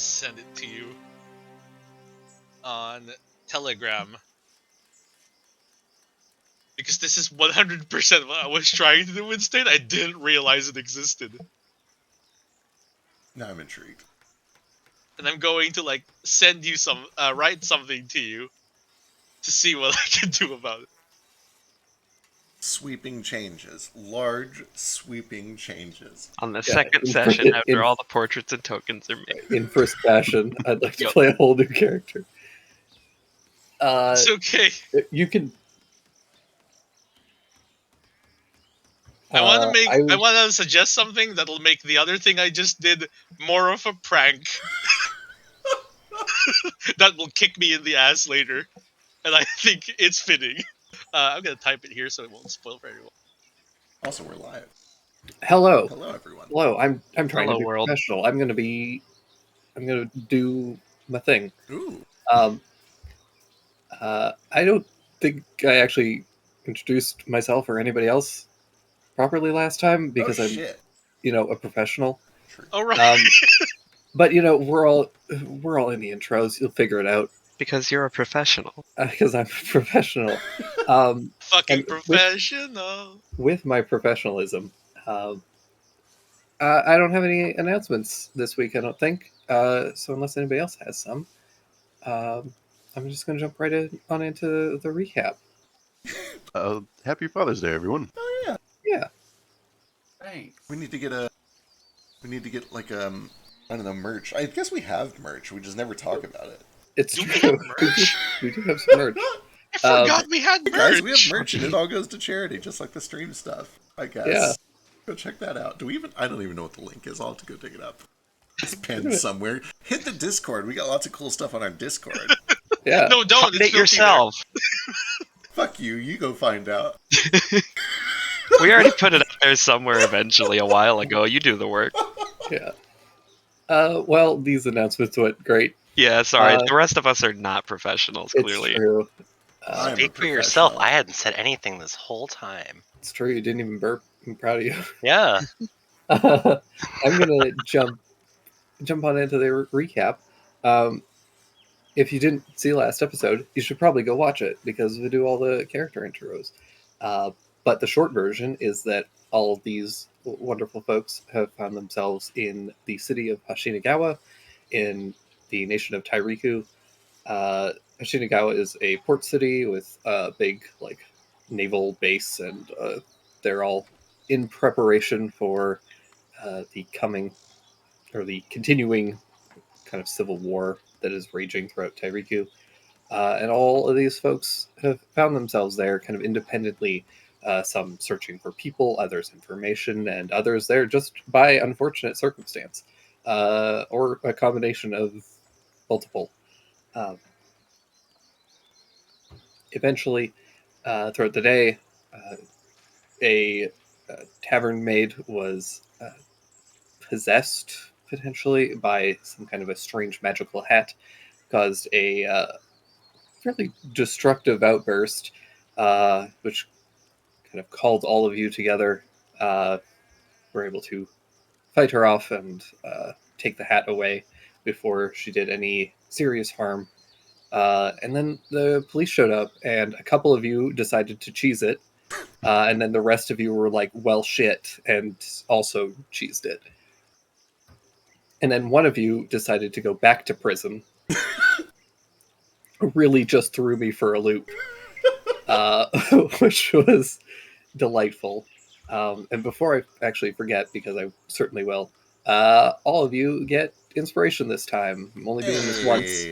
send it to you on Telegram. Because this is 100% what I was trying to do instead. I didn't realize it existed. Now I'm intrigued. And I'm going to like send you write something to you to see what I can do about it. Sweeping changes. Large sweeping changes. On the second session, after all the portraits and tokens are made. In first fashion, I'd like to play a whole new character. It's okay. You can... I want to suggest something that'll make the other thing I just did more of a prank. That will kick me in the ass later. And I think it's fitting. I'm going to type it here so it won't spoil for everyone. Also, we're live. Hello. Hello, everyone. Hello, I'm trying to be world. professional. I'm gonna do my thing. Ooh. I don't think I actually introduced myself or anybody else properly last time because I'm, a professional. True. Oh, right. But we're all in the intros. You'll figure it out. Because you're a professional. Because I'm a professional. Fucking professional. With my professionalism, I don't have any announcements this week, I don't think. So unless anybody else has some, I'm just going to jump right on into the recap. Happy Father's Day, everyone. Oh, yeah. Yeah. Thanks. We need to get like, I don't know, merch. I guess we have merch. We just never talk about it. It's Do true. we have merch? We do have some merch. I forgot we had merch. Guys, we have merch and it all goes to charity, just like the stream stuff, I guess. Yeah. Go check that out. I don't even know what the link is. I'll have to go dig it up. It's pinned somewhere. Hit the Discord. We got lots of cool stuff on our Discord. Yeah. No, don't. Find it yourself. Fuck you. You go find out. We already put it up there somewhere eventually a while ago. You do the work. Yeah. Well, these announcements went great. Yeah, sorry. The rest of us are not professionals, clearly. It's true. Speak for yourself. I hadn't said anything this whole time. It's true. You didn't even burp. I'm proud of you. Yeah. I'm gonna jump on into the recap. If you didn't see last episode, you should probably go watch it because we do all the character intros. But the short version is that all of these wonderful folks have found themselves in the city of Hashinagawa in the nation of Tairiku. Hashinagawa is a port city with a big naval base, and they're all in preparation for the continuing kind of civil war that is raging throughout Tairiku. And all of these folks have found themselves there kind of independently, some searching for people, others information, and others there just by unfortunate circumstance, or a combination of multiple. Eventually, throughout the day, a tavern maid was possessed, potentially, by some kind of a strange magical hat, caused a fairly destructive outburst, which kind of called all of you together. Were able to fight her off and take the hat away before she did any serious harm. And then the police showed up, and a couple of you decided to cheese it, and then the rest of you were like, well, shit, and also cheesed it. And then one of you decided to go back to prison. Really just threw me for a loop, which was delightful. And before I actually forget, because I certainly will, all of you get inspiration this time. I'm only doing this once.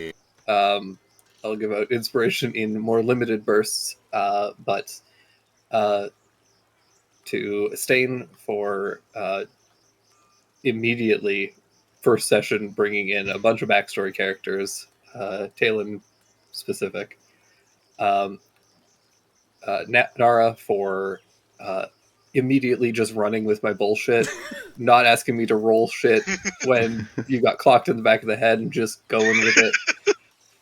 I'll give out inspiration in more limited bursts, but to Stain for immediately first session bringing in a bunch of backstory characters, Talon specific, Nara for immediately just running with my bullshit, not asking me to roll shit when you got clocked in the back of the head and just going with it.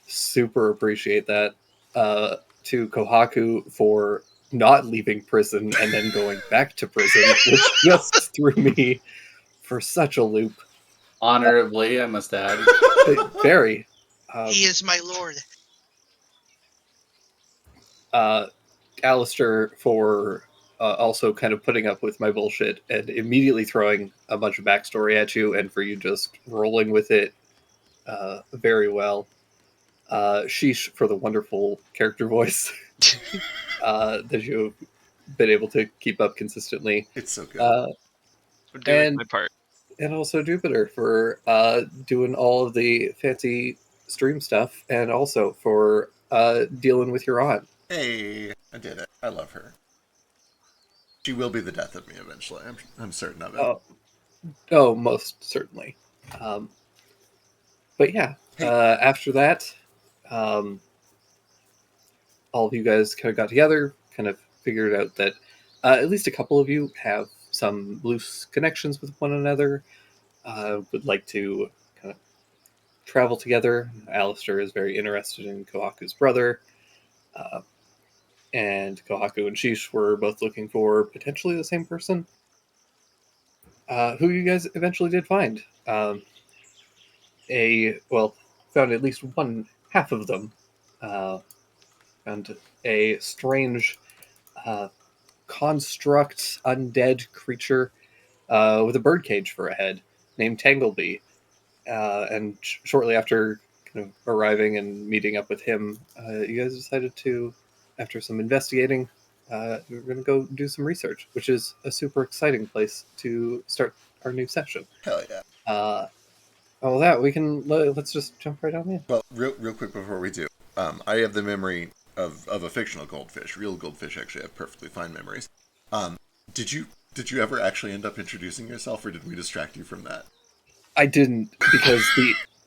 Super appreciate that. To Kohaku for not leaving prison and then going back to prison, which just threw me for such a loop. Honorably, I must add. Very. He is my lord. Alistair for also kind of putting up with my bullshit and immediately throwing a bunch of backstory at you, and for you just rolling with it very well. Sheesh for the wonderful character voice that you've been able to keep up consistently. It's so good. I'm doing my part. And also Jupiter for doing all of the fancy stream stuff, and also for dealing with your aunt. Hey, I did it. I love her. She will be the death of me eventually. I'm certain of it. Oh, most certainly. But yeah, Hey. After that, all of you guys kind of got together, kind of figured out that at least a couple of you have some loose connections with one another, would like to kind of travel together. Alistair is very interested in Kohaku's brother, and Kohaku and Sheesh were both looking for potentially the same person, who you guys eventually did find. Found at least one half of them. Found a strange construct undead creature with a birdcage for a head named Tanglebee. And shortly after kind of arriving and meeting up with him, you guys decided to, after some investigating, we're going to go do some research, which is a super exciting place to start our new session. Hell yeah. All that we can let's just jump right on in. Well, real quick before we do, I have the memory of a fictional goldfish. Real goldfish actually have perfectly fine memories. Did you ever actually end up introducing yourself, or did we distract you from that? I didn't, because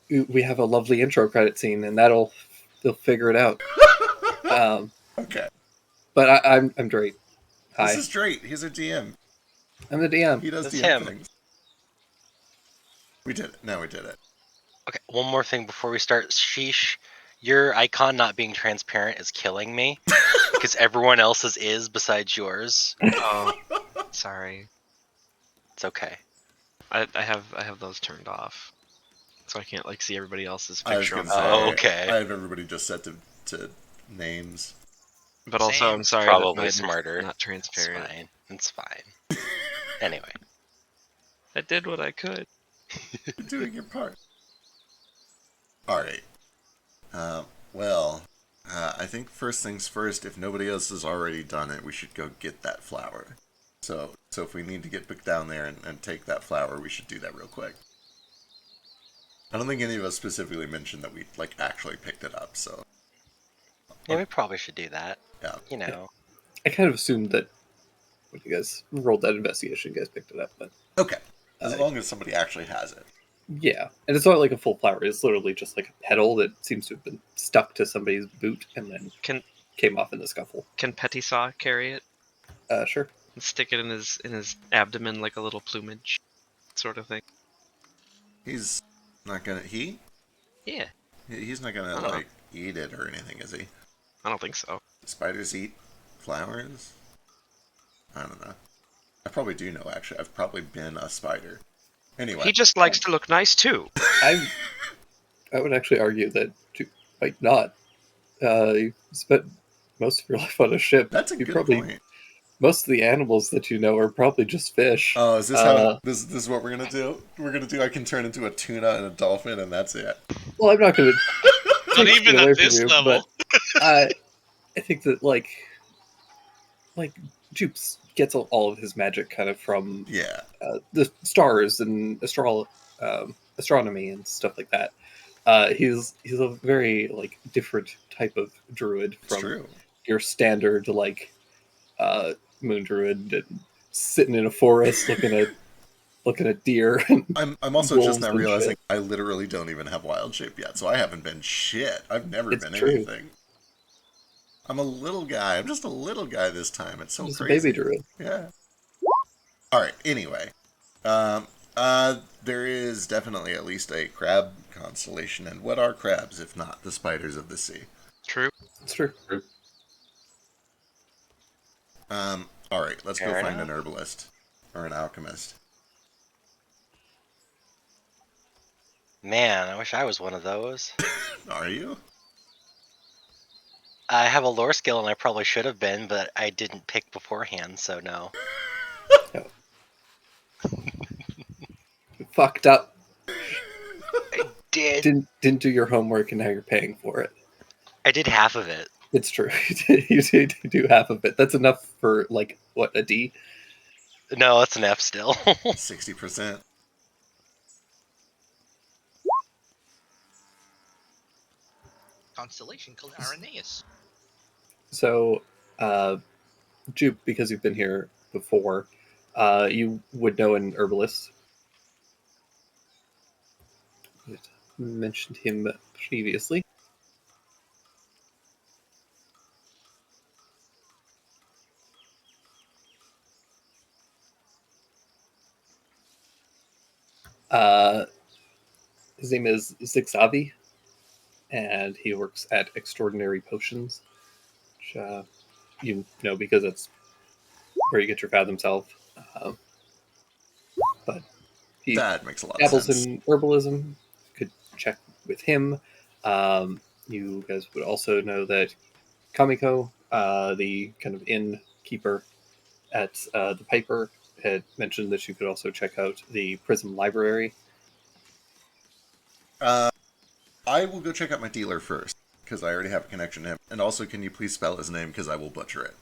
we have a lovely intro credit scene, and they'll figure it out. Okay. But I'm Drake. Hi. This is Drake. He's our DM. I'm the DM. He does That's DM him. things. We did it. Now we did it. Okay, one more thing before we start. Sheesh, your icon not being transparent is killing me. Because everyone else's is besides yours. Oh, sorry. It's okay. I have those turned off, so I can't see everybody else's I was picture. gonna On say, Oh, okay. I have everybody just set to names. But also, Same. I'm sorry. Probably that mine's smarter. Not It's transparent. fine. It's fine. Anyway. I did what I could. You're doing your part. Alright. I think first things first, if nobody else has already done it, we should go get that flower. So if we need to get back down there and take that flower, we should do that real quick. I don't think any of us specifically mentioned that we, actually picked it up, so... Yeah, we probably should do that. Yeah. You know. I kind of assumed that when you guys rolled that investigation, you guys picked it up, but Okay. As long as somebody actually has it. yeah. And it's not like a full flower. It's literally just like a petal that seems to have been stuck to somebody's boot and then came off in the scuffle. Can Petty Saw carry it Sure. and stick it in his abdomen like a little plumage, sort of thing? He's not gonna... Yeah. He's not gonna, eat it or anything, is he? I don't think so. Spiders eat flowers? I don't know. I probably do know, actually. I've probably been a spider. Anyway. He just likes to look nice too. I would actually argue that you might not. You spent most of your life on a ship. That's a good point. Most of the animals that you know are probably just fish. Oh, is this how this is what we're gonna do? We're gonna do. I can turn into a tuna and a dolphin, and that's it. Well, I'm not gonna. Not even at this level. I think that like Jupes gets all of his magic kind of from the stars and astronomy and stuff like that. He's a very different type of druid from your standard moon druid and sitting in a forest looking at deer. I'm also just now realizing I literally don't even have wild shape yet, so I haven't been shit. I've never been anything. I'm a little guy. I'm just a little guy this time. It's so crazy. A baby druid. Yeah. All right. Anyway, there is definitely at least a crab constellation, and what are crabs if not the spiders of the sea? True. It's true. All right. Let's go find an herbalist or an alchemist. Man, I wish I was one of those. Are you? I have a lore skill and I probably should have been, but I didn't pick beforehand, so no. You fucked up. Did Didn't do your homework, and now you're paying for it. I did half of it. It's true. You did do half of it. That's enough for like what, a D? No, it's an F still. 60%. Constellation called Irenaeus. So, Jupe, because you've been here before, you would know an herbalist. I mentioned him previously. Uh, his name is Zixavi, and he works at Extraordinary Potions, which you know because that's where you get your Fathom Self. But he That makes a lot of dabbles sense. in herbalism. Could check with him. You guys would also know that Kamiko, the kind of innkeeper at the Piper, had mentioned that you could also check out the Prism Library. I will go check out my dealer first, because I already have a connection to him. And also, can you please spell his name, because I will butcher it.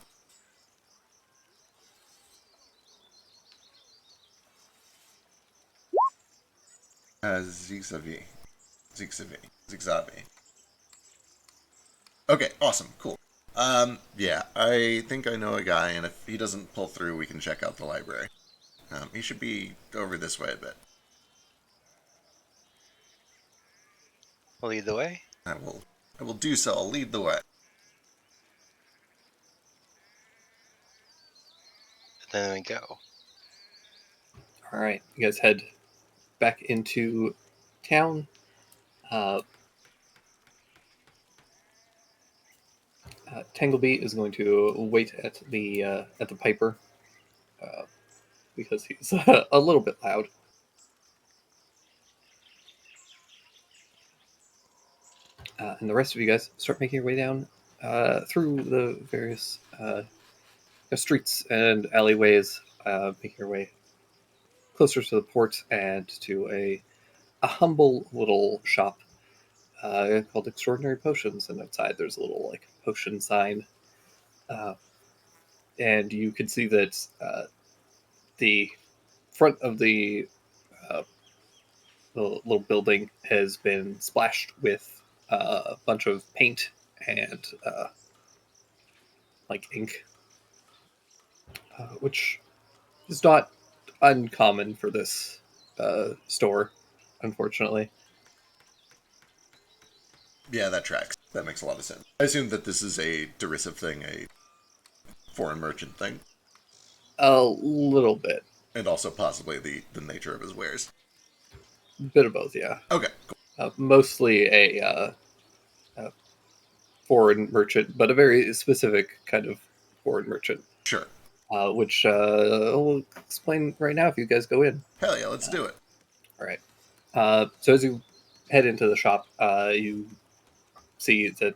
Zigzavi. Zigzavi. Okay, awesome, cool. Yeah, I think I know a guy, and if he doesn't pull through, we can check out the library. He should be over this way a bit. Lead the way. I will do so. I'll lead the way. Then we go. All right, you guys head back into town. Tangleby is going to wait at the Piper because he's a little bit loud. And the rest of you guys start making your way down through the various streets and alleyways, making your way closer to the port and to a humble little shop called Extraordinary Potions. And outside there's a little like potion sign. And you can see that the front of uh, the little building has been splashed with a bunch of paint and like ink, which is not uncommon for this store, unfortunately. Yeah, that tracks. That makes a lot of sense. I assume that this is a derisive thing, a foreign merchant thing. A little bit. And also possibly the nature of his wares. Bit of both, yeah. Okay, cool. Mostly a foreign merchant, but a very specific kind of foreign merchant. Sure. Which I'll explain right now if you guys go in. Hell yeah, let's do it. All right. So as you head into the shop, you see that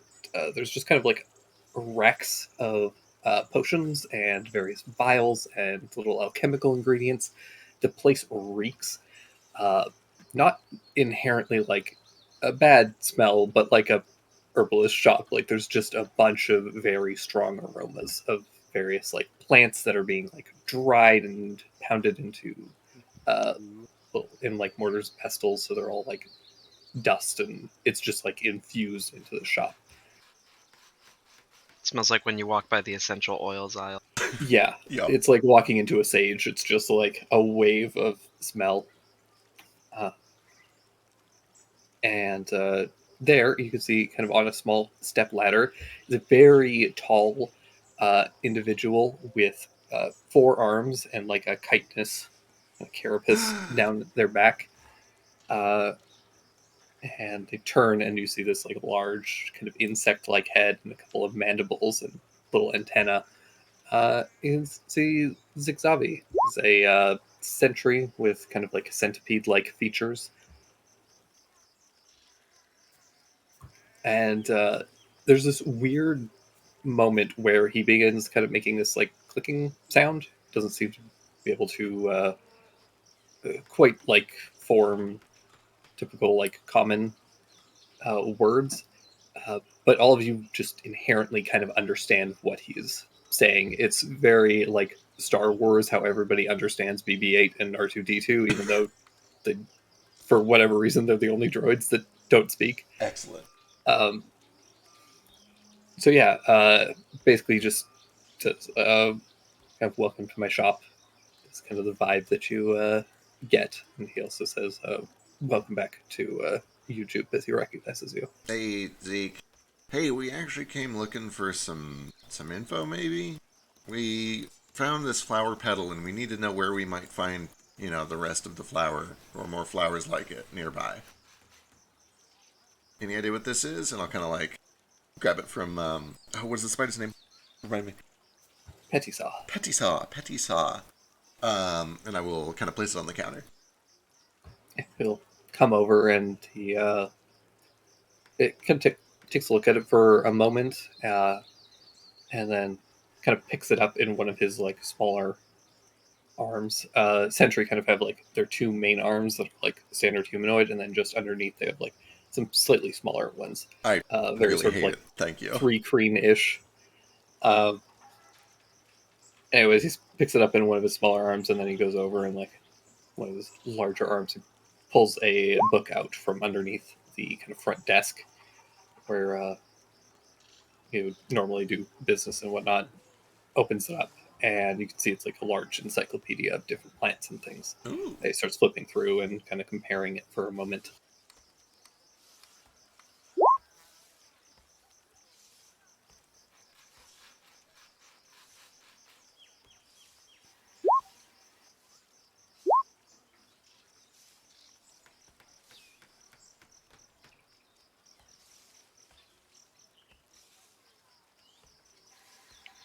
there's just kind of like racks of potions and various vials and little alchemical ingredients. The place reeks. Not inherently like a bad smell, but like a herbalist shop. Like there's just a bunch of very strong aromas of various like plants that are being like dried and pounded into uh, in like mortars and pestles, so they're all like dust, and it's just like infused into the shop. It smells like when you walk by the essential oils aisle. Yeah, Yep. it's like walking into a sage. It's just like a wave of smell. And there you can see kind of on a small step ladder is a very tall individual with 4 arms and like a chitinous a carapace down their back. And they turn and you see this like large kind of insect-like head and a couple of mandibles and little antenna. Is the Zigzavi. He's a sentry with kind of like centipede-like features. And there's this weird moment where he begins kind of making this like clicking sound. Doesn't seem to be able to quite like form typical like common words, but all of you just inherently kind of understand what he's saying. It's very like Star Wars, how everybody understands BB-8 and R2-D2, even though they, for whatever reason, they're the only droids that don't speak. Excellent. Um, so yeah, basically just says, kind of welcome to my shop. It's kind of the vibe that you get. And he also says, welcome back to YouTube, as he recognizes you. Hey, Zeke. Hey, we actually came looking for some info, maybe? We found this flower petal, and we need to know where we might find, the rest of the flower, or more flowers like it, nearby. Any idea what this is? And I'll kind of, like, grab it from, what is the spider's name? Remind me. Petty Saw. Petty Saw. And I will kind of place it on the counter. He'll come over and he it kind of takes a look at it for a moment, and then kind of picks it up in one of his like smaller arms. Sentry kind of have like their two main arms that are like standard humanoid, and then just underneath they have like some slightly smaller ones. I Very really sort of hate like it. Thank you. 3 Kreen-ish. Anyways, he picks it up in one of his smaller arms, and then he goes over and like one of his larger arms, he pulls a book out from underneath the kind of front desk where you would normally do business and whatnot. Opens it up, and you can see it's like a large encyclopedia of different plants and things. Ooh. He starts flipping through and kind of comparing it for a moment.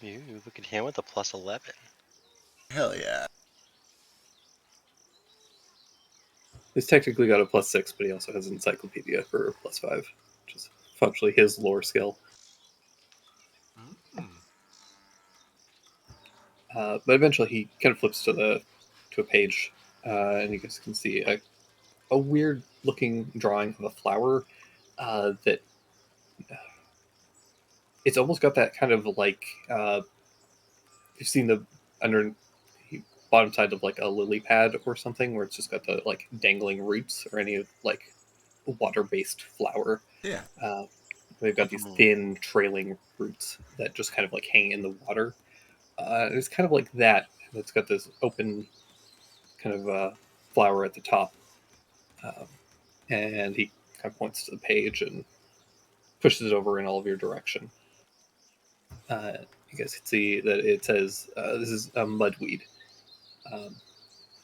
You look at him with a plus 11. Hell yeah. He's technically got a +6, but he also has encyclopedia for a +5, which is functionally his lore skill. But eventually he kind of flips to a page, and you guys can see a weird looking drawing of a flower that it's almost got that kind of like you've seen the under bottom side of like a lily pad or something, where it's just got the like dangling roots, or any of like water based flower. Yeah. They've got these thin trailing roots that just kind of like hang in the water. It's kind of like that. It's got this open kind of flower at the top, um, and he kind of points to the page and pushes it over in all of your direction. You guys can see that it says this is a mudweed.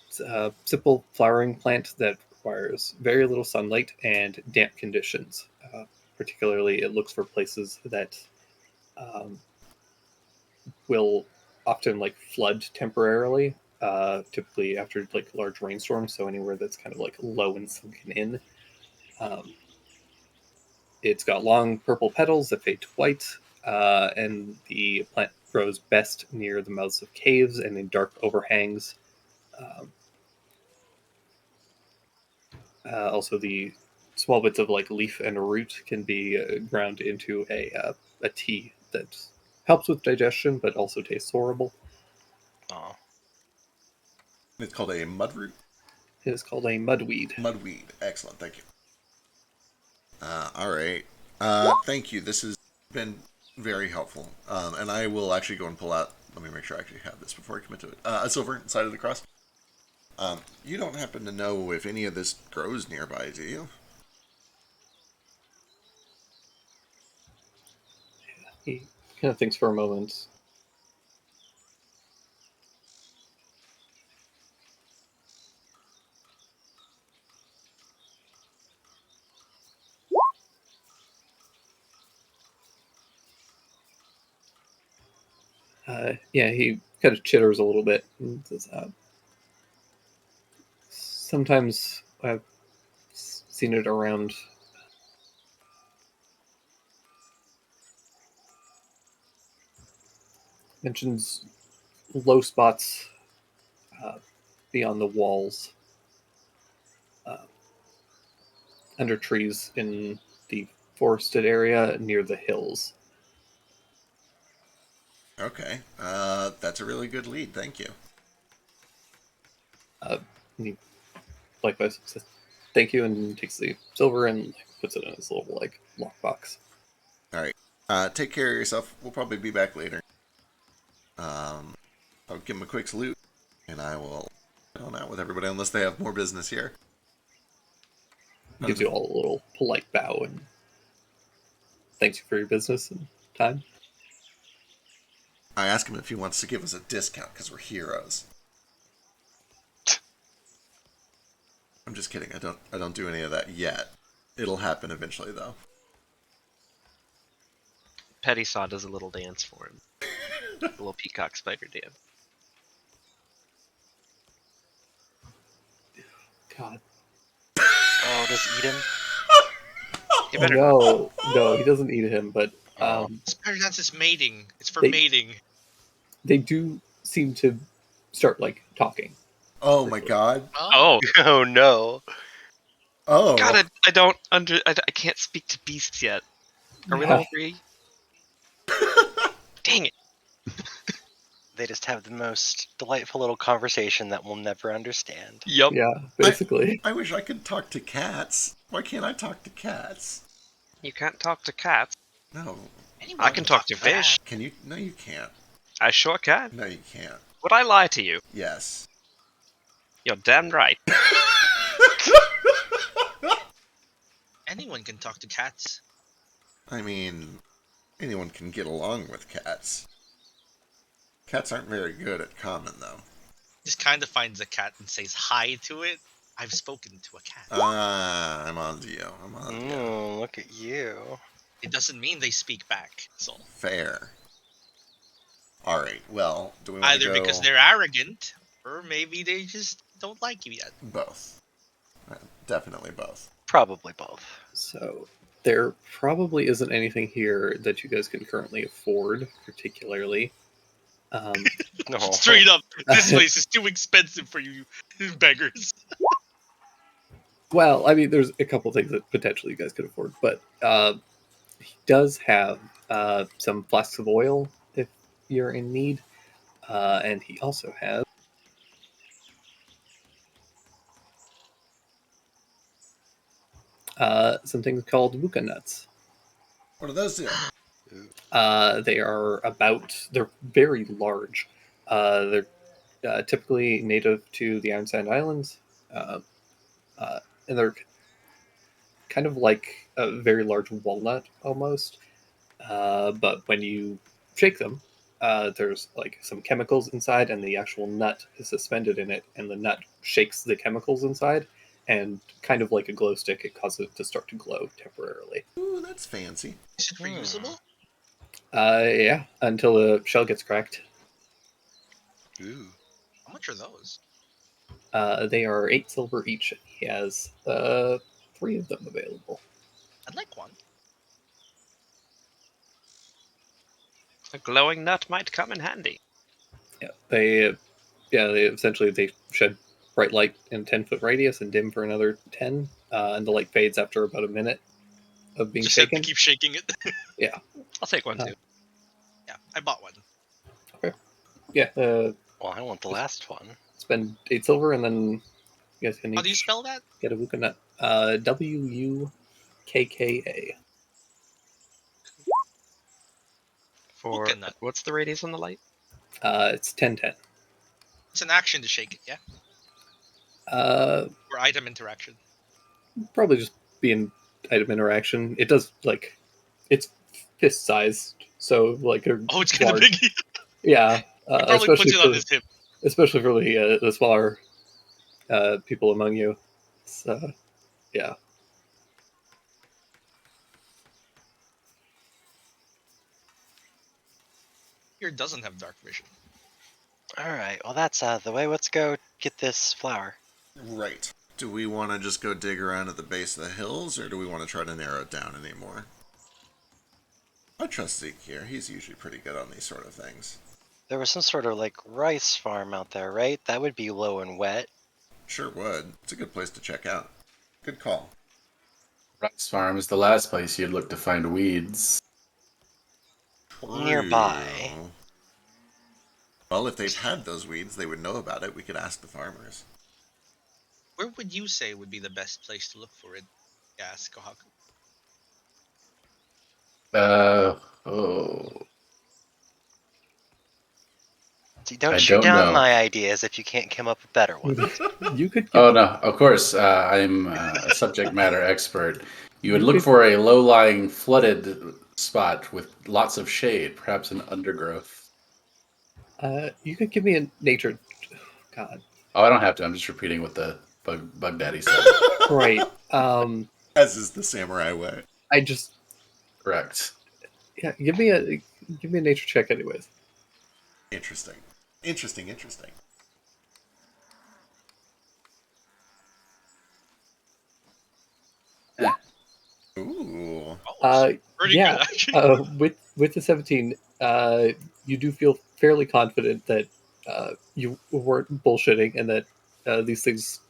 It's a simple flowering plant that requires very little sunlight and damp conditions. Particularly, it looks for places that um, will often like flood temporarily. Typically after like large rainstorms, so anywhere that's kind of like low and sunken in. Um, it's got long purple petals that fade to white, and the plant grows best near the mouths of caves and in dark overhangs. Um, Also, the small bits of like leaf and root can be ground into a tea that helps with digestion, but also tastes horrible. Oh. It's called a mudroot. It is called a mudweed. Mudweed. Excellent. Thank you. All right. Thank you. This has been very helpful. And I will actually go and pull out. Let me make sure I actually have this before I commit to it. A silver inside of the cross. You don't happen to know if any of this grows nearby, do you? He kind of thinks for a moment. Yeah, he kind of chitters a little bit and says, sometimes I've seen it around mentions low spots beyond the walls, uh, under trees in the forested area near the hills. Okay, that's a really good lead. Thank you. He likewise says thank you and takes the silver and puts it in his little lockbox. All right. Take care of yourself. We'll probably be back later. I'll give him a quick salute, and I will head on out with everybody unless they have more business here. Gives you all a little polite bow and thanks you for your business and time. I ask him if he wants to give us a discount because we're heroes. I'm just kidding. I don't do any of that yet. It'll happen eventually, though. Petty Saw does a little dance for him. A little peacock spider dance. God. Oh, does he eat him? You better No, he doesn't eat him, but Spider dance is mating. It's for They- mating. they do seem to start talking. Oh my god. Oh Oh no. Oh. God! I can't speak to beasts yet. Are we Yeah. level 3? Dang it! They just have the most delightful little conversation that we'll never understand. Yup. Yeah, basically. I wish I could talk to cats. Why can't I talk to cats? You can't talk to cats. No. Anyone I can talk to that. fish. Can you? No, you can't. I sure can. No, you can't. Would I lie to you? Yes. You're damn right. Anyone can talk to cats. I mean, anyone can get along with cats. Cats aren't very good at common, though. Just kind of finds a cat and says hi to it. I've spoken to a cat. I'm on to you. I'm on to you. Look at you. It doesn't mean they speak back. So Fair. Alright, well, do we want either to go... because they're arrogant, or maybe they just don't like you yet. Both. Definitely both. Probably both. So there probably isn't anything here that you guys can currently afford, particularly. No. Straight up, this place is too expensive for you beggars. Well, I mean, there's a couple things that potentially you guys could afford, but he does have some flasks of oil if you're in need, and he also has some things called wuka nuts. What do those do? They're very large. They're typically native to the Iron Sand Islands, and they're kind of like a very large walnut almost. But when you shake them, there's some chemicals inside, and the actual nut is suspended in it, and the nut shakes the chemicals inside, and kind of like a glow stick, it causes it to start to glow temporarily. Ooh, that's fancy. Is it reusable? Yeah, until the shell gets cracked. Ooh. How much are those? They are 8 silver each. He has 3 of them available. I'd like one. A glowing nut might come in handy. Yeah, they essentially they shed bright light in 10-foot radius and dim for another 10, and the light fades after about a minute of being Just shaken. have to keep shaking it. Yeah. I'll take one too. Yeah, I bought one. Yeah, Well, I want the last one. spend 8 silver, and then you guys can How do you each spell that? get a Wuka nut. WUKKA. For Wuka nut. what's the radius on the light? It's 10/10. It's an action to shake it, yeah? Or item interaction. Probably just be an item interaction. It does it's fist sized, so Oh, it's kind of large. big. Yeah, He probably puts it on his hip. especially for the smaller people among you. So, yeah. Here doesn't have dark vision. Alright, well that's out of the way. Let's go get this flower. Right. Do we want to just go dig around at the base of the hills, or do we want to try to narrow it down anymore? I trust Zeke here. He's usually pretty good on these sort of things. There was some sort of like rice farm out there, right? That would be low and wet. Sure would. It's a good place to check out. Good call. Rice farm is the last place you'd look to find weeds. Nearby. True. Well, if they've had those weeds, they would know about it. We could ask the farmers. Where would you say would be the best place to look for it? Yes, Kohaku. Oh, See, don't I shoot don't down know. my ideas if you can't come up with better ones. You could Oh give, no, of course, I'm a subject matter expert. You would You look could- for a low-lying, flooded spot with lots of shade, perhaps an undergrowth. you could give me a nature. God, Oh, I don't have to. I'm just repeating what the Bug Daddy said. right. As is the samurai way. I just Correct. yeah. Give me a nature check, anyways. Interesting. Interesting. Eh. Ooh. Oh, pretty Yeah. good actually. With the 17, you do feel fairly confident that you weren't bullshitting, and that these things,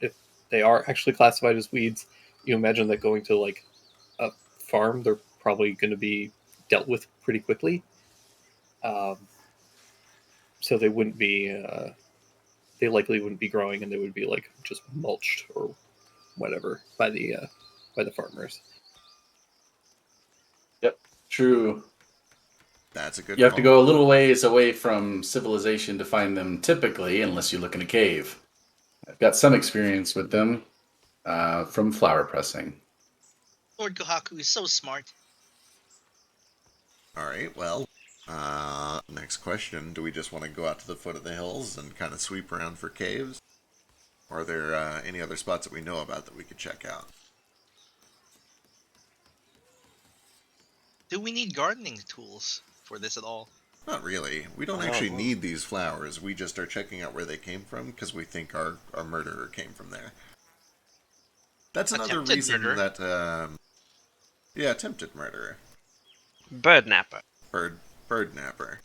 if they are actually classified as weeds, you imagine that going to like a farm, they're probably going to be dealt with pretty quickly. Um, so they wouldn't be. They likely wouldn't be growing, and they would be like just mulched or whatever by the farmers. Yep. True. That's a good You have call. to go a little ways away from civilization to find them typically, unless you look in a cave. I've got some experience with them from flower pressing. Lord Kohaku is so smart. Alright, well, next question. Do we just want to go out to the foot of the hills and kind of sweep around for caves? Or are there any other spots that we know about that we could check out? Do we need gardening tools for this at all? Not really. We don't actually need these flowers. We just are checking out where they came from because we think our murderer came from there. That's another Attempted reason murder. that, yeah, attempted murderer. Bird napper. Bird napper.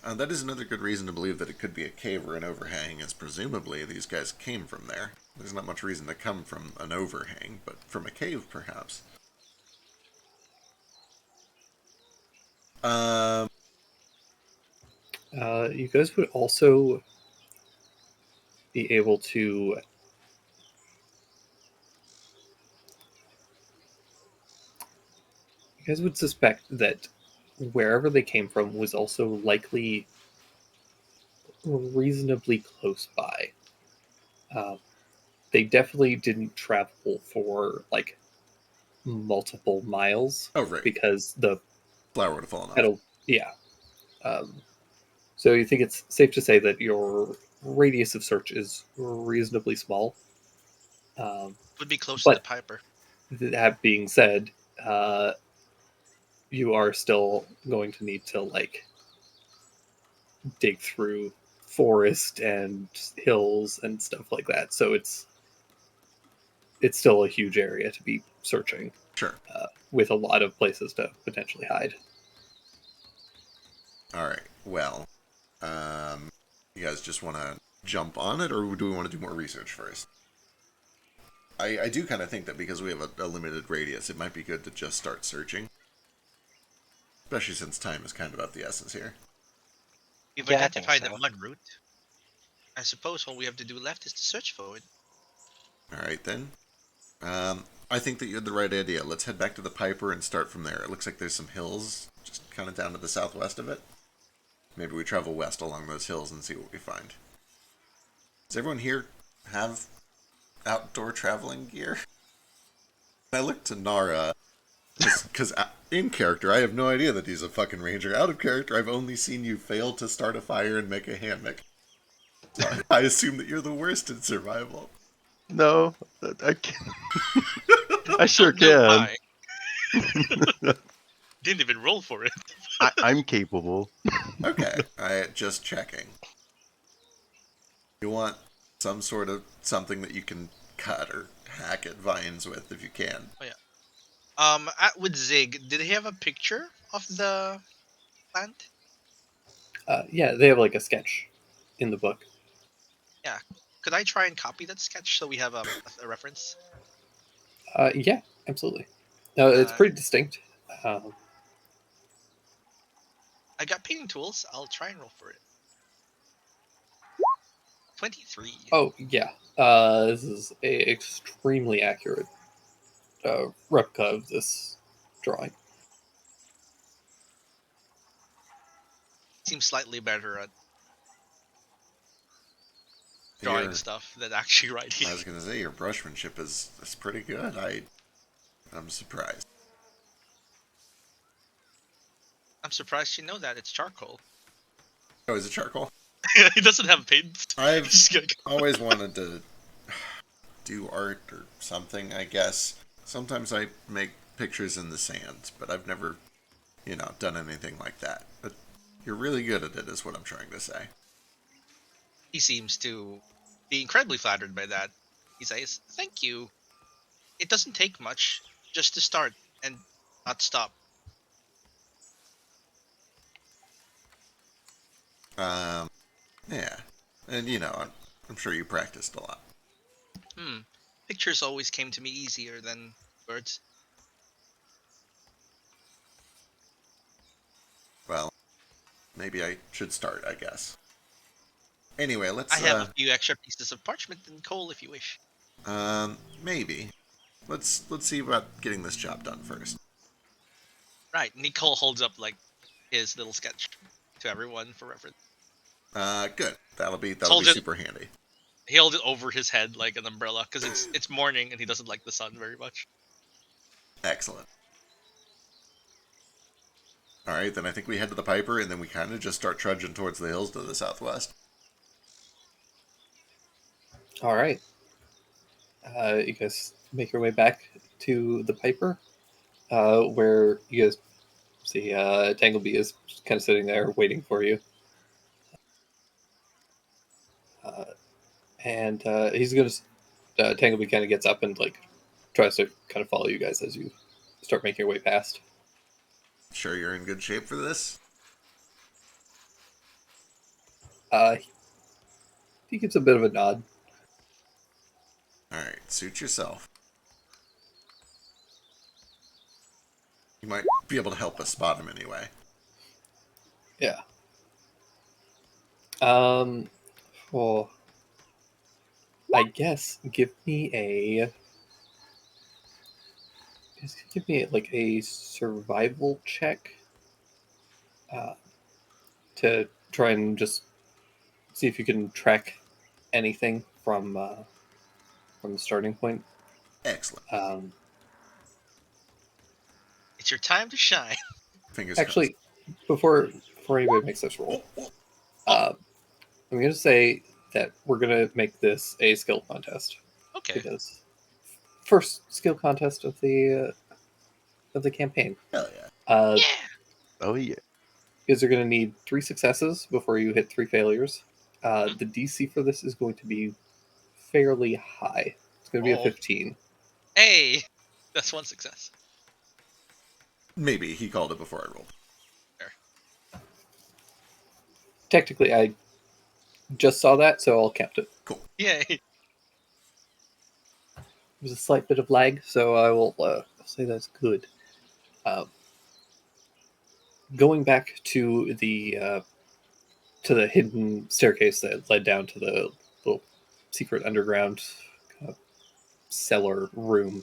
That is another good reason to believe that it could be a cave or an overhang, as presumably these guys came from there. There's not much reason to come from an overhang, but from a cave, perhaps. You guys would also be able to. You guys would suspect that wherever they came from was also likely reasonably close by. Um, they definitely didn't travel for like multiple miles Oh, right. because the Flower would have fallen off. petal, yeah. Um, so you think it's safe to say that your radius of search is reasonably small. Would be close to the But Piper. that being said, uh, you are still going to need to like dig through forest and hills and stuff like that. So it's still a huge area to be searching, Sure. with a lot of places to potentially hide. Alright, well, you guys just want to jump on it, or do we want to do more research first? I do kind of think that because we have a limited radius, it might be good to just start searching. Especially since time is kind of of the essence here. We've Yeah, I think identified the so. mud route. I suppose all we have to do left is to search for it. Alright then. I think that you had the right idea. Let's head back to the Piper and start from there. It looks like there's some hills just kind of down to the southwest of it. Maybe we travel west along those hills and see what we find. Does everyone here have outdoor traveling gear? I look to Nara, because in character, I have no idea that he's a fucking ranger. Out of character, I've only seen you fail to start a fire and make a hammock. So I assume that you're the worst in survival. No, I can. I sure Don't can. lie. Didn't even roll for it. I'm capable. Okay, just checking. You want some sort of something that you can cut or hack at vines with if you can. Oh yeah. With Zig, did he have a picture of the plant? Yeah, they have like a sketch in the book. Yeah. Could I try and copy that sketch so we have a reference? Yeah, absolutely. No, it's Uh, pretty distinct. Um, I got painting tools. I'll try and roll for it. 23. oh yeah, this is a extremely accurate replica of this drawing. Seems slightly better at drawing Your, stuff than actually writing. I was gonna say your brushmanship is pretty good. I'm surprised. I'm surprised you know that. It's charcoal. Oh, is it charcoal? He doesn't have paint. I've Just gonna go. always wanted to do art or something, I guess. Sometimes I make pictures in the sand, but I've never, done anything like that. But you're really good at it, is what I'm trying to say. He seems to be incredibly flattered by that. He says, "Thank you. It doesn't take much just to start and not stop." Um, yeah. And, I'm sure you practiced a lot. Hmm. Pictures always came to me easier than words. Well, maybe I should start, I guess. Anyway, I let's, have a few extra pieces of parchment and coal if you wish. maybe. Let's see about getting this job done first. Right. Nicole holds up like his little sketch to everyone for reference. Good. That'll be Hold it. super handy. He held it over his head like an umbrella because it's morning and he doesn't like the sun very much. Excellent. Alright, then I think we head to the Piper, and then we kind of just start trudging towards the hills to the southwest. All right, you guys make your way back to the Piper, where you guys see Tanglebee is kind of sitting there waiting for you. Uh, and he's gonna Tanglebee kind of gets up and like tries to kind of follow you guys as you start making your way past. Sure you're in good shape for this? Uh, he gives a bit of a nod. Alright, suit yourself. You might be able to help us spot him anyway. Yeah. Well, I guess give me like a survival check uh, to try and just see if you can track anything from the starting point. Excellent. It's your time to shine. Fingers crossed. Actually, before anybody makes this roll, Oh, I'm going to say that we're going to make this a skill contest okay. because first skill contest of the campaign. Hell yeah. Yeah. Oh yeah. You guys are going to need 3 successes before you hit 3 failures. The DC for this is going to be fairly high. It's going to be a 15. Hey, that's one success. Maybe he called it before I rolled. Technically, I just saw that, so I'll count it. Cool. Yay. There's a slight bit of lag, so I will say that's good. Going back to the hidden staircase that led down to the little secret underground kind of cellar room,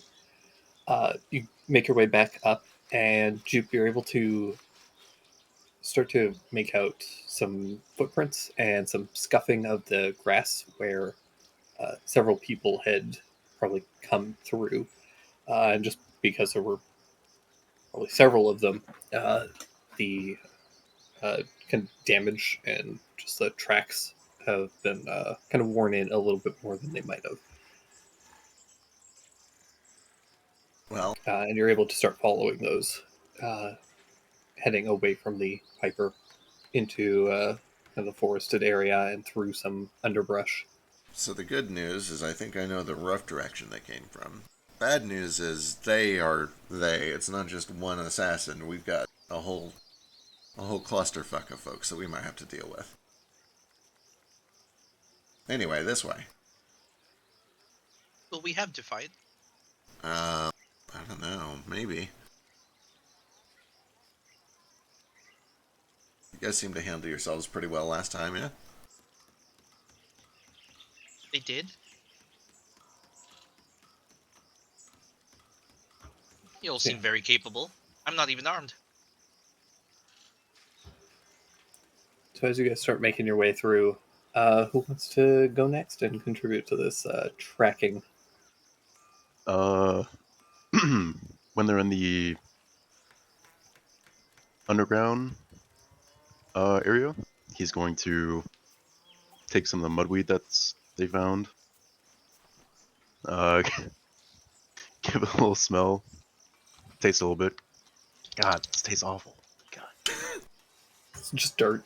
you make your way back up, and you're able to start to make out some footprints and some scuffing of the grass where several people had probably come through. And just because there were probably several of them, the kind of damage and just the tracks have been kind of worn in a little bit more than they might have. Well, And you're able to start following those, heading away from the Piper into kind of the forested area and through some underbrush. so the good news is I think I know the rough direction they came from. Bad news is they are they. It's not just one assassin. We've got a whole a whole clusterfuck of folks that we might have to deal with. Anyway, this way. Will we have to fight? I don't know. Maybe. You guys seem to handle yourselves pretty well last time, yeah? They did? You all seem very capable. I'm not even armed. So as you guys start making your way through, who wants to go next and contribute to this tracking? When they're in the underground area, he's going to take some of the mudweed they found. Give it a little smell. Taste a little bit. God, this tastes awful. God. It's just dirt.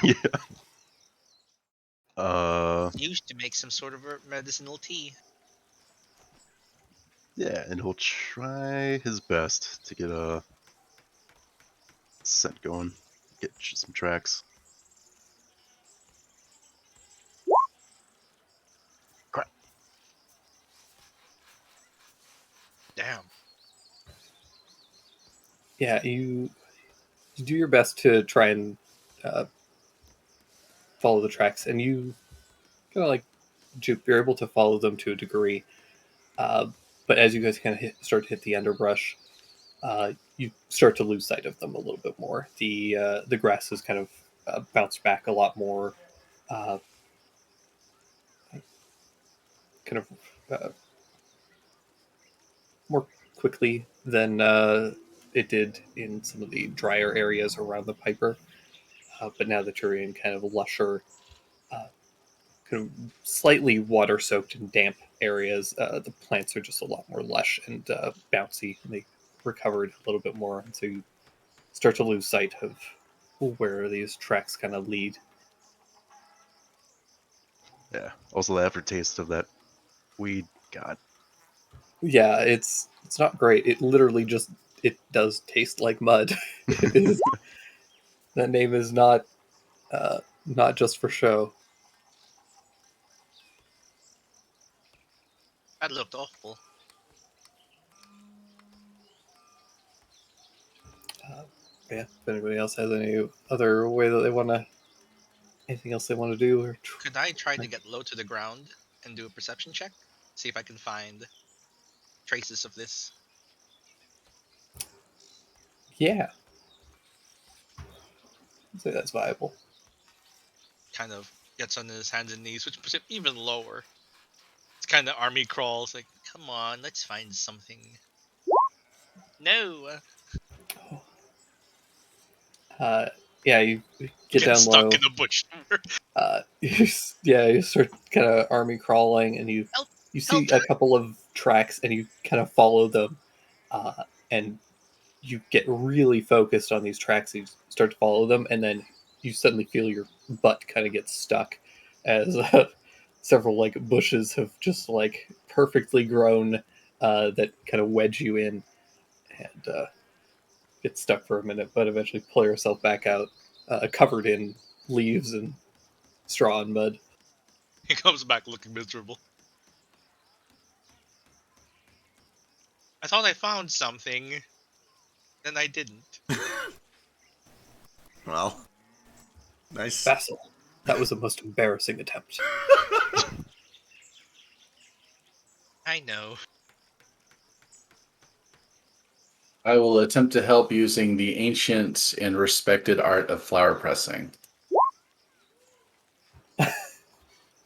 Yeah. Used to make some sort of a medicinal tea. Yeah, and he'll try his best to get a scent going. Get some tracks. Crap. Damn. Yeah, you do your best to try and follow the tracks, and you kind of like Jupe, you're able to follow them to a degree. But as you guys kind of start to hit the underbrush, you start to lose sight of them a little bit more. The grass has kind of bounced back a lot more, uh, kind of more quickly than it did in some of the drier areas around the Piper. But now that you're in kind of lusher, kind of slightly water soaked and damp areas, the plants are just a lot more lush and bouncy. And they recovered a little bit more, and so you start to lose sight of where these tracks kind of lead. Yeah. Also, the aftertaste of that weed. God. Yeah, it's not great. It literally just it does taste like mud. It is, that name is not just for show. That looked awful. Yeah, if anybody else has any other way that they want to, anything else they want to do, or Could I try to get low to the ground and do a perception check? See if I can find traces of this. yeah, I'd say that's viable. Kind of gets on his hands and knees, which puts him even lower. It's kind of army crawls, like, come on, let's find something. No! Uh, yeah, you get Get down stuck low. in a bush. You start kind of army crawling, and Help! you see Help! a couple of tracks, and you kind of follow them, and you get really focused on these tracks. You start to follow them, and then you suddenly feel your butt kind of get stuck as several like bushes have just like perfectly grown that kind of wedge you in, and get stuck for a minute, but eventually pull yourself back out, covered in leaves and straw and mud. He comes back looking miserable. I thought I found something, then I didn't. Well, nice. Vassal, that was the most embarrassing attempt. I know. I will attempt to help using the ancient and respected art of flower pressing.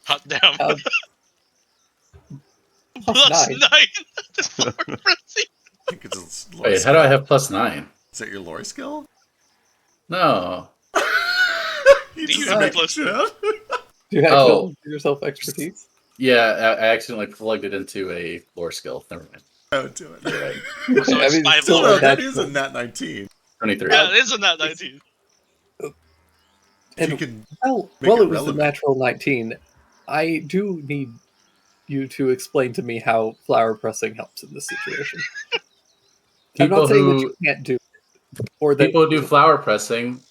Hot damn. Uh, Plus +9. 9 to flower pressing. I think it's a lore Wait, how do I have +9? Is that your lore skill? No. You Do you just have make plus shit up. Do you have Oh. to give yourself expertise? Yeah, I accidentally plugged it into a lore skill. Never mind. Oh, do it. You're right. So it's 5 still No, lore. a that is a natural. nat 19. 23. Yeah, it is a nat 19. If And you can well, make well, it it was the relevant. natural 19. I do need you to explain to me how flower pressing helps in this situation. I'm People not saying that you who can't do it, or that people who do flower pressing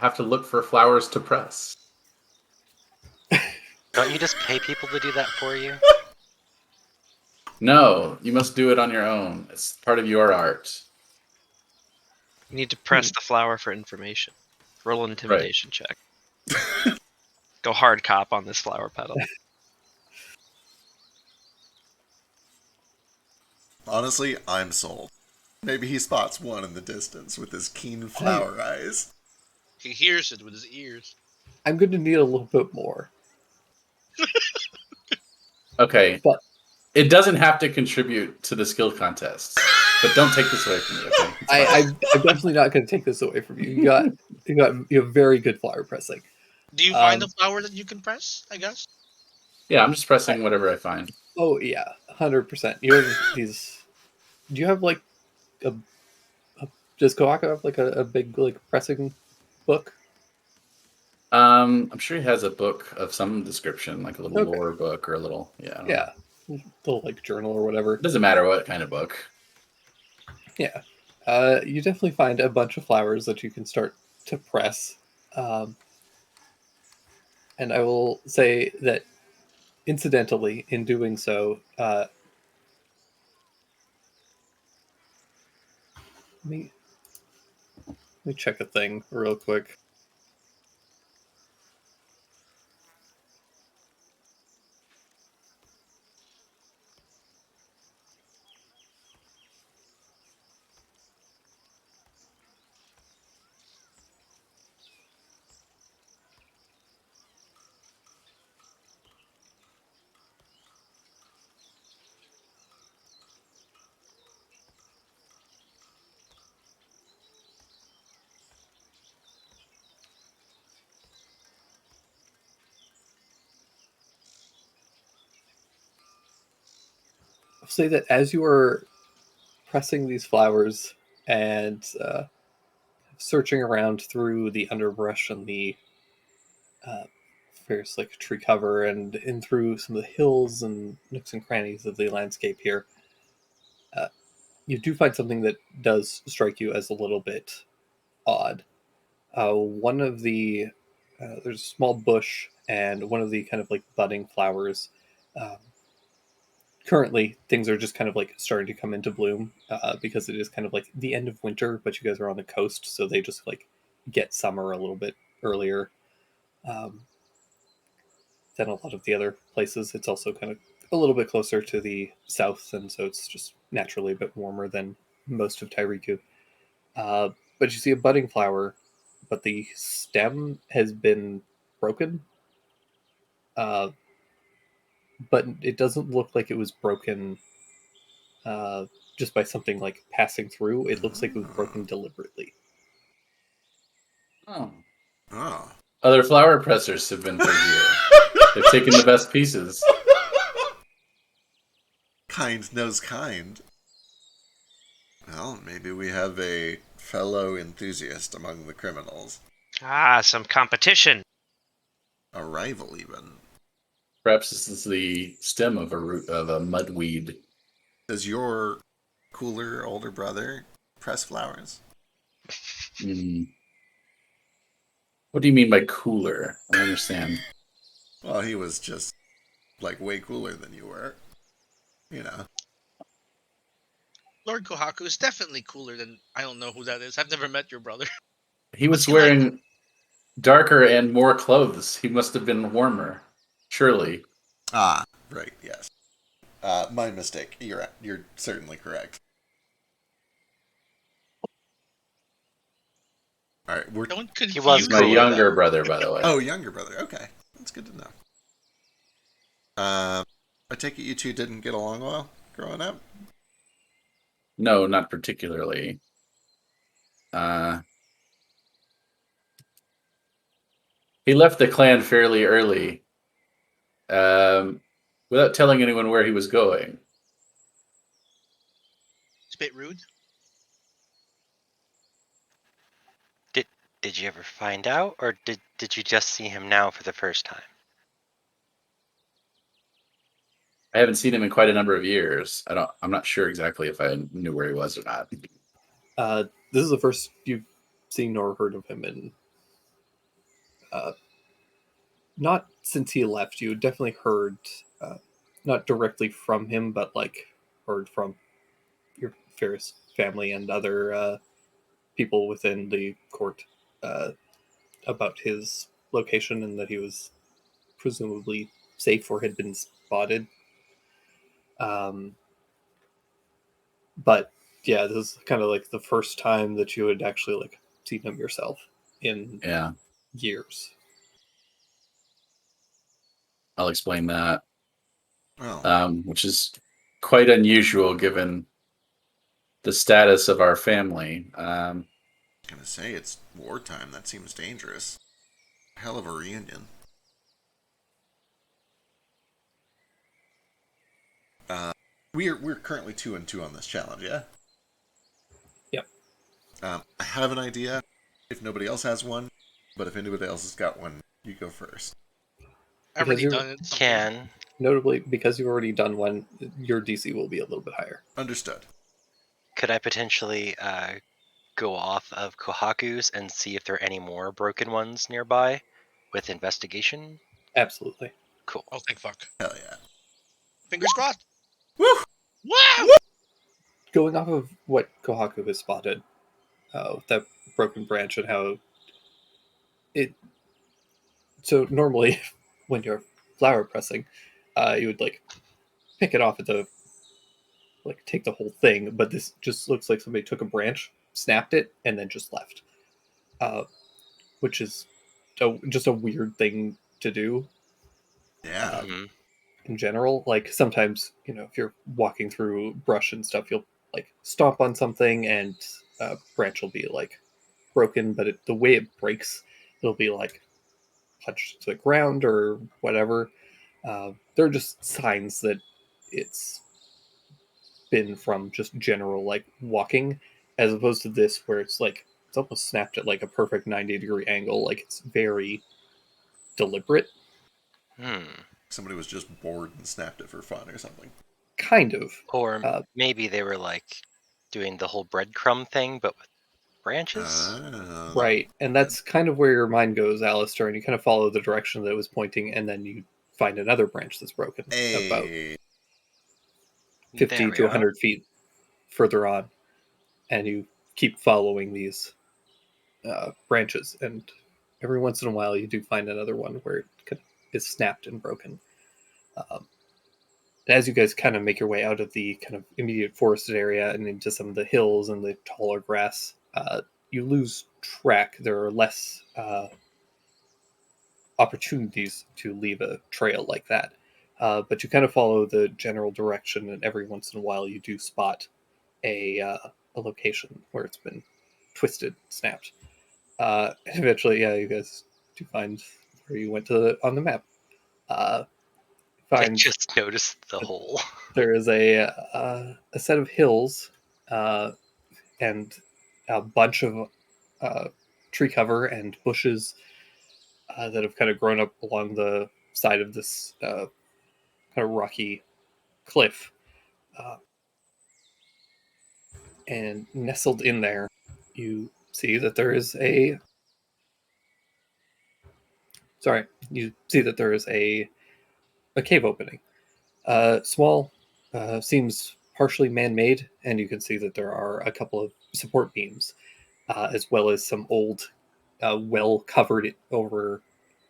have to look for flowers to press. Don't you just pay people to do that for you? No, you must do it on your own. It's part of your art. You need to press the flower for information. Roll an intimidation check. Go hard cop on this flower petal. Honestly, I'm sold. Maybe he spots one in the distance with his keen flower eyes. He hears it with his ears. I'm going to need a little bit more. Okay. But it doesn't have to contribute to the skill contest. But don't take this away from me, okay? I'm definitely not going to take this away from you. You have very good flower pressing. Do you find a flower that you can press, I guess? Yeah, I'm just pressing whatever I find. Oh, yeah, 100%. You have these... Do you have, like, does Koaka have, like, a big, like, pressing book? I'm sure he has a book of some description, like a little Okay. lore book or a little... Yeah, I don't know. Yeah, little, like, journal or whatever. It doesn't matter what kind of book. Yeah. You definitely find a bunch of flowers that you can start to press. And I will say that, incidentally, in doing so, let me check a thing real quick. I'll say that as you are pressing these flowers and searching around through the underbrush and the various like tree cover and in through some of the hills and nooks and crannies of the landscape here, you do find something that does strike you as a little bit odd. One of the there's a small bush and one of the kind of like budding flowers. Um, Currently, things are just kind of like starting to come into bloom because it is kind of like the end of winter, but you guys are on the coast, so they just like get summer a little bit earlier um, than a lot of the other places. It's also kind of a little bit closer to the south, and so it's just naturally a bit warmer than most of Tairiku. But you see a budding flower, but the stem has been broken. Uh, but it doesn't look like it was broken just by something like passing through. It looks like it was broken deliberately. Oh. Oh. Other flower pressers have been put here. They've taken the best pieces. Kind knows kind. Well, maybe we have a fellow enthusiast among the criminals. Ah, some competition. A rival, even. Perhaps this is the stem of a root of a mudweed. Does your cooler older brother press flowers? Mm. What do you mean by cooler? I don't understand. Well, he was just, like, way cooler than you were. You know. Lord Kohaku is definitely cooler than... I don't know who that is. I've never met your brother. He was What's he like? wearing darker and more clothes. He must have been warmer. Surely. Ah, right, yes. My mistake. You're certainly correct. All right, we're... Don't confuse He was My cooler, younger though. brother, by the way. Oh, younger brother. Okay, that's good to know. I take it you two didn't get along well growing up? No, not particularly. He left the clan fairly early, without telling anyone where he was going. It's a bit rude. Did you ever find out, or did you just see him now for the first time? I haven't seen him in quite a number of years. I'm not sure exactly if I knew where he was or not. This is the first you've seen or heard of him in not since he left. You definitely heard, not directly from him, but like heard from your Ferris family and other people within the court uh, about his location and that he was presumably safe or had been spotted. Um, but yeah, this is kind of like the first time that you had actually like seen him yourself in Yeah, years. I'll explain that, Oh, which is quite unusual given the status of our family. I was gonna say it's wartime. That seems dangerous. Hell of a reunion. Uh, we're currently 2-2 on this challenge. Yeah. Yep. I have an idea. If nobody else has one, but if anybody else has got one, you go first. I've Because already you're done it. Something. Can notably because you've already done one, your DC will be a little bit higher. Understood. could I potentially go off of Kohaku's and see if there are any more broken ones nearby with investigation? Absolutely. Cool. Oh, thank fuck. Hell yeah. Fingers crossed. Woo! Wow. Going off of what Kohaku has spotted, with that broken branch and how it. So normally, when you're flower pressing, you would like pick it off at the like take the whole thing, but this just looks like somebody took a branch, snapped it, and then just left, uh, which is just a weird thing to do Yeah. Hmm. in general. Like sometimes, if you're walking through brush and stuff, you'll like stomp on something and a branch will be like broken, but the way it breaks, it'll be like punched to the ground or whatever. They're just signs that it's been from just general like walking, as opposed to this where it's almost snapped at like a perfect 90-degree angle. Like it's very deliberate, Hmm. Somebody was just bored and snapped it for fun or something. kind of. Or Uh, maybe they were like doing the whole breadcrumb thing, but with branches. right, and that's kind of where your mind goes, Alistair, and you kind of follow the direction that it was pointing, and then you find another branch that's broken about Hey. 50 There we to are. 100 feet further on, and you keep following these branches, and every once in a while you do find another one where is snapped and broken. Um, and as you guys kind of make your way out of the kind of immediate forested area and into some of the hills and the taller grass, you lose track. There are less opportunities to leave a trail like that. But you kind of follow the general direction, and every once in a while you do spot a location where it's been twisted, snapped. And eventually, yeah, you guys do find where you went on the map. Uh, I find just noticed the hole. there is a set of hills and a bunch of uh, tree cover and bushes that have kind of grown up along the side of this kind of rocky cliff. Uh, and nestled in there, you see that there is you see that there is a cave opening. Small, seems partially man-made, and you can see that there are a couple of support beams, as well as some old, well covered over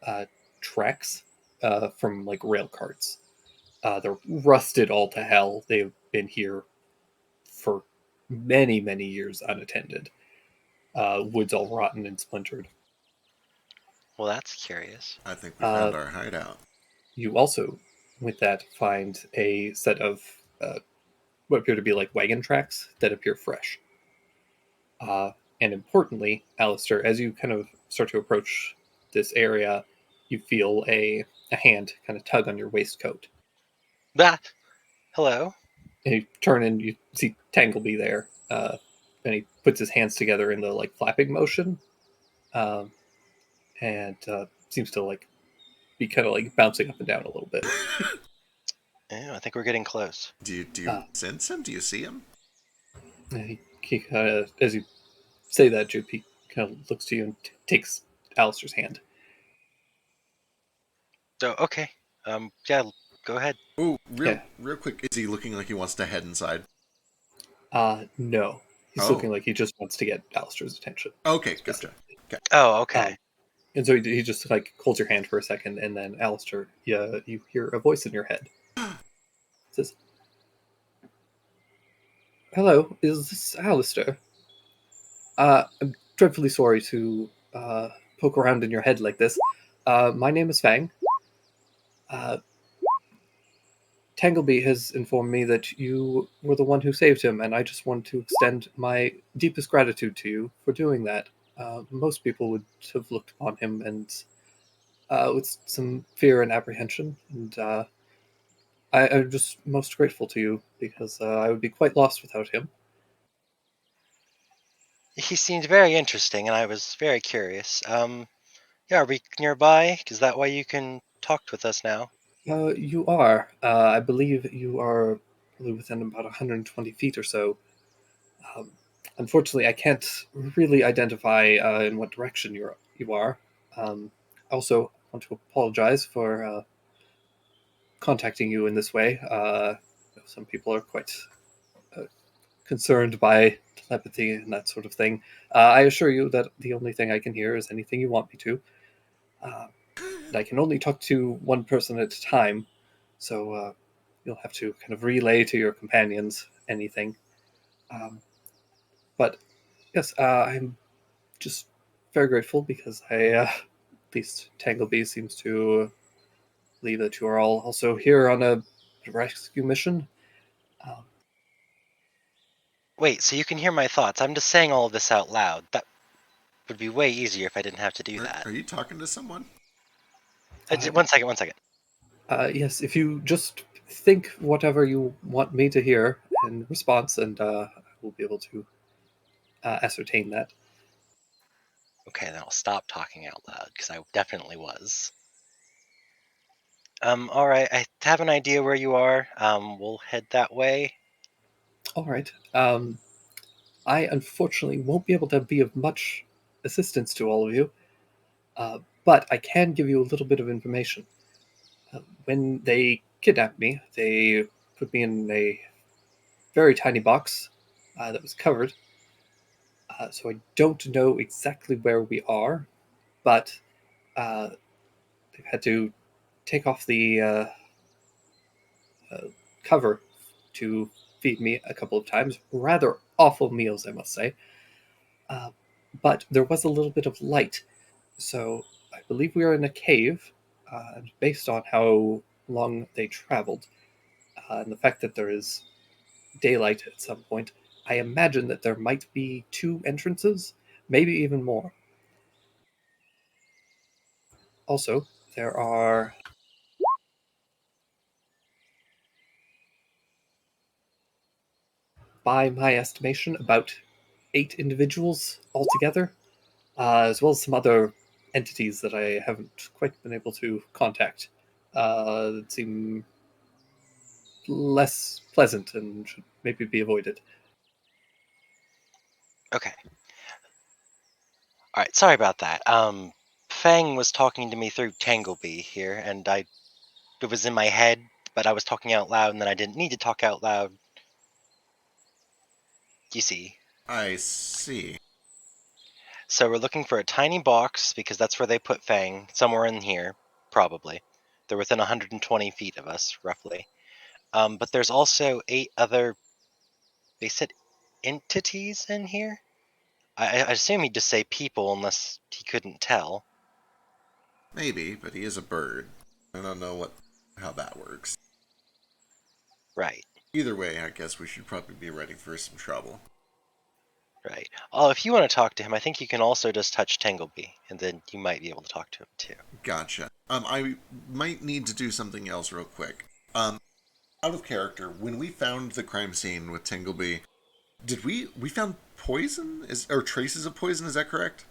uh, tracks from like rail carts. They're rusted all to hell. They've been here for many, many years unattended. Wood's all rotten and splintered. Well, that's curious. I think we Uh, found our hideout. you also, with that, find a set of what appear to be like wagon tracks that appear fresh. Uh, and importantly, Alistair, as you kind of start to approach this area, you feel a hand kind of tug on your waistcoat. That. Hello. And you turn and you see Tangleby there. And he puts his hands together in the like flapping motion, um, and seems to like be kind of like bouncing up and down a little bit. Yeah, I think we're getting close. Do you Uh, sense him? Do you see him? he kind of, as you say that, Jupe, he kind of looks to you and takes Alistair's hand. So okay. Yeah, go ahead. Oh, Yeah. real quick. Is he looking like he wants to head inside? No. He's Oh, looking like he just wants to get Alistair's attention, okay, gotcha. specifically. Okay. Oh, okay. Um, and so he just like holds your hand for a second, and then Alistair, yeah, you hear a voice in your head. It says, "Hello, is this Alistair? I'm dreadfully sorry to poke around in your head like this. My name is Fang. Uh, Tangleby has informed me that you were the one who saved him, and I just want to extend my deepest gratitude to you for doing that. Most people would have looked upon him and with some fear and apprehension, and I'm just most grateful to you because I would be quite lost without him." He seemed very interesting, and I was very curious. Yeah, are we nearby? Is that why you can talk with us now? You are. I believe you are probably within about 120 feet or so. Um, Unfortunately, I can't really identify in what direction you are. I also want to apologize for contacting you in this way. Some people are quite uh, concerned by telepathy and that sort of thing. I assure you that the only thing I can hear is anything you want me to. Uh, and I can only talk to one person at a time, so you'll have to kind of relay to your companions anything. Um, but yes, I'm just very grateful because at least Tanglebee seems to believe that you are all also here on a rescue mission. Um, Wait, so you can hear my thoughts. I'm just saying all of this out loud. That would be way easier if I didn't have to do that. Are you talking to someone? One second, one second. yes, if you just think whatever you want me to hear in response, and I will be able to ascertain that. Okay, then I'll stop talking out loud because I definitely was. All right, I have an idea where you are. We'll head that way. All right. I unfortunately won't be able to be of much assistance to all of you, but I can give you a little bit of information. When they kidnapped me, they put me in a very tiny box that was covered. So I don't know exactly where we are, but uh, they've had to take off the uh, cover to feed me a couple of times. Rather awful meals, I must say. Uh, but there was a little bit of light. So I believe we are in a cave, and based on how long they traveled, and the fact that there is daylight at some point, I imagine that there might be two entrances, maybe even more. Also, there are, by my estimation, about 8 individuals altogether, as well as some other entities that I haven't quite been able to contact that seem less pleasant and should maybe be avoided. Okay. All right, sorry about that. Fang was talking to me through Tanglebee here, and it was in my head, but I was talking out loud, and then I didn't need to talk out loud. You see. I see. So we're looking for a tiny box because that's where they put Fang, somewhere in here, probably. They're within 120 feet of us, roughly. But there's also 8 other, they said, entities in here? I assume he'd just say people unless he couldn't tell. Maybe, but he is a bird. I don't know how that works. Right, Either way, I guess we should probably be ready for some trouble. right. Oh, if you want to talk to him, I think you can also just touch Tanglebee, and then you might be able to talk to him too. Gotcha. I might need to do something else real quick. Out of character, when we found the crime scene with Tingleby, did we found poison? Or traces of poison? Is that correct?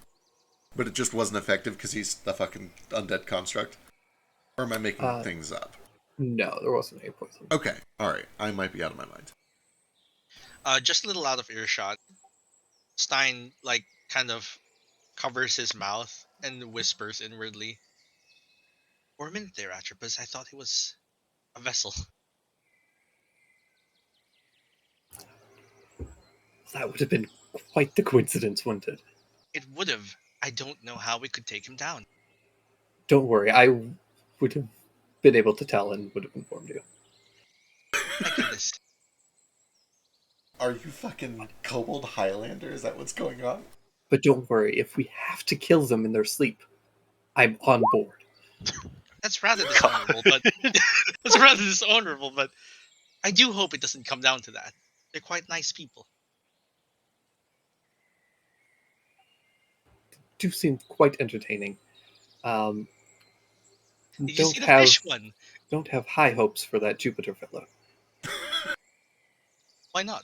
But it just wasn't effective because he's a fucking undead construct. Or am I making Uh, things up? no, there wasn't any poison. Okay, all right. I might be out of my mind. Just a little out of earshot. Stein kind of covers his mouth and whispers inwardly. For a minute there, Atropus, I thought it was a vessel. That would have been quite the coincidence, wouldn't it? It would have. I don't know how we could take him down. Don't worry, I would have been able to tell and would have informed you. My goodness. Are you fucking Kobold Highlander? Is that what's going on? But don't worry, if we have to kill them in their sleep, I'm on board. That's rather dishonorable, but I do hope it doesn't come down to that. They're quite nice people. Do seem quite entertaining. Um, Did you don't see the have fish one? don't have high hopes for that Jupiter fellow. Why not?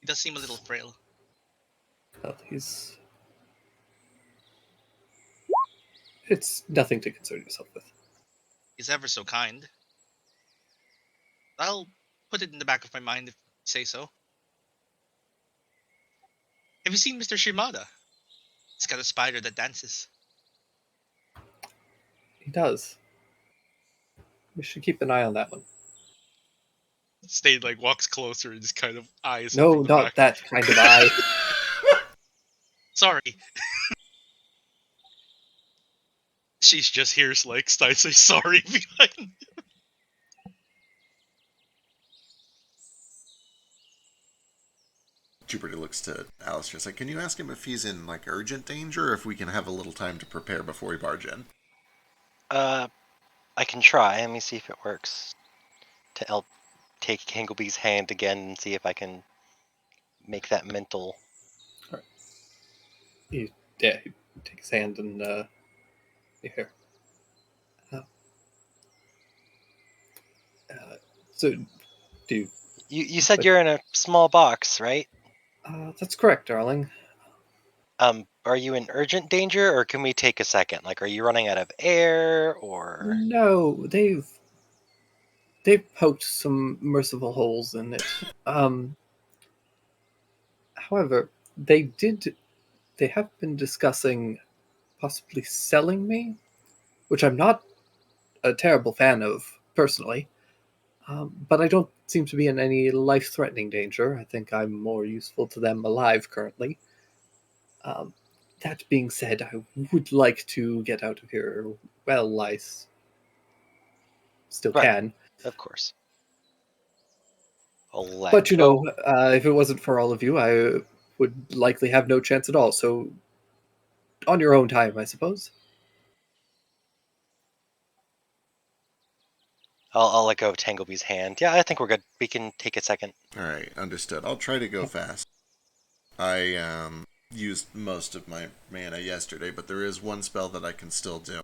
He does seem a little frail. Well, it's nothing to concern yourself with. He's ever so kind. I'll put it in the back of my mind if you say so. Have you seen Mr. Shimada? He's got a spider that dances. He does. We should keep an eye on that one. Stade walks closer and just kind of eyes him No, from the not back. that kind of eye. Sorry. She's just hears Stein say sorry behind. Jupiter looks to Alistair. It's like, can you ask him if he's in urgent danger, or if we can have a little time to prepare before we barge in? I can try. Let me see if it works. I'll take Hangleby's hand again and see if I can make that mental. He takes his hand and here. So, do you, You said you're in a small box, right? that's correct, darling. Are you in urgent danger, or can we take a second? Are you running out of air, or? No, they've poked some merciful holes in it. However, they have been discussing possibly selling me, which I'm not a terrible fan of personally. But I don't seem to be in any life-threatening danger. I think I'm more useful to them alive currently. Um, that being said, I would like to get out of here. Well, still Right, can. of course. I'll let But go. if it wasn't for all of you, I would likely have no chance at all. So, on your own time, I suppose. I'll let go of Tangleby's hand. Yeah, I think we're good. We can take a second. Alright, understood. I'll try to go fast. I used most of my mana yesterday, but there is one spell that I can still do.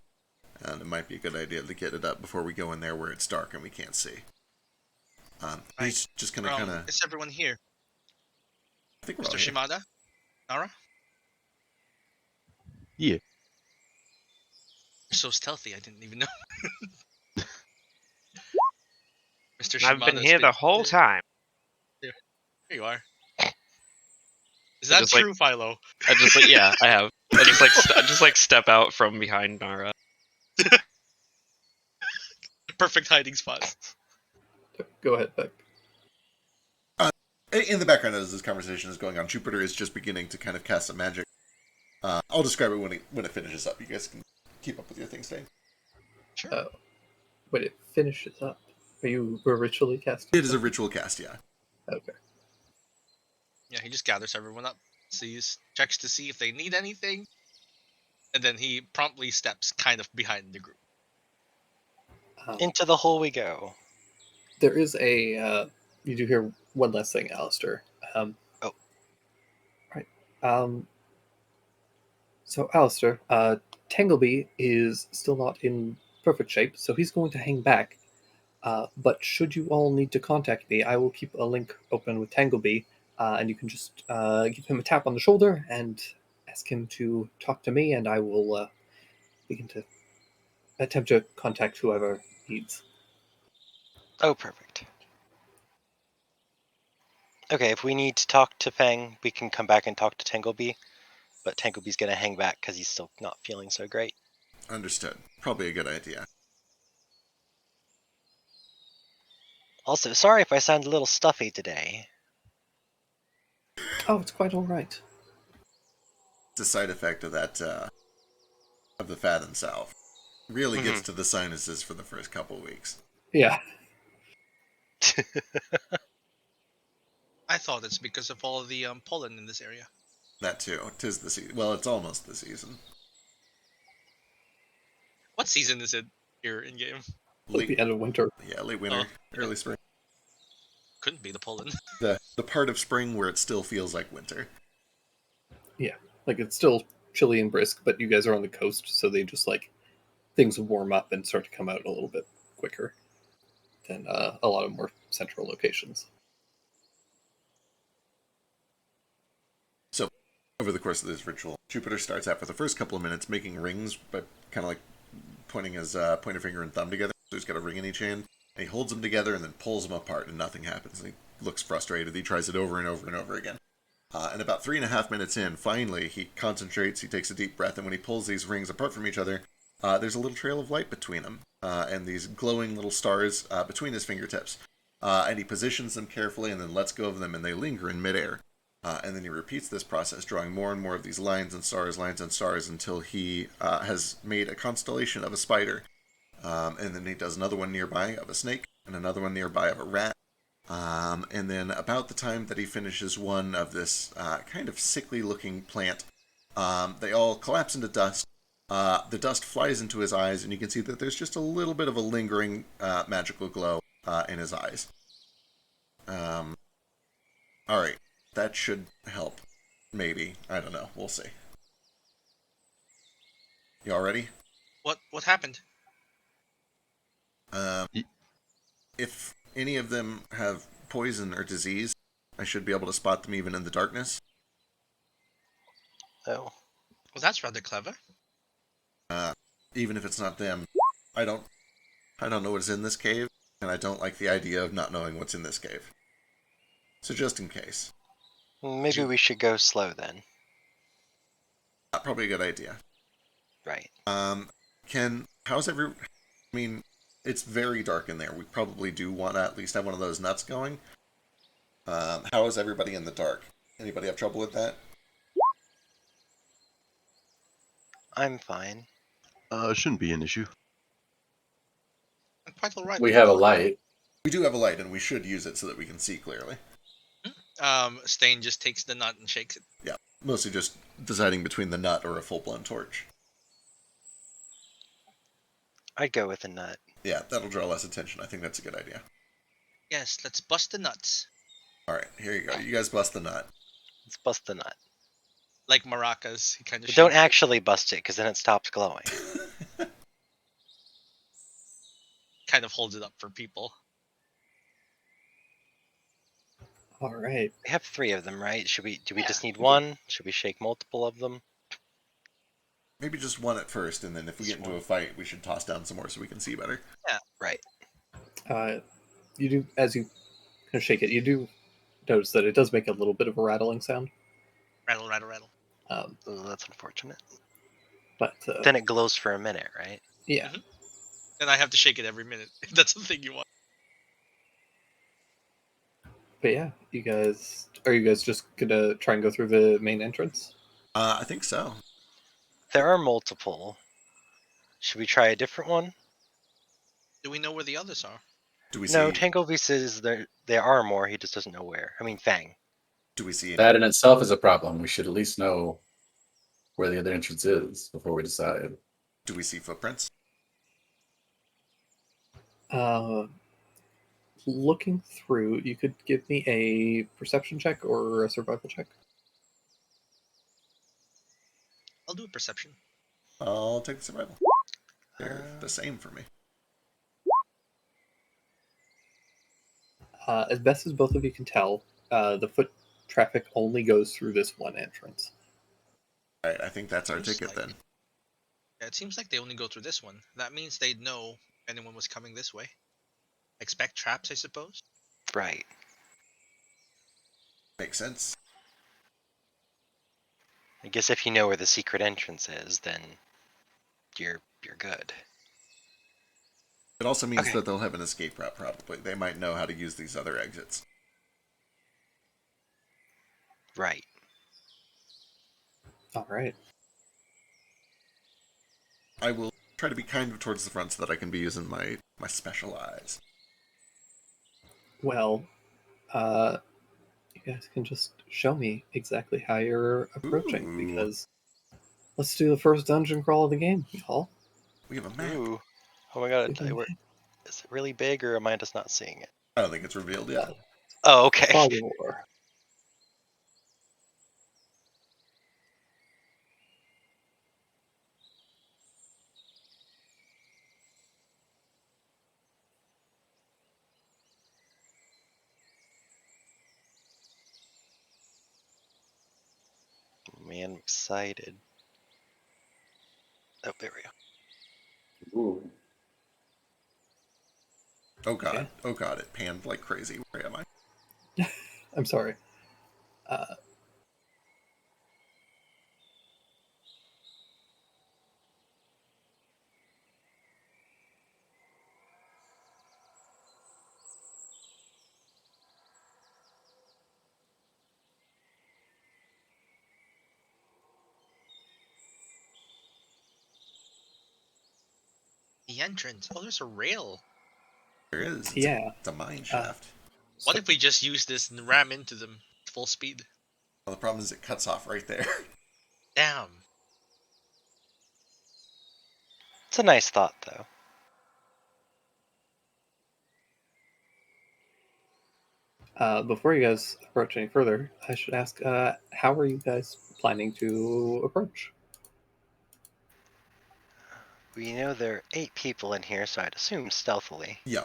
And it might be a good idea to get it up before we go in there where it's dark and we can't see. He's just gonna kind of... Is everyone here? I think we're all Mr. here. Shimada? Nara? Yeah. You're so stealthy, I didn't even know. Mr. Shimada. I've been here the whole time. There you are. Is I that just, true, Philo? I just yeah, I have. I just step out from behind Nara. Perfect hiding spot. Go ahead, Beck. In the background as this conversation is going on, Jupiter is just beginning to kind of cast some magic. I'll describe it when it finishes up. You guys can keep up with your things, Dane. Sure. When it finishes up, were ritually casting? It is a ritual cast, yeah. Okay. Yeah, he just gathers everyone up, checks to see if they need anything, and then he promptly steps kind of behind the group. Into the hole we go. There is you do hear one last thing, Alistair. Oh. Right. So, Alistair, Tangleby is still not in perfect shape, so he's going to hang back. But should you all need to contact me, I will keep a link open with Tangleby, and you can just give him a tap on the shoulder and ask him to talk to me, and I will begin to attempt to contact whoever needs. Oh, perfect. Okay, if we need to talk to Fang, we can come back and talk to Tangleby. But Tangleby's gonna hang back because he's still not feeling so great. Understood. Probably a good idea. Also, sorry if I sound a little stuffy today. Oh, it's quite all right. It's a side effect of that of the Fathom South. Really gets to the sinuses for the first couple of weeks. Yeah. I thought it's because of all of the pollen in this area. That too. 'Tis the season. Well, it's almost the season. What season is it here in game? Like the end of winter. Yeah, late winter, early spring. Couldn't be the pollen. The part of spring where it still feels like winter. Yeah. Like it's still chilly and brisk, but you guys are on the coast, so they just like things warm up and start to come out a little bit quicker than a lot of more central locations. So, over the course of this ritual, Jupiter starts out for the first couple of minutes making rings, but kind of like pointing his pointer finger and thumb together. So he's got a ring in each hand, and he holds them together and then pulls them apart, and nothing happens. And he looks frustrated. He tries it over and over and over again. And about 3.5 minutes in, finally, he concentrates, he takes a deep breath, and when he pulls these rings apart from each other, there's a little trail of light between them, and these glowing little stars between his fingertips. And he positions them carefully and then lets go of them, and they linger in midair. And then he repeats this process, drawing more and more of these lines and stars, until he has made a constellation of a spider. And then he does another one nearby of a snake, and another one nearby of a rat. And then about the time that he finishes one of this kind of sickly looking plant, they all collapse into dust. The dust flies into his eyes, and you can see that there's just a little bit of a lingering magical glow in his eyes. Alright, that should help. Maybe. I don't know. We'll see. You all ready? What happened? If any of them have poison or disease, I should be able to spot them even in the darkness. Oh. Well, that's rather clever. Even if it's not them, I don't know what's in this cave, and I don't like the idea of not knowing what's in this cave. So just in case, Maybe we should go slow then. probably a good idea. Right. How's every? I mean, it's very dark in there. We probably do want to at least have one of those nuts going. How is everybody in the dark? Anybody have trouble with that? I'm fine. Shouldn't be an issue. I'm quite alright. We have a light. We do have a light, and we should use it so that we can see clearly. Stain just takes the nut and shakes it. Yeah, mostly just deciding between the nut or a full-blown torch. I'd go with a nut. Yeah, that'll draw less attention. I think that's a good idea. Yes, let's bust the nuts. All right, here you go. You guys bust the nut. Let's bust the nut. Like maracas, he kind of. But don't actually bust it, because then it stops glowing. Kind of holds it up for people. All right. We have 3 of them, right? Do we Yeah. just need one? Should we shake multiple of them? Maybe just one at first, and then if we get into a fight, we should toss down some more so we can see better. Yeah, right. You do, as you kind of shake it, you do notice that it does make a little bit of a rattling sound. Rattle, rattle, rattle. Oh, that's unfortunate. But Then it glows for a minute, right? yeah. Then I have to shake it every minute. If that's the thing you want. But yeah, you guys just gonna try and go through the main entrance? I think so. There are multiple. Should we try a different one? Do we know where the others are? Do we No, see? Tangleby says there are more, he just doesn't know where. I mean, Fang. Do we see? That in itself is a problem. We should at least know where the other entrance is before we decide. Do we see footprints? Looking through, you could give me a perception check or a survival check. I'll do a perception. I'll take the survival. They're the same for me. As best as both of you can tell, the foot traffic only goes through this one entrance. All right, I think that's our Seems ticket like- then. Yeah, it seems like they only go through this one. That means they'd know if anyone was coming this way. Expect traps, I suppose. Right. Makes sense. I guess if you know where the secret entrance is, then you're good. It also means Okay. that they'll have an escape route, probably. They might know how to use these other exits. Right. All right. I will try to be kind of towards the front so that I can be using my special eyes. Well, you guys can just show me exactly how you're approaching, Ooh. because let's do the first dungeon crawl of the game, y'all. We have a map. Ooh. Oh my god, is it really big or am I just not seeing it? I don't think it's revealed yet. Oh, okay. Fog of War. Man, I'm excited. Oh, there we go. Ooh. Oh god. Okay. Oh god, it panned like crazy. Where am I? I'm sorry. Uh, The entrance. Oh, there's a rail. There is. yeah. It's a mine Uh, shaft. What so, if we just use this and ram into them full speed? Well, the problem is it cuts off right there. Damn. It's a nice thought, though. before you guys approach any further, I should ask, how are you guys planning to approach? We know there are 8 people in here, so I'd assume stealthily. Yeah.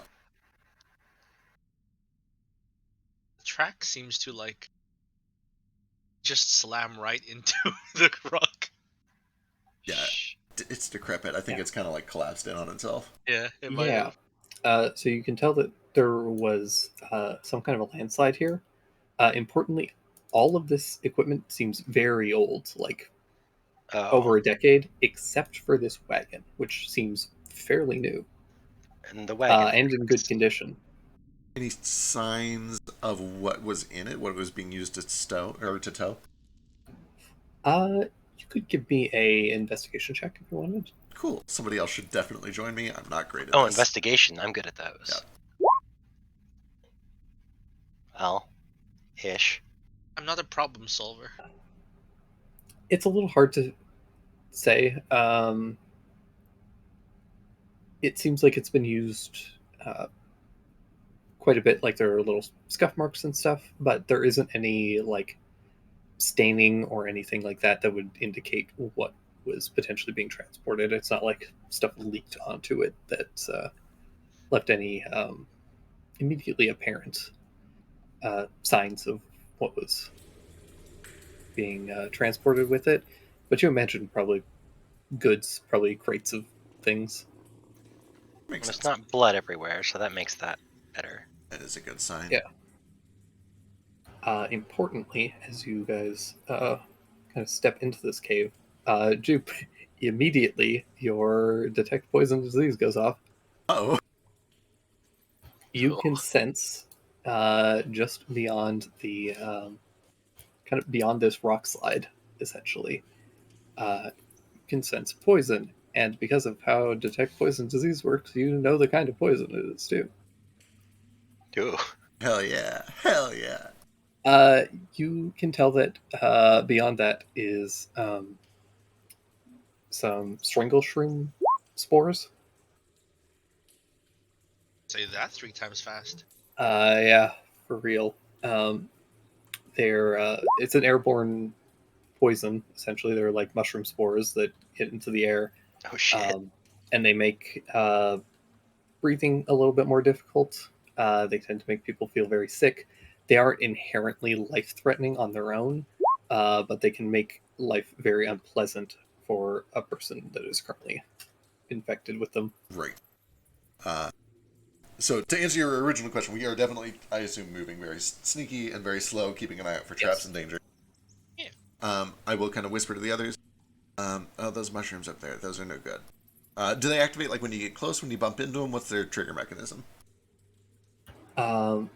The track seems to like just slam right into the rock. Yeah. Shh. It's decrepit. I think Yeah. it's kind of like collapsed in on itself. Yeah, it might Yeah. have. So you can tell that there was some kind of a landslide here. Importantly, all of this equipment seems very old, like Oh, over a decade, except for this wagon, which seems fairly new and the wagon. and in good condition. Any signs of what was in it? What was being used to stow or to tow? You could give me a investigation check if you wanted. Cool. Somebody else should definitely join me. I'm not great at Oh, this. investigation. I'm good at those. Well, ish. I'm not a problem solver. It's a little hard to say. It seems like it's been used uh, quite a bit. Like there are little scuff marks and stuff, but there isn't any like staining or anything like that that would indicate what was potentially being transported. It's not like stuff leaked onto it that left any immediately apparent signs of what was being transported with it. But you imagine probably goods, probably crates of things. Makes There's sense. not blood everywhere, so that makes that better. That is a good sign. Yeah. Importantly, as you guys kind of step into this cave, Jupe, immediately your detect poison disease goes off. Oh. You Cool. can sense just beyond the kind of beyond this rock slide, essentially. You can sense poison, and because of how detect poison disease works, you know the kind of poison it is too. Ooh. Hell yeah. Hell yeah. You can tell that beyond that is some strangle shroom spores. Say that 3 times fast. Yeah, for real. They're it's an airborne poison. Essentially, they're like mushroom spores that hit into the air, Oh shit. and they make breathing a little bit more difficult. They tend to make people feel very sick. They aren't inherently life-threatening on their own, but they can make life very unpleasant for a person that is currently infected with them. Right. So to answer your original question, we are definitely, I assume, moving very sneaky and very slow, keeping an eye out for traps Yes. and danger. Yeah. I will kind of whisper to the others. Oh, those mushrooms up there, those are no good. Do they activate like when you get close, when you bump into them? What's their trigger mechanism? Um,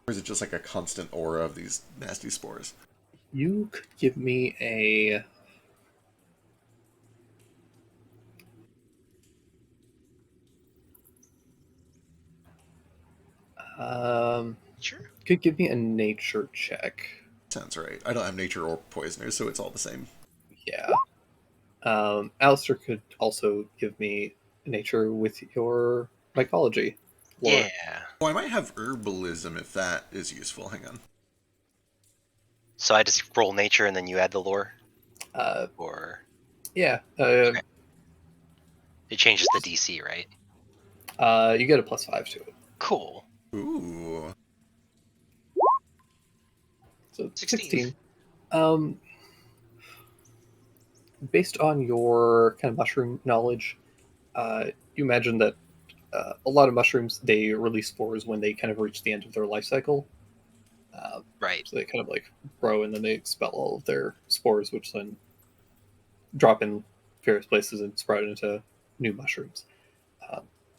Or is it just like a constant aura of these nasty spores? you could give me a. Sure. Could give me a nature check. Sounds right. I don't have nature or poisoners, so it's all the same. Yeah. Alistair could also give me nature with your mycology. Lore. Yeah. Oh, I might have herbalism if that is useful. Hang on. So I just roll nature and then you add the lore? Uh, Or yeah. it changes the DC, right? You get a +5 to it. Cool. Ooh. So 16. 16. Based on your kind of mushroom knowledge, you imagine that a lot of mushrooms, they release spores when they kind of reach the end of their life cycle. Right. So they kind of like grow and then they expel all of their spores, which then drop in various places and sprout into new mushrooms.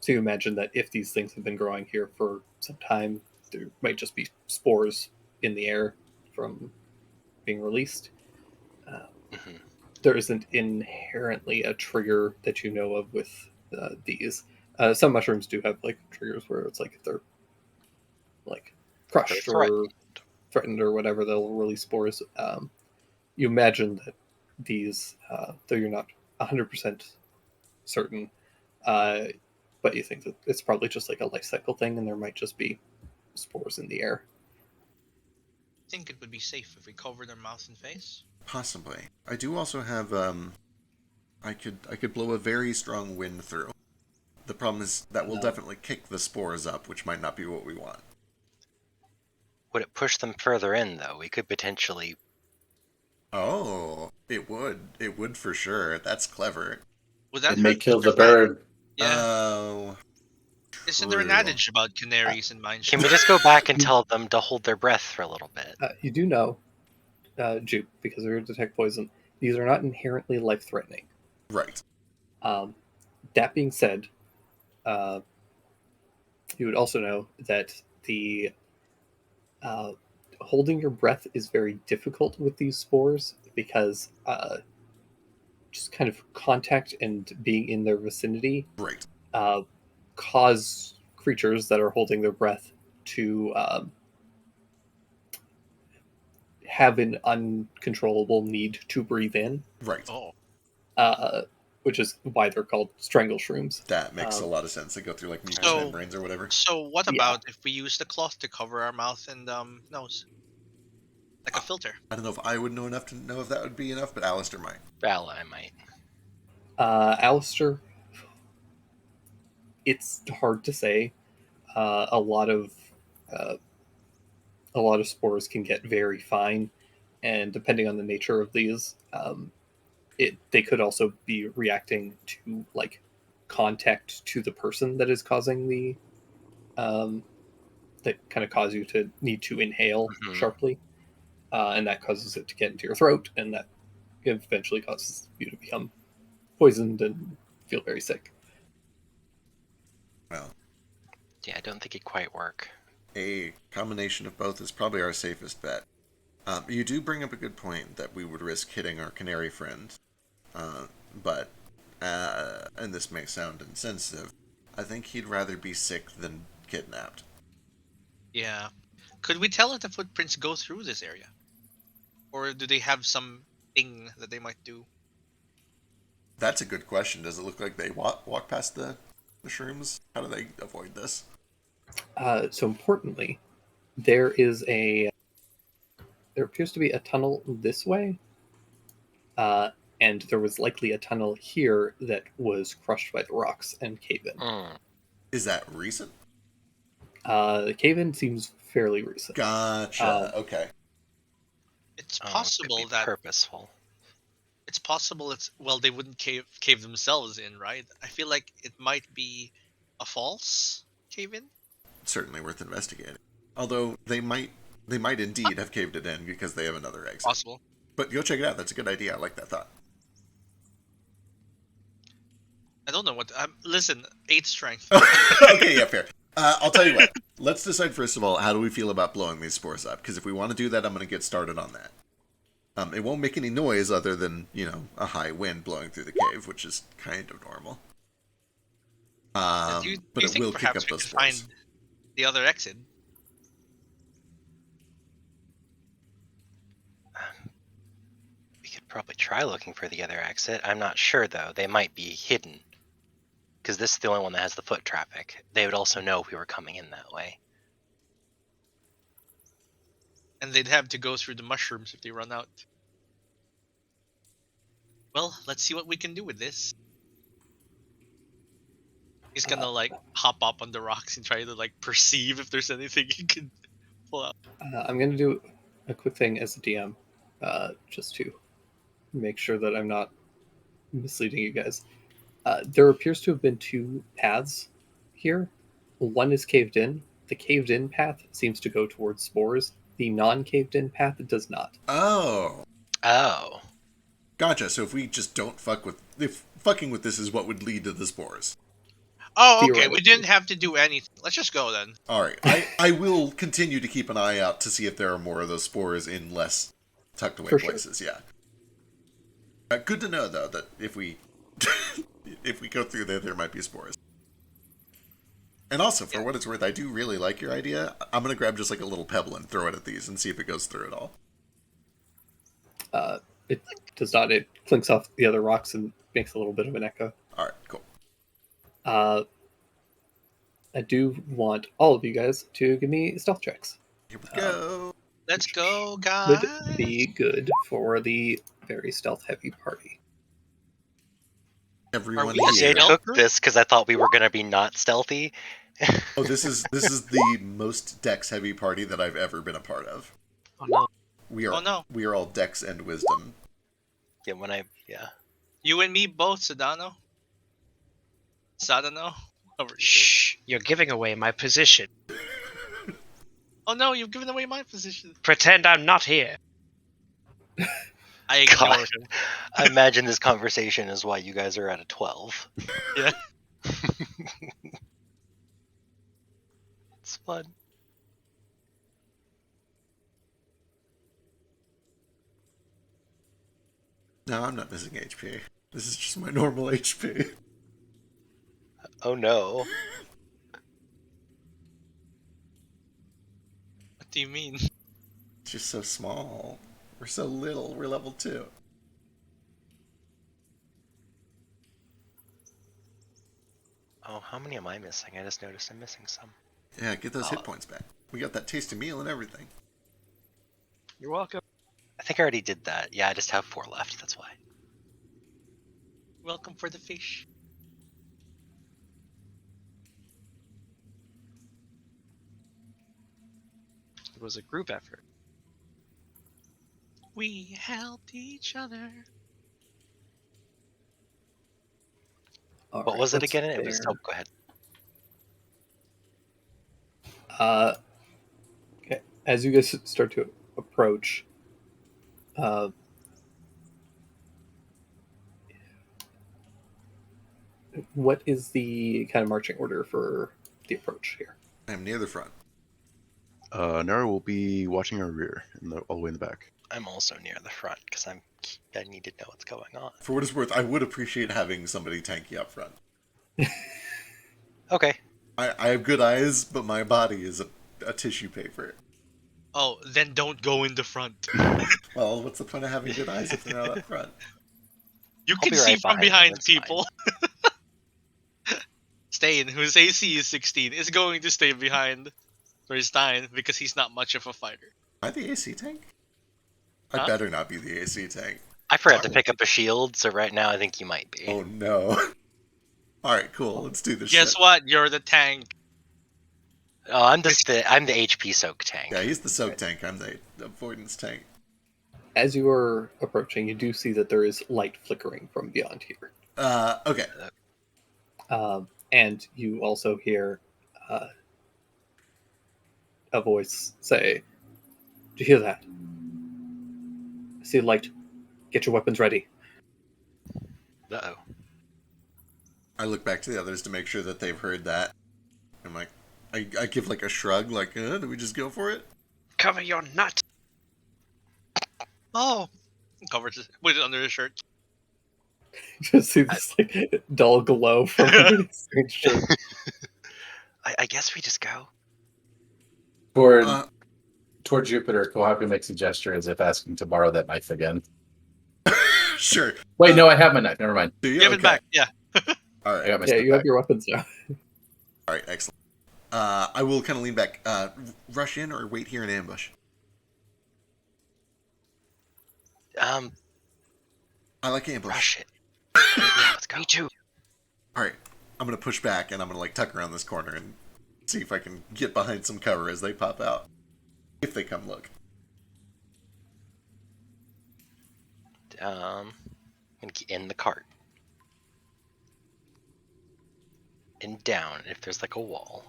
So you imagine that if these things have been growing here for some time, there might just be spores in the air from being released. hmm There isn't inherently a trigger that you know of with these. Some mushrooms do have like triggers where it's like if they're like crushed They're or threatened or whatever, they'll release spores. You imagine that these, though you're not 100% certain, uh, but you think that it's probably just like a life cycle thing, and there might just be spores in the air. I think it would be safe if we cover their mouth and face. Possibly. I do also have I could blow a very strong wind through. The problem is that will definitely kick the spores up, which might not be what we want. Would it push them further in, though? We could potentially. Oh, it would. It would for sure. That's clever. Would that It may hurt kill their the flight? bird. Yeah. Oh, Isn't there an true. adage about canaries and mine Can we shafts? just go back and tell them to hold their breath for a little bit? You do know, Jupe, because they're detect poison, these are not inherently life threatening. Right. That being said, uh, you would also know that the uh, holding your breath is very difficult with these spores because just kind of contact and being in their vicinity Right. uh, cause creatures that are holding their breath to have an uncontrollable need to breathe in, Right. Oh, uh, which is why they're called strangle shrooms. That makes a Um, lot of sense. They go through like mucous so membranes or whatever. so what Yeah. about if we use the cloth to cover our mouth and nose, like a filter? I don't know if I would know enough to know if that would be enough, but Alistair might. Well, I might. Alistair, it's hard to say. Uh, a lot of uh, a lot of spores can get very fine, and depending on the nature of these, they could also be reacting to like contact to the person that is causing the um, that kind of cause you to need to inhale Mhm. sharply, and that causes it to get into your throat, and that eventually causes you to become poisoned and feel very sick. Well, Yeah, I don't think it'd quite work. a combination of both is probably our safest bet. You do bring up a good point that we would risk hitting our canary friend, but, and this may sound insensitive, I think he'd rather be sick than kidnapped. Yeah. Could we tell if the footprints go through this area, or do they have some thing that they might do? That's a good question. Does it look like they walk past the shrooms? How do they avoid this? So importantly, there appears to be a tunnel this way, uh, and there was likely a tunnel here that was crushed by the rocks and cave in. Mm. Is that recent? The cave in seems fairly recent. Gotcha. Okay. It's Oh, it could be possible that purposeful. it's possible it's well they wouldn't cave themselves in, right? I feel like it might be a false cave in. Certainly worth investigating. Although they might indeed have caved it in because they have another exit. Possible. But go check it out. That's a good idea. I like that thought. I don't know what. Listen, 8 strength. Okay, yeah, fair. I'll tell you what. Let's decide first of all, how do we feel about blowing these spores up? Because if we want to do that, I'm going to get started on that. It won't make any noise other than, a high wind blowing through the cave, which is kind of normal. Do But you it think will kick perhaps up we those could spores. find the other exit? We could probably try looking for the other exit. I'm not sure though. They might be hidden. Because this is the only one that has the foot traffic. They would also know if we were coming in that way. And they'd have to go through the mushrooms if they run out. Well, let's see what we can do with this. He's gonna hop up on the rocks and try to perceive if there's anything he can pull out. I'm going to do a quick thing as a DM, just to make sure that I'm not misleading you guys. There appears to have been 2 paths here. One is caved in. The caved in path seems to go towards spores. The non caved in path does not. Oh. Oh. Gotcha. So if we just don't if fucking with this is what would lead to the spores. Oh, okay. We Theoretically. didn't have to do anything. Let's just go then. All right. I will continue to keep an eye out to see if there are more of those spores in less tucked away For sure. places. Yeah. Good to know though that if we if we go through there might be spores. And also, for what it's worth, I do really like your idea. I'm gonna grab just like a little pebble and throw it at these and see if it goes through at all. It does not. It clinks off the other rocks and makes a little bit of an echo. All right, cool. I do want all of you guys to give me stealth checks. Here we go. Let's go, guys. Would be good for the very stealth heavy party. Everyone we I here. stealth took group? this because I thought we were going to be not stealthy. Oh, this is the most dex heavy party that I've ever been a part of. Oh no. We are Oh, no. we are all dex and wisdom. Yeah. You and me both, Sadano. Sadano? However you say it. Shh! You're giving away my position. Oh no, you've given away my position. Pretend I'm not here. I ignore God. him. I imagine this conversation is why you guys are at a 12. Yeah. It's fun. No, I'm not missing HP. This is just my normal HP. Oh no. What do you mean? It's just so small. We're so little. We're level 2. Oh, how many am I missing? I just noticed I'm missing some. Yeah, get those hit points back. We got that tasty meal and everything. You're welcome. I think I already did that. Yeah, I just have 4 left, that's why. Welcome for the fish. It was a group effort. We helped each other. All What right, was it let's again? It was. bear- Oh, go ahead. Okay. As you guys start to approach, what is the kind of marching order for the approach here? I'm near the front. Nara will be watching our rear, all the way in the back. I'm also near the front because I need to know what's going on. For what it's worth, I would appreciate having somebody tanky up front. Okay. I have good eyes, but my body is a tissue paper. Oh, then don't go in the front. Well, what's the point of having good eyes if they're not up front? You I'll can be see right from behind behind them, that's fine. people. Stain, whose AC is 16, is going to stay behind for Stein because he's not much of a fighter. Am I the AC tank? I Huh? better not be the AC tank. I forgot to pick up a shield, so right now I think you might be. Oh no. Alright, cool. Let's do this Guess shit. what? You're the tank. Oh, I'm the HP soak tank. Yeah, he's the soak tank. I'm the avoidance tank. As you are approaching, you do see that there is light flickering from beyond here. Okay. And you also hear a voice say, "Do you hear that? I see light. Get your weapons ready." Uh-oh. I look back to the others to make sure that they've heard that. I'm like, I give like a shrug, like, do we just go for it? Cover your nut. Oh, covers it, put it under his shirt. Just see this like dull glow from underneath Strange's shirt. I guess we just go. Toward Uh, toward Jupiter, Kohaku makes a gesture as if asking to borrow that knife again. sure. Wait, no, I have my knife. Never mind. Do you? Give it Okay. back. Yeah. All I right. got my Yeah, stuff you have back. your weapons now. All right. Excellent. I will kind of lean back. Rush in or wait here in ambush. I like ambush. Rush it. Yeah, let's go. Me too. All right. I'm gonna push back and I'm gonna like tuck around this corner and see if I can get behind some cover as they pop out. If they come look. I'm gonna get in the cart. And down if there's like a wall.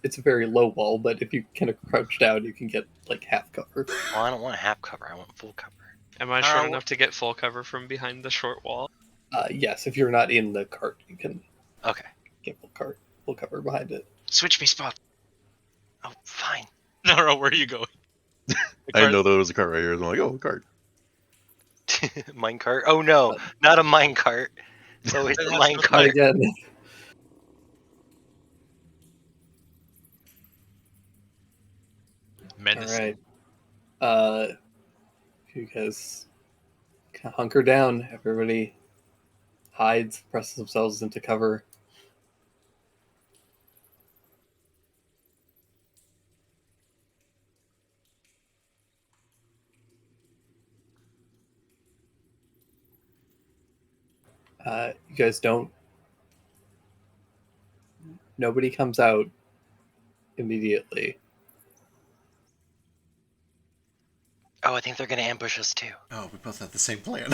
It's a very low wall, but if you kind of crouch down, you can get like half cover. Well, I don't want half cover. I want full cover. Am I short Uh, enough to get full cover from behind the short wall? Yes, if you're not in the cart, you can Okay. get full cover behind it. Switch me spot. Oh, fine. Naro, where are you going? The I cart- know there was a cart right here. I'm like, oh, a cart. Mine cart? Oh no, not a mine cart. So it's a mine Not cart. again. All Menacing. right. You guys kind of hunker down. Everybody hides, presses themselves into cover. You guys don't. Nobody comes out immediately. Oh, I think they're gonna ambush us too. Oh, we both have the same plan.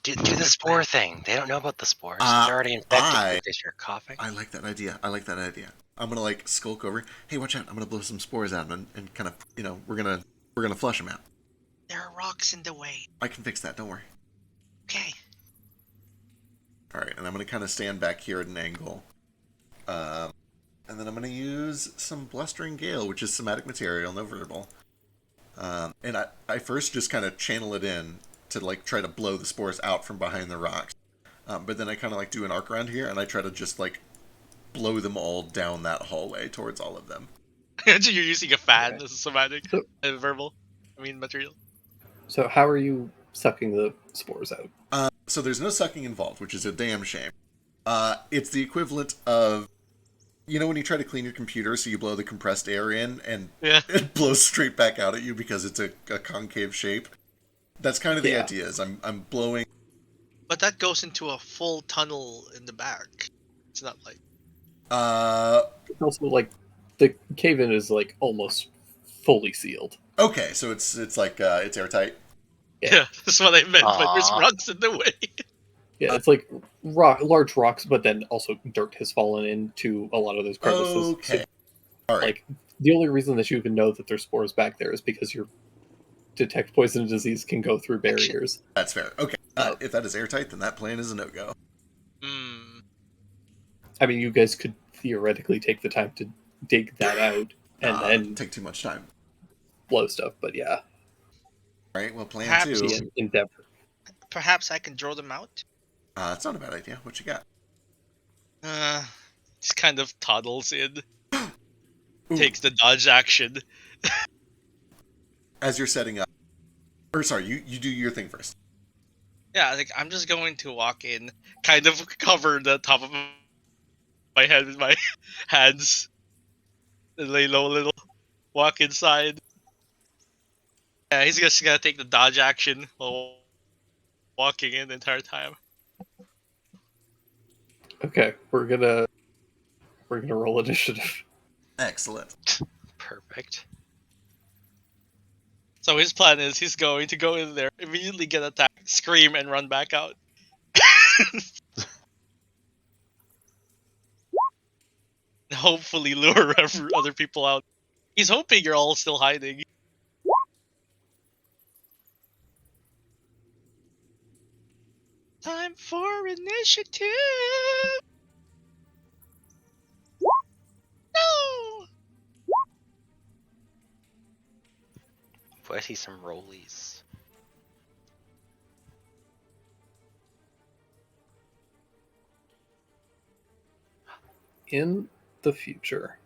Do the spore thing. They don't know about the spores. They're already infected. If they start coughing. I like that idea. I'm gonna like skulk over. Hey, watch out! I'm gonna blow some spores out and kind of, we're gonna flush them out. There are rocks in the way. I can fix that. Don't worry. Okay. All right, and I'm gonna kind of stand back here at an angle, and then I'm gonna use some blustering gale, which is somatic material, no verbal. And I first just kind of channel it in to like try to blow the spores out from behind the rocks. But then I kind of like do an arc around here and I try to just like blow them all down that hallway towards all of them. So you're using a fan Okay. as a somatic So- and verbal. I mean material. So how are you sucking the spores out? So there's no sucking involved, which is a damn shame. It's the equivalent of, when you try to clean your computer, so you blow the compressed air in and Yeah. it blows straight back out at you because it's a concave shape. That's kind of the Yeah. idea. Is I'm blowing. But that goes into a full tunnel in the back. It's not like It's also like the cave-in is like almost fully sealed. Okay, so it's like it's airtight. yeah, that's what I meant. But there's Aw. rocks in the way. Yeah, it's like large rocks, but then also dirt has fallen into a lot of those crevices. Okay. So, All right. like the only reason that you can know that there's spores back there is because your detect poison and disease can go through barriers. That's fair. Okay. If that is airtight, then that plan is a no-go. Hmm. I mean, you guys could theoretically take the time to dig that out and then Take too much time. blow stuff, but yeah, All right. Well, plan Perhaps- two. be an endeavor. Perhaps I can draw them out. That's not a bad idea. What you got? Just kind of toddles in, Ooh, takes the dodge action. as you're setting up. Or sorry, you do your thing first. Yeah, like I'm just going to walk in, kind of cover the top of my head with my hands, and lay low a little, walk inside. Yeah, he's just gonna take the dodge action while walking in the entire time. Okay, we're gonna roll initiative. Excellent. Perfect. So his plan is he's going to go in there, immediately get attacked, scream, and run back out. Hopefully lure other people out. He's hoping you're all still hiding. Time for initiative. No. Boy, I see some rollies. In the future,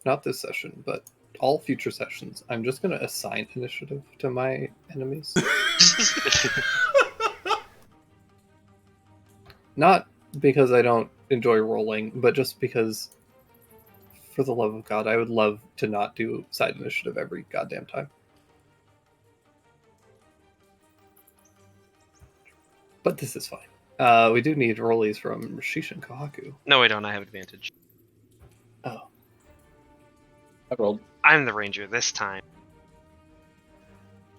not this session, but all future sessions, I'm just going to assign initiative to my enemies. Not because I don't enjoy rolling, but just because, for the love of God, I would love to not do side initiative every goddamn time. But this is fine. We do need rollies from Rashish and Kohaku. No, we don't. I have advantage. Oh, I rolled. I'm the ranger this time.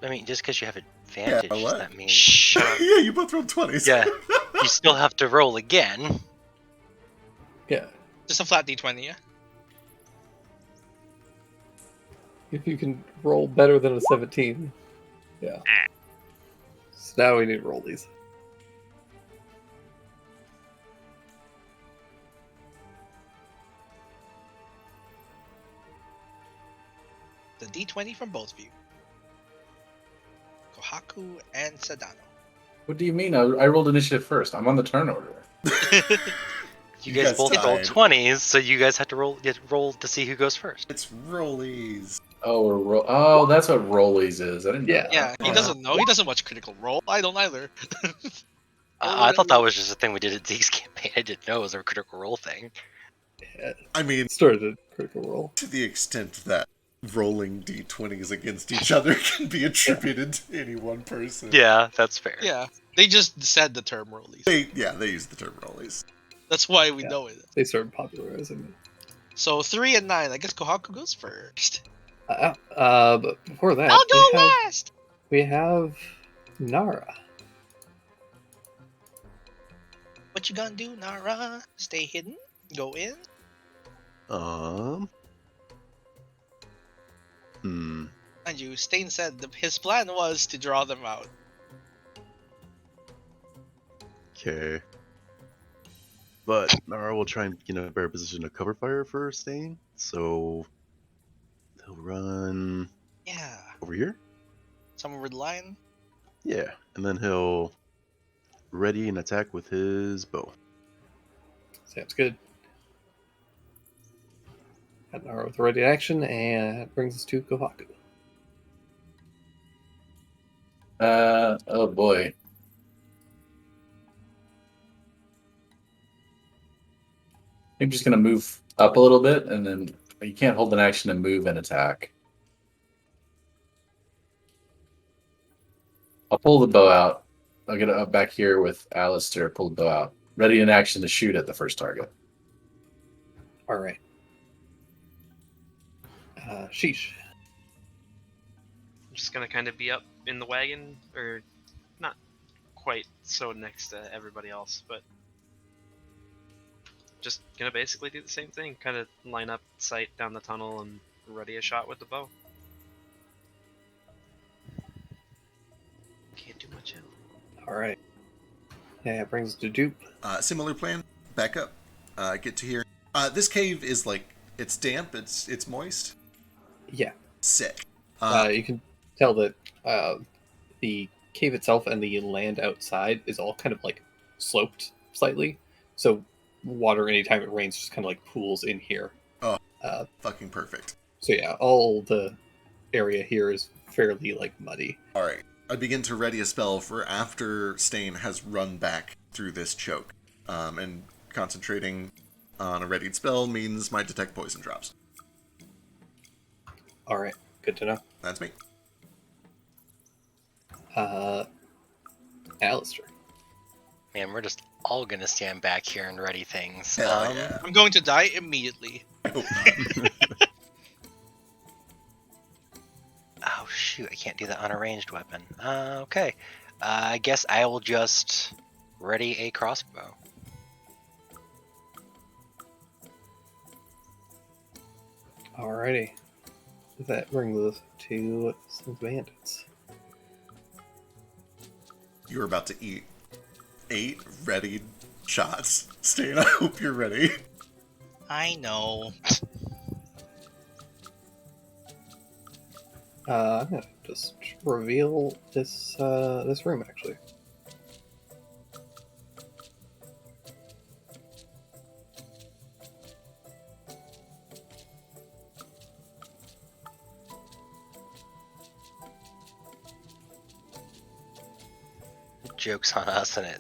I mean, just because you have advantage, does what? that mean Shut up. Yeah, you both rolled 20s. Yeah. you still have to roll again? yeah. Just a flat d20, yeah? If you can roll better than a 17. Yeah. So now we need rollies. The d20 from both of you. Kohaku and Sadano. What do you mean? I rolled initiative first. I'm on the turn order. You guys both died. rolled 20s, so you guys had to roll to see who goes first. It's rollies. Oh, that's what rollies is. I didn't know Yeah. that. Yeah, he doesn't know. He doesn't watch Critical Role. I don't either. I thought that was just a thing we did at Zeke's campaign. I didn't know it was a critical role thing. Yeah. I mean, Started a critical roll. to the extent that rolling d20s against each other can be attributed to any one person. Yeah, that's fair. Yeah, they just said the term rollies. They use the term rollies. That's why we Yeah. know it. They started popularizing it. So 3 and 9. I guess Kohaku goes first. But before that, I'll go last. we have Nara. What you gonna do, Nara? Stay hidden? Go in? Hmm. And you, Stain said his plan was to draw them out. Okay. But Nara will try and get in a better position to cover fire for Stain. So he'll run Yeah. over here. Somewhere with the line. Yeah, and then he'll ready an attack with his bow. Sounds good. Got Nara with ready action, and that brings us to Kohaku. Oh boy. I'm just gonna move up a little bit, and then you can't hold an action and move and attack. I'll pull the bow out. I'll get up back here with Alistair. Pull the bow out. Ready in action to shoot at the first target. All right. Sheesh. I'm just gonna kind of be up in the wagon, or not quite so next to everybody else, but just gonna basically do the same thing. Kind of line up sight down the tunnel and ready a shot with the bow. Can't do much else. All right. Yeah, it brings us to Dupe. Similar plan. Back up. Get to here. This cave is like, it's damp. It's moist. Yeah. Sick. You can tell that the cave itself and the land outside is all kind of like sloped slightly. So water, anytime it rains, just kind of like pools in here. Oh, fucking perfect. So yeah, all the area here is fairly like muddy. All right. I begin to ready a spell for after Stain has run back through this choke. And concentrating on a readied spell means my detect poison drops. All right, good to know. That's me. Alistair. Man, we're just all gonna stand back here and ready things. Hell yeah. I'm going to die immediately. I hope not. Oh shoot, I can't do that on a ranged weapon. Okay. I guess I will just ready a crossbow. Alrighty. That brings us to some bandits. You were about to eat 8 ready shots. Stain, I hope you're ready. I know. I'm gonna just reveal this this room actually. Joke's on us, and it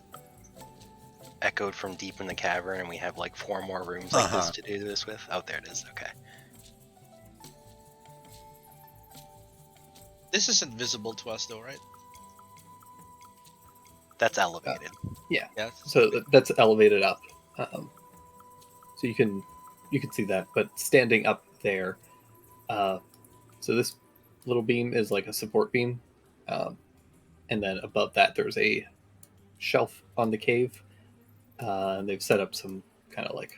echoed from deep in the cavern, and we have like 4 more rooms like this to do this with. Oh, there it is. Okay. This isn't visible to us, though, right? That's elevated. Yeah. Yeah. So that's elevated up, so you can see that. But standing up there, so this little beam is like a support beam, and then above that there's a shelf on the cave. And they've set up some kind of like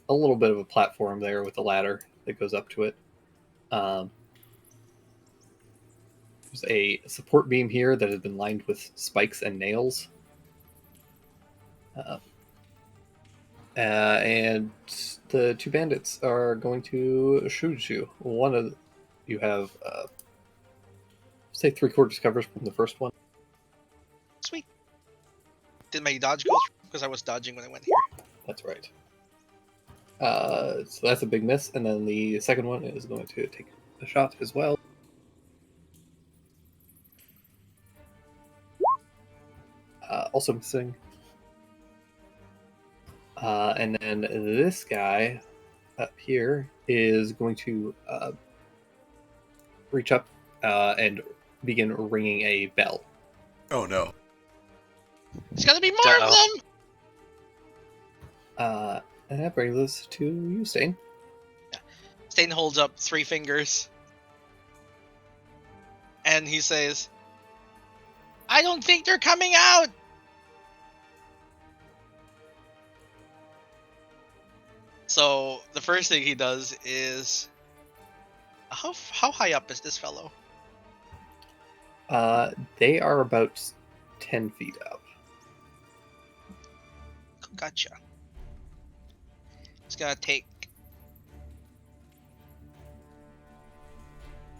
a little bit of a platform there with a ladder that goes up to it. There's a support beam here that has been lined with spikes and nails. And the 2 bandits are going to shoot you. One of you have, say, 3/4 coverage from the first one. Sweet. Did my dodge go through? Because I was dodging when I went here. That's right. So that's a big miss, and then the second one is going to take a shot as well. Also missing. And then this guy up here is going to reach up and begin ringing a bell. Oh no. There's gotta be more of them! And that brings us to you, Stain. Stain holds up 3 fingers. And he says, I don't think they're coming out! So, the first thing he does is... How high up is this fellow? They are about 10 feet up. Gotcha. It's gonna take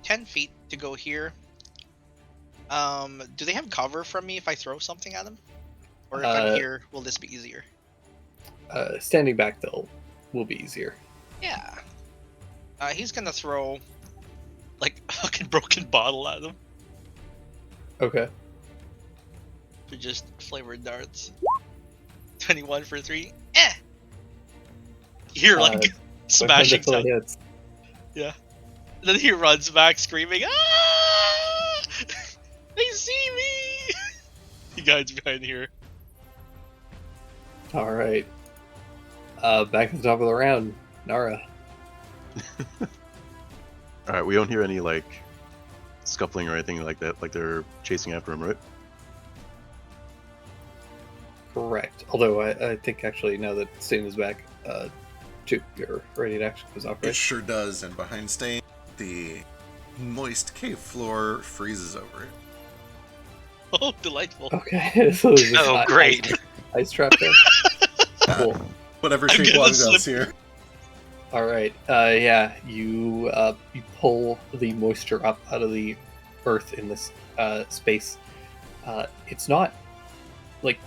10 feet to go here. Do they have cover from me if I throw something at them? Or if I'm here, will this be easier? Standing back, though, will be easier. Yeah. He's gonna throw, like, a fucking broken bottle at them. Okay. To just flavored darts. 21 for 3. Eh! You're like smashing sound. Hits. Yeah. And then he runs back screaming, ah! They see me! He hides behind here. Alright. Back to the top of the round. Nara. Alright, we don't hear any, like, scuffling or anything like that, like they're chasing after him, right? Correct. Although I think actually now that Stain is back, your radiant action goes off, It right? sure does, and behind Stain, the moist cave floor freezes over it. Oh, delightful. Okay. So there's this Oh, great. Ice trap there. Cool. Whatever I'm shape gonna water slip. does here. All right. Yeah. You pull the moisture up out of the earth in this space. It's not like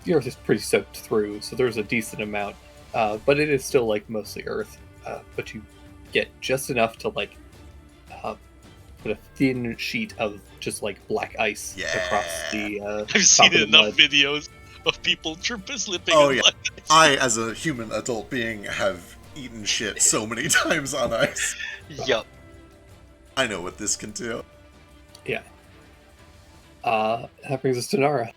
the earth is pretty soaked through, so there's a decent amount, but it is still like mostly earth. But you get just enough to like put a thin sheet of just like black ice across the. I've seen enough videos of people slipping. Oh, on yeah. ice. I, as a human adult being, have eaten shit so many times on ice. Yup. I know what this can do. Yeah. That brings us to Nara.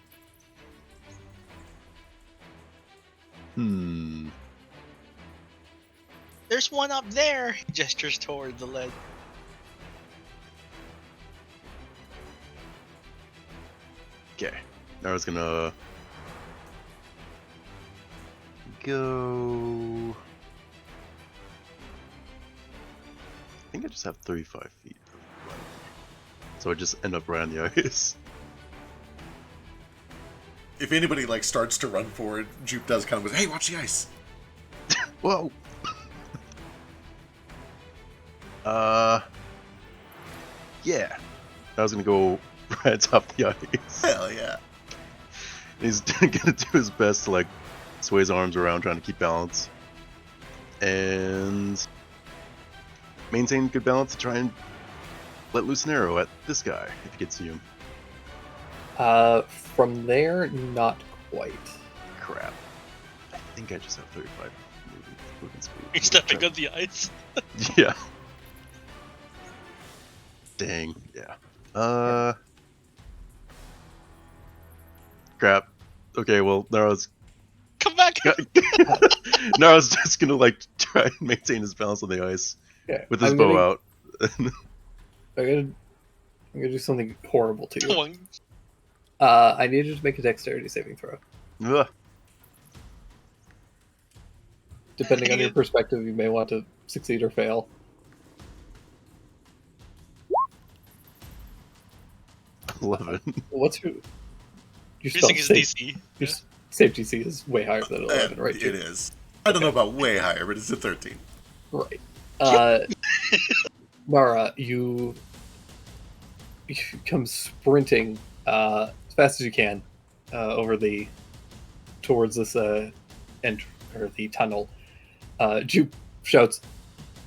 There's one up there. He gestures toward the lead. Okay. Nara's gonna go. I think I just have 35 feet. So I just end up right on the ice. if anybody like starts to run forward, Jupe does kind of go, "Hey, watch the ice." Whoa. Yeah. I was gonna go right atop the ice. Hell yeah! He's gonna do his best to like sway his arms around, trying to keep balance, and maintain good balance to try and let loose an arrow at this guy if he gets you. From there, not quite. Crap. I think I just have 35 movement speed. You're stepping on the ice. Yeah. Dang. Yeah. Crap. Okay. Well, Naro's Come back. Naro's just gonna like try and maintain his balance on the ice Yeah, with his I'm bow gonna, out. I'm gonna do something horrible to Come you. on. I need you to make a dexterity saving throw. Ugh. Depending on your perspective, you may want to succeed or fail. 11. What's your Using his safe, DC. your save DC is way higher than 11, right? It Jupe? is. I don't know about way higher, but it's a 13. Right. Mara, you come sprinting as fast as you can towards this or the tunnel. Jupe shouts,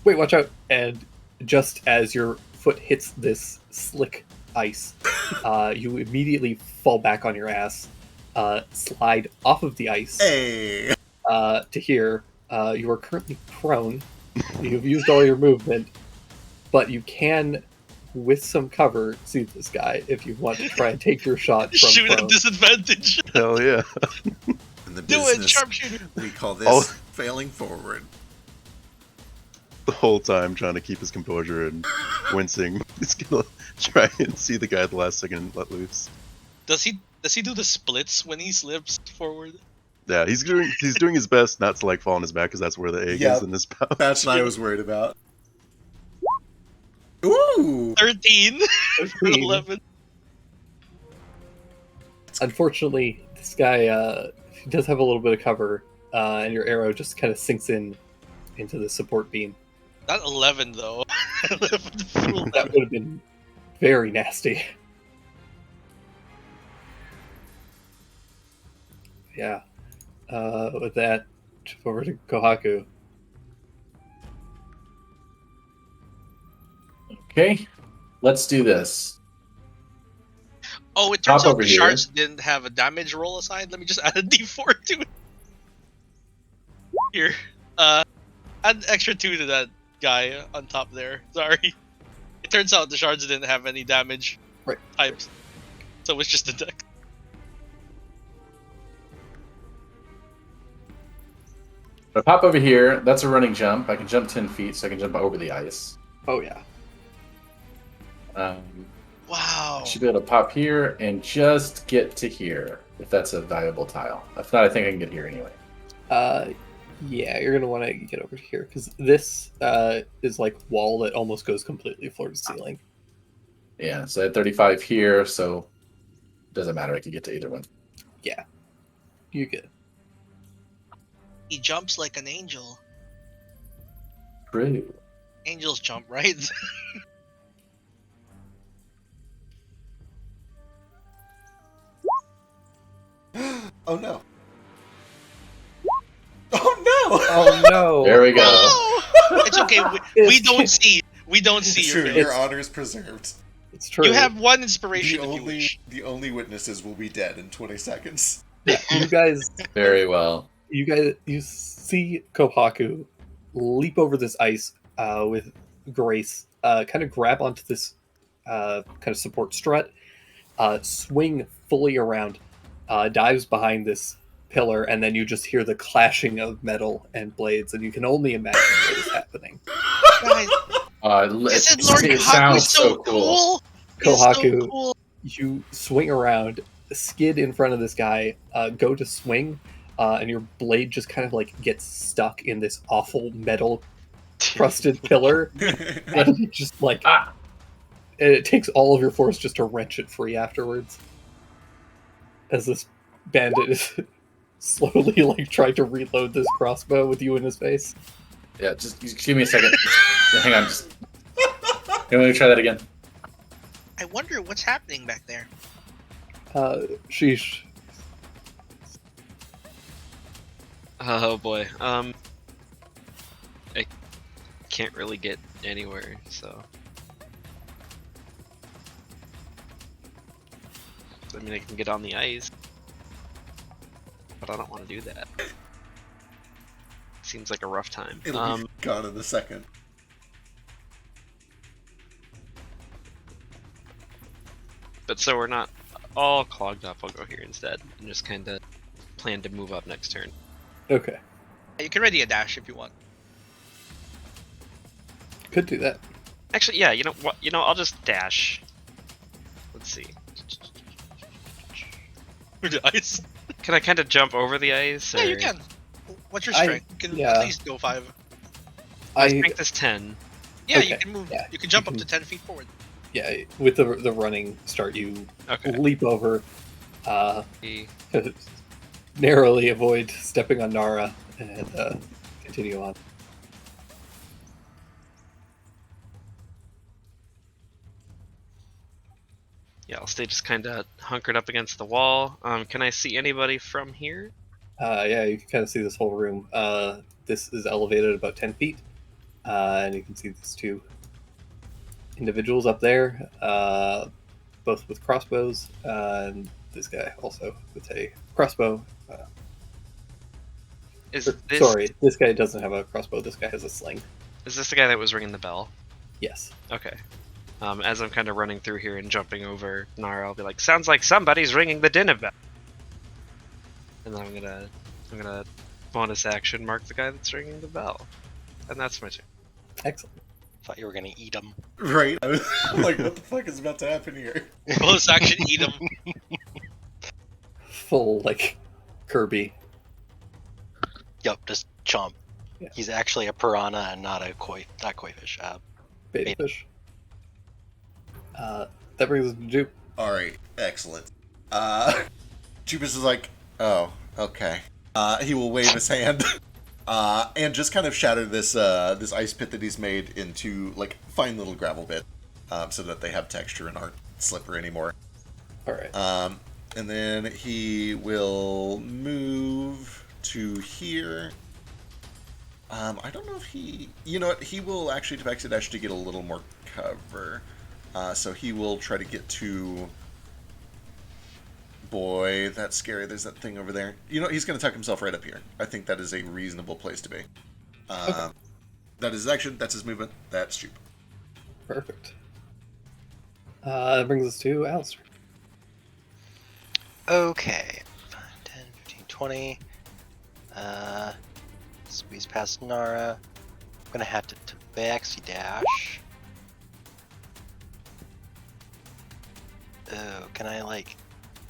"Wait, watch out!" And just as your foot hits this slick ice, you immediately fall back on your ass, slide off of the ice Hey! to here. You are currently prone. You've used all your movement, but you can, with some cover, see this guy if you want to try and take your shot from Shoot prone. at disadvantage. Hell yeah. In the Do it, business, sharpshooter. we call this Oh. failing forward. The whole time trying to keep his composure and wincing. He's gonna try and see the guy at the last second and let loose. Does he do the splits when he slips forward? Yeah, he's doing his best not to like fall on his back because that's where the egg Yep. is in this pouch. That's what I was worried about. Ooh! 13 for 13. 11. Unfortunately, this guy he does have a little bit of cover, and your arrow just kind of sinks into the support beam. Not 11 though. 11 full That would have been very nasty. Yeah. With that, jump over to Kohaku. Okay, let's do this. Oh, it turns Hop out over the here. shards didn't have a damage roll assigned. Let me just add a d4 to it. Here. Add an extra 2 to that guy on top there. Sorry. It turns out the shards didn't have any damage types. So it's just the deck. If I pop over here, that's a running jump. I can jump 10 feet, so I can jump over the ice. Oh yeah. Wow. I should be able to pop here and just get to here, if that's a valuable tile. If not, I think I can get here anyway. Yeah, you're gonna want to get over here because this is like wall that almost goes completely floor to ceiling. Yeah, so I had 35 here, so it doesn't matter. I can get to either one. Yeah, you good. He jumps like an angel. True. Angels jump, right? Oh no. Oh no! Oh no! There we go. No! It's okay. We don't see. We don't see It's your true, face. your honor is preserved. It's true. You have one inspiration if you wish. The only witnesses will be dead in 20 seconds. you guys. Very well. You see Kohaku leap over this ice with grace, kind of grab onto this kind of support strut, swing fully around, dives behind this pillar, and then you just hear the clashing of metal and blades, and you can only imagine what is happening. Guys, isn't Lord it Kohaku sounds so cool? He's so Kohaku. cool. You swing around, skid in front of this guy, go to swing, and your blade just kind of like gets stuck in this awful metal crusted pillar, and it just like and it takes all of your force just to wrench it free afterwards. As this Bandit is slowly like trying to reload this crossbow with you in his face. Yeah, just give me a second. Yeah, hang on, just. Let me try that again. I wonder what's happening back there. Sheesh. Oh boy. I can't really get anywhere, so. I mean, I can get on the ice, but I don't want to do that. Seems like a rough time. It'll be gone in a second. But so we're not all clogged up. I'll go here instead and just kind of plan to move up next turn. Okay, You can ready a dash if you want. could do that. Actually, yeah. You know what? I'll just dash. Let's see. The ice. Can I kind of jump over the ice? Yeah, you or- can. What's your strength? You can yeah. at least go 5. My I strength is 10. Yeah, Okay, you can move. yeah, You can jump you up can- to 10 feet forward. yeah, with the running start, you Okay. leap over, narrowly avoid stepping on Nara, and continue on. Yeah, I'll stay just kind of hunkered up against the wall. Can I see anybody from here? Yeah, you can kind of see this whole room. This is elevated about 10 feet, and you can see these two individuals up there, both with crossbows, and this guy also with a crossbow. Sorry, this guy doesn't have a crossbow. This guy has a sling. Is this the guy that was ringing the bell? Yes. Okay. As I'm kind of running through here and jumping over Nara, I'll be like, "Sounds like somebody's ringing the dinner bell." And then I'm gonna bonus action mark the guy that's ringing the bell, and that's my turn. Excellent. Thought you were gonna eat them. Right. I'm like, what the fuck is about to happen here? Bonus action, eat him. Full, like, Kirby. Yup, just chomp. Yeah. He's actually a piranha and not koi fish. Beta fish. That brings us to Jupe. Alright, excellent. Jupus is like, oh, okay. He will wave his hand, and just kind of shatter this this ice pit that he's made into, like, fine little gravel bit, so that they have texture and aren't slippery anymore. Alright. And then he will move to here. I don't know if he... You know what? He will actually Defect a Dash to get a little more cover. So he will try to get to... Boy, that's scary. There's that thing over there. You know, he's going to tuck himself right up here. I think that is a reasonable place to be. Okay. That is his action. That's his movement. That's stupid. Perfect. That brings us to Alistair. Okay. 5, 10, 15, 20. Squeeze past Nara. I'm gonna have to tabaxi dash. Oh, can I, like,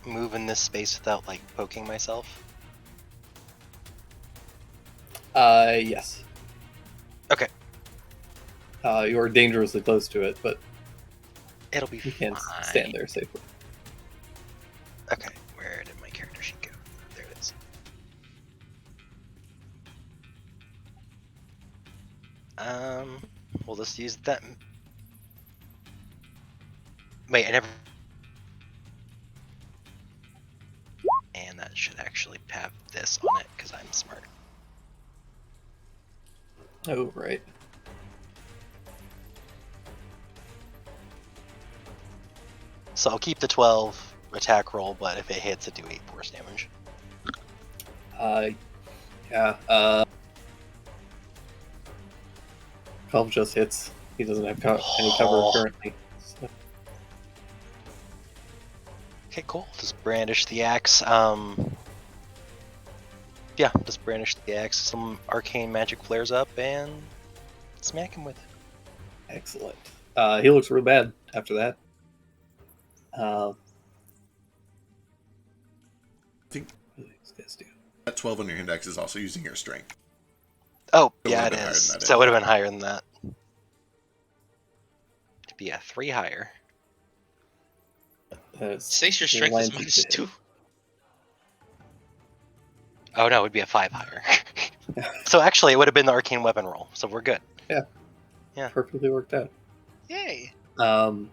move in this space without, like, poking myself? Yes. Okay. You're dangerously close to it, but It'll be you can fine. stand there safely. Okay, where did my character sheet go? There it is. We'll just use that. Wait, I never. And that should actually have this on it because I'm smart. Oh, right. So I'll keep the 12 attack roll, but if it hits, it do 8 force damage. Yeah. 12 just hits. He doesn't have any cover currently. So. Okay, cool. Just brandish the axe. Yeah, just brandish the axe. Some arcane magic flares up and smack him with it. Excellent. He looks real bad after that. I think What do these guys do? that 12 on your index is also using your strength. Oh, It yeah, would've it been higher is. than that So it would have been higher than that. To be a 3 higher. Say your strength is Lands minus it. 2. Oh no, it would be a 5 higher. So actually, it would have been the arcane weapon roll. So we're good. Perfectly worked out. Yay! God.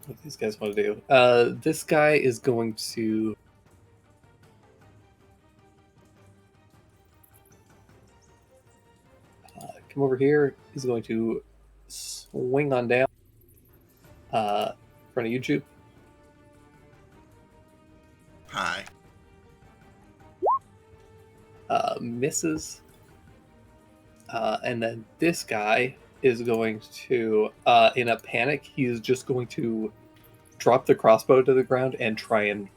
What do these guys want to do? This guy is going to. Come over here. He's going to swing on down in front of you, Jupe. Hi. Misses. And then this guy is going to, in a panic, he's just going to drop the crossbow to the ground and try and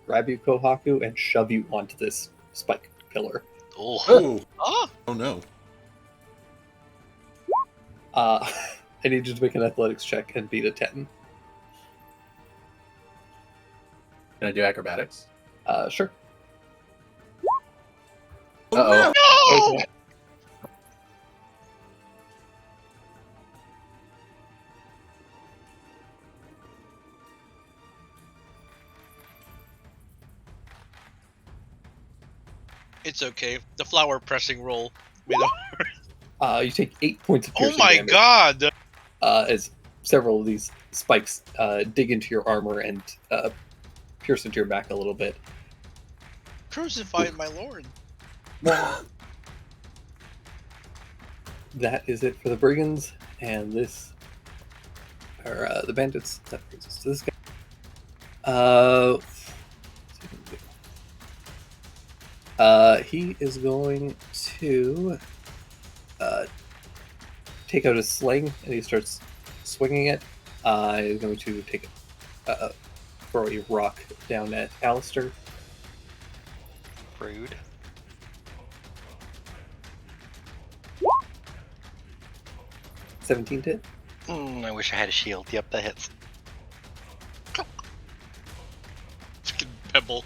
grab you, Kohaku, and shove you onto this spike pillar. Oh, Oh, oh no. I need you to make an athletics check and beat a 10. Can I do acrobatics? Sure. Oh, Uh-oh. no! Okay. It's okay. The flower pressing roll. Made You take 8 points of Oh piercing my damage. god! As several of these spikes dig into your armor and pierce into your back a little bit. Crucify my lord. That is it for the brigands, and this, or the bandits. That brings us to this guy. He is going to take out his sling, and he starts swinging it. He's going to take throw a rock down at Alistair. Rude. 17 to hit. I wish I had a shield. Yep, that hits. Fucking pebble.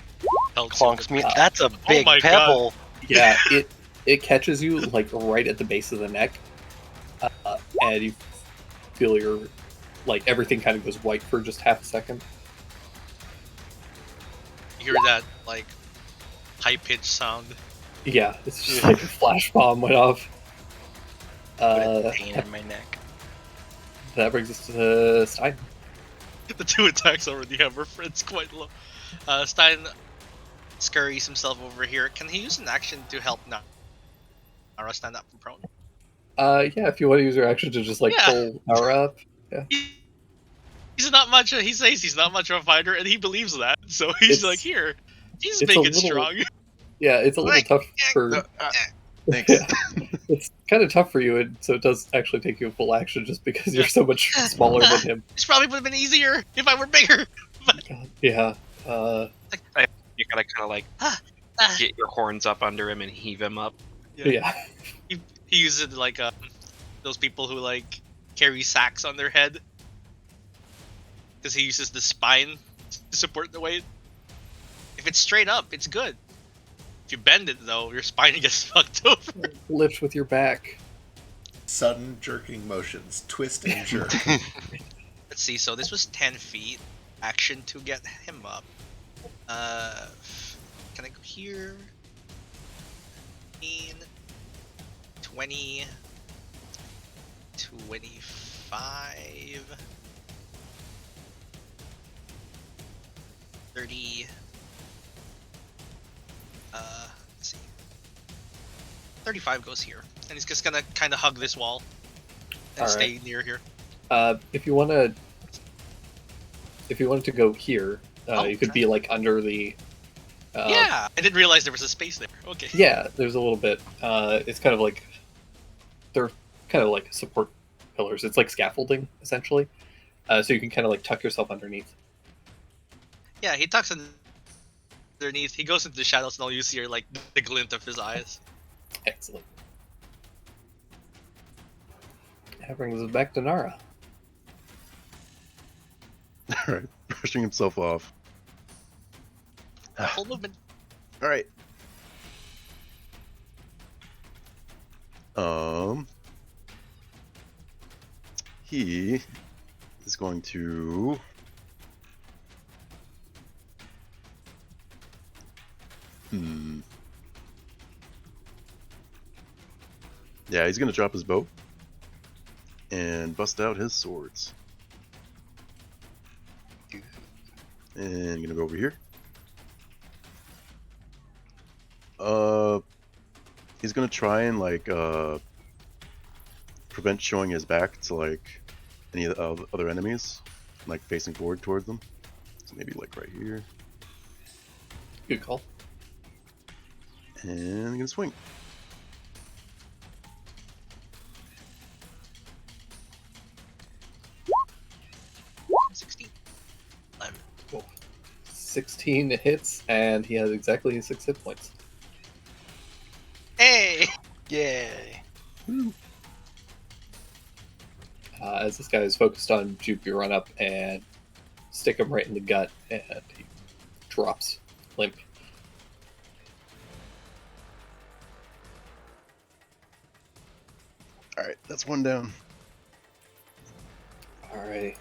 Clonks me. That's a big my pebble. Yeah, it catches you like right at the base of the neck, and you feel your like everything kind of goes white for just half a second. You hear that, like, high-pitched sound. Yeah, it's just like a flash bomb went off. Pain in my neck. That brings us to Stein. The two attacks already have our friends quite low. Stein scurries himself over here. Can he use an action to help Nara stand up from prone? Yeah, if you want to use your action to just like Yeah. pull Nara up. He's not much. He says he's not much of a fighter, and he believes that. So he's It's- like, "Here, he's it's a making little- strong." Yeah, it's a little Like, tough for. Thanks. Yeah. It's kind of tough for you, and so it does actually take you a full action just because you're so much smaller than him. This probably would have been easier if I were bigger. God, yeah. You gotta kind of like get your horns up under him and heave him up. Yeah. He uses it like those people who like carry sacks on their head, because he uses the spine to support the weight. If it's straight up, it's good. If you bend it though, your spine gets fucked over. Lift with your back. Sudden jerking motions. Twist and jerk. Let's see. So this was 10 feet. Action to get him up. Can I go here? 15, 20, 25, 30. Let's see. 35 goes here, and he's just gonna kind of hug this wall and All stay near here. If you wanted to go here, you could be like under the. Yeah, I didn't realize there was a space there. Okay. Yeah, there's a little bit. It's kind of like they're kind of like support pillars. It's like scaffolding essentially, so you can kind of like tuck yourself underneath. Yeah, he tucks underneath. He goes into the shadows, and all you see are like the glint of his eyes. Excellent. That brings us back to Nara. All right, brushing himself off. Full movement. All right. He is going to Hmm. Yeah, he's gonna drop his bow and bust out his swords. And gonna go over here. He's gonna try and like prevent showing his back to like any of the other enemies, like facing forward towards them. So maybe like right here, Good call. and I'm gonna swing. Cool. 16 hits, and he has exactly 6 hit points. Hey! Yay. As this guy is focused on Juke, you run up and stick him right in the gut, and he drops limp. All right, that's one down. Alrighty.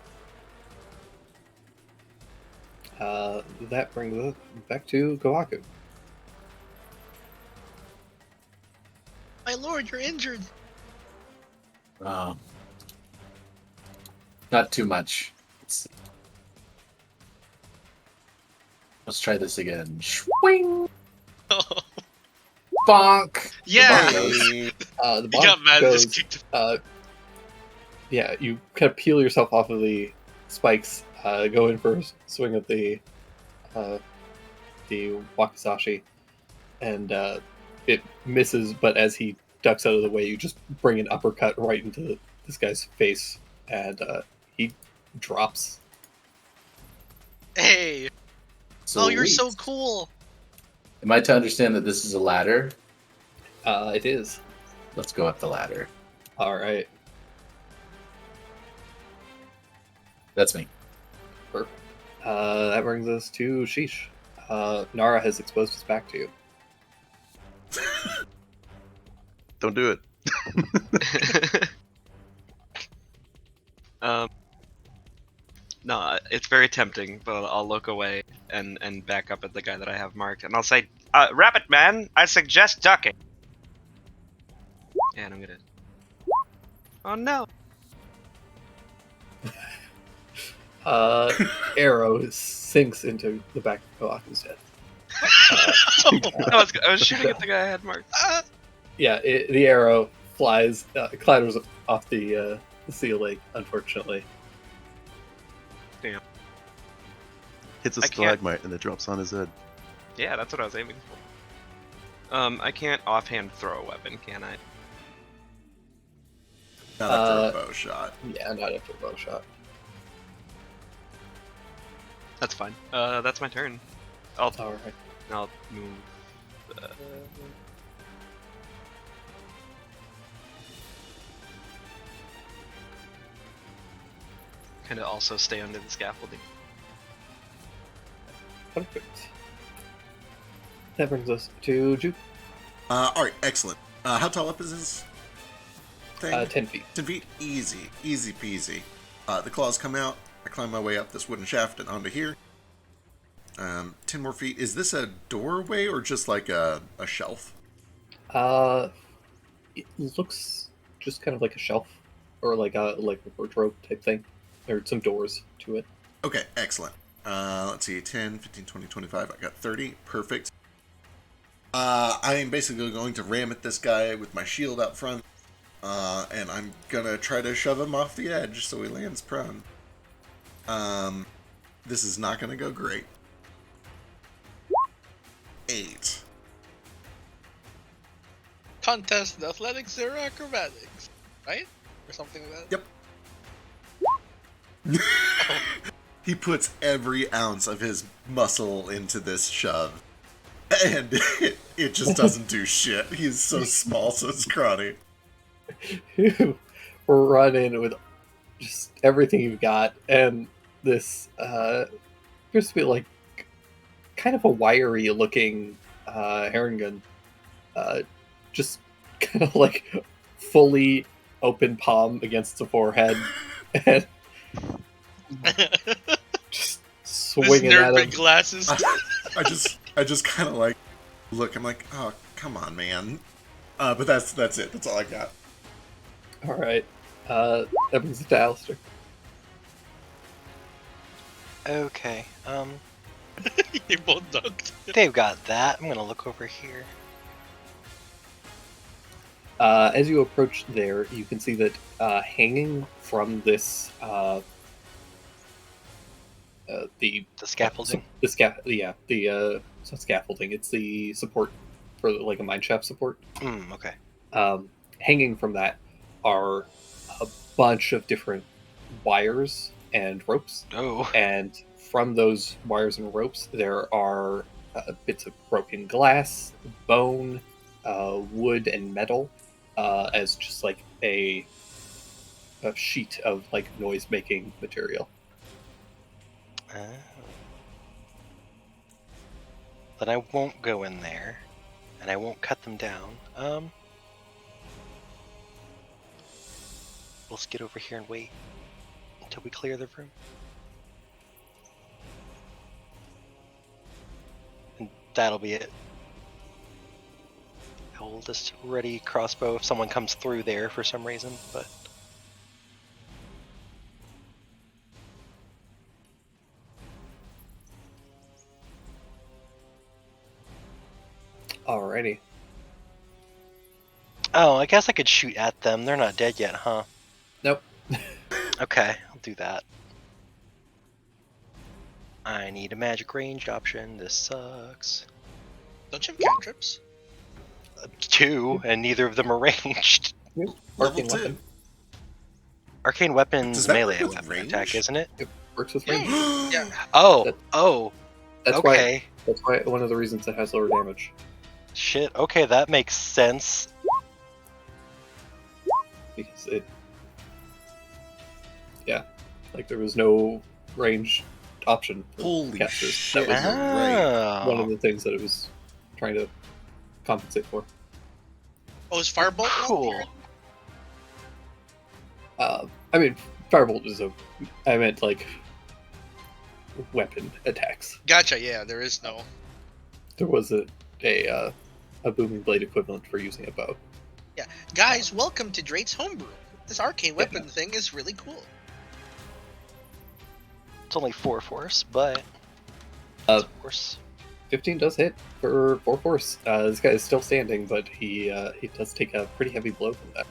That brings us back to Gohaku. My lord, you're injured. Not too much. Let's try this again. Swing. Bonk. Yeah! Hey. The He bomb got mad and goes, just kicked yeah, you kind of peel yourself off of the spikes, go in for a swing at the wakizashi, and it misses, but as he ducks out of the way, you just bring an uppercut right into this guy's face, and he drops. Hey! So Oh, you're so cool! Am I to understand that this is a ladder? It is. Let's go up the ladder. Alright. That's me. Perfect. That brings us to Sheesh. Nara has exposed his back to you. Don't do it. No, it's very tempting, but I'll look away and back up at the guy that I have marked, and I'll say, "Rabbit man, I suggest ducking." And I'm gonna. Oh no! Arrow sinks into the back of Kohaku's head. No, I was shooting at the guy I had marked. Yeah, the arrow flies, clatters off the ceiling, unfortunately. Hits a I can't- stalagmite and it drops on his head. Yeah, that's what I was aiming for. I can't offhand throw a weapon, can I? Not after a bow shot. Yeah, not after a bow shot. That's fine. That's my turn. I'll Alright. move. Kind of also stay under the scaffolding. Perfect. That brings us to Juke. Alright, excellent. How tall up is this thing? 10 feet. 10 feet? Easy. Easy peasy. The claws come out. I climb my way up this wooden shaft and onto here. 10 more feet. Is this a doorway or just like a shelf? It looks just kind of like a shelf, or like a wardrobe type thing. There are some doors to it. Okay, excellent. Let's see, 10, 15, 20, 25. I got 30. Perfect. I am basically going to ram at this guy with my shield out front. And I'm gonna try to shove him off the edge so he lands prone. This is not gonna go great. 8. Contest in athletics or acrobatics, right? Or something like that? Yep. He puts every ounce of his muscle into this shove. And it just doesn't do shit. He's so small, so scrawny. Run in with just everything you've got, and this appears to be like kind of a wiry looking Herringun, just kind of like fully open palm against the forehead, and just This swinging nerd at with him. glasses. I just kind of like look. I'm like, oh, come on, man. But that's it. That's all I got. All right. That brings it to Alistair. Okay. They both ducked. They've got that. I'm gonna look over here. As you approach there, you can see that hanging from this the scaffolding. it's not scaffolding. It's the support for like a mine shaft support. Okay. Hanging from that are a bunch of different wires and ropes, Oh. and from those wires and ropes, there are bits of broken glass, bone, wood, and metal, as just like a sheet of like noise-making material. Oh. Then I won't go in there, and I won't cut them down. We'll just get over here and wait until we clear the room. And that'll be it. I'll just ready crossbow if someone comes through there for some reason, but... Alrighty. Oh, I guess I could shoot at them. They're not dead yet, huh? Nope. Okay, I'll do that. I need a magic range option. This sucks. Don't you have cantrips? 2, and neither of them are ranged. Level Arcane 2. weapon. Arcane weapon's Does that melee work with weapon range? attack, isn't it? It works with Yeah. range. Yeah. Oh, That- oh, That's okay. That's why one of the reasons it has lower damage. Shit, okay, that makes sense. Because it, yeah, like there was no range option for Holy casters. shit! That was you're right. one of Oh, the things that it was trying to compensate for. Oh, is Firebolt? cool. I mean, Firebolt is I meant like weapon attacks. Gotcha. Yeah, there is no. There was a booming blade equivalent for using a bow. Yeah, guys, welcome to Drake's Homebrew. This arcane weapon thing is really cool. It's only 4 force, but... Uh, force. 15 does hit for 4 force. This guy is still standing, but he does take a pretty heavy blow from that.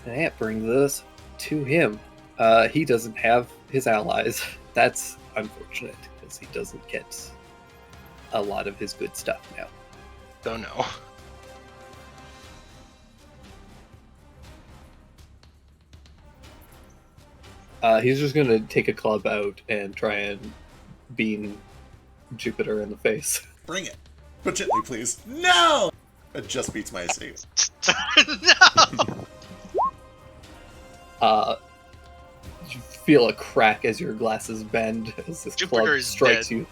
And that brings us to him. He doesn't have his allies. That's unfortunate, because he doesn't get a lot of his good stuff now. Oh no. He's just going to take a club out and try and bean Jupiter in the face. Bring it. But gently, please. No! It just beats my save. No! You feel a crack as your glasses bend as this Jupiter club is strikes dead. you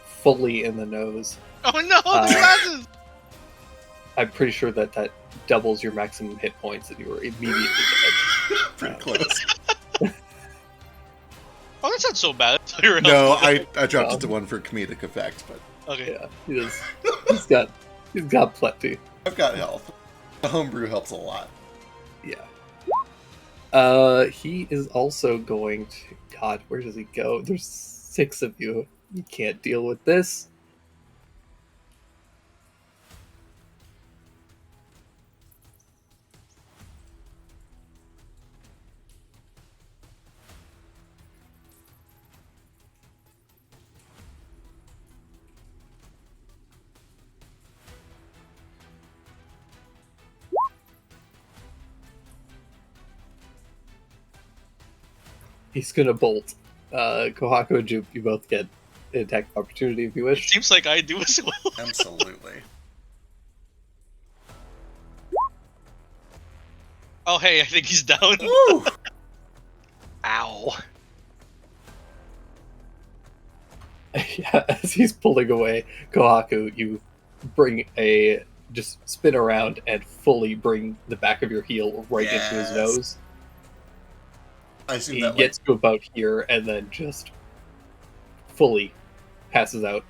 fully in the nose. Oh no, Uh, the glasses! I'm pretty sure that doubles your maximum hit points and you are immediately dead. Pretty close. Oh, that's not so bad. You're No, healthy. I dropped it to 1 for comedic effect, but Okay. Yeah, he's got plenty. I've got health. The homebrew helps a lot. Yeah. He is also going to... God, where does he go? There's 6 of you. You can't deal with this. He's gonna bolt. Kohaku and Jupe, you both get an attack opportunity if you It wish. seems like I do as well. Absolutely. Oh hey, I think he's down. Woo! Ow. Yeah, as he's pulling away, Kohaku, you just spin around and fully bring the back of your heel right into his Yes. nose. I assume He that gets to about here and then just fully passes out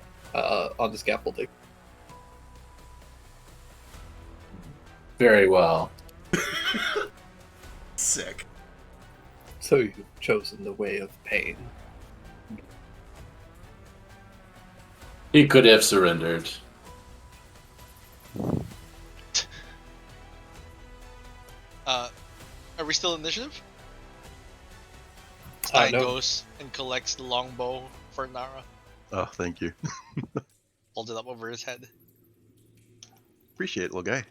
on the scaffolding. Very well. Sick. So you've chosen the way of pain. He could have surrendered. Are we still initiative? Stein No. goes and collects the longbow for Nara. Oh, thank you. Holds it up over his head. Appreciate it, little guy.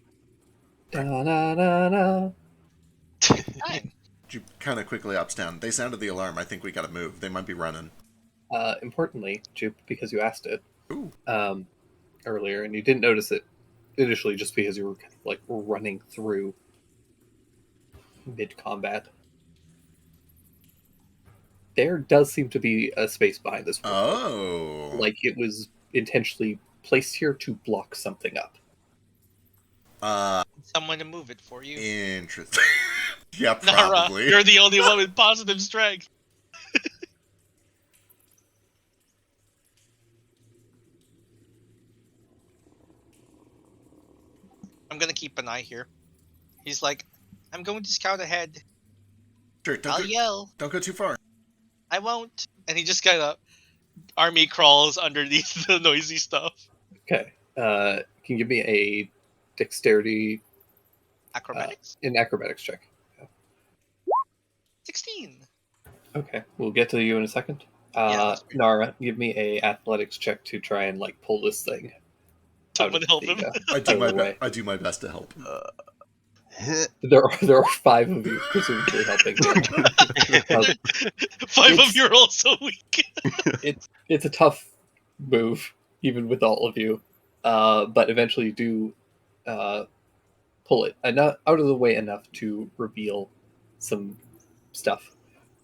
Da-na-na-na. Stein. Jupe kind of quickly ups down. They sounded the alarm. I think we gotta move. They might be running. Importantly, Jupe, because you asked it Ooh. earlier, and you didn't notice it initially just because you were kind of like running through mid-combat. There does seem to be a space behind this wall. Oh. Like it was intentionally placed here to block something up. Someone to move it for you. Interesting. Yeah, Nara, probably. you're the only one with positive strength. I'm gonna keep an eye here. He's like, I'm going to scout ahead. Sure, I'll yell. don't go too far. I won't. And he just kind of army crawls underneath the noisy stuff. Okay. Can you give me a dexterity, Acrobatics? an acrobatics check? 16. Okay, we'll get to you in a second. that's great. Nara, give me a athletics check to try and like pull this thing. Someone help him. I do out my of the way. I do my best to help. There are 5 of you presumably helping. Uh, 5 of you are also weak. it's a tough move, even with all of you, but eventually you do pull it enough out of the way enough to reveal some stuff.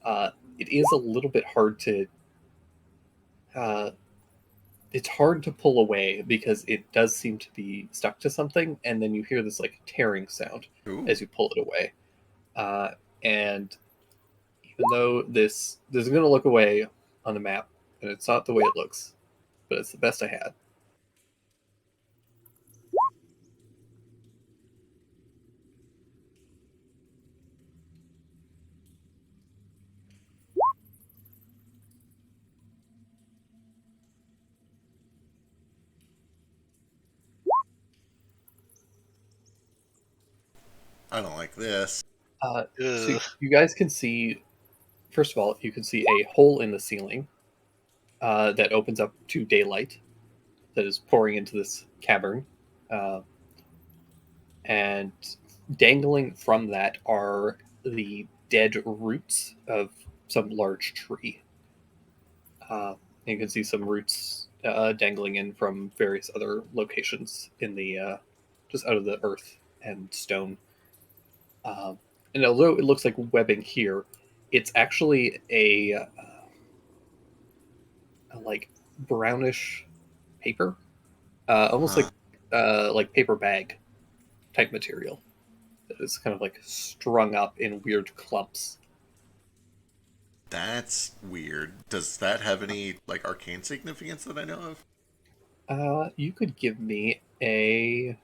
It is a little bit hard to. It's hard to pull away because it does seem to be stuck to something, and then you hear this like tearing sound Ooh. as you pull it away. And even though this is going to look away on the map, and it's not the way it looks, but it's the best I had. I don't like this. So you guys can see, first of all, you can see a hole in the ceiling that opens up to daylight that is pouring into this cavern. And dangling from that are the dead roots of some large tree. You can see some roots dangling in from various other locations in the just out of the earth and stone. And although it looks like webbing here, it's actually a like brownish paper, almost like paper bag type material that is kind of like strung up in weird clumps. That's weird. Does that have any like arcane significance that I know of? You could give me a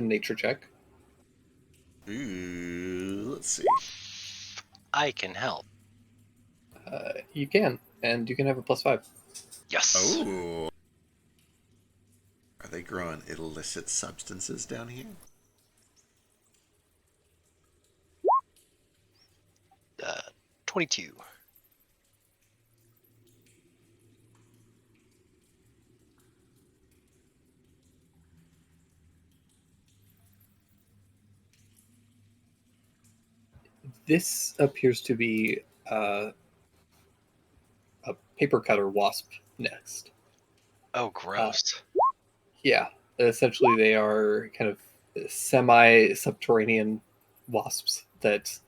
nature check. Ooh, let's see. I can help. You can, and you can have a +5. Yes. Oh. Are they growing illicit substances down here? 22. This appears to be a paper cutter wasp nest. Oh, gross. Yeah, essentially they are kind of semi-subterranean wasps that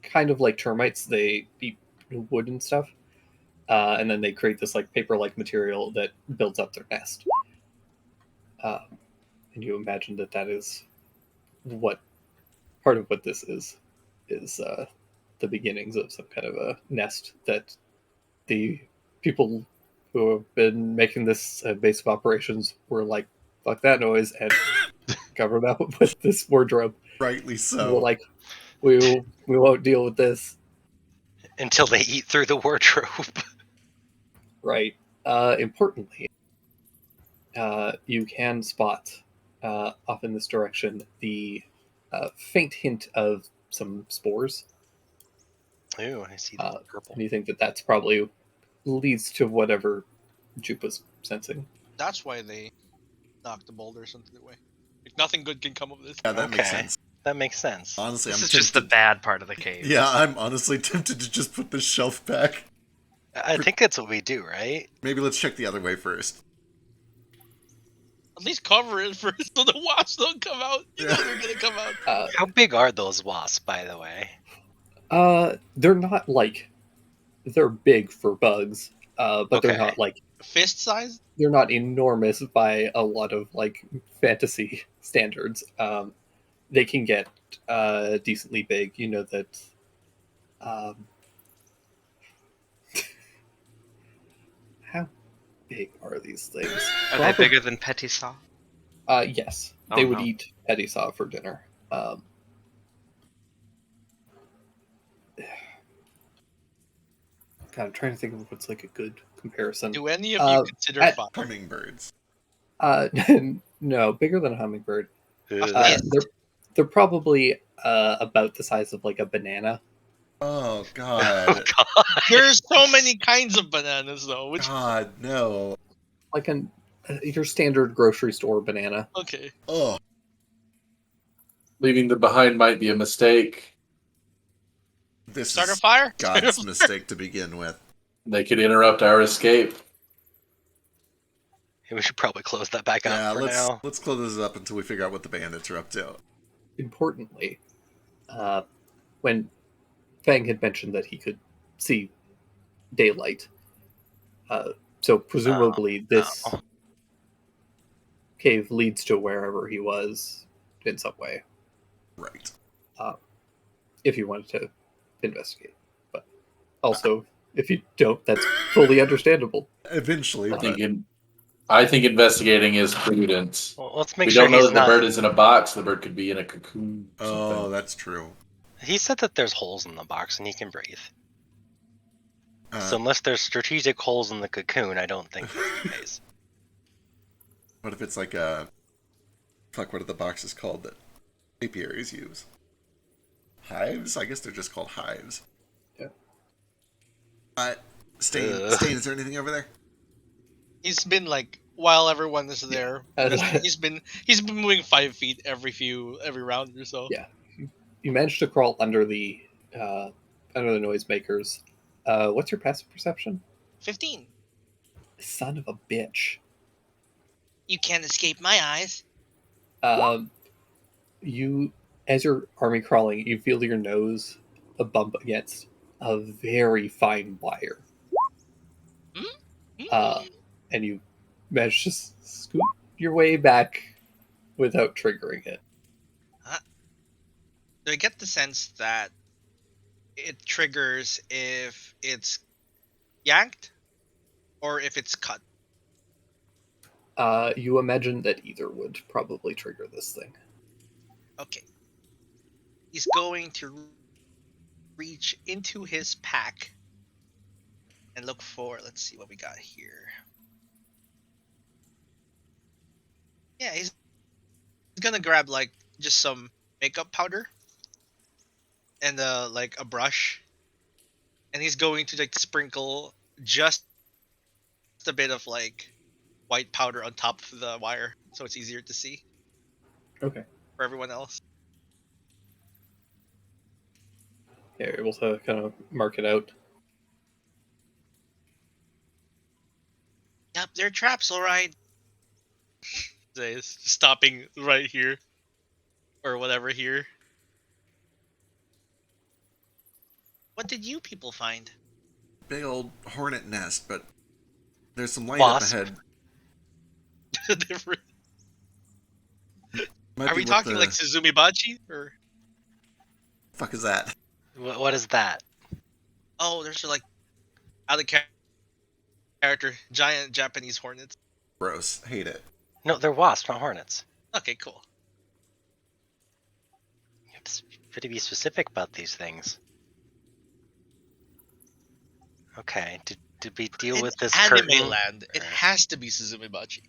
kind of like termites. They eat wood and stuff, and then they create this like paper-like material that builds up their nest. And you imagine that is what part of what this is the beginnings of some kind of a nest that the people who have been making this base of operations were like, "Fuck that noise," and covered up with this wardrobe. Rightly We're so. like, we won't deal with this, Until they eat through the wardrobe. right? Importantly, you can spot off in this direction the faint hint of some spores. Ooh, I see the purple. And you think that that's probably leads to whatever Jupe was sensing. That's why they knocked the boulder or something away. Like, nothing good can come of this. Yeah, that makes Okay. sense. That makes sense. Honestly, This I'm is just the tempted. bad part of the cave. Yeah, I'm honestly tempted to just put the shelf back. I think that's what we do, right? Maybe let's check the other way first. At least cover it first so the wasps don't come out. You know they're gonna come out. How big are those wasps, by the way? They're not like they're big for bugs, but they're Okay. not like Fist size? they're not enormous by a lot of like fantasy standards. They can get decently big. You know that. How big are these things? Are they bigger than Petit Saw? Yes, Oh, they would no. eat Petty Saw for dinner. God, I'm trying to think of what's like a good comparison. Do any of you consider at- fire? Hummingbirds. No, bigger than a hummingbird. Ugh. They're probably about the size of like a banana. Oh Oh, God. God. There's so many kinds of bananas though. Which God, no. Like your standard grocery store banana. okay. Oh, Leaving them behind might be a mistake. this Start a is fire? God's mistake to begin with. They could interrupt our escape. We should probably close that back up Yeah, for now. let's close this up until we figure out what the bandits are up to. Importantly, when Fang had mentioned that he could see daylight, so presumably this no. cave leads to wherever he was in some way. Right. If you wanted to investigate, but also if you don't, that's fully understandable. Eventually, I think investigating is prudent. Well, let's make We sure don't know he's that the not. bird is in a box. The bird could be in a cocoon. Or oh, something. that's true. He said that there's holes in the box and he can breathe. So Uh, unless there's strategic holes in the cocoon, I don't think that's the case. what if it's like a... Fuck, what are the boxes called that apiaries use? Hives? I guess they're just called hives. Yeah. Stain, Ugh. Stain, is there anything over there? He's been like while everyone is there. He's been moving 5 feet every round or so. Yeah. You managed to crawl under the noisemakers. What's your passive perception? 15. Son of a bitch. You can't escape my eyes. You, as you're army crawling, you feel your nose bump against a very fine wire, and you manage to scoot your way back without triggering it. I get the sense that it triggers if it's yanked or if it's cut. You imagine that either would probably trigger this thing. Okay. He's going to reach into his pack and look for, let's see what we got here. Yeah, he's gonna grab like just some makeup powder and like a brush, and he's going to like sprinkle just a bit of like white powder on top of the wire so it's easier to see Okay. for everyone else. Yeah, you're able to kind of mark it out. Yep, they're traps, all right. Stopping right here or whatever here. What did you people find? Big old hornet nest, but there's some light Wasp. up ahead. Different. Might Are be we what talking the like Suzumibachi or? fuck is that? What is that? Oh, there's like out of character giant Japanese hornets. Gross. Hate it. No, they're wasps, not hornets. Okay, cool. You have to be specific about these things. Okay, did we deal In with this anime curtain? land, it Or- has to be Suzumibachi.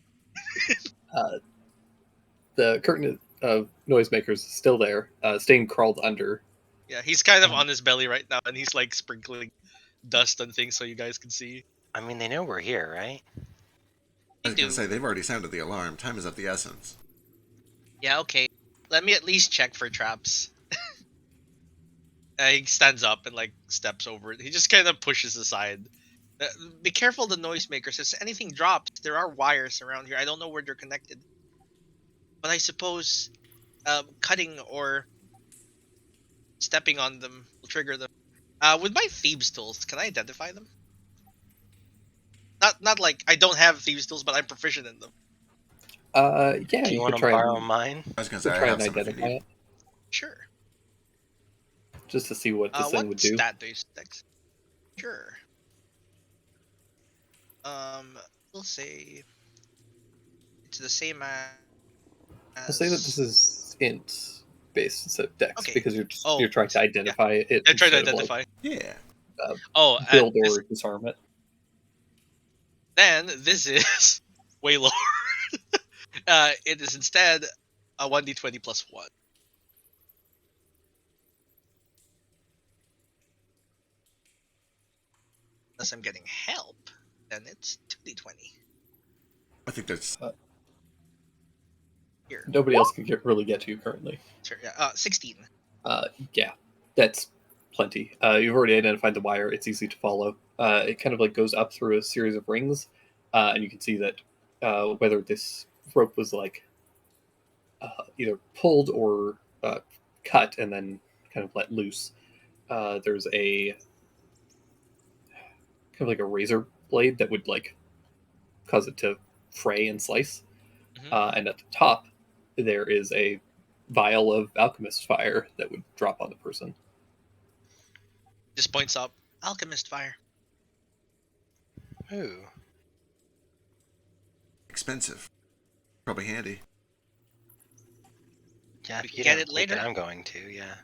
The curtain of noisemakers is still there. Stain crawled under. Yeah, he's kind of on his belly right now, and he's like sprinkling dust on things so you guys can see. I mean, they know we're here, right? I They was going do. to say, they've already sounded the alarm. Time is of the essence. Yeah, okay. Let me at least check for traps. He stands up and like steps over it. He just kind of pushes aside. Be careful, the noisemakers. If anything drops, there are wires around here. I don't know where they're connected, but I suppose cutting or stepping on them will trigger them. With my thieves tools, can I identify them? Not like I don't have thieves tools, but I'm proficient in them. Yeah, Do you you want could to try borrow and, mine? I was going you to say, could I try have and some if you identify need. it Sure. just to see what this thing What would do. stat do you stick? Sure. We'll say it's the same as. I'll say that this is int based instead of dex Okay. because Oh, you're trying to identify it. I tried to instead of, identify. Yeah. Oh, build this, or disarm it. then this is way lower. It is instead a 1d20 plus 1. Unless I'm getting help, then it's 2d20. I think that's... Here. Nobody else can really get to you currently. Sure, yeah. 16. Yeah, that's plenty. You've already identified the wire. It's easy to follow. It kind of like goes up through a series of rings, and you can see that whether this rope was like either pulled or cut and then kind of let loose. There's a kind of like a razor blade that would like cause it to fray and slice. Mhm. And at the top, there is a vial of alchemist fire that would drop on the person. Just points up. Alchemist fire. Ooh. expensive. Probably handy. Yeah, We if can you get don't it take later. I'm going to, yeah.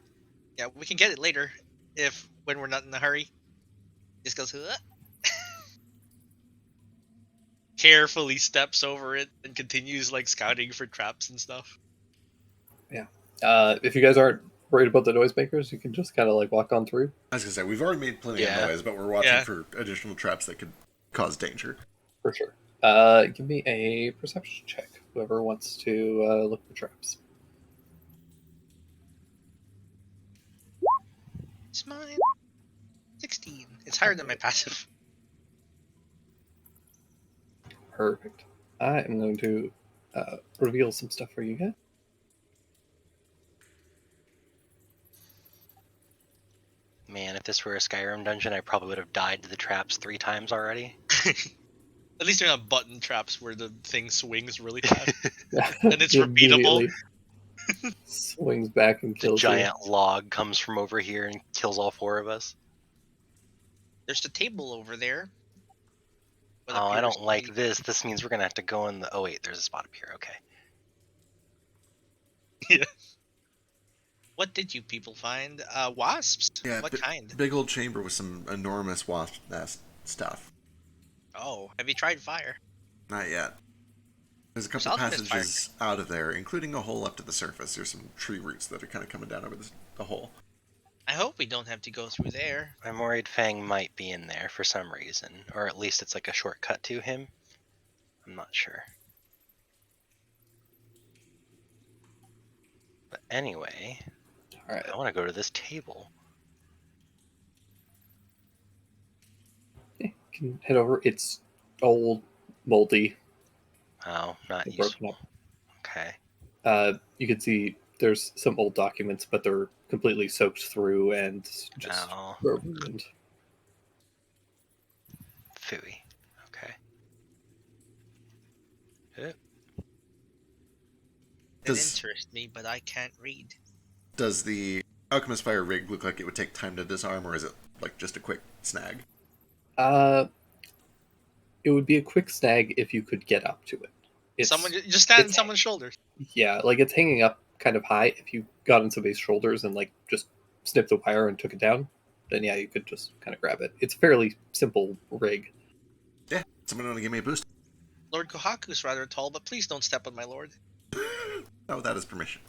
Yeah, we can get it later when we're not in a hurry. Just goes. Carefully steps over it and continues like scouting for traps and stuff. If you guys aren't worried about the noisemakers, you can just kind of like walk on through. I was going to say, we've already made plenty Yeah. of noise, but we're watching Yeah. for additional traps that could cause danger. For sure. Give me a perception check. Whoever wants to look for traps. It's mine. 16. It's higher than my passive. Perfect. I am going to reveal some stuff for you guys. Man, if this were a Skyrim dungeon, I probably would have died to the traps 3 times already. At least they're not button traps where the thing swings really fast. And it's He repeatable. immediately swings back and The kills giant log comes from over here and kills all 4 of us. There's the table over there. What Oh, I appears don't to like be- this. This means we're gonna have to go in the... Oh wait, there's a spot up here. Okay. What did you people find? Wasps? Yeah, What kind? Big old chamber with some enormous wasp nest stuff. Oh, have you tried fire? Not yet. There's a couple There's alchemist passages out of there, including a hole up to the surface. There's some tree roots that are kind of coming down over the hole. I hope we don't have to go through there. I'm worried Fang might be in there for some reason. Or at least it's like a shortcut to him. I'm not sure. But anyway, All right. I want to go to this table. You can head over. It's old, moldy, Oh, not and useful. broken Okay. up. You can see there's some old documents, but they're completely soaked through and just Oh, ruined. phooey. Okay. Eh, That Does- interests me, but I can't read. Does the Alchemist Fire rig look like it would take time to disarm, or is it like just a quick snag? It would be a quick snag if you could get up to it. Someone just stand on it's- someone's shoulders. Yeah, like it's hanging up kind of high. If you got on somebody's shoulders and like just snipped the wire and took it down, then yeah, you could just kind of grab it. It's a fairly simple rig. Yeah, someone want to give me a boost? Lord Kohaku's rather tall, but please don't step on my lord. Not without his permission.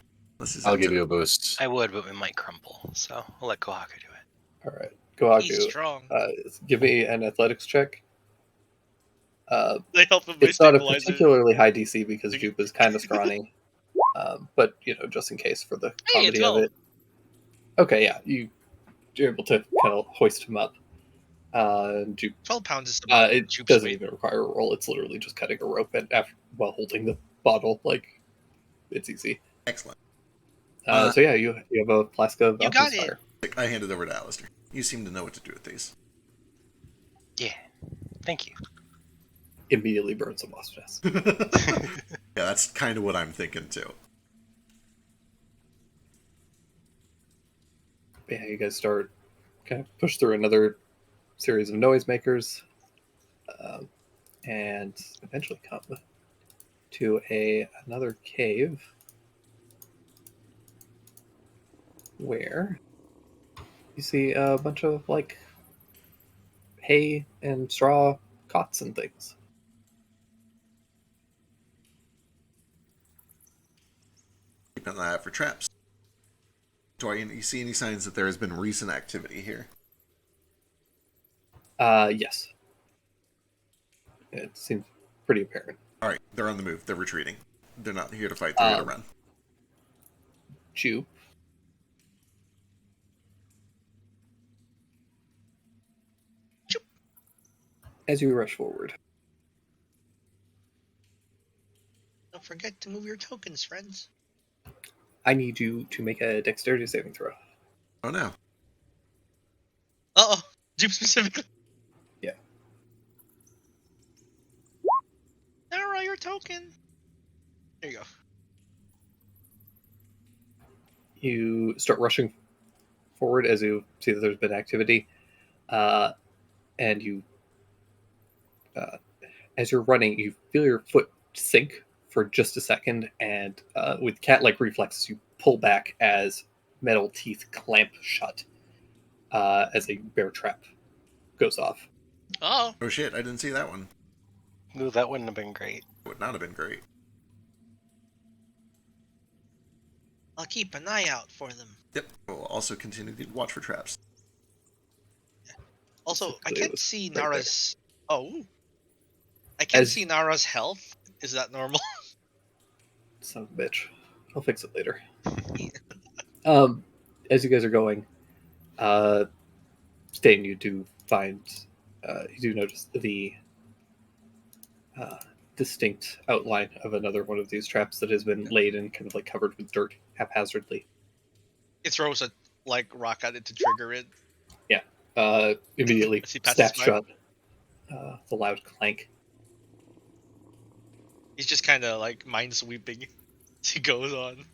I'll give you a boost. I would, but we might crumple, so I'll let Kohaku do it. All right, Gohaku, He's strong. give me an athletics check. They help him by It's not a stabilizing. particularly high DC because Jupe is kind of scrawny, but just in case for the Hey, comedy it's of it. Okay, yeah, you're able to kind of hoist him up. Jupe, 12 pounds is about it Jupe's doesn't weight. even require a roll. It's literally just cutting a rope and while holding the bottle. Like, it's easy. Excellent. So yeah, you have a flask of You got alchemist it. fire. I hand it over to Alistair. You seem to know what to do with these. Yeah. Thank you. Immediately burns a wasp nest. Yeah, that's kind of what I'm thinking too. Yeah, you guys start kind of push through another series of noisemakers, and eventually come to another cave where you see a bunch of like hay and straw cots and things. Keep an eye out for traps. Do you see any signs that there has been recent activity here? Yes. It seems pretty apparent. All right, they're on the move. They're retreating. They're not here to fight. They're here to run. Jupe. As you rush forward, Don't forget to move your tokens, friends. I need you to make a dexterity saving throw. Oh no. Uh-oh. Jupe specifically. Yeah. Nara, your token. There you go. You start rushing forward as you see that there's been activity, and you, as you're running, you feel your foot sink for just a second, and with cat-like reflexes, you pull back as metal teeth clamp shut as a bear trap goes off. Oh. Oh shit, I didn't see that one. Ooh, that wouldn't have been great. Would not have been great. I'll keep an eye out for them. Yep. We'll also continue to watch for traps. Also, I Specifically, it can't was see right there. Nara's... Oh. I can't As- see Nara's health. Is that normal? Son of a bitch. I'll fix it later. As you guys are going, Stain, you do find, you do notice the distinct outline of another one of these traps that has been laid and kind of like covered with dirt haphazardly. It throws a rock at it to trigger it. Immediately As he passes snaps by. shut. The loud clank. He's just kind of mind sweeping as he goes on.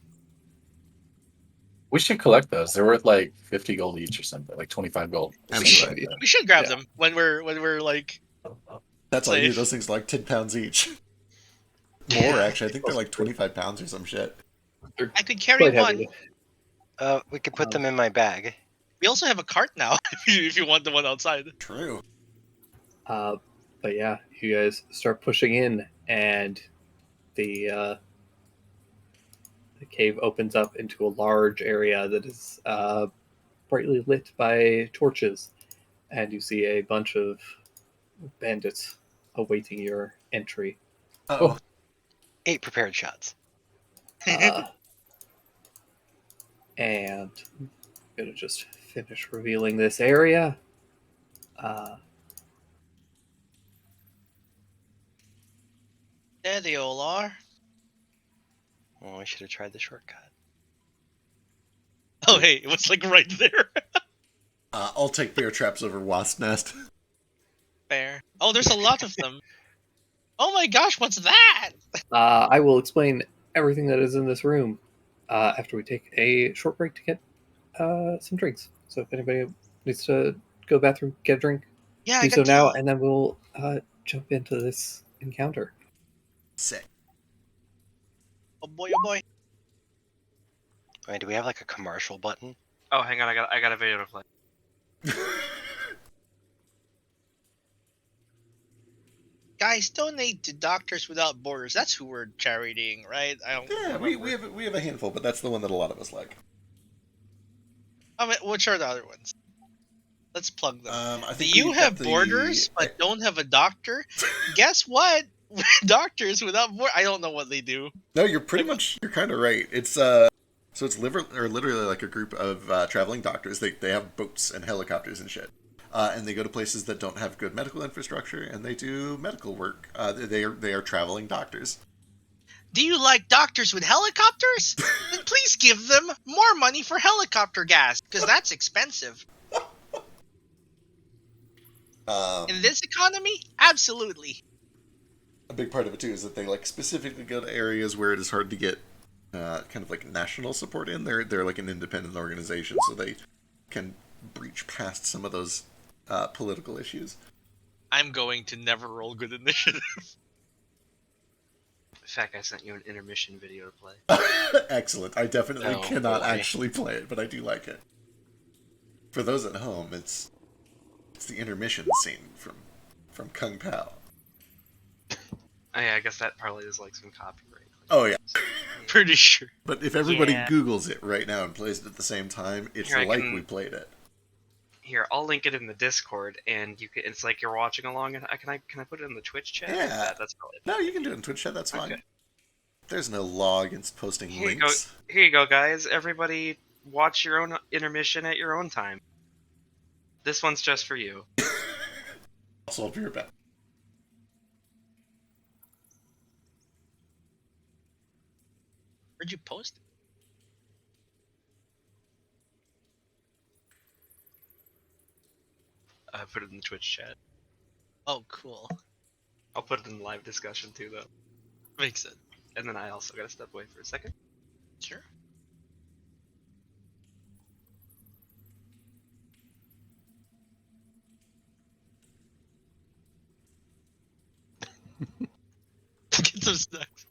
We should collect those. They're worth like 50 gold each or something, like 25 gold. Absolutely. We should grab Yeah. them when we're That's all you. Safe. Those things are like 10 pounds each. More, actually. I think they're like 25 pounds or some shit. I could carry Quite one. heavy. We could put them in my bag. We also have a cart now if you want the one outside. True. But yeah, you guys start pushing in, and the cave opens up into a large area that is brightly lit by torches, and you see a bunch of bandits awaiting your entry. Uh-oh. 8 prepared shots. And I'm gonna just finish revealing this area. There they all are. Well, we should have tried the shortcut. Oh hey, it was right there. I'll take bear traps over wasp nest. Fair. Oh, there's a lot of them. Oh my gosh, what's that? I will explain everything that is in this room after we take a short break to get some drinks. So if anybody needs to go to the bathroom, get a drink, Yeah, I do so got now, tea. and then we'll jump into this encounter. Sick. Oh boy, oh boy. I mean, do we have like a commercial button? Oh, hang on, I got a video to play. Guys, donate to Doctors Without Borders. That's who we're charitying, right? I don't Yeah, remember. we have a handful, but that's the one that a lot of us like. I mean, which are the other ones? Let's plug them. I Do think you we've got have borders the. but don't have a doctor? Guess what? Doctors Without Borders. I don't know what they do. No, you're pretty Like, much you're kind of right. It's so it's literally like a group of traveling doctors. They have boats and helicopters and shit. And they go to places that don't have good medical infrastructure, and they do medical work. They are traveling doctors. do you like doctors with helicopters? Then please give them more money for helicopter gas, because that's expensive. In this economy, absolutely. A big part of it too is that they like specifically go to areas where it is hard to get kind of like national support in. They're like an independent organization, so they can breach past some of those political issues. I'm going to never roll good initiative. In fact, I sent you an intermission video to play. Excellent. I definitely Oh, cannot boy. actually play it, but I do like it. For those at home, it's the intermission scene from Kung Pao. Oh, yeah, I guess that probably is like some copyright. Oh yeah. Pretty sure. But if everybody Yeah. Googles it right now and plays it at the same time, it's Here, I like can- we played it. Here, I'll link it in the Discord, and you can. It's like you're watching along. And can I put it in the Twitch chat? Yeah. That's probably. No, you can do it in Twitch chat, that's fine. Okay. There's no law against posting Here you go. links. Here you go, guys. Everybody, watch your own intermission at your own time. This one's just for you. Also, I'll be right back. Where'd you post it? I put it in the Twitch chat. Oh, cool. I'll put it in the live discussion too, though. Makes sense. And then I also gotta step away for a second. Sure. Get some snacks.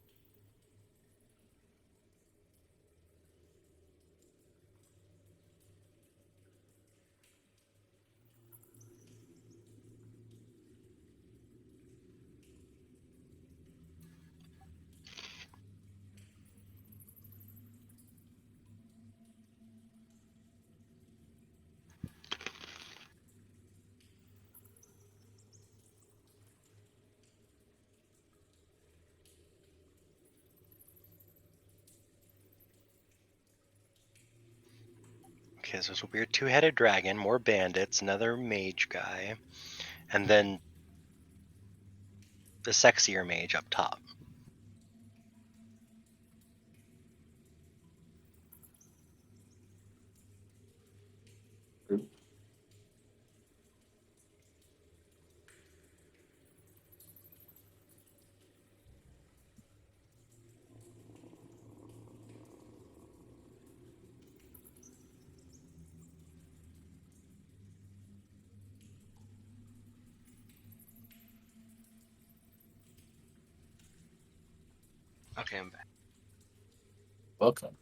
Okay, so there's a weird two-headed dragon, more bandits, another mage guy, and then the sexier mage up top. Okay, I'm back. Welcome.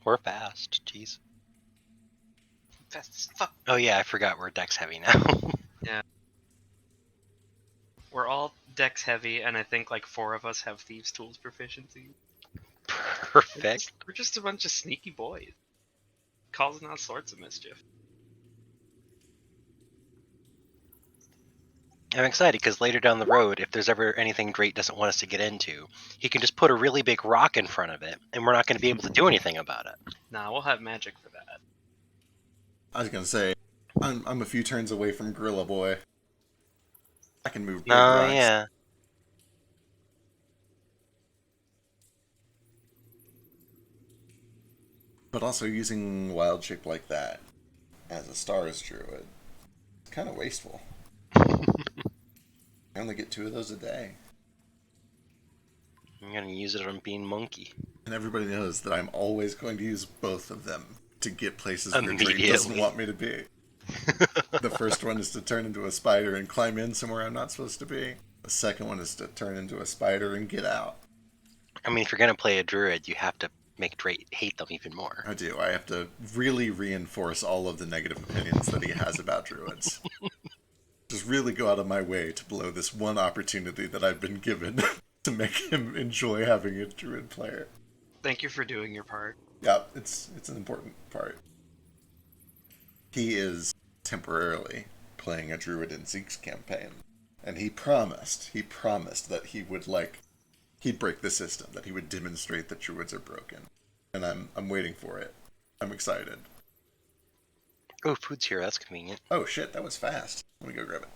We're fast. Jeez. Fast as fuck. Oh yeah, I forgot we're dex heavy now. We're all dex heavy, and I think like 4 of us have thieves' tools proficiency. Perfect. We're just a bunch of sneaky boys, causing all sorts of mischief. I'm excited because later down the road, if there's ever anything Drake doesn't want us to get into, he can just put a really big rock in front of it, and we're not going to be able to do anything about it. Nah, we'll have magic for that. I was gonna say, I'm a few turns away from Gorilla Boy. I can move big No, rocks. yeah. But also using wild shape like that as a stars druid, it's kind of wasteful. I only get 2 of those a day. I'm going to use it on Bean Monkey. And everybody knows that I'm always going to use both of them to get places where Drake doesn't Immediately. want me to be. The first one is to turn into a spider and climb in somewhere I'm not supposed to be. The second one is to turn into a spider and get out. I mean, if you're going to play a druid, you have to make Drake hate them even more. I do. I have to really reinforce all of the negative opinions that he has about druids. Just really go out of my way to blow this one opportunity that I've been given to make him enjoy having a druid player. Thank you for doing your part. Yeah, it's an important part. He is temporarily playing a druid in Zeke's campaign, and he promised that he would he'd break the system, that he would demonstrate that druids are broken, and I'm waiting for it. I'm excited. Oh, food's here. That's convenient. Oh shit, that was fast. Let me go grab it.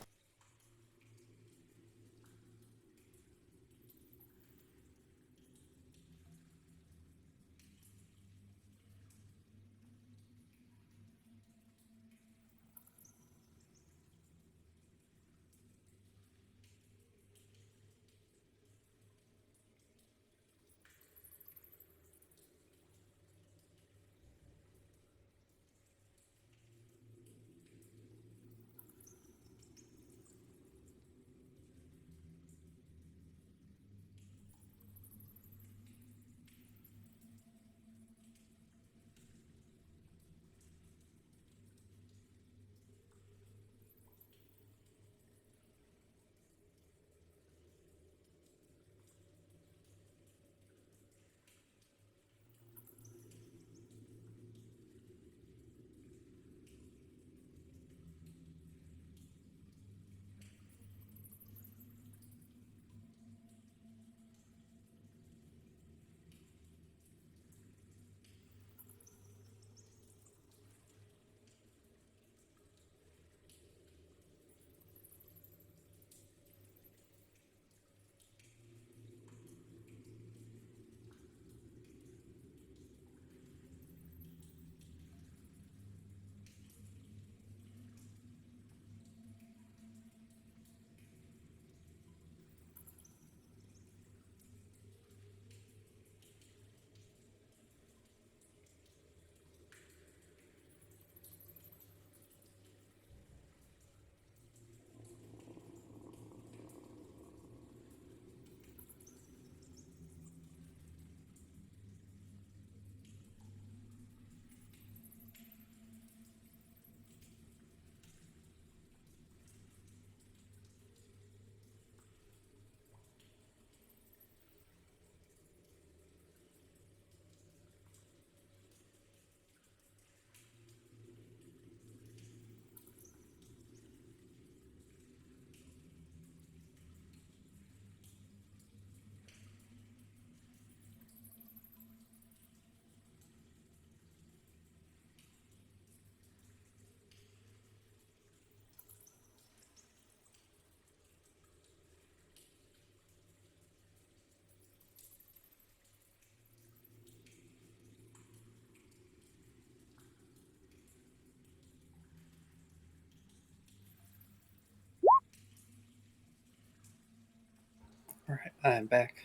All right, I'm back.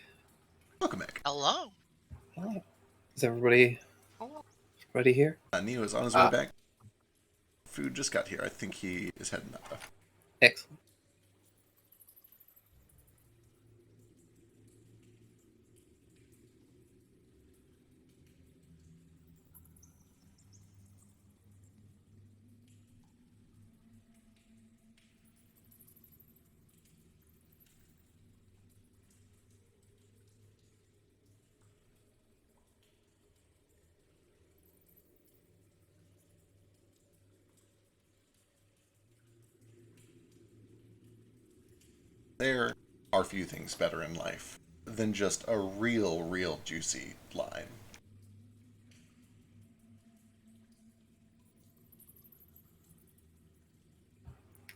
Welcome back. Hello. Hello. Is everybody here? Neo is on his way back. Food just got here. I think he is heading up though. Excellent. There are few things better in life than just a real juicy lime.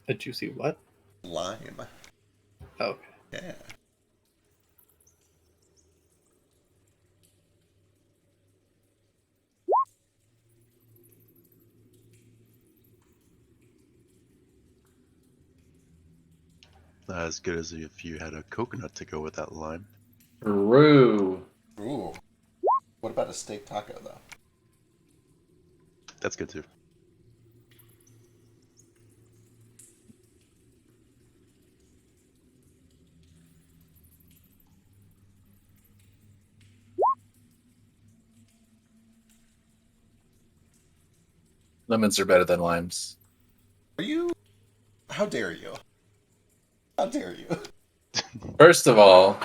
A juicy what? Lime. Oh, okay. Yeah. Not as good as if you had a coconut to go with that lime. True. Ooh. What about a steak taco, though? That's good too. Lemons are better than limes. Are you? How dare you? How dare you? First of all,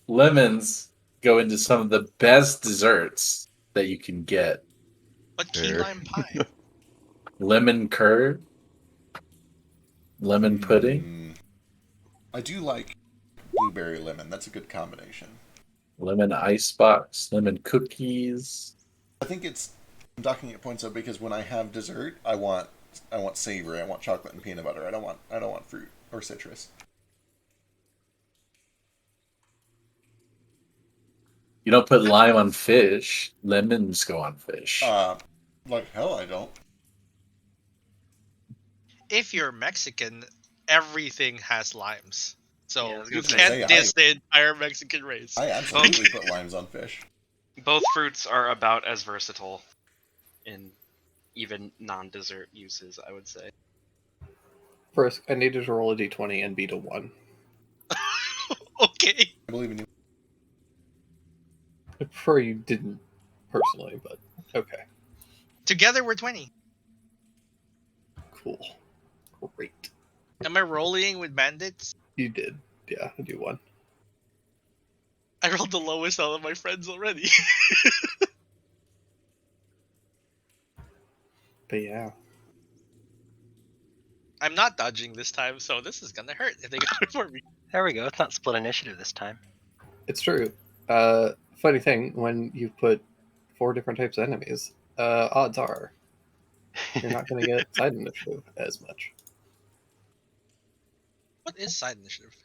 lemons go into some of the best desserts that you can get. But key Fair. lime pie. Lemon curd, lemon pudding, I do like blueberry lemon. That's a good combination. lemon icebox, lemon cookies. I think it's I'm docking at points up because when I have dessert, I want savory. I want chocolate and peanut butter. I don't want fruit or citrus. You don't put lime on fish. Lemons go on fish. Like hell, I don't. If you're Mexican, everything has limes. So Yeah, I was you gonna say, can't diss the entire Mexican race. I absolutely put limes on fish. both fruits are about as versatile in even non-dessert uses, I would say. First, I needed to roll a d20 and beat a 1. Okay. I believe in you. I prefer you didn't personally, but okay. Together we're 20. Cool. Great. Am I rolling with bandits? You did. Yeah, I do 1. I rolled the lowest out of my friends already. But yeah. I'm not dodging this time, so this is gonna hurt if they go before me. There we go. It's not split initiative this time. It's true. Funny thing, when you put 4 different types of enemies, odds are you're not going to get side initiative as much. What is side initiative?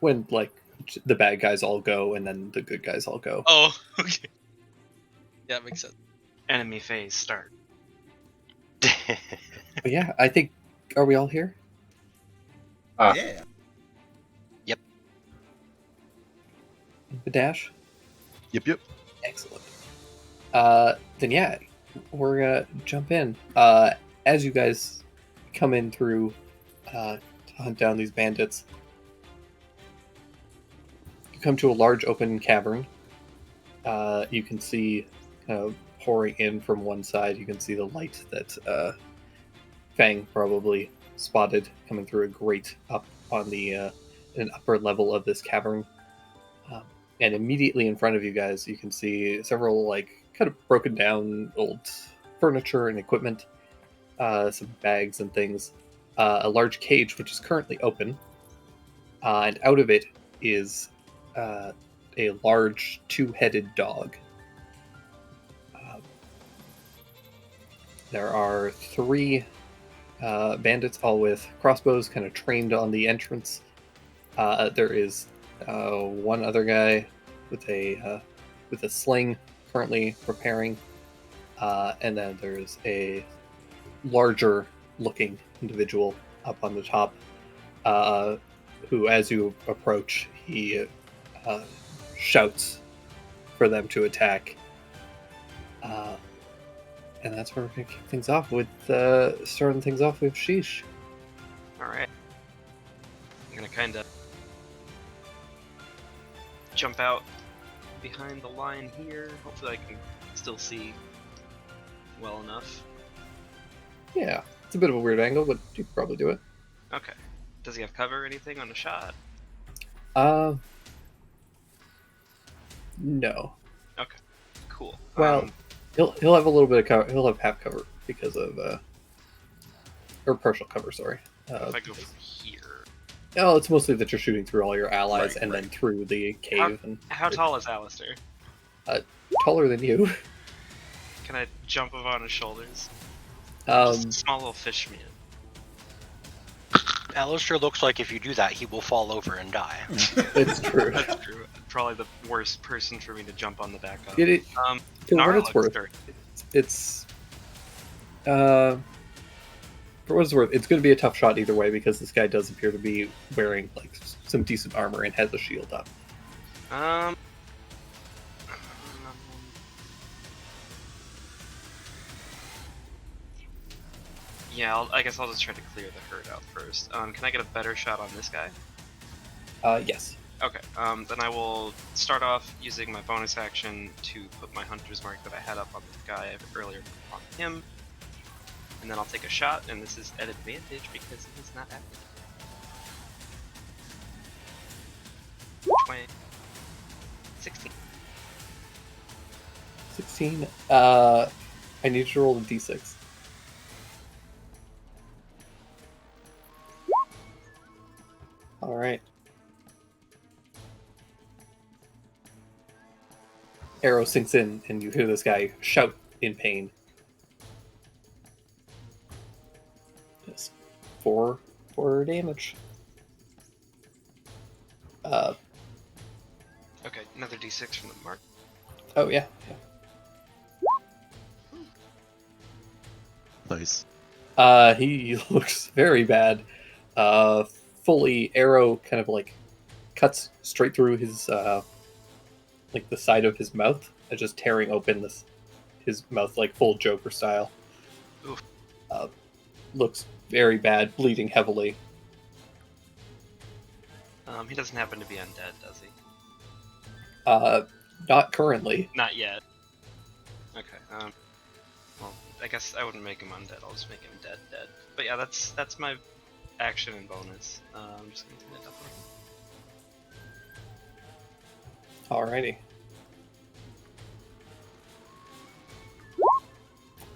When, like, the bad guys all go and then the good guys all go. Oh, okay. Yeah, makes sense. Enemy phase start. But yeah, I think, are we all here? Yeah. The dash? Yep. Excellent. Then yeah, we're gonna jump in. As you guys come in through to hunt down these bandits, you come to a large open cavern. You can see kind of pouring in from one side. You can see the light that Fang probably spotted coming through a grate up on the an upper level of this cavern. And immediately in front of you guys, you can see several like kind of broken down old furniture and equipment, some bags and things, a large cage which is currently open, and out of it is a large 2-headed dog. There are 3 bandits, all with crossbows, kind of trained on the entrance. There is one other guy with a sling currently preparing, and then there's a larger looking individual up on the top, who, as you approach, he shouts for them to attack. And that's where we're going to kick things off with, starting things off with Sheesh. Alright. I'm gonna kind of jump out behind the line here. Hopefully I can still see well enough. Yeah, it's a bit of a weird angle, but you can probably do it. Okay. Does he have cover or anything on a shot? No. Okay. Cool. Well, he'll have a little bit of cover. He'll have half cover because of or partial cover. Sorry. If I go from here, Oh, it's mostly that you're shooting through all your allies Right, and then through the cave. And How tall is Alistair? taller than you. Can I jump up on his shoulders? Um, Just a small little fish man. Alistair looks like if you do that, he will fall over and die. it's true. That's true. Probably the worst person for me to jump on the back of. It, for Nara what it's looks worth, dirty. it's for what it's worth, it's going to be a tough shot either way because this guy does appear to be wearing like some decent armor and has a shield up. Yeah, I guess I'll just try to clear the herd out first. Can I get a better shot on this guy? Yes. Okay, then I will start off using my bonus action to put my hunter's mark that I had up on the guy earlier on him. And then I'll take a shot, and this is at advantage because he's not active. 20, 16. 16. I need you to roll a d6. All right. Arrow sinks in, and you hear this guy shout in pain. Yes. 4 damage. Okay, another d6 from the mark. Oh yeah. Nice. He looks very bad. Fully arrow kind of like cuts straight through his like the side of his mouth, just tearing open his mouth like full Joker style. Oof. Looks very bad, bleeding heavily. He doesn't happen to be undead, does he? Not currently. Not yet. Okay. Well, I guess I wouldn't make him undead. I'll just make him dead. But yeah, that's my action and bonus. I'm just gonna clean it up. Alrighty.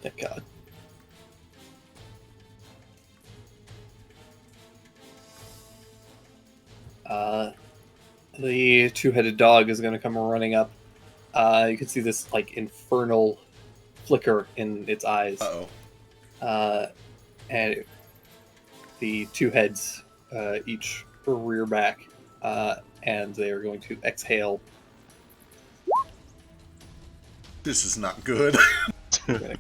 Thank God. The two-headed dog is going to come running up. You can see this like infernal flicker in its eyes. And the two heads each rear back, and they are going to exhale. This is not good. I'm gonna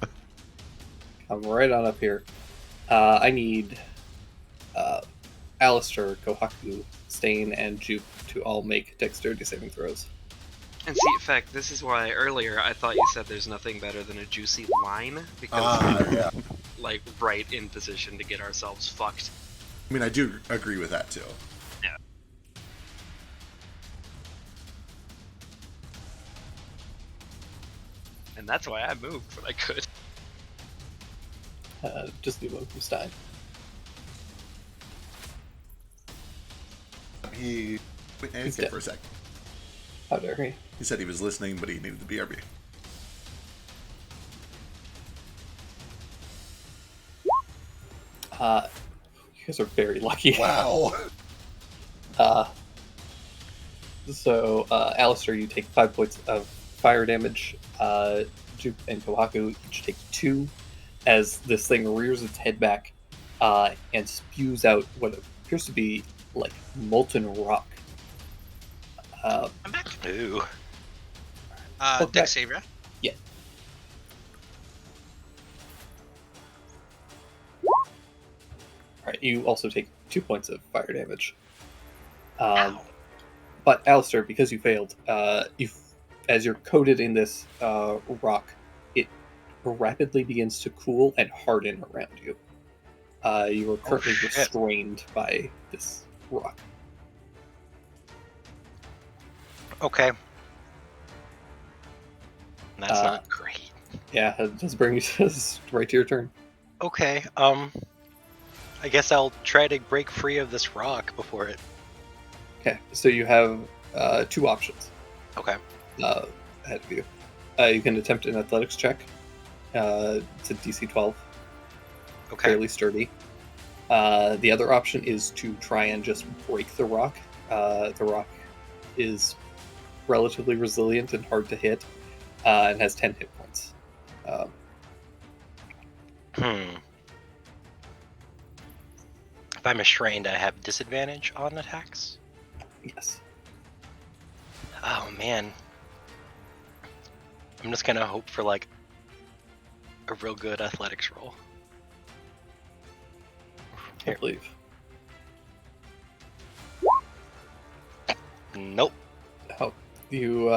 come right on up here. I need Alistair, Kohaku, Stain, and Jupe to all make dexterity saving throws. And see, in fact, this is why earlier I thought you said there's nothing better than a juicy line, because Yeah. like right in position to get ourselves fucked. I mean, I do agree with that too. Yeah. And that's why I moved when I could. Just leave one from Stein. He went He's AFK dead. for a sec. How dare he? He said he was listening, but he needed the BRB. You guys are very lucky. Wow. So, Alistair, you take 5 points of fire damage. Jupe and Kohaku each take 2 as this thing rears its head back and spews out what appears to be like molten rock. I'm back. Ooh. Welcome Dex back. save, yeah? Yeah. Alright, you also take 2 points of fire damage. Ow. But Alistair, because you failed, as you're coated in this rock, it rapidly begins to cool and harden around you. You are currently shit. restrained by this rock. Okay. That's Uh, not great. Yeah, that does bring you right to your turn. Okay. I guess I'll try to break free of this rock before it. Okay, so you have 2 options Okay. ahead of you. You can attempt an athletics check. It's a DC 12, Okay. fairly sturdy. The other option is to try and just break the rock. The rock is relatively resilient and hard to hit, and has 10 hit points. If I'm restrained, I have disadvantage on attacks. Yes. Oh man. I'm just gonna hope for like a real good athletics roll. I believe. Nope. Oh, you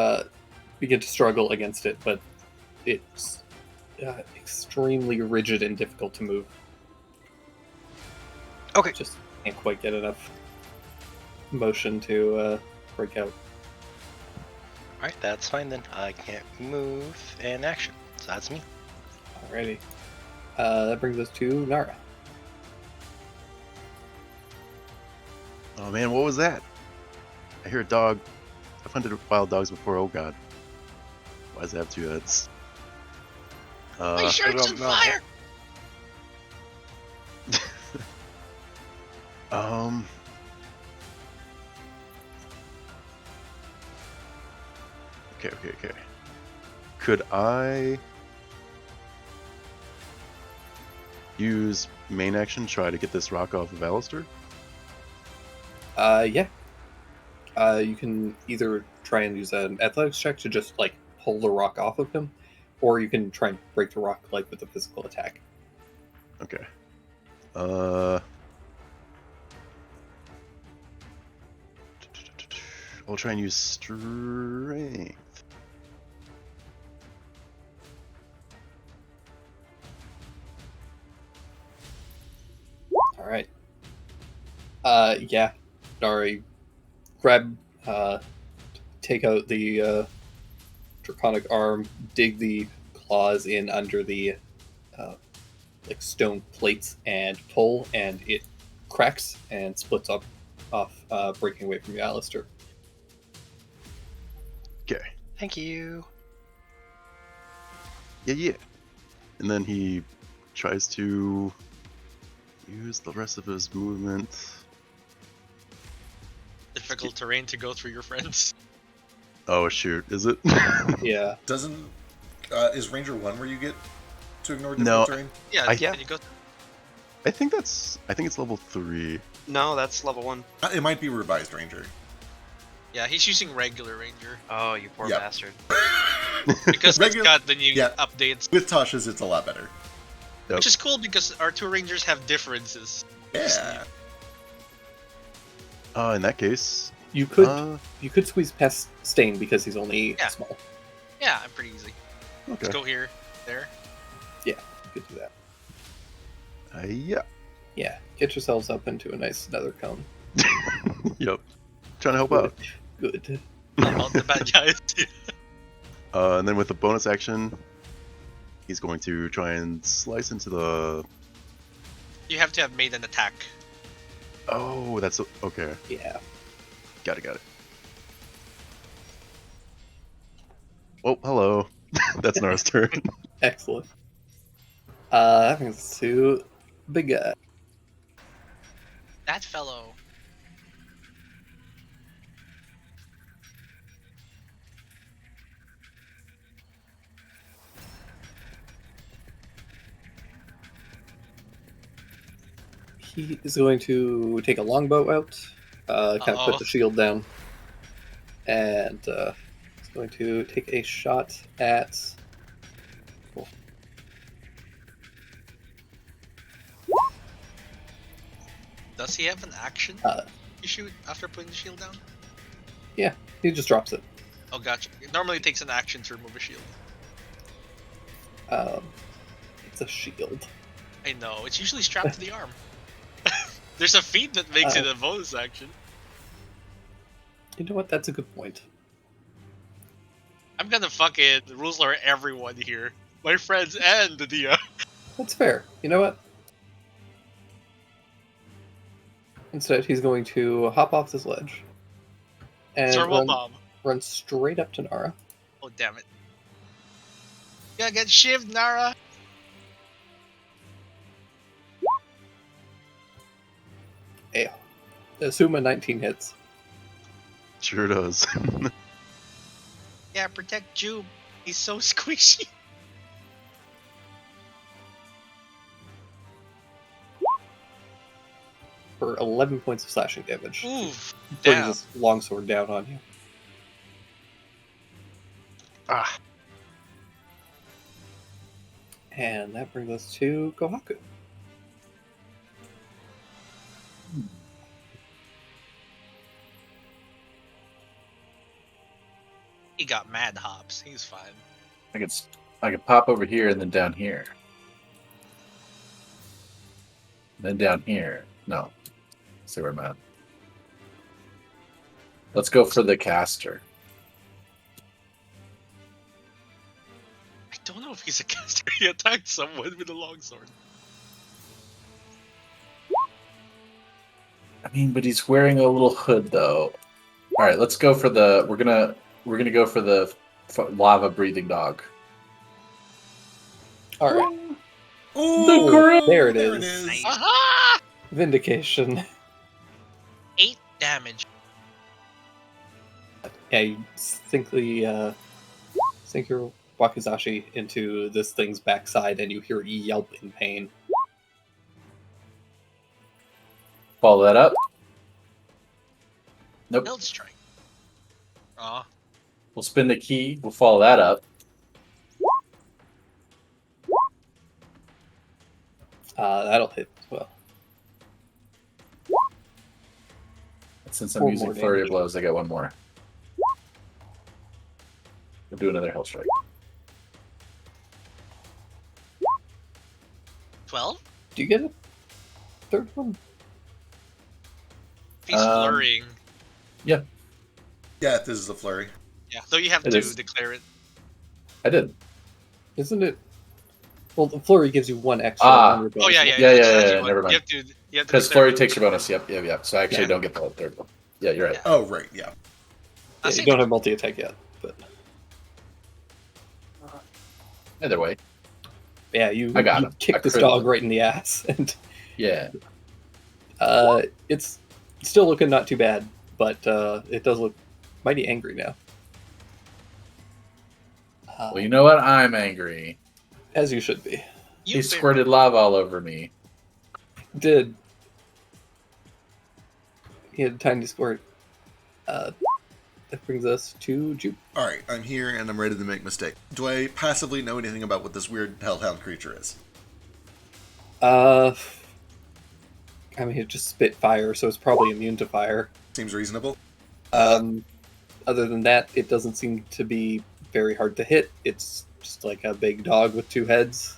begin to struggle against it, but it's extremely rigid and difficult to move. Okay. Just can't quite get enough motion to break out. Alright, that's fine then. I can't move and action. So that's me. Alrighty. That brings us to Nara. Oh man, what was that? I hear a dog. I've hunted wild dogs before. Oh god. Why does it have two heads? My shirt's on fire! Um. Okay. Could I use main action try to get this rock off of Alistair? Yeah. You can either try and use an athletics check to just like pull the rock off of him, or you can try and break the rock like with a physical attack. Okay. I'll try and use strength. All right. Yeah. Nari, grab, take out the draconic arm, dig the claws in under the like stone plates, and pull, and it cracks and splits up off, breaking away from you, Alistair. Okay. Thank you. Yeah. And then he tries to use the rest of his movement. Difficult terrain to go through your friends. Oh shoot, is it? Yeah. Doesn't is Ranger 1 where you get to ignore No. difficult terrain? Yeah, Yeah. can you go? I think it's level 3. No, that's level 1. It might be revised Ranger. Yeah, he's using regular ranger Oh, you poor Yep. bastard. because it's Regular- got the new yeah. updates, With Tasha's, it's a lot better. Yep. which is cool because our two rangers have differences. Yeah. In that case, You could squeeze past Stain because he's only Yeah. small. Yeah, I'm pretty easy. okay. Let's go here, there. You could do that. Yeah. Yeah. Get yourselves up into a nice nether cone. Yep. Trying to help out. Good. About the bad guys. And then with the bonus action, he's going to try and slice into the. You have to have made an attack. Oh, that's okay. Yeah. Got it. Oh, hello. That's Nara's turn. Excellent. That brings us to big guy. That fellow. He is going to take a longbow out, kind of Uh-oh. put the shield down, and he's going to take a shot at. Cool. Does he have an action? Uh, You shoot after putting the shield down? He just drops it. Oh, gotcha. It normally takes an action to remove a shield. It's a shield. I know. It's usually strapped to the arm. There's a feat that makes it a bonus action. You know what? That's a good point. I'm gonna fucking rules lawyer everyone here. My friends and the DM. That's fair. You know what? Instead, he's going to hop off this ledge and Servo bomb. run straight up to Nara. Oh, damn it. You gotta get shivved, Nara. Yeah. Assume a 19 hits. Sure does. Yeah, protect Jube. He's so squishy. For 11 points of slashing damage. Oof. Brings Damn. this longsword down on you. Ah, And that brings us to Kohaku. He got mad hops. He's fine. I could pop over here and then down here. Then down here. No. See where I'm at. Let's go for the caster. I don't know if he's a caster. He attacked someone with a longsword. I mean, but he's wearing a little hood though. All right, let's go for the. We're gonna go for the lava breathing dog. All right. Ooh, The girl- There it is. Nice. Aha! Vindication. 8 damage. Yeah, you sink your wakizashi into this thing's backside, and you hear it yelp in pain. Follow that up. Nope. Build strike. Aw. We'll spin the key. We'll follow that up. That'll hit as well. Since I'm 4 using more flurry of damage. blows, I get one more. We'll do another hell strike. 12? Do you get a third one? If he's flurrying. Yeah, this is a flurry. Yeah, though you have It to is. declare it. I did. Isn't it? Well, the flurry gives you 1 extra Ah. on your Oh, bonus. yeah. Yeah, exactly. yeah, never mind. You have to Because declare flurry it. takes your bonus. Yep. So I actually Yeah. don't get the third one. Yeah, you're right. Yeah. Oh, right, yeah. I Yeah, see you don't the- have multi-attack yet, but Either way. yeah, you, I got you him. kick I this crit dog him. right in the ass, and Yeah. it's still looking not too bad, but it does look mighty angry now. Well, you know what? I'm angry. As you should be. You He fair- squirted lava all over me. Did he had a tiny squirt? That brings us to Jupe. Alright, I'm here and I'm ready to make a mistake. Do I passively know anything about what this weird hellhound creature is? I mean, it just spit fire, so it's probably immune to fire. Seems reasonable. Other than that, it doesn't seem to be very hard to hit. It's just like a big dog with 2 heads.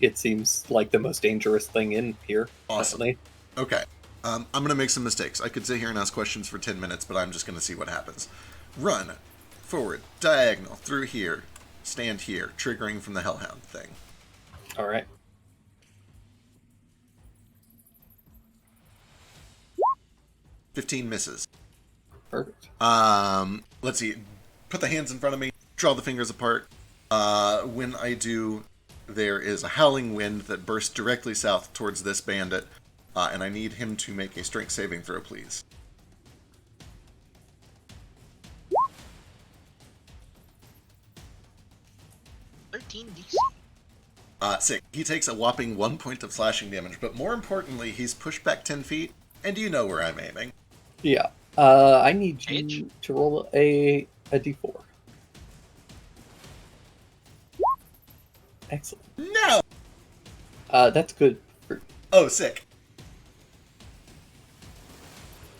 It seems like the most dangerous thing in here. Awesome. Definitely. Okay. I'm going to make some mistakes. I could sit here and ask questions for 10 minutes, but I'm just going to see what happens. Run. Forward. Diagonal. Through here. Stand here. Triggering from the hellhound thing. All right. $15 misses. Perfect. Let's see. Put the hands in front of me. Draw the fingers apart. When I do, there is a howling wind that bursts directly south towards this bandit, and I need him to make a strength saving throw, please. Sick. He takes a whopping 1 point of slashing damage, but more importantly, he's pushed back 10 feet, and you know where I'm aiming. Yeah. I need you Edge? to roll a d4. Excellent. No! That's good. Oh, sick.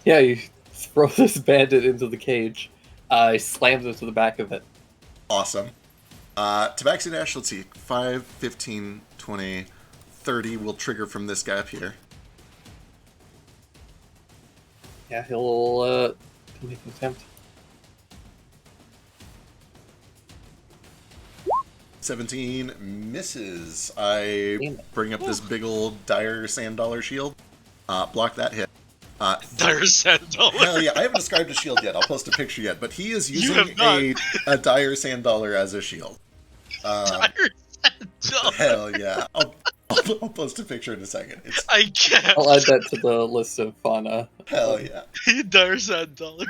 Yeah, you throw this bandit into the cage. He slams into the back of it. Awesome. Tabaxi Dash, let's see. 5, 15, 20, 30 will trigger from this guy up here. Yeah, he'll make an attempt. 17 misses. I Damn it. bring up this big old dire sand dollar shield. Block that hit. Dire sand dollar. Hell yeah, I haven't described a shield yet. I'll post a picture yet, but he is You using have not. a dire sand dollar as a shield. Dire sand dollar. Hell yeah. I'll post a picture in a second. It's I can't. I'll add that to the list of fauna. hell yeah. Dire sand dollar.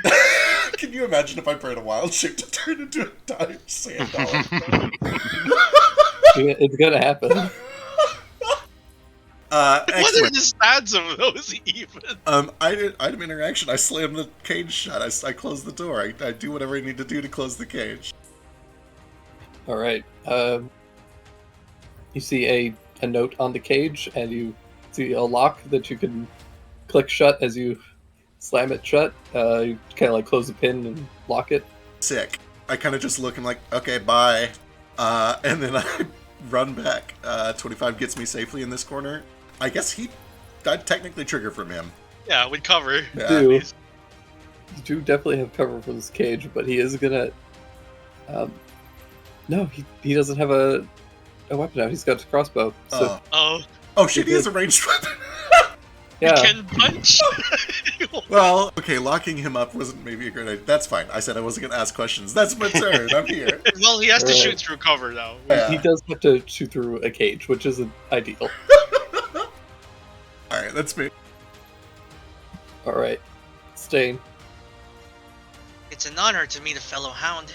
Can you imagine if I bred a wild shape to turn into a dire sand dollar? It's gonna happen. What are Excellent. the stats of those even? Item interaction. I slam the cage shut. I close the door. I do whatever I need to do to close the cage. All right. You see a note on the cage, and you see a lock that you can click shut as you slam it shut. You kind of like close the pin and lock it. Sick. I kind of just look and like, okay, bye. And then I run back. 25 gets me safely in this corner. I guess I'd technically trigger from him. Yeah, with cover. Yeah. You do definitely have cover for this cage, but he is gonna. No, he doesn't have a weapon out. He's got his crossbow. So Oh, shit, he has a ranged weapon. you yeah, can punch. Well, okay, locking him up wasn't maybe a great idea. That's fine. I said I wasn't going to ask questions. That's my turn. I'm here. Well, he has to Alright. shoot through cover now. Yeah. he does have to shoot through a cage, which isn't ideal. Alright, that's me. All right, Stain. It's an honor to meet a fellow hound.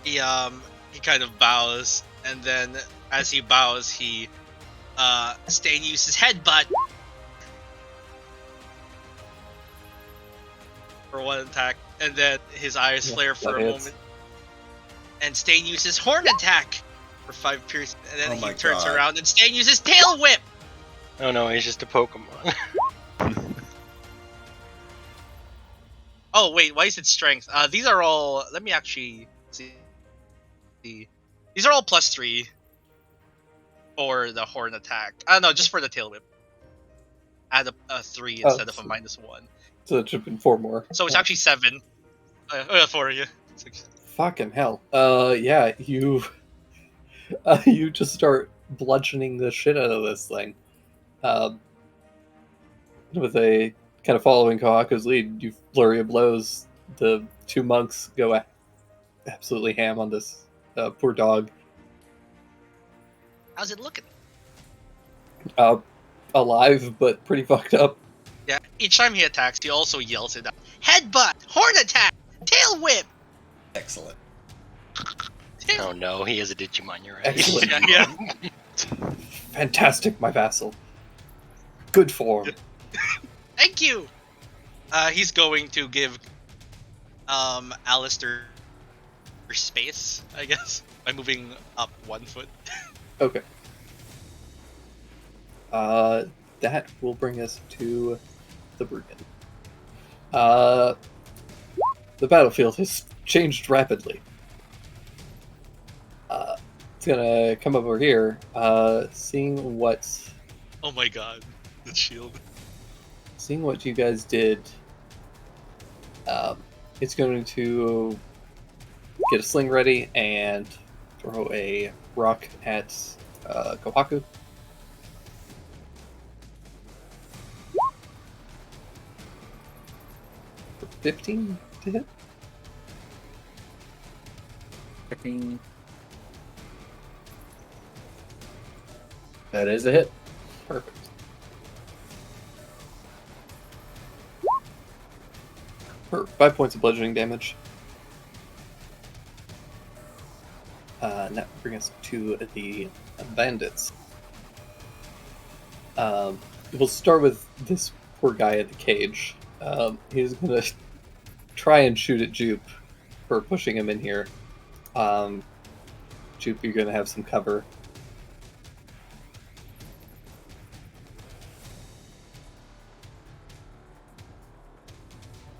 He kind of bows, and then as he bows, Stain uses headbutt for one attack, and then his eyes Yeah, flare for that a hits. moment. And Stain uses horn attack for 5 pierce, and then Oh he my turns God. around and Stain uses tail whip. Oh no, he's just a Pokemon. Oh wait, why is it strength? These are all. Let me actually see. These are all +3 for the horn attack. No, just for the tail whip. Add a 3 Oh, instead of a so- -1. So it should have been 4 more. So it's actually 7. 4, yeah. 6. Fucking hell. Yeah, you you just start bludgeoning the shit out of this thing. With a kind of following Kohaku's lead, you flurry of blows. The 2 monks go absolutely ham on this poor dog. How's it looking? Alive, but pretty fucked up. Yeah. Each time he attacks, he also yells it out. Headbutt, horn attack, tail whip. Excellent. Oh no, he is a Digimon, you're right. Excellent. Yeah. Fantastic, my vassal. Good form. Thank you. He's going to give Alistair space, I guess, by moving up 1 foot. Okay. That will bring us to the Bruggen. The battlefield has changed rapidly. It's gonna come over here, seeing what Oh my god, the shield. you guys did. It's going to get a sling ready and throw a rock at Kohaku. For 15 to hit. 15. That is a hit. Perfect. For 5 points of bludgeoning damage. And that will bring us to the bandits. We'll start with this poor guy at the cage. He's going to try and shoot at Jupe for pushing him in here. Jupe, you're going to have some cover.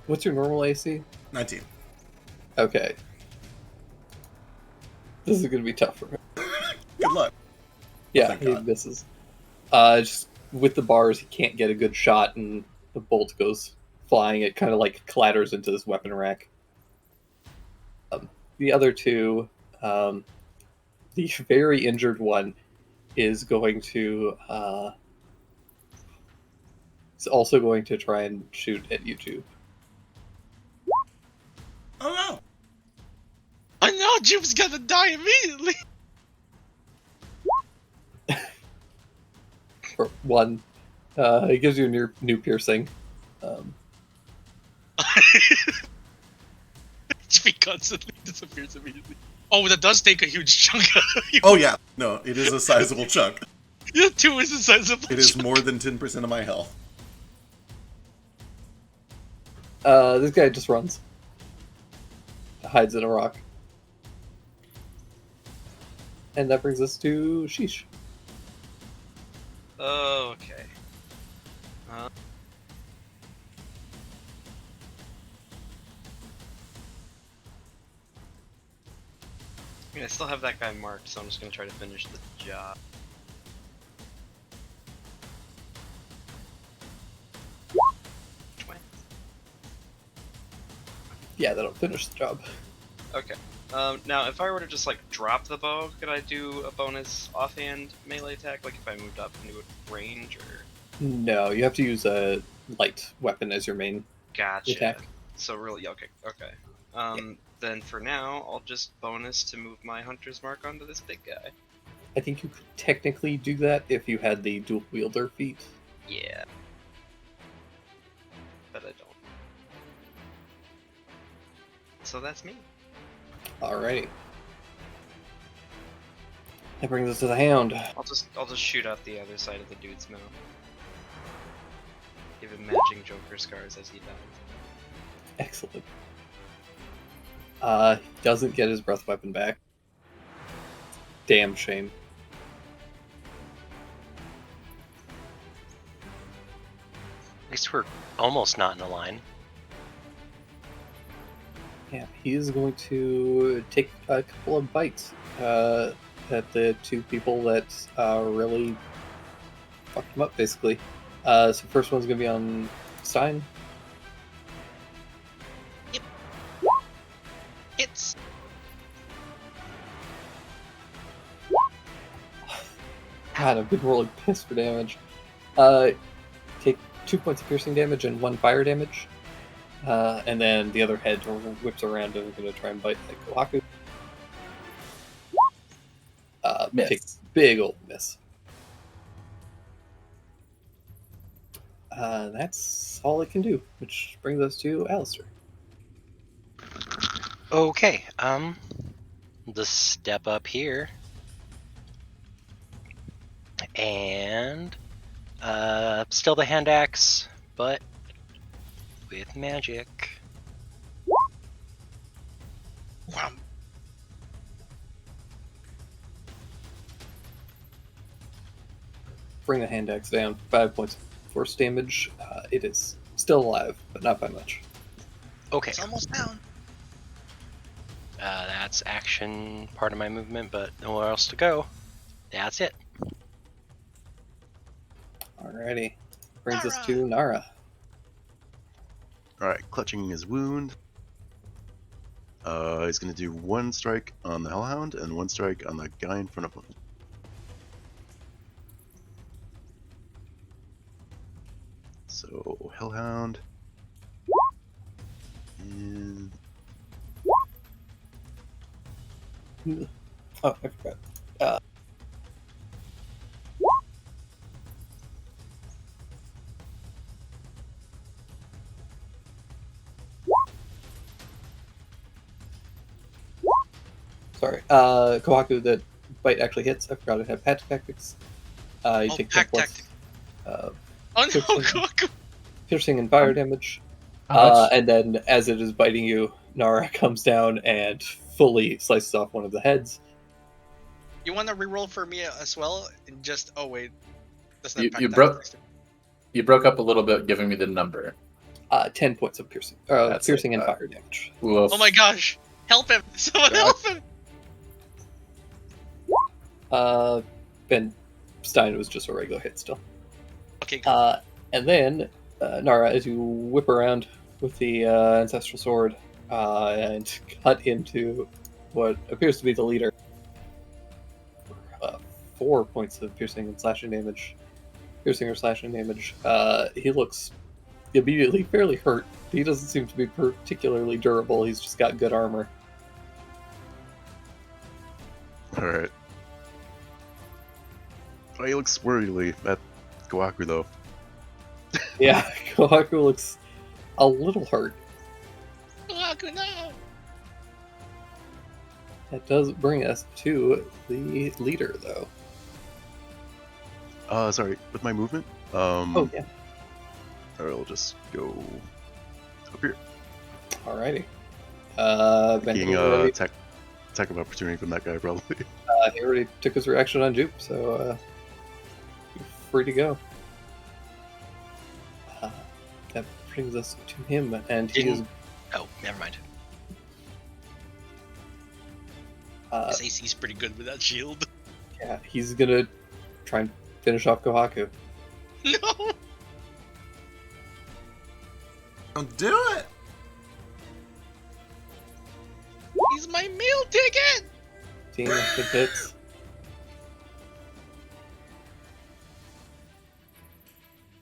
What's your normal AC? 19. Okay. This is going to be tough for him. Good luck. Yeah, Thank he God. misses. Just with the bars, he can't get a good shot, and the bolt goes flying. It kind of like clatters into this weapon rack. The other two, the very injured one, is going to. Is also going to try and shoot at you two. Oh no! I know Jupe's gonna die immediately. for one. It gives you a new piercing. HP constantly disappears immediately. Oh, that does take a huge chunk. Oh yeah, no, it is a sizable chunk. Yeah, 2 is a sizable It is chunk. more than 10% of my health. This guy just runs. Hides in a rock. And that brings us to Sheesh. Okay. I mean, I still have that guy marked, so I'm just gonna try to finish the job. Yeah, that'll finish the job. Okay. Now, if I were to just like drop the bow, could I do a bonus offhand melee attack? Like if I moved up into a range, or? No, you have to use a light weapon as your main Gotcha. attack. So really, okay. Then for now, I'll just bonus to move my hunter's mark onto this big guy. I think you could technically do that if you had the dual wielder feat. Yeah. But I don't. So that's me. Alrighty. That brings us to the hound. I'll just shoot out the other side of the dude's mouth. Give him matching Joker scars as he dies. Excellent. He doesn't get his breath weapon back. Damn shame. At least we're almost not in a line. Yeah, he is going to take a couple of bites at the two people that really fucked him up, basically. So first one's going to be on Stein. Hits. God, I've been rolling piss for damage. Take 2 points of piercing damage and 1 fire damage. And then the other head whips around and is going to try and bite the Kohaku. Miss. Take big old miss. That's all it can do, which brings us to Alistair. Okay, just step up here. And, still the hand axe, but with magic. Wow. Bring the hand axe down. 5 points of force damage. It is still alive, but not by much. Okay, It's almost down. that's action part of my movement, but nowhere else to go. That's it. Alrighty. Brings us to Nara. Alright, clutching his wound. He's going to do 1 strike on the Hellhound and 1 strike on the guy in front of him. So, Hellhound. And Oh, I forgot. Sorry. Kohaku, the bite actually hits. I forgot it had patch tactics. You take 10 pack points tactic. of Oh no, Piercing. Goku. piercing and fire damage. How much? And then, as it is biting you, Nara comes down and fully slices off one of the heads. You want to reroll for me as well? And just wait, that's not You- pack you broke- tactics. You broke up a little bit, giving me the number. 10 points of piercing. That's Piercing it. and fire damage. Woof. Oh my gosh! Help him! Someone Yeah. help him! Ben Stein was just a regular hit still. Okay, go. And then, Nara, as you whip around with the ancestral sword and cut into what appears to be the leader, 4 points of piercing and slashing damage. Piercing or slashing damage. He looks immediately fairly hurt. He doesn't seem to be particularly durable. He's just got good armor. Alright. Oh, he looks squirrely. That Kawaku, though. Yeah, Kohaku looks a little hurt. Kohaku, no! That does bring us to the leader, though. Sorry, with my movement? Oh, yeah. Alright, I'll just go up here. Alrighty. Taking Benjamin already, attack of opportunity from that guy, probably. he already took his reaction on Jupe, so you're free to go. That brings us to him, and he is. Oh, never mind. His AC's pretty good with that shield. Yeah, he's gonna try and finish off Kohaku. No! Don't do it! He's my meal ticket! 15 good hits.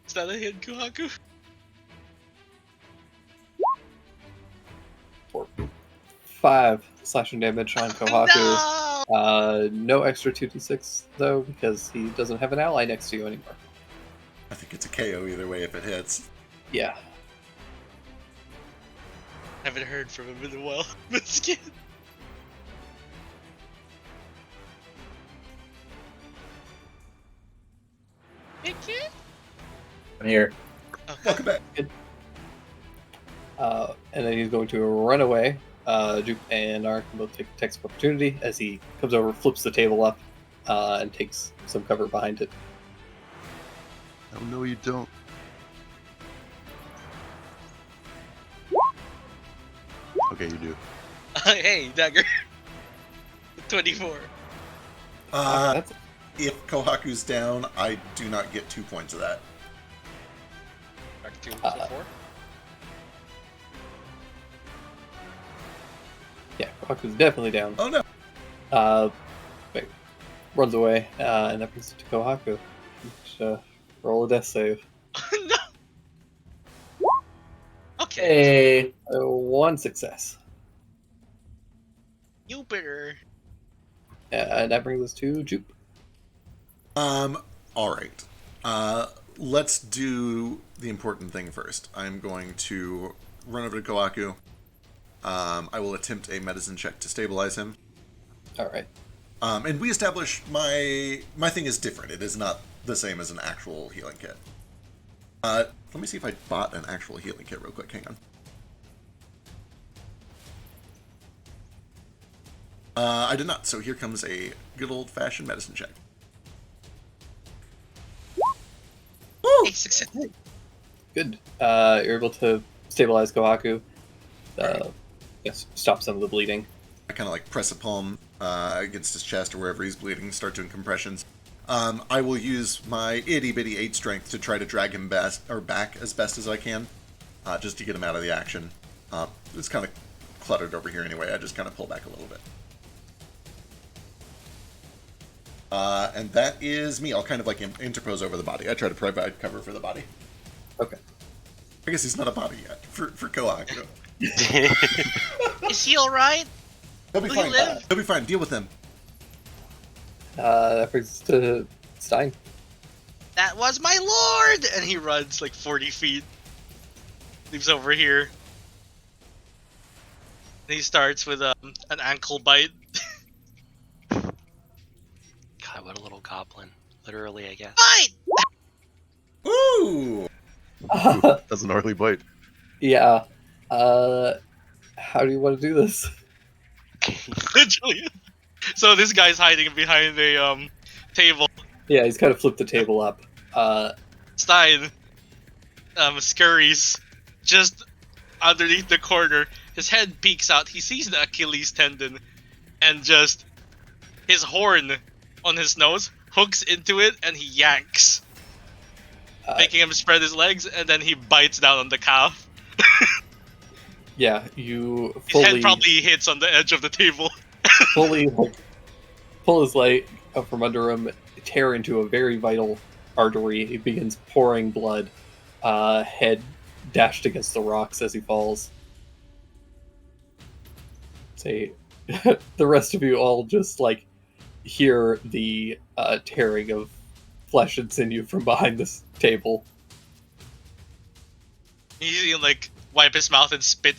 Is that a hit, Kohaku? For 5 slashing damage on Kohaku. No! No extra 2d6 though, because he doesn't have an ally next to you anymore. I think it's a KO either way if it hits. Yeah. Haven't heard from him in a while. Miskin. Miskin? I'm here. Okay. Welcome back. And then he's going to run away. Jupe and Nark can both take attacks of opportunity as he comes over, flips the table up, and takes some cover behind it. Oh, no, you don't. Okay, you do. Hey, dagger. 24. That's If Kohaku's down, I do not get 2 points of that. Back to 4. yeah, Kohaku's definitely down. Oh no! Wait, runs away, and that brings it to Kohaku. Just, roll a death save. No! Okay. Hey. 1 success. Jupiter. And that brings us to Jupe. Alright. Let's do the important thing first. I'm going to run over to Kohaku. I will attempt a medicine check to stabilize him. Alright. And we establish my thing is different. It is not the same as an actual healing kit. Let me see if I bought an actual healing kit real quick. Hang on. I did not, so here comes a good old-fashioned medicine check. Woo! Hey, success. Good. You're able to stabilize Kohaku. Alright. Yes, stop some of the bleeding. I kind of like press a palm against his chest or wherever he's bleeding, start doing compressions. I will use my itty-bitty 8 strength to try to drag him back as best as I can, just to get him out of the action. It's kind of cluttered over here anyway. I just kind of pull back a little bit. And that is me. I'll kind of like interpose over the body. I try to provide cover for the body. Okay. I guess he's not a body yet for Kohaku. Is he alright? He'll be Will he fine. live? He'll be fine. Deal with him. That brings us to Stein. That was my lord! And he runs like 40 feet. Leaves over here. And he starts with an ankle bite. God, what a little goblin. Literally, I guess. Bite! Ooh! That's an gnarly bite. Yeah. How do you want to do this? Literally. So this guy's hiding behind a table. Yeah, he's kind of flipped the table up. Stein scurries just underneath the corner. His head peeks out. He sees the Achilles tendon, and just his horn on his nose hooks into it, and he yanks, making him spread his legs, and then he bites down on the calf. Yeah, you His head fully probably hits on the edge of the table. fully like pull his leg up from under him, tear into a very vital artery. He begins pouring blood. Head dashed against the rocks as he falls. Say, the rest of you all just like hear the tearing of flesh and sinew from behind this table. He like wipe his mouth and spit.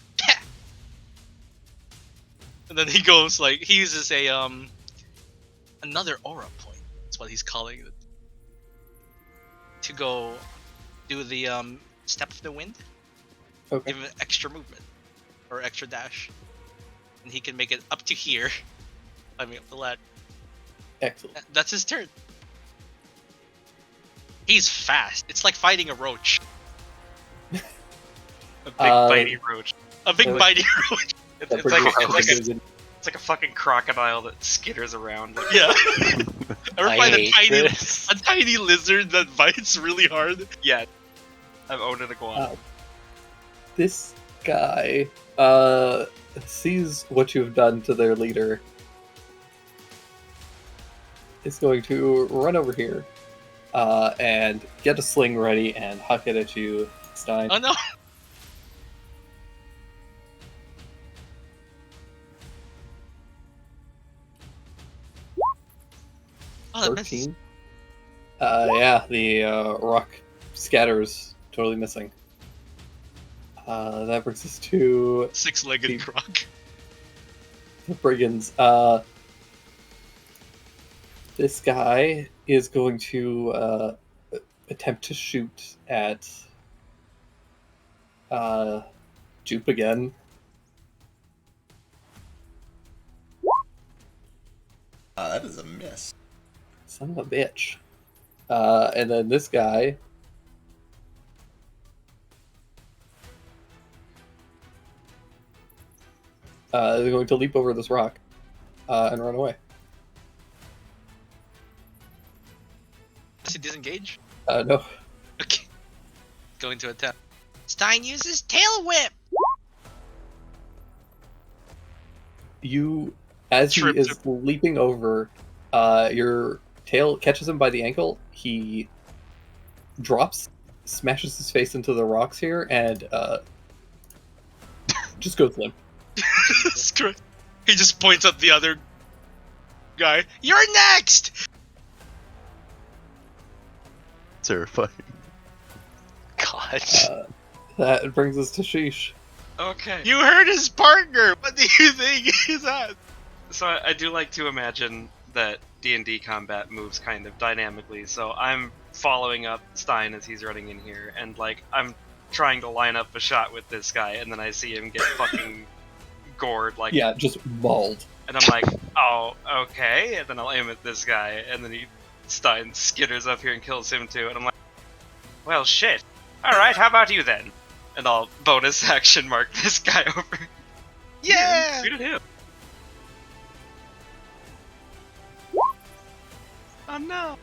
And then he goes like he uses a another aura point. That's what he's calling it. To go do the step of the wind. Okay. Give him extra movement or extra dash, and he can make it up to here. Climbing up the ladder. Excellent. That's his turn. He's fast. It's like fighting a roach. A big bitey roach. A big So- bitey roach. It's, That it's like brings us it's to like, the- it's like a fucking crocodile that skitters around. Like, Yeah. Ever I find hate this. a tiny lizard that bites really hard? yeah, I've owned an iguana. This guy sees what you've done to their leader. Is going to run over here and get a sling ready and huck it at you, Stein. Oh no! Oh, that misses. 13. Yeah, the rock scatters, totally missing. That brings us to Six-legged croc. the brigands. This guy is going to attempt to shoot at Jupe again. That is a miss. Son of a bitch. And then this guy is going to leap over this rock and run away. Does he disengage? No. Okay. Going to attack. Stein uses tail whip. You, as he Trips is leaping over, your tail catches him by the ankle. He drops, smashes his face into the rocks here, and just goes limp. Screw it. He just points at the other guy. You're next. Terrifying. God. That brings us to Sheesh. Okay. You hurt his partner. What do you think is that? So I do like to imagine that D&D combat moves kind of dynamically. So I'm following up Stein as he's running in here, and like I'm trying to line up a shot with this guy, and then I see him get fucking gored, like, Yeah, just mauled. and I'm like, oh, okay, and then I'll aim at this guy, and then Stein skitters up here and kills him too, and I'm like, well, shit. All right, how about you then? And I'll bonus action mark this guy over. Yeah. Shoot at him. Oh no.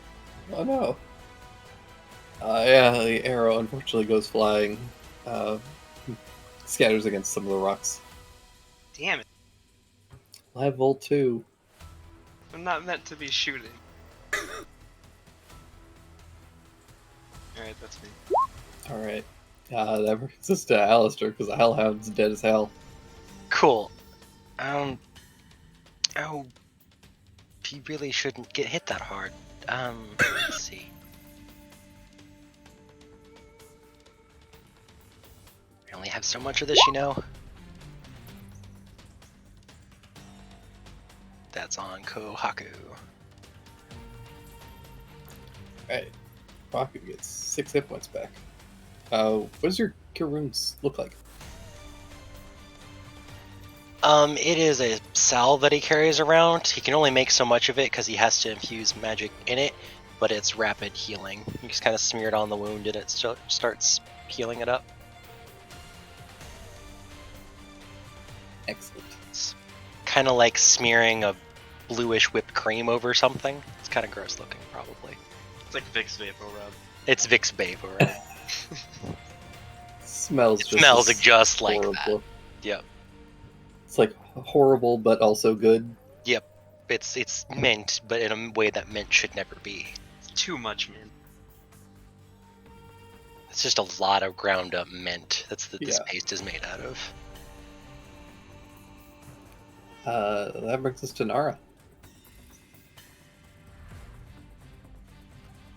Oh no. Yeah, the arrow unfortunately goes flying. Scatters against some of the rocks. Damn it. Level 2. I'm not meant to be shooting. Alright, that's me. Alright. That brings us to Alistair, because the Hellhound's dead as hell. Cool. Oh, he really shouldn't get hit that hard. Let's see. I only have so much of this, you know. That's on Kohaku. Alright. Baku gets 6 hit points back. What does your Cure Wounds look like? It is a salve that he carries around. He can only make so much of it because he has to infuse magic in it, but it's rapid healing. You just kind of smear it on the wound and it starts healing it up. Excellent. It's kind of like smearing a bluish whipped cream over something. It's kind of gross looking, probably. It's like Vicks Vapor Rub. It's Vicks Vapor. Smells It just smells as just like that. horrible. Yep. It's like horrible, but also good. Yep. It's mint, but in a way that mint should never be. It's too much, man. It's just a lot of ground up mint. That's what this Yeah. paste is made out of. That brings us to Nara.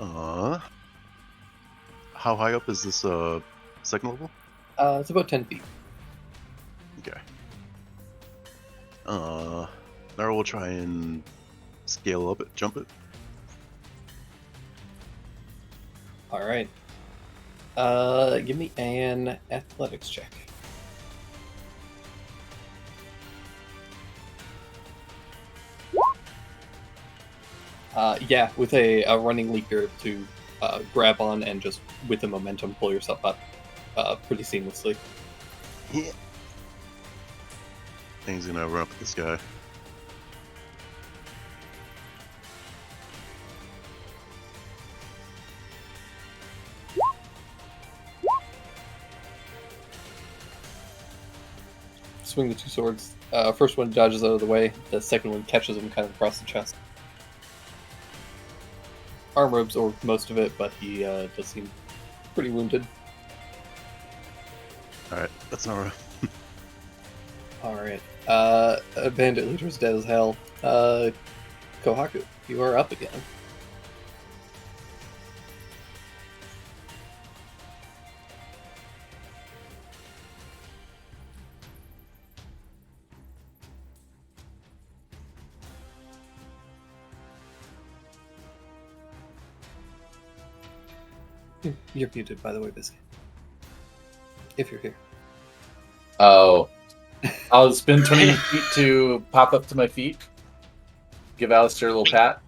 How high up is this second level? It's about 10 feet. Okay. Now we'll try and scale up it, jump it. All right. Give me an athletics check. Yeah, with a running leap, you're able to grab on and just with the momentum pull yourself up pretty seamlessly. Yeah. Thing's gonna run up at this guy. Swing the two swords. First one dodges out of the way. The second one catches him kind of across the chest. Armor absorbed most of it, but he does seem pretty wounded. Alright, that's not right. Alright. Bandit leader's dead as hell. Kohaku, you are up again. You're muted, by the way, Biscuit. If you're here. Oh. I'll spin 20 feet to pop up to my feet. Give Alistair a little pat.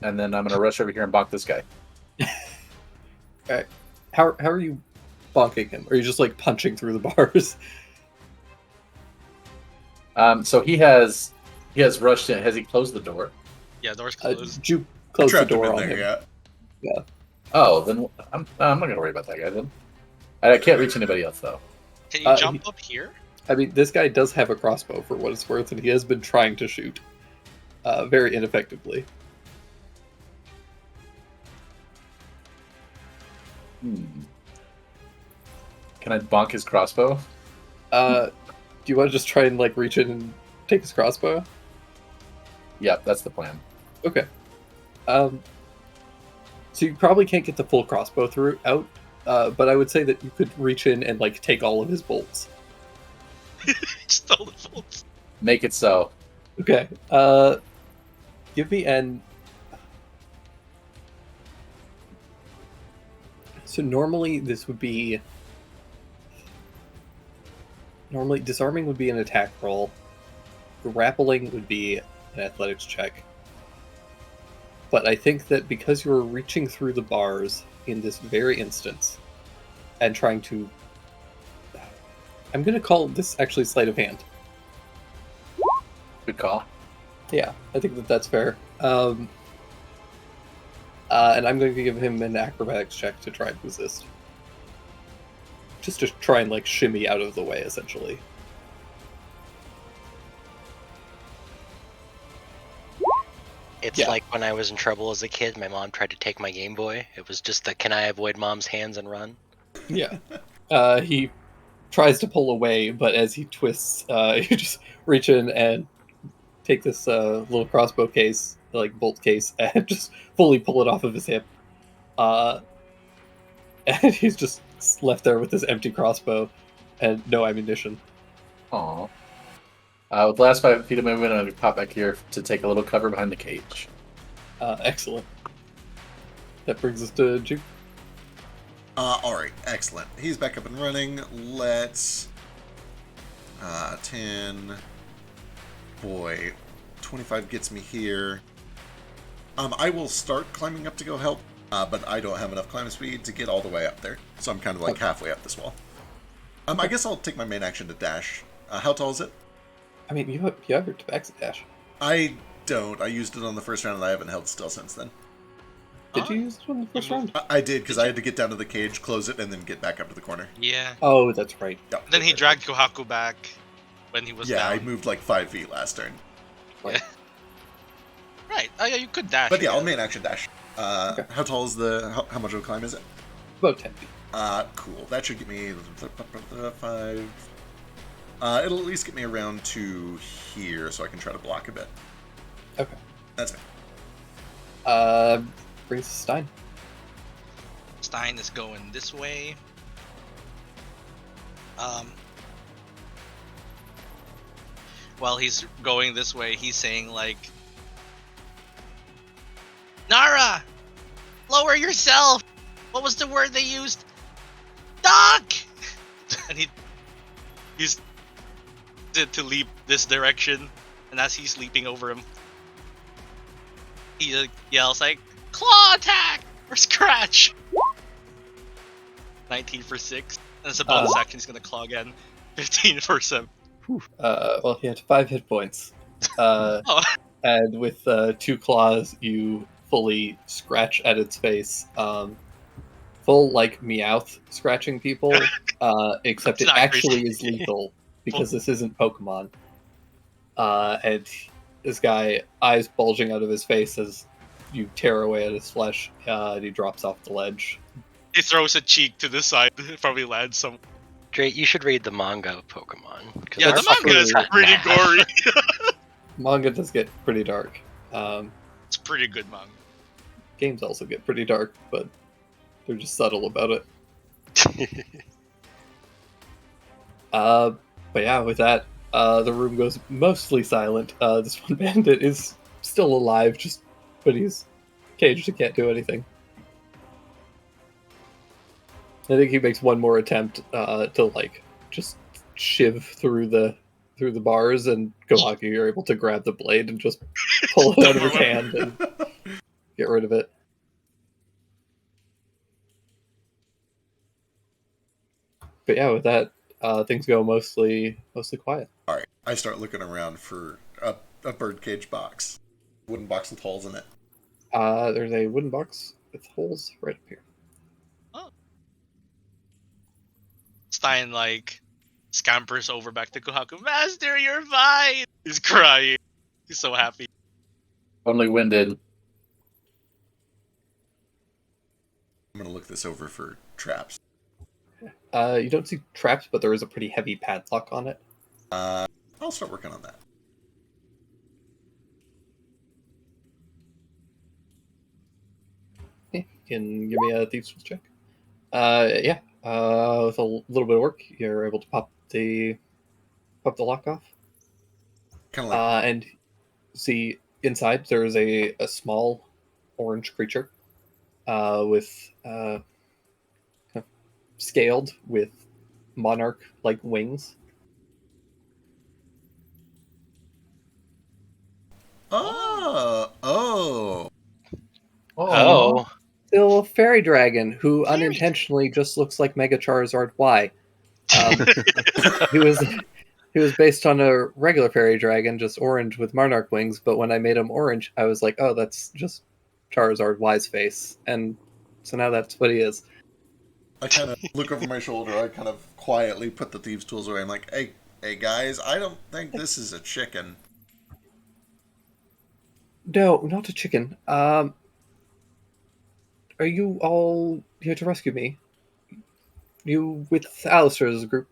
And then I'm going to rush over here and bonk this guy. Alright. How are you bonking him? Or are you just like punching through the bars? So he has rushed in. Has he closed the door? Yeah, door's closed. Did you close the Trapped him door in on there, him? yeah. Oh, then I'm not going to worry about that guy then. I can't reach anybody else though. Can you jump up here? I mean, this guy does have a crossbow for what it's worth, and he has been trying to shoot very ineffectively. Can I bonk his crossbow? Do you want to just try and like reach in and take his crossbow? Yep, that's the plan. Okay. So you probably can't get the full crossbow out, but I would say that you could reach in and like take all of his bolts. Stole the bolts. Make it so. Okay. Give me an. So normally this would be. Normally disarming would be an attack roll. Grappling would be an athletics check. But I think that because you're reaching through the bars in this very instance and trying to. I'm going to call this actually sleight of hand. Good call. Yeah, I think that that's fair. And I'm going to give him an acrobatics check to try and resist. Just to try and like shimmy out of the way, essentially. It's Yeah. like when I was in trouble as a kid, my mom tried to take my Game Boy. It was just the can I avoid mom's hands and run? Yeah. He tries to pull away, but as he twists, you just reach in and take this little crossbow case, like bolt case, and just fully pull it off of his hip. And he's just left there with this empty crossbow and no ammunition. Aw. With the last 5 feet of movement, I'm going to pop back here to take a little cover behind the cage. Excellent. That brings us to Juke. Alright, excellent. He's back up and running. Let's... 10... Boy, 25 gets me here. I will start climbing up to go help, but I don't have enough climb speed to get all the way up there. So I'm kind of like halfway up this wall. I guess I'll take my main action to dash. How tall is it? I mean, you have your tabaxi dash. I don't. I used it on the first round and I haven't held still since then. Did you use it on the first round? I did, because I had to get down to the cage, close it, and then get back up to the corner. Yeah. Oh, that's right. Yep. Then he dragged Kohaku back when he was Yeah, down. I moved like 5 feet last turn. Right. Oh yeah, you could dash. But yeah, I'll main action dash. Okay. How tall is the... How much of a climb is it? About 10 feet. Cool. That should get me 5. It'll at least get me around to here, so I can try to block a bit. Okay. That's me. brings us Stein. Stein is going this way. While he's going this way, he's saying like, Nara, lower yourself. What was the word they used? Duck. And he's to leap this direction, and as he's leaping over him, he yells like, claw attack or scratch. 19 for 6. And as a bonus action, he's gonna claw again. 15 for 7. Well, he had 5 hit points. Oh. And with 2 claws, you fully scratch at its face. Full, like, Meowth scratching people, except It's it not actually crazy. is lethal, because this isn't Pokemon. And this guy, eyes bulging out of his face as you tear away at his flesh, and he drops off the ledge. He throws a cheek to the side. It probably lands some. Drake, you should read the manga of Pokemon. 'cause Yeah, our the manga is fucking pretty math. gory. Manga does get pretty dark. It's pretty good manga. Games also get pretty dark, but they're just subtle about it. But yeah, with that, the room goes mostly silent. This one bandit is still alive, but he's caged and can't do anything. I think he makes one more attempt to like just shiv through the bars, and Gohaku, you're able to grab the blade and just pull it out of his hand and get rid of it. But yeah, with that, things go mostly quiet. All right, I start looking around for a birdcage box, wooden box with holes in it. There's a wooden box with holes right up here. Stein like scampers over back to Kohaku. Master, you're fine. He's crying. He's so happy. Only winded. I'm gonna look this over for traps. You don't see traps, but there is a pretty heavy padlock on it. I'll start working on that. Yeah, you can give me a thieves tools check. Yeah. With a little bit of work, you're able to pop the lock off. Kind of like And see inside there is a small orange creature with scaled with monarch like wings. oh. Oh, Still a fairy dragon who Fairy unintentionally just looks like Mega Charizard Y. He was based on a regular fairy dragon, just orange with monarch wings. But when I made him orange, I was like, "Oh, that's just Charizard Y's face," and so now that's what he is. I kind of look over my shoulder. I kind of quietly put the thieves' tools away. I'm like, hey guys, I don't think this is a chicken. No, not a chicken. Are you all here to rescue me? You with Alistair's group?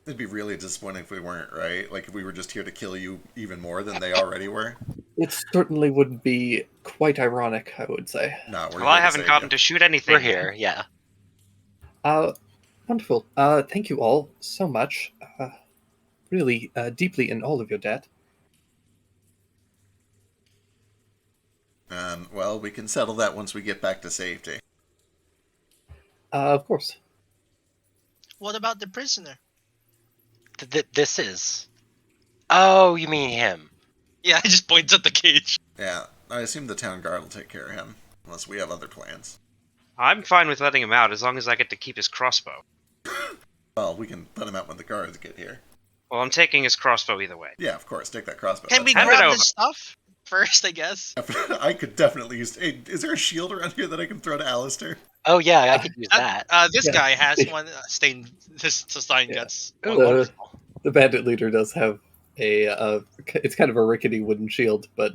It'd be really disappointing if we weren't, right? Like if we were just here to kill you even more than they already were. It certainly would be quite ironic, I would say. No, we're Well, I here to haven't save gotten you. to shoot anything. we're here. Yeah. Wonderful. Thank you all so much. Really deeply in all of your debt. Well, we can settle that once we get back to safety. Of course. What about the prisoner? This is. Oh, you mean him? Yeah, he just points at the cage. Yeah, I assume the town guard will take care of him, unless we have other plans. I'm fine with letting him out as long as I get to keep his crossbow. Well, we can let him out when the guards get here. Well, I'm taking his crossbow either way. Yeah, of course, take that crossbow. Can we Hand it grab over. the stuff first, I guess? I could definitely use... Hey, is there a shield around here that I can throw to Alistair? Oh yeah, I could use that. This Yeah. guy has one. Stein Yeah. gets Ooh, one. The- wonderful. The bandit leader does have it's kind of a rickety wooden shield, but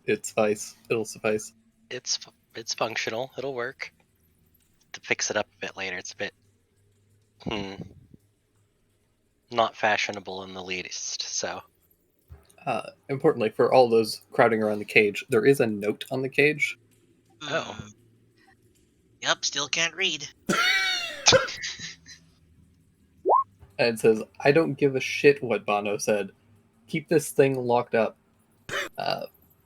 it'll suffice. It's functional. It'll work. To fix it up a bit later, it's a bit not fashionable in the least. So Importantly, for all those crowding around the cage, there is a note on the cage Oh. Yep, still can't read. And it says, I don't give a shit what Bono said. Keep this thing locked up.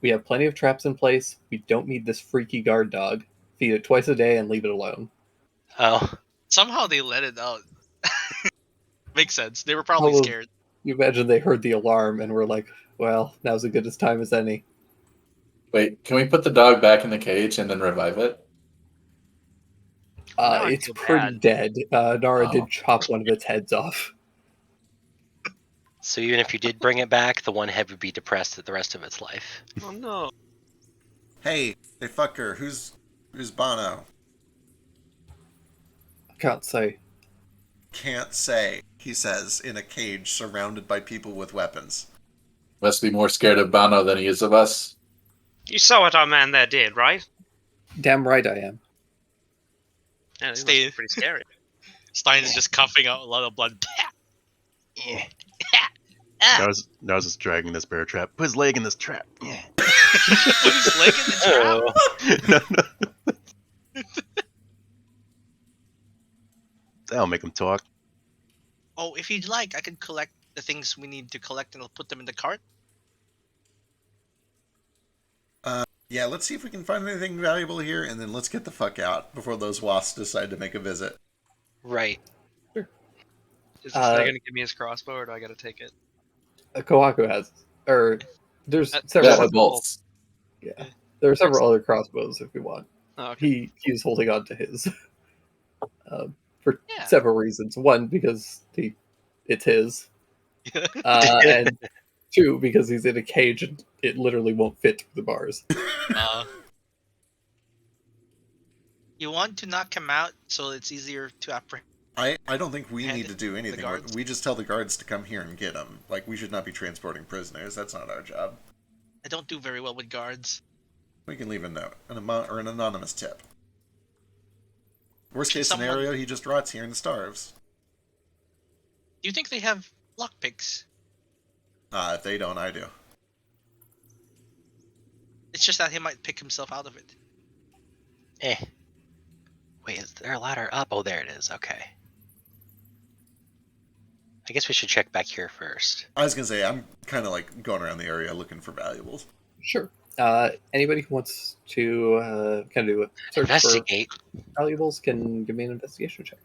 We have plenty of traps in place. We don't need this freaky guard dog. Feed it twice a day and leave it alone. Oh. Somehow they let it out. Makes sense. They were probably How will scared. you imagine they heard the alarm and were like, well, now's as good a time as any. Wait, can we put the dog back in the cage and then revive it? Now I It's feel pretty bad. dead. Nara Oh. did chop one of its heads off. So even if you did bring it back, the one head would be depressed at the rest of its life. Oh no. Hey, fucker, who's Bono? I can't say. Can't say, he says, in a cage surrounded by people with weapons. Must be more scared of Bono than he is of us. You saw what our man there did, right? Damn right I am. Yeah, it must Stay- be pretty scary. Stein's just coughing out a lot of blood. Yeah. Now I was just dragging this bear trap. Put his leg in this trap. Yeah. Put his leg in the trap. Oh. No. That'll make him talk. Oh, if you'd like, I can collect the things we need to collect and I'll put them in the cart. Yeah, let's see if we can find anything valuable here, and then let's get the fuck out before those wasps decide to make a visit. Right. Is this guy gonna give me his crossbow, or do I gotta take it? Kohaku has. Or, there's Yeah, several. Yeah, the bolts. Yeah. There are several other crossbows if you want. Oh, okay. He's holding on to his. For Yeah. several reasons. One, because it's his. And two, because he's in a cage and it literally won't fit through the bars. You want to knock him out so it's easier to apprehend. I don't think we And need to do anything. guards? We just tell the guards to come here and get them. Like, we should not be transporting prisoners. That's not our job. I don't do very well with guards. We can leave a note, or an anonymous tip. Worst case Someone- scenario, he just rots here and starves. Do you think they have lockpicks? If they don't, I do. It's just that he might pick himself out of it. Eh. Wait, is there a ladder up? Oh, there it is. Okay. I guess we should check back here first. I was gonna say, I'm kind of like going around the area looking for valuables. Sure. Anybody who wants to kind of do a search Investigate. for valuables can give me an investigation check.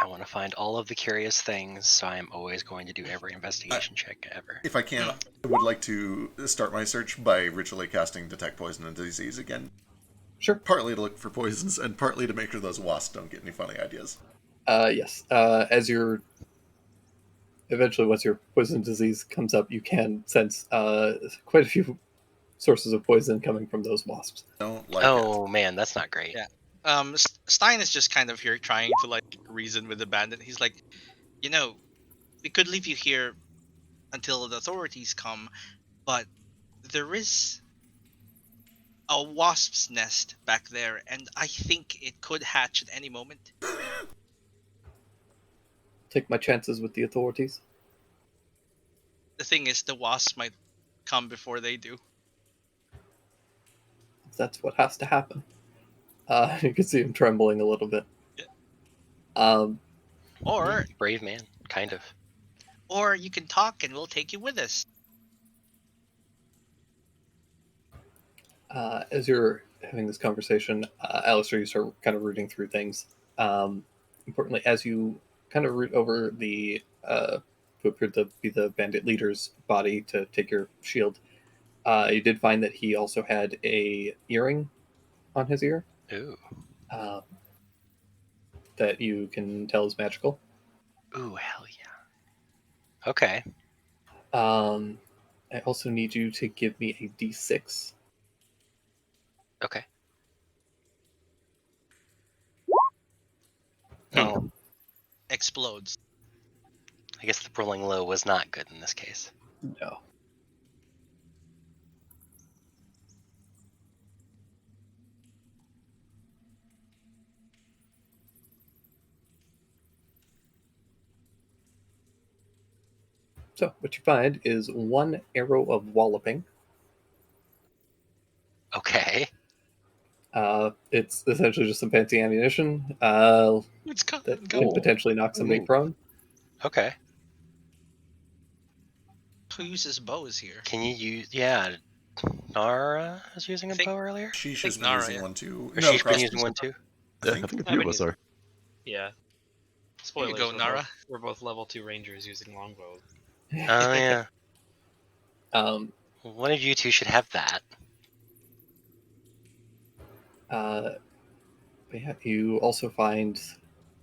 I want to find all of the curious things, so I am always going to do every investigation check ever. If I can, I would like to start my search by ritually casting Detect Poison and Disease again. Sure. Partly to look for poisons, and partly to make sure those wasps don't get any funny ideas. Yes. As you're eventually, once your poison disease comes up, you can sense quite a few sources of poison coming from those wasps. Don't like Oh man, that's not great. Yeah. Stein is just kind of here trying to like reason with the bandit. He's like, you know, we could leave you here until the authorities come, but there is a wasp's nest back there, and I think it could hatch at any moment. Take my chances with the authorities. The thing is, the wasps might come before they do. That's what has to happen. You can see him trembling a little bit. Yeah. Or Brave man, kind of. or you can talk and we'll take you with us. As you're having this conversation, Alistair, you start kind of rooting through things. Importantly, as you kind of root over the who appeared to be the bandit leader's body to take your shield, you did find that he also had a earring on his ear Ooh. that you can tell is magical. Ooh, hell yeah. Okay. I also need you to give me a d6. Okay. Explodes. I guess the rolling low was not good in this case. No. So what you find is one arrow of walloping, Okay. It's essentially just some fancy ammunition It's coming. that Go. can potentially knock somebody Ooh. prone. Okay. Who uses bows here? Can you use? Yeah. Nara was using I a think- bow earlier. Sheesh Think has been Nara, using yeah. one too. Or No, she's been crossbows. using one too. Yeah, I think a I've few of been us are. Yeah. Here Spoilers. you go, Nara. We're both level 2 rangers using longbows. Oh yeah. Um, One of you two should have that. but yeah, you also find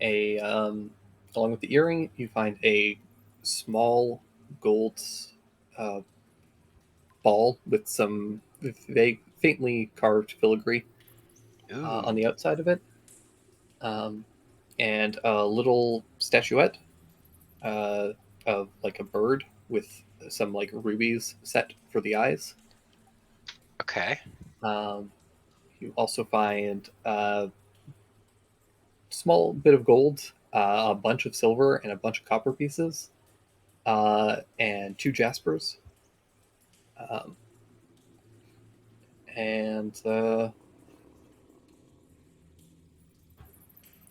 along with the earring, you find a small gold uh, ball with some faintly carved filigree Ooh. on the outside of it, um, and a little statuette uh, of like a bird with some like rubies set for the eyes. Okay. Um, you also find a small bit of gold, a bunch of silver, and a bunch of copper pieces, and 2 jaspers. Um, and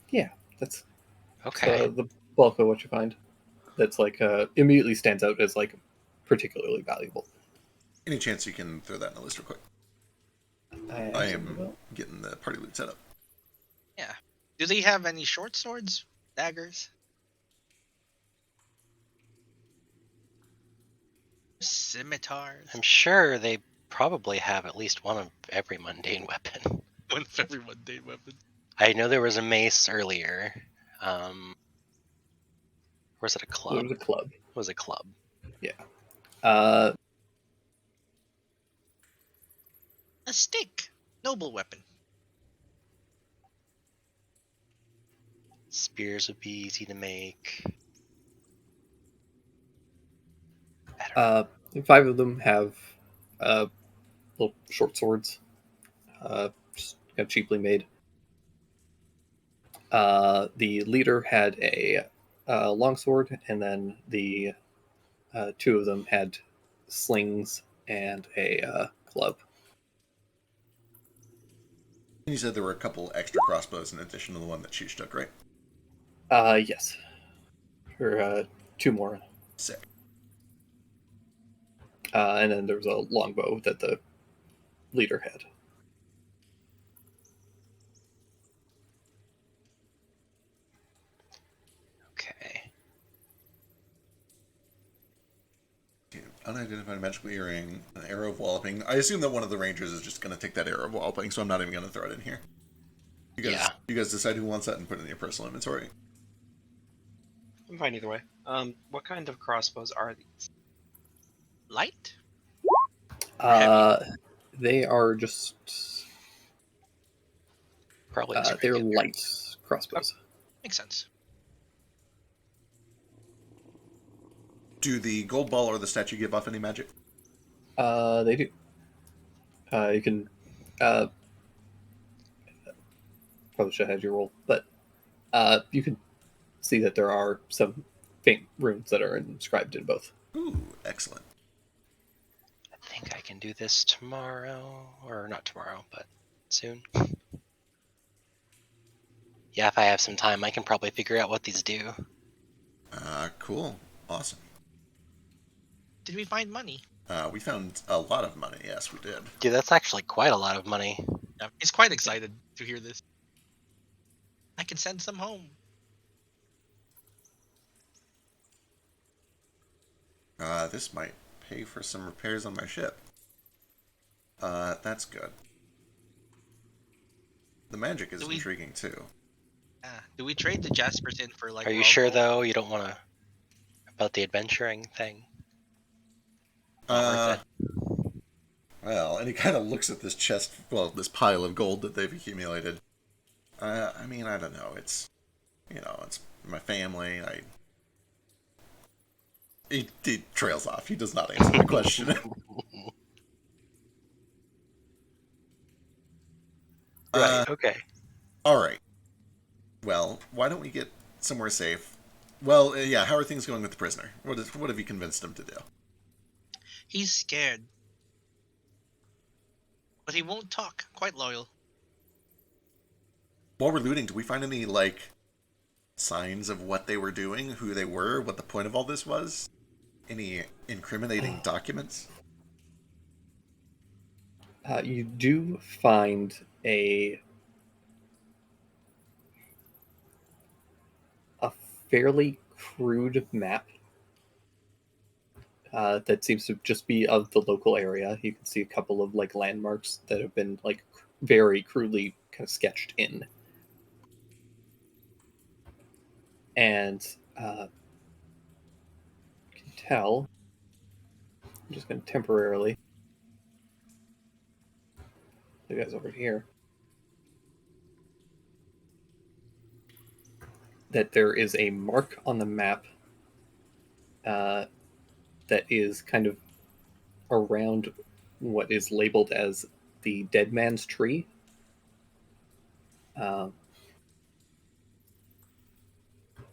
yeah, that's Okay. the bulk of what you find. That's like immediately stands out as like particularly valuable. Any chance you can throw that in the list real quick? I absolutely am will. getting the party loot set up. Yeah. Do they have any short swords? Daggers? Scimitars? I'm sure they probably have at least one of every mundane weapon. One of every mundane weapon. I know there was a mace earlier. Or was it a club? There's a club. It was a club. Uh, A stick. Noble weapon. Spears would be easy to make. 5 of them have little short swords, just kind of cheaply made. The leader had a longsword, and then the 2 of them had slings and a club. And you said there were a couple extra crossbows in addition to the one that Sheesh took, right? Yes, or 2 more, Sick. and then there was a longbow that the leader had. Okay. Unidentified magical earring, an arrow of walloping. I assume that one of the rangers is just going to take that arrow of walloping, so I'm not even going to throw it in here. You guys decide who wants that and put it in your personal inventory. I'm fine either way. What kind of crossbows are these? Light? They are just Probably just they're regular. light crossbows. Makes sense. Do the gold ball or the statue give off any magic? They do. You can probably should have had your roll, but you can see that there are some faint runes that are inscribed in both. Ooh, excellent. I think I can do this tomorrow. Or not tomorrow, but soon. Yeah, if I have some time, I can probably figure out what these do. Cool. Awesome. Did we find money? We found a lot of money. Yes, we did. Dude, that's actually quite a lot of money. Yeah, he's quite excited to hear this. I can send some home. This might pay for some repairs on my ship. That's good. The magic is intriguing too. Do we trade the Jaspers in for like? Are you sure though? You don't want to about the adventuring thing? Not worth it. Well, and he kind of looks at this chest, well, this pile of gold that they've accumulated. I mean, I don't know. It's, it's my family. He trails off. He does not answer the question. Right. Okay. All right. Well, why don't we get somewhere safe? Well, yeah. How are things going with the prisoner? What have you convinced him to do? He's scared, but he won't talk. Quite loyal. While we're looting, do we find any, like, signs of what they were doing, who they were, what the point of all this was? Any incriminating documents? You do find a fairly crude map that seems to just be of the local area. You can see a couple of like landmarks that have been like very crudely kind of sketched in, and you can tell. I'm just going to temporarily. You guys over here. That there is a mark on the map that is kind of around what is labeled as the dead man's tree. Uh,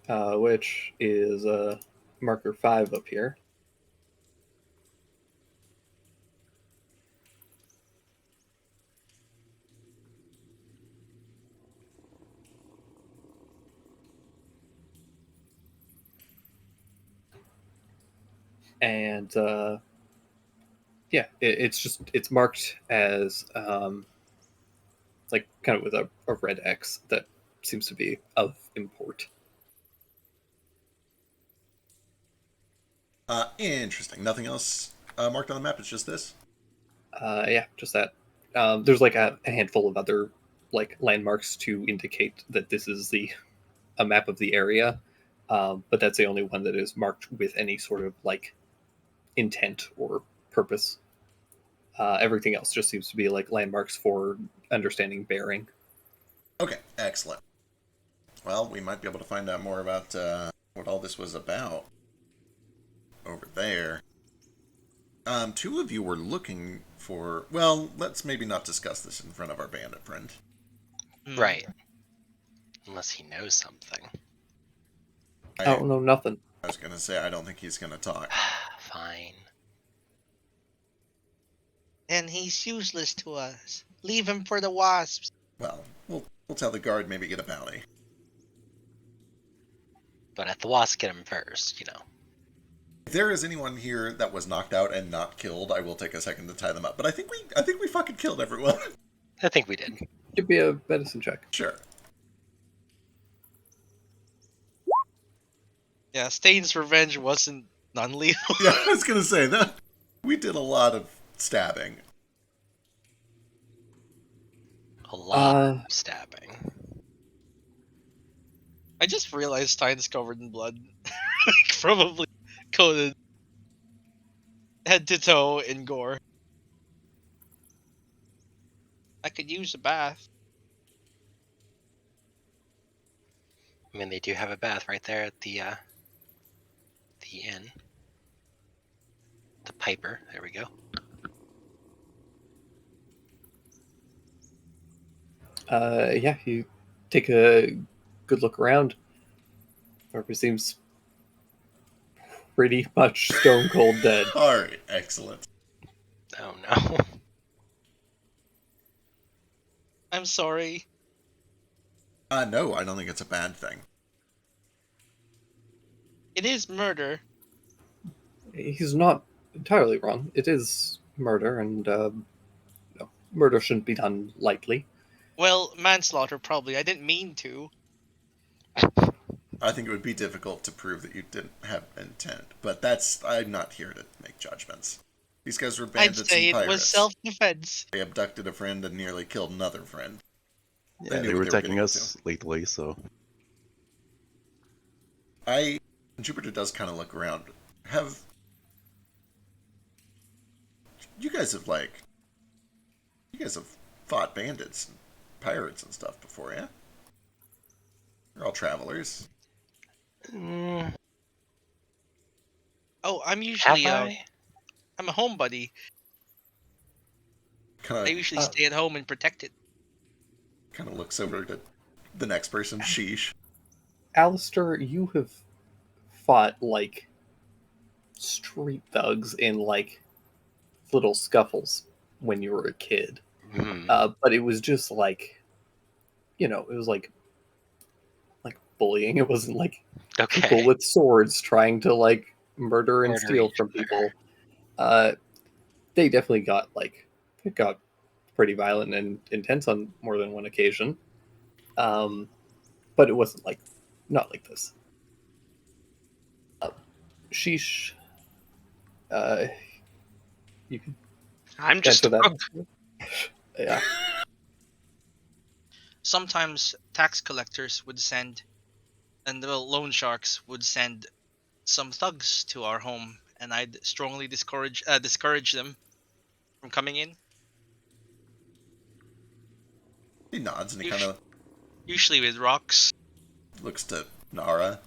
which is marker 5 up here. And yeah, it's marked as like kind of with a red X that seems to be of import. Interesting. Nothing else marked on the map. It's just this. Yeah, just that. There's like a handful of other like landmarks to indicate that this is a map of the area, but that's the only one that is marked with any sort of like intent or purpose. Everything else just seems to be like landmarks for understanding bearing. Okay, excellent. Well, we might be able to find out more about what all this was about over there. Two of you were looking for. Well, let's maybe not discuss this in front of our bandit friend. Right. Unless he knows something. I don't know nothing. I was gonna say I don't think he's gonna talk. Fine. And he's useless to us. Leave him for the wasps. Well, we'll tell the guard, maybe get a bounty. But at the wasp, get him first, you know. If there is anyone here that was knocked out and not killed, I will take a second to tie them up. But I think we fucking killed everyone. I think we did. Give me a medicine check. Sure. Yeah, Stain's revenge wasn't non-lethal. Yeah, I was gonna say that we did a lot of stabbing. A lot of stabbing. I just realized Stein's covered in blood. Like, probably coated head to toe in gore. I could use a bath. I mean, they do have a bath right there at the inn. The Piper. There we go. Yeah, you take a good look around. Harper seems pretty much stone cold dead. Alright, excellent. Oh no. I'm sorry. No, I don't think it's a bad thing. It is murder. He's not entirely wrong. It is murder, and no, murder shouldn't be done lightly. Well, manslaughter probably. I didn't mean to. I think it would be difficult to prove that you didn't have intent, but I'm not here to make judgments. These guys were I'd bandits say and it pirates. was self-defense. They abducted a friend and nearly killed another friend. Yeah, knew they what were they were attacking getting us lately, so Jupiter does kind of look around. You guys have fought bandits and pirates and stuff before, yeah? You're all travelers. Mm, Oh, I'm have usually I? I'm a homebody. I Kind usually stay at home and protect it. of looks over to the next person. Sheesh. Alistair, you have fought like street thugs in like little scuffles when you were a kid. Hmm. But it was just like it was like bullying. It wasn't like people Okay. with swords trying to like murder and Murder steal each from other. people. They definitely got pretty violent and intense on more than one occasion. But it wasn't not like this. Sheesh. Uh, you can I'm just answer a that. cook. Yeah. Sometimes tax collectors would send, and the loan sharks would send some thugs to our home, and I'd strongly discourage them from coming in. He nods and he kind Us- of Usually with rocks. looks to Nara.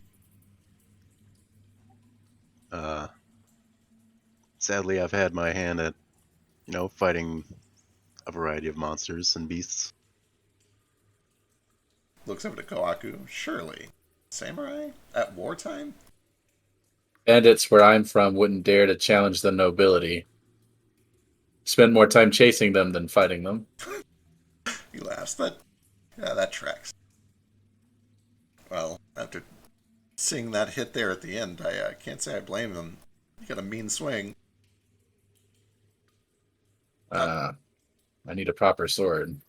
Sadly, I've had my hand at, fighting a variety of monsters and beasts. Looks over to Koaku. Surely. Samurai? At wartime? Bandits where I'm from wouldn't dare to challenge the nobility. Spend more time chasing them than fighting them. He laughs. That tracks. Well, after seeing that hit there at the end, I can't say I blame him. You got a mean swing. I need a proper sword.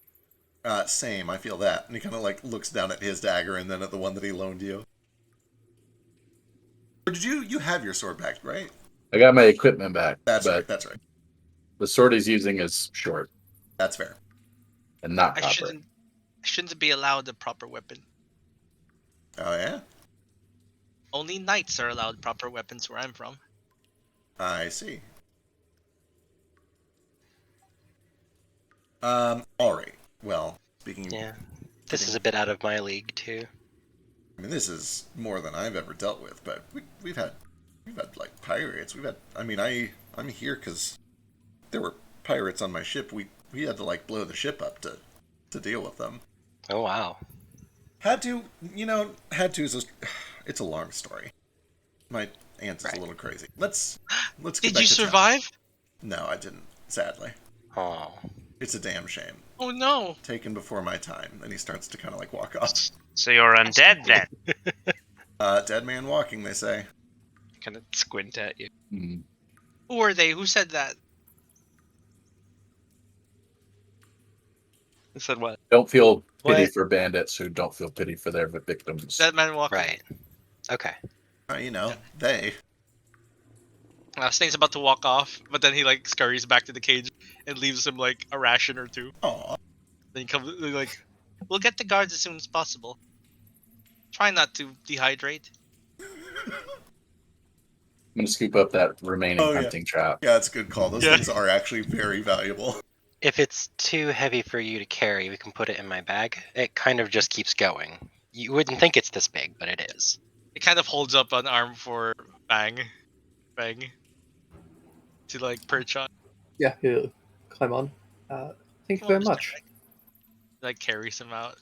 Same, I feel that. And he kind of looks down at his dagger and then at the one that he loaned you. Or did you have your sword back, right? I got my equipment back, That's but right, that's right. the sword he's using is short That's fair. and not I proper. shouldn't be allowed a proper weapon. Oh, yeah? Only knights are allowed proper weapons where I'm from. I see. Alright. Well, speaking Yeah. This is a bit out of my league too. I mean, this is more than I've ever dealt with, but we've had like pirates. I'm here because there were pirates on my ship. We had to like blow the ship up to deal with them. Oh wow. Had to is it's a long story. My aunt is a little crazy. Let's get Did back you to town. survive? No, I didn't. Sadly, Oh. it's a damn shame. Oh no. Taken before my time. Then he starts to kind of like walk off. So you're undead then? Dead man walking, they say. Kind of squint at you. Hmm. Who are they? Who said that? I said what? Don't feel pity What? for bandits who don't feel pity for their victims. Dead man walking. Right. Okay. They. Snake's about to walk off, but then he like scurries back to the cage and leaves him like a ration or two. Aw. Then he comes like, we'll get the guards as soon as possible. Try not to dehydrate. I'm gonna scoop up that remaining Oh, yeah. hunting trap. Yeah, it's a good call. Those Yeah. things are actually very valuable. If it's too heavy for you to carry, we can put it in my bag. It kind of just keeps going. You wouldn't think it's this big, but it is. It kind of holds up an arm for Bang, to like perch on. Yeah, he'll climb on. Thank you very much. Like carries him out.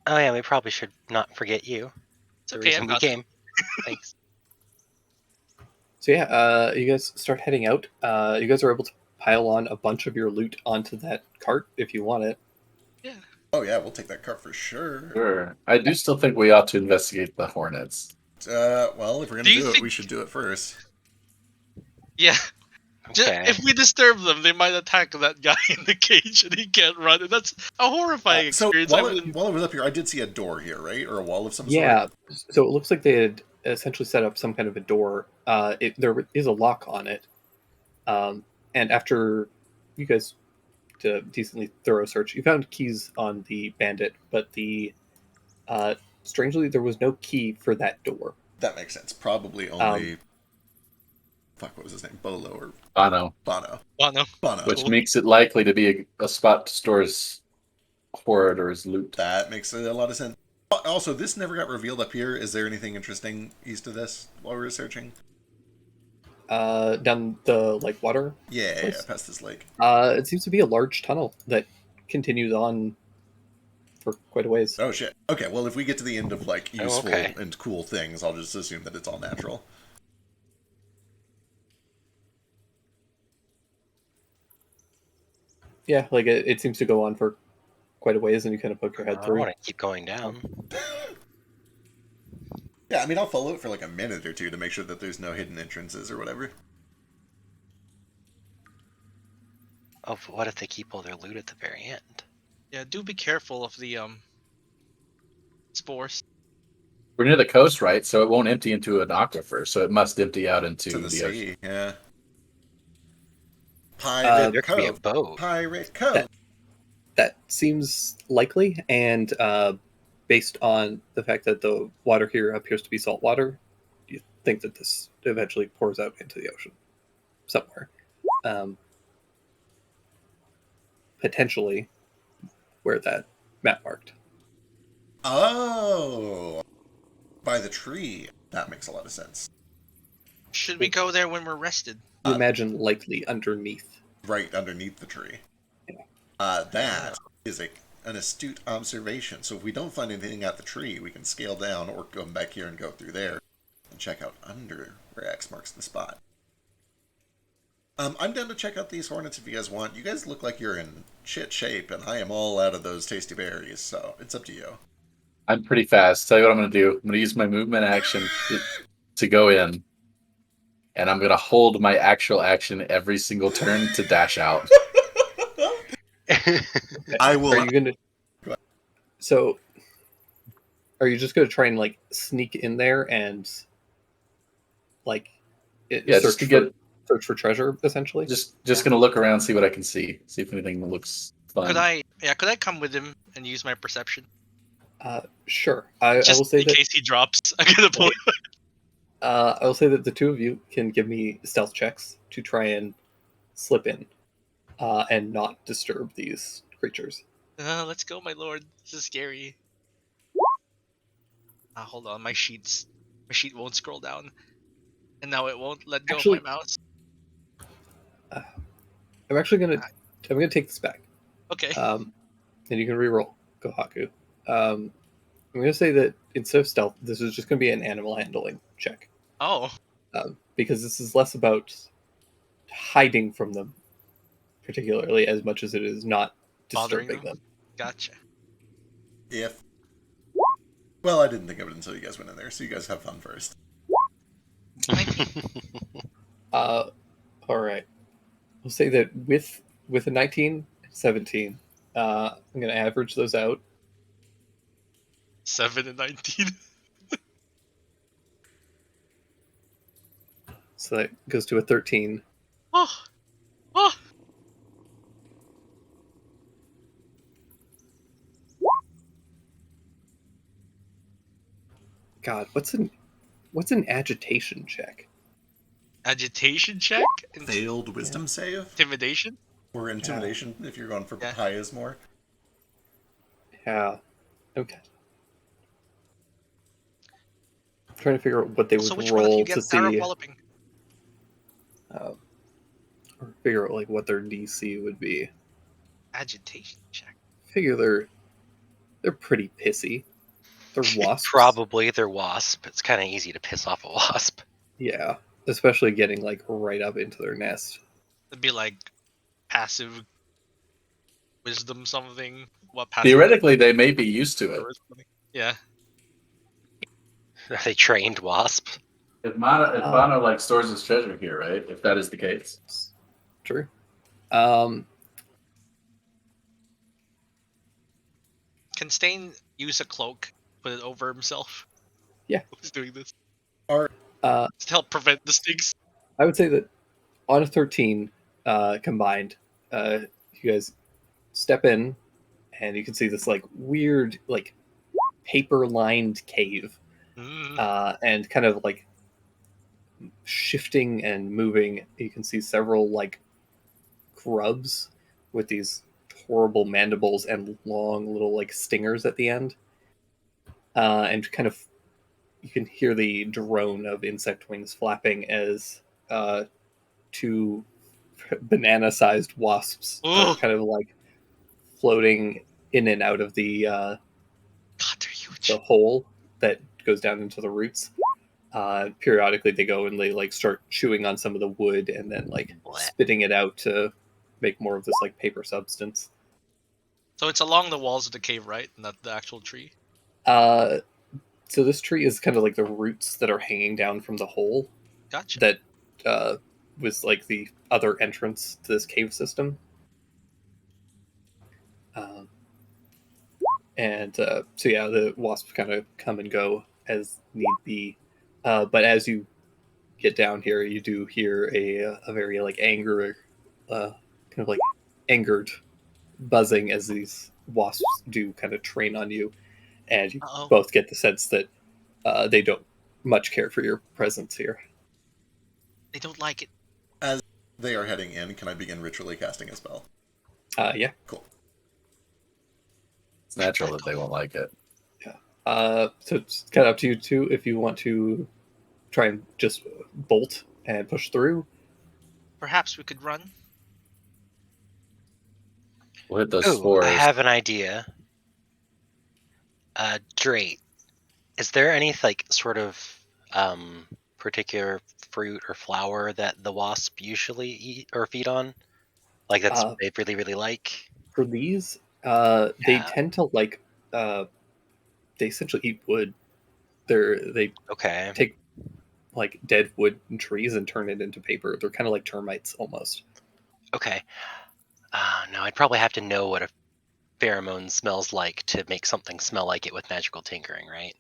Oh yeah, we probably should not forget you. It's The okay. reason I'm we awesome. came. Thanks. So yeah, you guys start heading out. You guys are able to pile on a bunch of your loot onto that cart if you want it. Yeah. Oh yeah, we'll take that cart for sure. Sure. I do still think we ought to investigate the hornets. Well, if we're gonna Do you do it, think- we should do it first. Yeah. Okay. If we disturb them, they might attack that guy in the cage and he can't run. And that's a horrifying So experience. while I was up here, I did see a door here, right, or a wall of some Yeah. sort. So it looks like they had essentially set up some kind of a door. There is a lock on it. And after you guys did a decently thorough search, you found keys on the bandit, but strangely there was no key for that door. That makes sense. Probably only. Fuck, what was his name? Bolo or Bono, Bono? Oh no. Bono. which makes it likely to be a spot to store his hoard or his loot. That makes a lot of sense. Also, this never got revealed up here. Is there anything interesting east of this while we were searching? Down the water. Yeah, past this lake. It seems to be a large tunnel that continues on for quite a ways. Oh shit. Okay, well, if we get to the end of useful okay. and cool things, I'll just assume that it's all natural. Yeah, it seems to go on for quite a ways, and you kind of poke your head I through. want to keep going down. Yeah, I mean, I'll follow it for like a minute or two to make sure that there's no hidden entrances or whatever. Oh, but what if they keep all their loot at the very end? Yeah, do be careful of the spores. We're near the coast, right? So it won't empty into an aquifer, so it must empty out into To the the ocean. sea, yeah. Pirate There could be a Cove. boat. Pirate Cove. That seems likely, and based on the fact that the water here appears to be salt water, you think that this eventually pours out into the ocean somewhere. Potentially where that map marked. Oh, by the tree. That makes a lot of sense. Should we go there when we're rested? You imagine likely underneath. Right underneath the tree. That is an astute observation. So if we don't find anything at the tree, we can scale down or come back here and go through there and check out under where X marks the spot. I'm down to check out these hornets if you guys want. You guys look like you're in shit shape, and I am all out of those tasty berries, so it's up to you. I'm pretty fast. Tell you what I'm going to do. I'm going to use my movement action to go in, and I'm going to hold my actual action every single turn to dash out. I will. Are you gonna? Go ahead. So, are you just gonna try and like sneak in there and like Yeah, just to get search for treasure, essentially? just going to look around, see what I can see if anything looks fun. Could I come with him and use my perception? Sure. I Just will say in that. case he drops. I'm gonna pull. I will say that the two of you can give me stealth checks to try and slip in, and not disturb these creatures. Let's go, my lord. This is scary. Hold on, my sheet won't scroll down, and now it won't let go Actually- of my mouse. I'm actually I'm gonna take this back. Okay. And you can reroll Kohaku. I'm gonna say that instead of stealth, this is just gonna be an animal handling check, Oh, because this is less about hiding from them, particularly as much as it is not Bothering disturbing them? them. gotcha. If. Well, I didn't think of it until you guys went in there, so you guys have fun first. 19. All right. We'll say that with a 19, 17, I'm gonna average those out. 7 and 19. So that goes to a 13. Oh, oh. God, what's an agitation check? Agitation check? Failed wisdom save? Intimidation? Or intimidation, if you're going for Yeah. high as more. Yeah. Okay. I'm trying to figure out what they would So which one of you roll to gets Sarah see, walloping? or figure out like what their DC would be. Agitation check. Figure they're pretty pissy. They're wasps. Probably they're wasp. It's kind of easy to piss off a wasp. Yeah, especially getting like right up into their nest. It'd be like passive wisdom something. What passive? Theoretically, they may be used to it. Yeah. Are they trained wasps? If Mana like stores his treasure here, right? If that is the case. True. Can Stain use a cloak, put it over himself? Yeah. Who's doing this? Or To help prevent the stinks. I would say that on a 13 combined, you guys step in, and you can see this like weird, like paper-lined cave, and kind of like shifting and moving. You can see several like grubs with these horrible mandibles and long little like stingers at the end, and kind of you can hear the drone of insect wings flapping as two banana-sized wasps are kind of like floating in and out of the God, they're huge. the hole that goes down into the roots. Periodically, they go and they like start chewing on some of the wood and then like spitting it out to make more of this like paper substance. So it's along the walls of the cave, right? Not the actual tree. So this tree is kind of like the roots that are hanging down from the hole Gotcha. that was like the other entrance to this cave system. Um, and so yeah, the wasps kind of come and go as need be. But as you get down here, you do hear a very like kind of like angered buzzing as these wasps do kind of train on you, and you Uh-oh. both get the sense that they don't much care for your presence here. They don't like it. As they are heading in, can I begin ritually casting a spell? Yeah. Cool. It's natural that they won't like it. So it's kind of up to you two if you want to try and just bolt and push through. Perhaps we could run. We'll hit those Ooh, spores. I have an idea. Drake, is there any like sort of particular fruit or flower that the wasp usually eat or feed on? Like that's they really, really like? For these, they Yeah. tend to like they essentially eat wood. They Okay. take like dead wood and trees and turn it into paper. They're kind of like termites almost. Okay. No, I'd probably have to know what a pheromone smells like to make something smell like it with magical tinkering, right?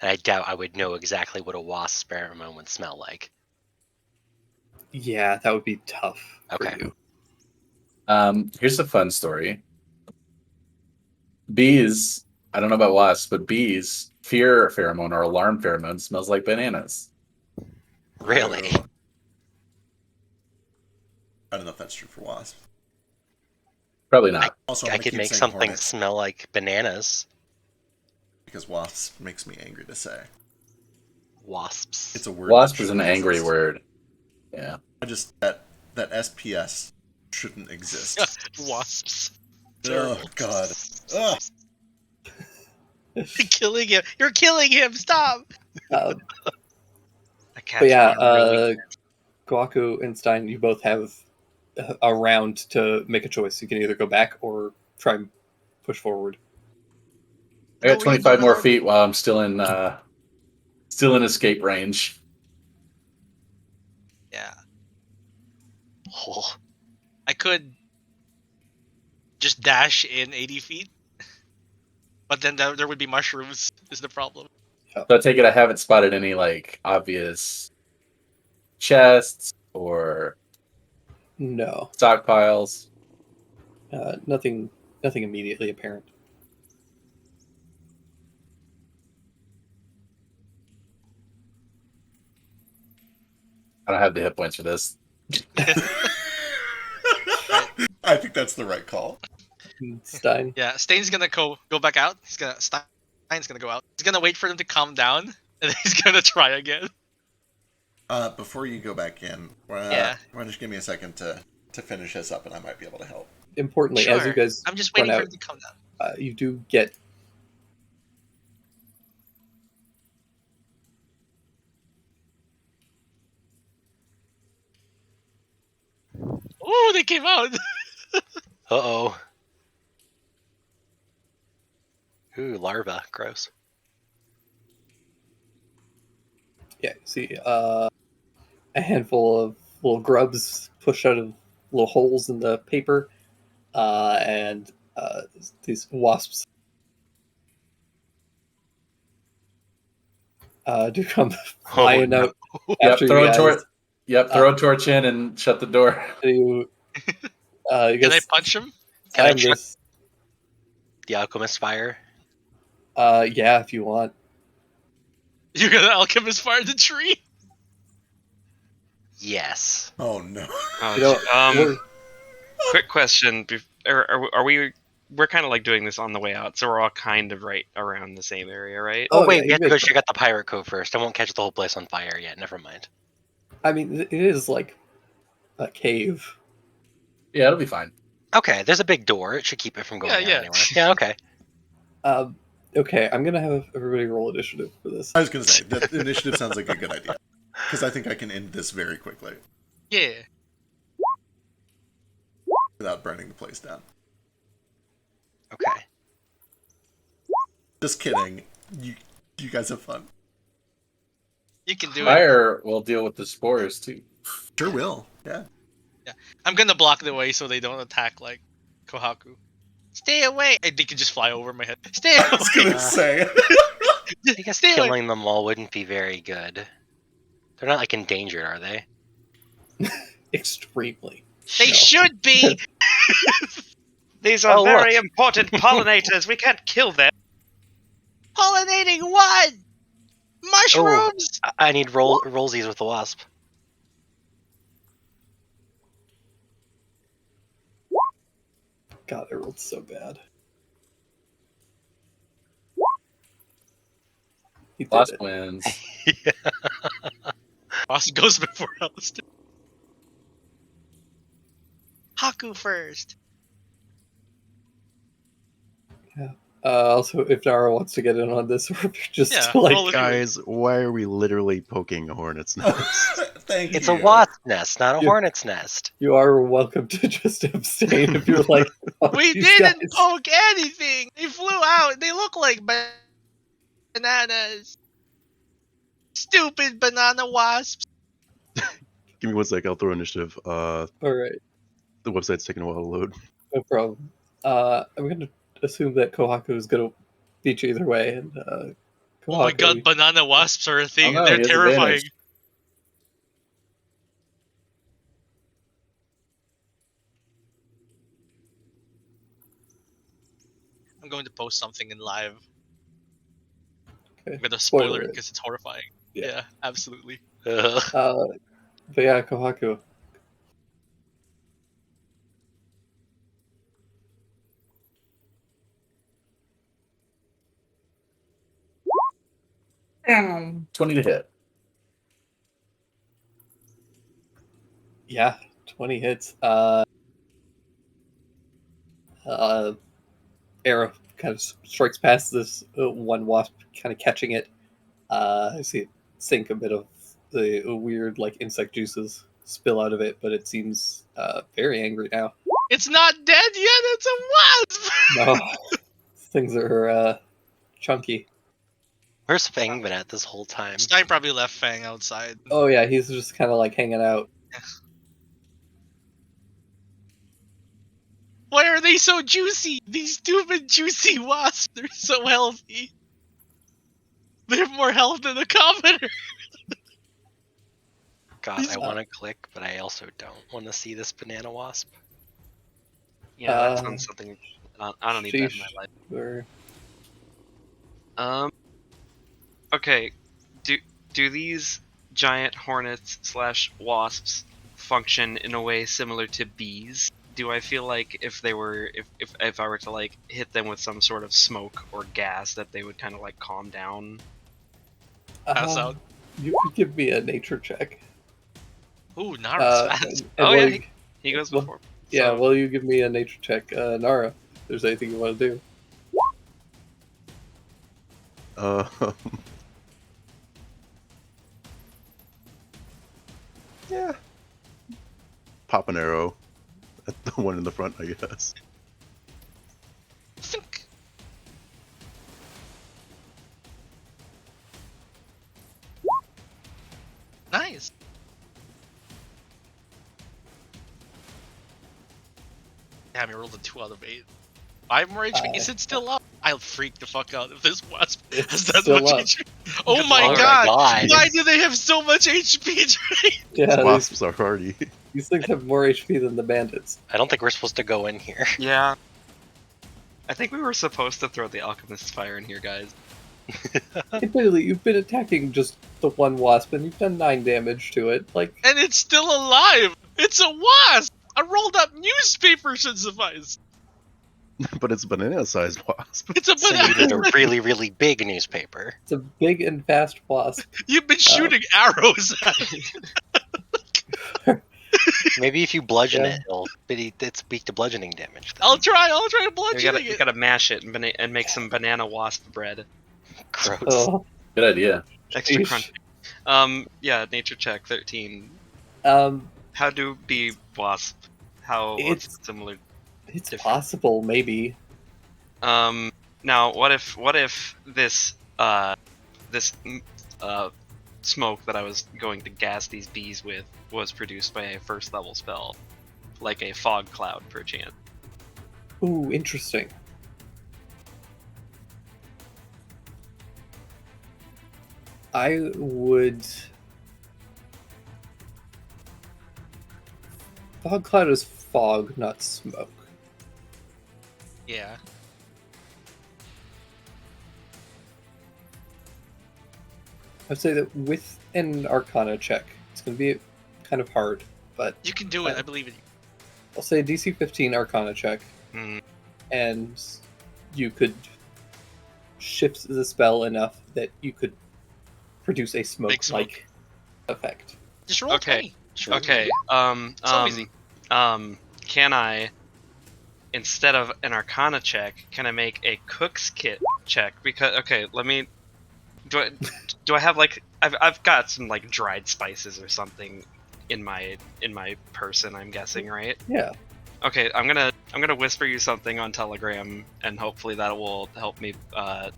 And I doubt I would know exactly what a wasp pheromone would smell like. Yeah, that would be tough Okay. for you. Here's a fun story. Bees, I don't know about wasps, but bees, fear pheromone or alarm pheromone smells like bananas. Really? Ew. I don't know if that's true for wasps. Probably not. Also, I'm I gonna could keep make saying something hornets smell like bananas. because wasp makes me angry to say. Wasps. It's a word. Wasp that is an shouldn't angry exist. word. Yeah. I just that SPS shouldn't exist. Wasps. Oh God. Ugh. You're killing him. You're killing him. Stop. Um, That cat's but yeah, really Guaku and Stein, you both have a round to make a choice. You can either go back or try and push forward. I got No, 25 more no. feet while I'm still in escape range. Yeah. Oh, I could just dash in 80 feet, but then there would be mushrooms. Is the problem? So I take it I haven't spotted any like obvious chests or No, stockpiles. nothing immediately apparent. I don't have the hit points for this. I think that's the right call. Stein. Yeah, Stain's gonna go back out. Stein's gonna go out. He's gonna wait for them to calm down, and then he's gonna try again. Before you go back in, Yeah. why don't you give me a second to finish this up, and I might be able to help. Importantly, as you Sure. guys I'm just run waiting for out, him to calm down. you do get Ooh, they came out. uh-oh. Ooh, larva. Gross. see a handful of little grubs push out of little holes in the paper, and these wasps do come flying no. out Yep, after throw you a guys. torch. Yep, throw a torch in and shut the door. You, you Can I guys, punch him? Can I I'm chuck just, the alchemist fire? yeah, if you want. You're gonna alchemist fire the tree? Yes. Oh no. Oh, You know, we're- quick question: are we? We're kind of like doing this on the way out, so we're all kind of right around the same area, right? Oh, Oh, wait, yeah, we you have to go guys- check out the pirate cove first. I won't catch the whole place on fire yet. Never mind. I mean, it is like a cave. Yeah, it'll be fine. Okay, there's a big door. It should keep it from going out Yeah. anywhere. Yeah, okay. Okay, I'm gonna have everybody roll initiative for this. I was gonna say that initiative. Sounds like a good idea because I think I can end this very quickly. Yeah. without burning the place down. Okay. Just kidding. You guys have fun. You can do it. Fire will deal with the spores too. Sure will. Yeah. I'm gonna block the way so they don't attack like Kohaku. Stay away! They can just fly over my head. Stay I was away! gonna say. I guess Stay away. killing them all wouldn't be very good. They're not like endangered, are they? Extremely. They No. should be! These are Oh, very look. important pollinators. We can't kill them. Pollinating what? Mushrooms! I need rollsies with the wasp. God, I rolled so bad. He did Wasp it. wins. Boss goes before Alistair. Haku first. Also, if Nara wants to get in on this, or just Yeah, like roll it. Guys, why are we literally poking a hornet's nest? Thank It's you. a wasp nest, not a Yeah. hornet's nest. you are welcome to just abstain if you're like, "Fuck We these didn't guys." poke anything! They flew out! They look like bananas! Stupid banana wasps! Give me 1 sec, I'll throw initiative. All right, The website's taking a while to load. no problem. I'm gonna assume that Kohaku is gonna beat you either way, and Kohaku, Oh my god, banana wasps are a thing. no, They're he has terrifying. advantage. I'm going to post something in live. Okay. I'm gonna Spoiler spoiler it it. because it's horrifying. Yeah. Yeah, absolutely. Ugh. But yeah, Kohaku. Ow. 20 to hit. Yeah, 20 hits. Arrow kind of strikes past this one wasp, kind of catching it. I see it sink. A bit of the weird, like, insect juices spill out of it, but it seems very angry now. It's not dead yet, it's a wasp! No, things are chunky. Where's Fang been at this whole time? Stein probably left Fang outside. Oh yeah, he's just kind of like hanging out. Why are they so juicy? These stupid juicy wasps, they're so healthy. They have more health than a commoner. God, I want to click, but I also don't want to see this banana wasp. Yeah, that sounds something. I don't need that in my life. Or... Okay. Do these giant hornets / wasps function in a way similar to bees? Do I feel like if I were to like hit them with some sort of smoke or gas that they would kind of like calm down? Pass out. You could give me a nature check. Ooh, Nara's fast. and Oh, will yeah, you- He goes well, before. Yeah, So- will you give me a nature check, Nara? If there's anything you want to do. Yeah. Pop an arrow at the one in the front, I guess. Think. Nice. Damn, you rolled a 2 out of 8. 5 more HP. Is it still up? I'll freak the fuck out if this wasp It's has that still much up. HP. Oh my Oh my god! God. Why do they have so much HP? Yeah, these, Wasps are hardy. these things have more HP than the bandits. I don't think we're supposed to go in here. Yeah. I think we were supposed to throw the alchemist's fire in here, guys. Admittedly, you've been attacking just the one wasp, and you've done 9 damage to it. Like, And it's still alive! It's a wasp! A rolled up newspaper should suffice! But it's a banana-sized wasp. It's a So you need banana! a really, really big newspaper. it's a big and fast wasp. You've been shooting arrows at it. Maybe if you bludgeon Yeah. it's weak to bludgeoning damage. Then. I'll try to We bludgeoning gotta, it. we gotta mash it and make some banana wasp bread. Gross. Oh, Good idea. Extra Sheesh. crunchy. Yeah, nature check 13. um, How do bee wasp what's It's similar? it's Different. possible, maybe. Now what if this smoke that I was going to gas these bees with was produced by a first level spell, like a fog cloud, perchance? Ooh, interesting. I would. Fog cloud is fog, not smoke. Yeah. I'd say that with an Arcana check, it's going to be kind of hard, but You can do it. I believe in you. I'll say DC 15 Arcana check, Hmm. and you could shift the spell enough that you could produce a Make smoke-like smoke. effect. Just roll Okay. 20. Sure. Okay. So easy. Can I, instead of an Arcana check, can I make a Cook's Kit check? Because let me. Do I have like I've got some like dried spices or something in my person? I'm guessing, right? Yeah. Okay, I'm gonna whisper you something on Telegram, and hopefully that will help me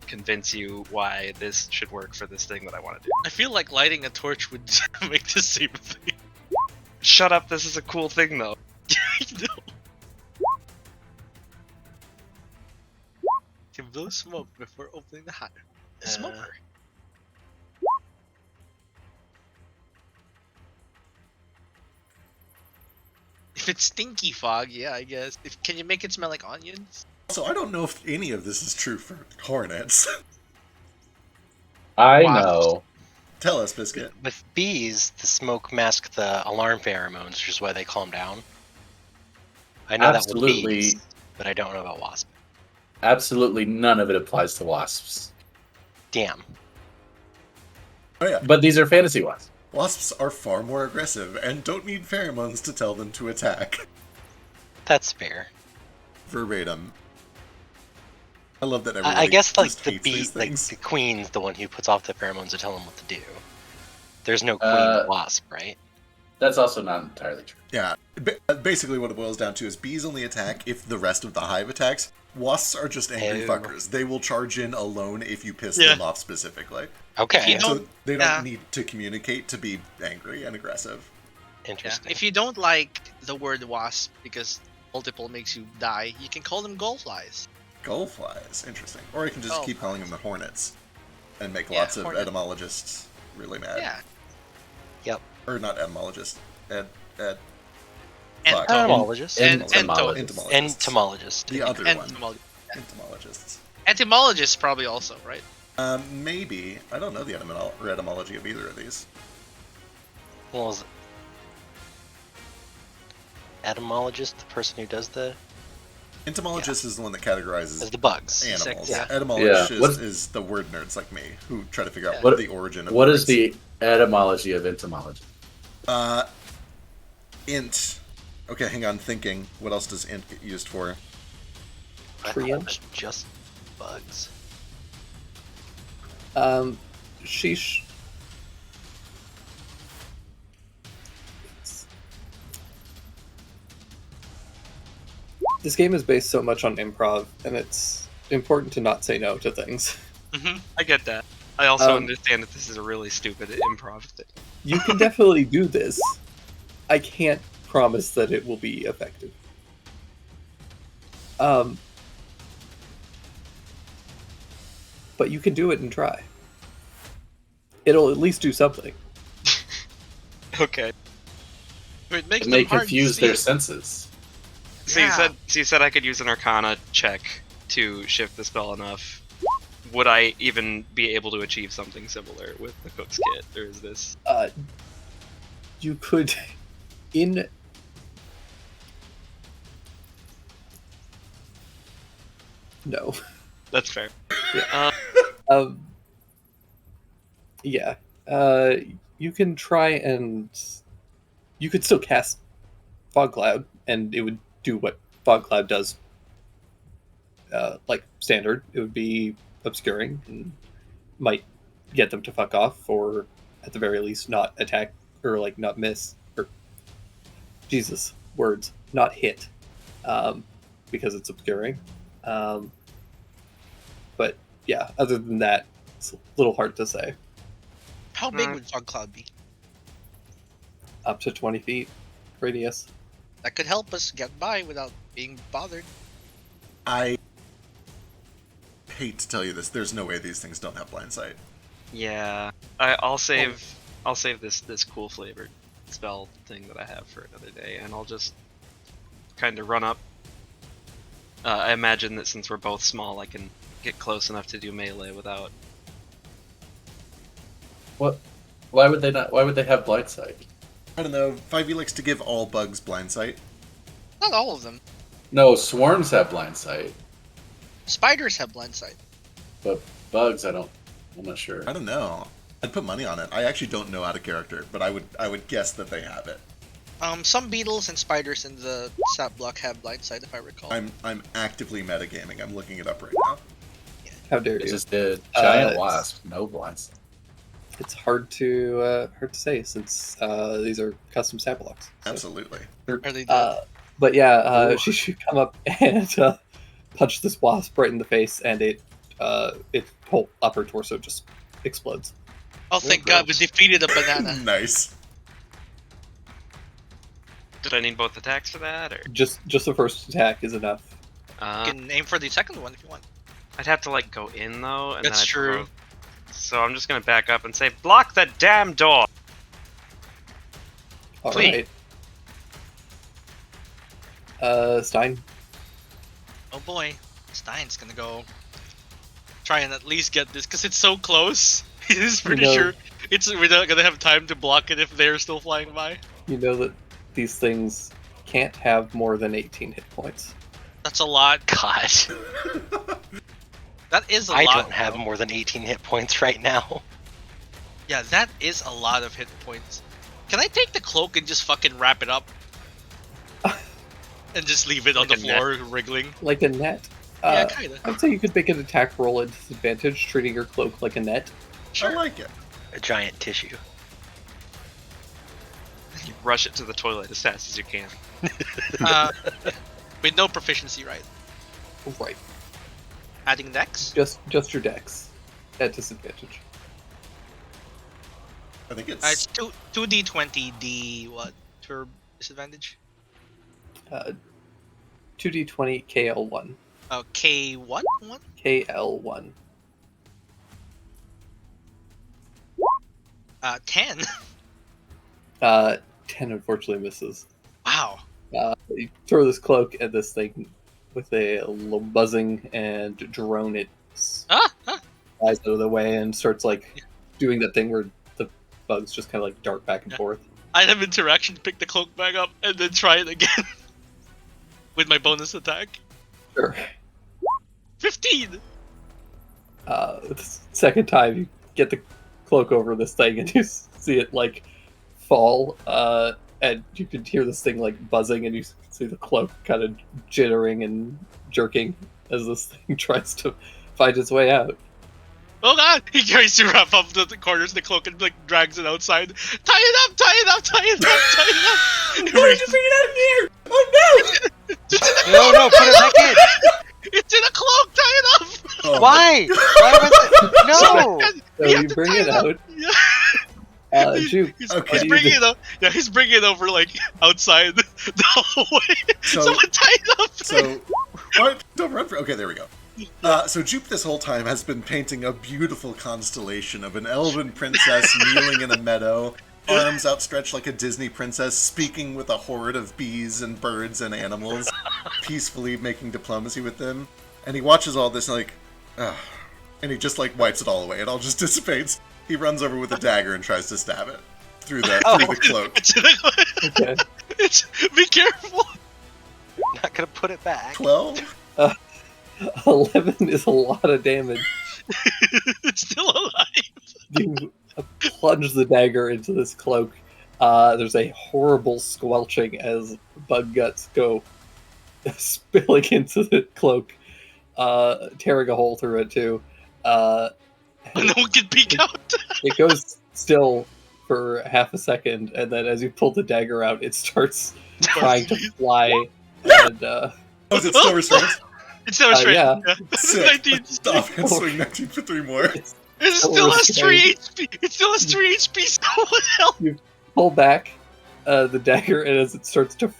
convince you why this should work for this thing that I want to do. I feel like lighting a torch would make the same thing. Shut up! This is a cool thing, though. No. You can blow smoke before opening the hive. The smoker. If it's stinky fog, yeah, I guess. Can you make it smell like onions? Also, I don't know if any of this is true for hornets. I Wasps. know. Tell us, Biscuit. With bees, the smoke masks the alarm pheromones, which is why they calm down. I know that with Absolutely. bees, but I don't know about wasps. Absolutely none of it applies to wasps. Damn. Oh yeah, But these are fantasy wasps. wasps are far more aggressive and don't need pheromones to tell them to attack. That's fair. Verbatim. I love that everybody I guess like just the hates bee, these like things. the queen's the one who puts off the pheromones to tell them what to do. There's no queen wasp, right? That's also not entirely true. Yeah, basically what it boils down to is bees only attack if the rest of the hive attacks. Wasps are just angry Oh. fuckers. They will charge in alone if you piss Yeah. them off specifically. Okay. You So don't- they don't yeah. need to communicate to be angry and aggressive. Yeah. Interesting. If you don't like the word wasp because multiple makes you die, you can call them gullflies. Gullflies, interesting. Or you can just keep calling them the hornets and make Yeah, lots of hornet. etymologists really mad. Yeah. Yep. Or not etymologists. Fuck. Entomologist. Entomologist. Entomologist. Entomologist. The other one. Entomologist. Entomologists. Etymologists probably also, right? Maybe. I don't know the etymology of either of these. Well, is etymologist the person who does the Entomologist is the one that categorizes as the bugs? animals. Yeah. Etymologist Yeah. is the word nerds like me who try to figure out What- the origin of What words. is the etymology of entomology? Int. Okay, hang on, thinking. What else does int get used for? I thought it was just bugs. Sheesh. This game is based so much on improv, and it's important to not say no to things. Mm-hmm. I get that. I also Um, understand that this is a really stupid improv thing. You can definitely do this. I can't promise that it will be effective. But you can do it and try. It'll at least do something. Okay. It makes It may them hard to confuse see their it. senses. So Yeah. you said I could use an Arcana check to shift the spell enough. Would I even be able to achieve something similar with the Cook's Kit, or is this? You could, in no, That's fair. um, yeah, you can try and you could still cast Fog Cloud, and it would do what Fog Cloud does. Like standard, it would be obscuring and might get them to fuck off, or at the very least not attack or like not miss. Or Jesus, words. not hit, because it's obscuring. But yeah, other than that, it's a little hard to say. How big would Fog Cloud be? Up to 20 feet radius. That could help us get by without being bothered. I hate to tell you this. There's no way these things don't have blind sight. Yeah, I'll save this cool flavored spell thing that I have for another day, and I'll just kind of run up. I imagine that since we're both small, I can get close enough to do melee without. What? Why would they not? Why would they have blind sight? I don't know. 5e likes to give all bugs blind sight. Not all of them. No, swarms have blind sight, Spiders have blind sight. but bugs, I'm not sure. I don't know. I'd put money on it. I actually don't know out of character, but I would guess that they have it. Some beetles and spiders in the sap block have blind sight, if I recall. I'm actively metagaming. I'm looking it up right now. How dare It's you? just a giant it's- wasp, no blind sight. It's hard to say since these are custom stat blocks. So. Absolutely. Are they dead? But yeah, Ooh. she should come up and punch this wasp right in the face, and its whole upper torso just explodes. Oh, thank God, we defeated a banana. Nice. Did I need both attacks for that, or? Just the first attack is enough. You can aim for the second one if you want. I'd have to like go in though, and That's then I'd true. throw- So I'm just gonna back up and say, block the damn door. All Please. right. Stein. Oh boy, Stein's gonna go try and at least get this because it's so close. He's pretty know- sure we're not gonna have time to block it if they're still flying by. You know that these things can't have more than 18 hit points. That's a lot. God, That is a I lot. don't have though. more than 18 hit points right now. Yeah, that is a lot of hit points. Can I take the cloak and just fucking wrap it up? And just leave it on Like the a net? floor wriggling? Like a net. Yeah, kinda. I'd say you could make an attack roll at disadvantage, treating your cloak like a net. I like it. A giant tissue. You rush it to the toilet as fast as you can. With no proficiency, right? Right. Adding dex? Just your dex at disadvantage. I think It's 2d20 d what for disadvantage? 2d20 KL1. K what one? KL1. 10. 10 unfortunately misses. Wow. You throw this cloak at this thing with a little buzzing and drone. It Ah! flies out of the way and starts like doing that thing where the bugs just kind of like dart back and Yeah. forth. Item interaction, pick the cloak back up, and then try it again. With my bonus attack. Sure. 15! The second time you get the cloak over this thing and you see it like fall, and you can hear this thing like buzzing, and you see the cloak kind of jittering and jerking as this thing tries to find its way out. Oh god! He tries to wrap up the corners of the cloak and like drags it outside. Tie it up! Tie it up! Tie it up! Tie it up! Why did you bring it out of here? Oh No, put it back in. It's in a cloak! Tie it up! no! Why? Why was it? No. And So we have you to bring tie it up. out. Yeah. Juke, He's, Okay. he's bringing it up. Yeah, he's bringing it over like outside the hallway. So- Someone tie it up. So, what? Don't run for. Okay, there we go. So Jupe this whole time has been painting a beautiful constellation of an elven princess kneeling in a meadow, arms outstretched like a Disney princess, speaking with a horde of bees and birds and animals, peacefully making diplomacy with them. And he watches all this and like, ugh, and he just like wipes it all away. It all just dissipates. He runs over with a dagger and tries to stab it through the cloak. It's in a Okay. It's be careful. Not gonna put it back. 12? 11 is a lot of damage. It's still alive. You plunge the dagger into this cloak. There's a horrible squelching as bug guts go spilling into the cloak, tearing a hole through it too. No one can peek out. It goes still for half a second, and then as you pull the dagger out, it starts trying to fly. And Oh, is it still restrained? It's still restrained. yeah. Sick. 19. Stop and swing 19 for 3 more. It still has 3 restrained. HP. It still has 3 HP. So what the hell? Pull back the dagger, and as it starts to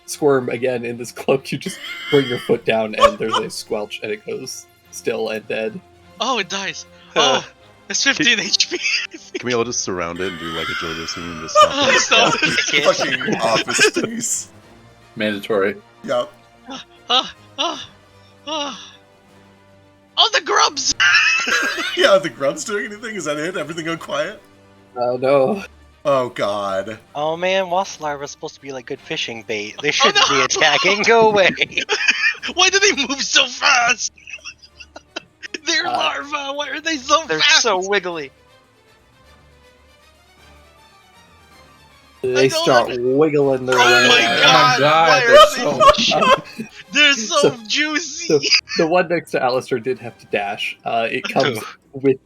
squirm again in this cloak, you just bring your foot down, and there's a squelch, and it goes still and dead. Oh, it dies. Oh, it's 15 HP. Can we all just surround it and do like a JoJo scene and just stop Oh, it? stop it. Fucking office space. Mandatory. Yup. Oh, the grubs! Yeah, are the grubs doing anything? Is that it? Everything go quiet? Oh no. Oh god. Oh man, wasp larvae are supposed to be like good fishing bait. They shouldn't no! be attacking. Go away. Why do they move so fast? They're larvae. Why are they so They're fast? so wiggly. They know start that- wiggling their Oh way my out. god! God, Why they're They're so So- juicy. The one next to Alistair did have to dash. It comes with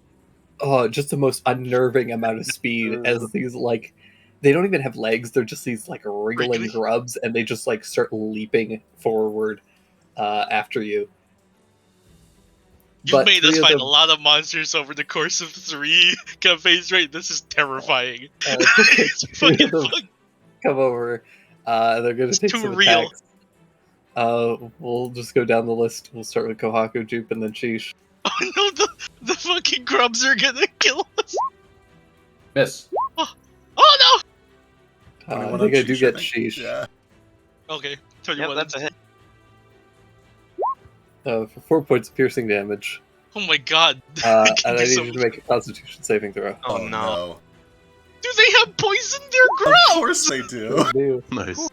just the most unnerving amount of speed as these they don't even have legs, they're just these wriggling Wriggly? grubs, and they just start leaping forward after you. You But made us three of fight them- a lot of monsters over the course of 3 campaigns, right? This is terrifying. It's Three fucking of them fun. come over. They're going to take too some real. attacks. We'll just go down the list. We'll start with Kohaku, Jupe, and then Sheesh. Oh no, the fucking grubs are gonna kill us. Miss. Oh I 21 think on I do Sheesh, get think. Sheesh. Yeah. no! Okay, 21. Yep, that's a hit. For 4 points of piercing damage. Oh my god. And They can I do need so you to much. make a Constitution saving throw. Oh, no. Do they have poison? They're Of grubs! course they do. Nice.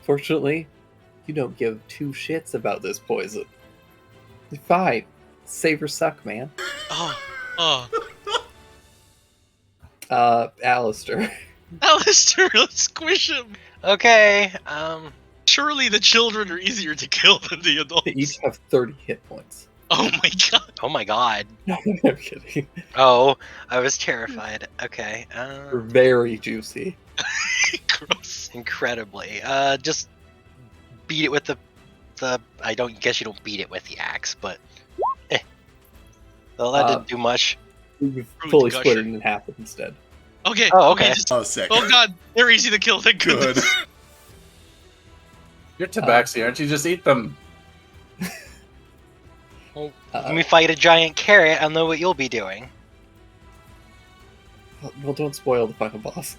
Fortunately, you don't give 2 shits about this poison. You're fine. Save or suck, man. Oh. Alistair. Alistair, let's squish him. Okay. Surely the children are easier to kill than the adults. They each have 30 hit points. Oh my god. Oh my god. No, I'm kidding. Oh, I was terrified. Okay. They're very juicy. Gross. Incredibly. Just beat it with the. I don't guess you don't beat it with the axe, but. Well, that didn't do much. You've Rude fully split it gusher. in half instead. Okay. Oh, okay. Oh, sick. Oh god, they're easy to kill, thank Good. goodness. You're tabaxi, aren't you? Just eat them. When we fight a giant carrot, I'll know what you'll be doing. Well, don't spoil the final boss.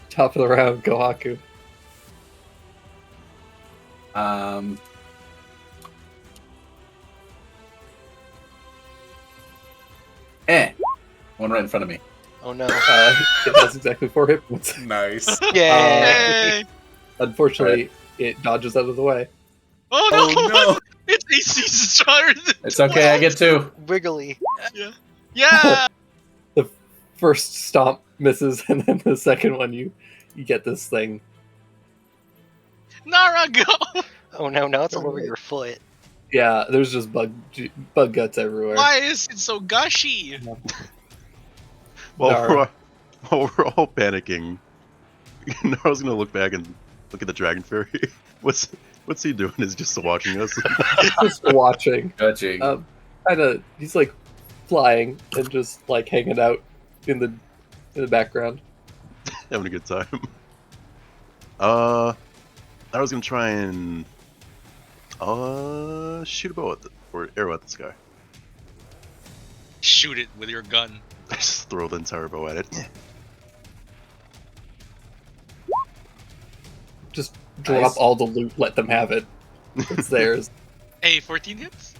Top of the round, Kohaku. One right in front of me. Oh no. It has exactly 4 hit points. Nice. Yay! Hey. Unfortunately, it dodges out of the way. Oh no, Oh no. It's AC stronger than It's okay, I get 2. Wiggly. Yeah! The first stomp misses, and then the second one, you get this thing. Nara, go! Oh no, now it's all over your foot. Yeah, there's just bug guts everywhere. Why is it so gushy? While we're all panicking, Nara's gonna look back and look at the dragon fairy. What's he doing? Is just watching us. Just watching. Judging. He's flying and just hanging out in the background. Having a good time. I was gonna try and shoot a bow at or arrow at this guy. Shoot it with your gun. I just throw the entire bow at it. Just drop Nice. all the loot, let them have it. It's theirs. Hey, 14 hits?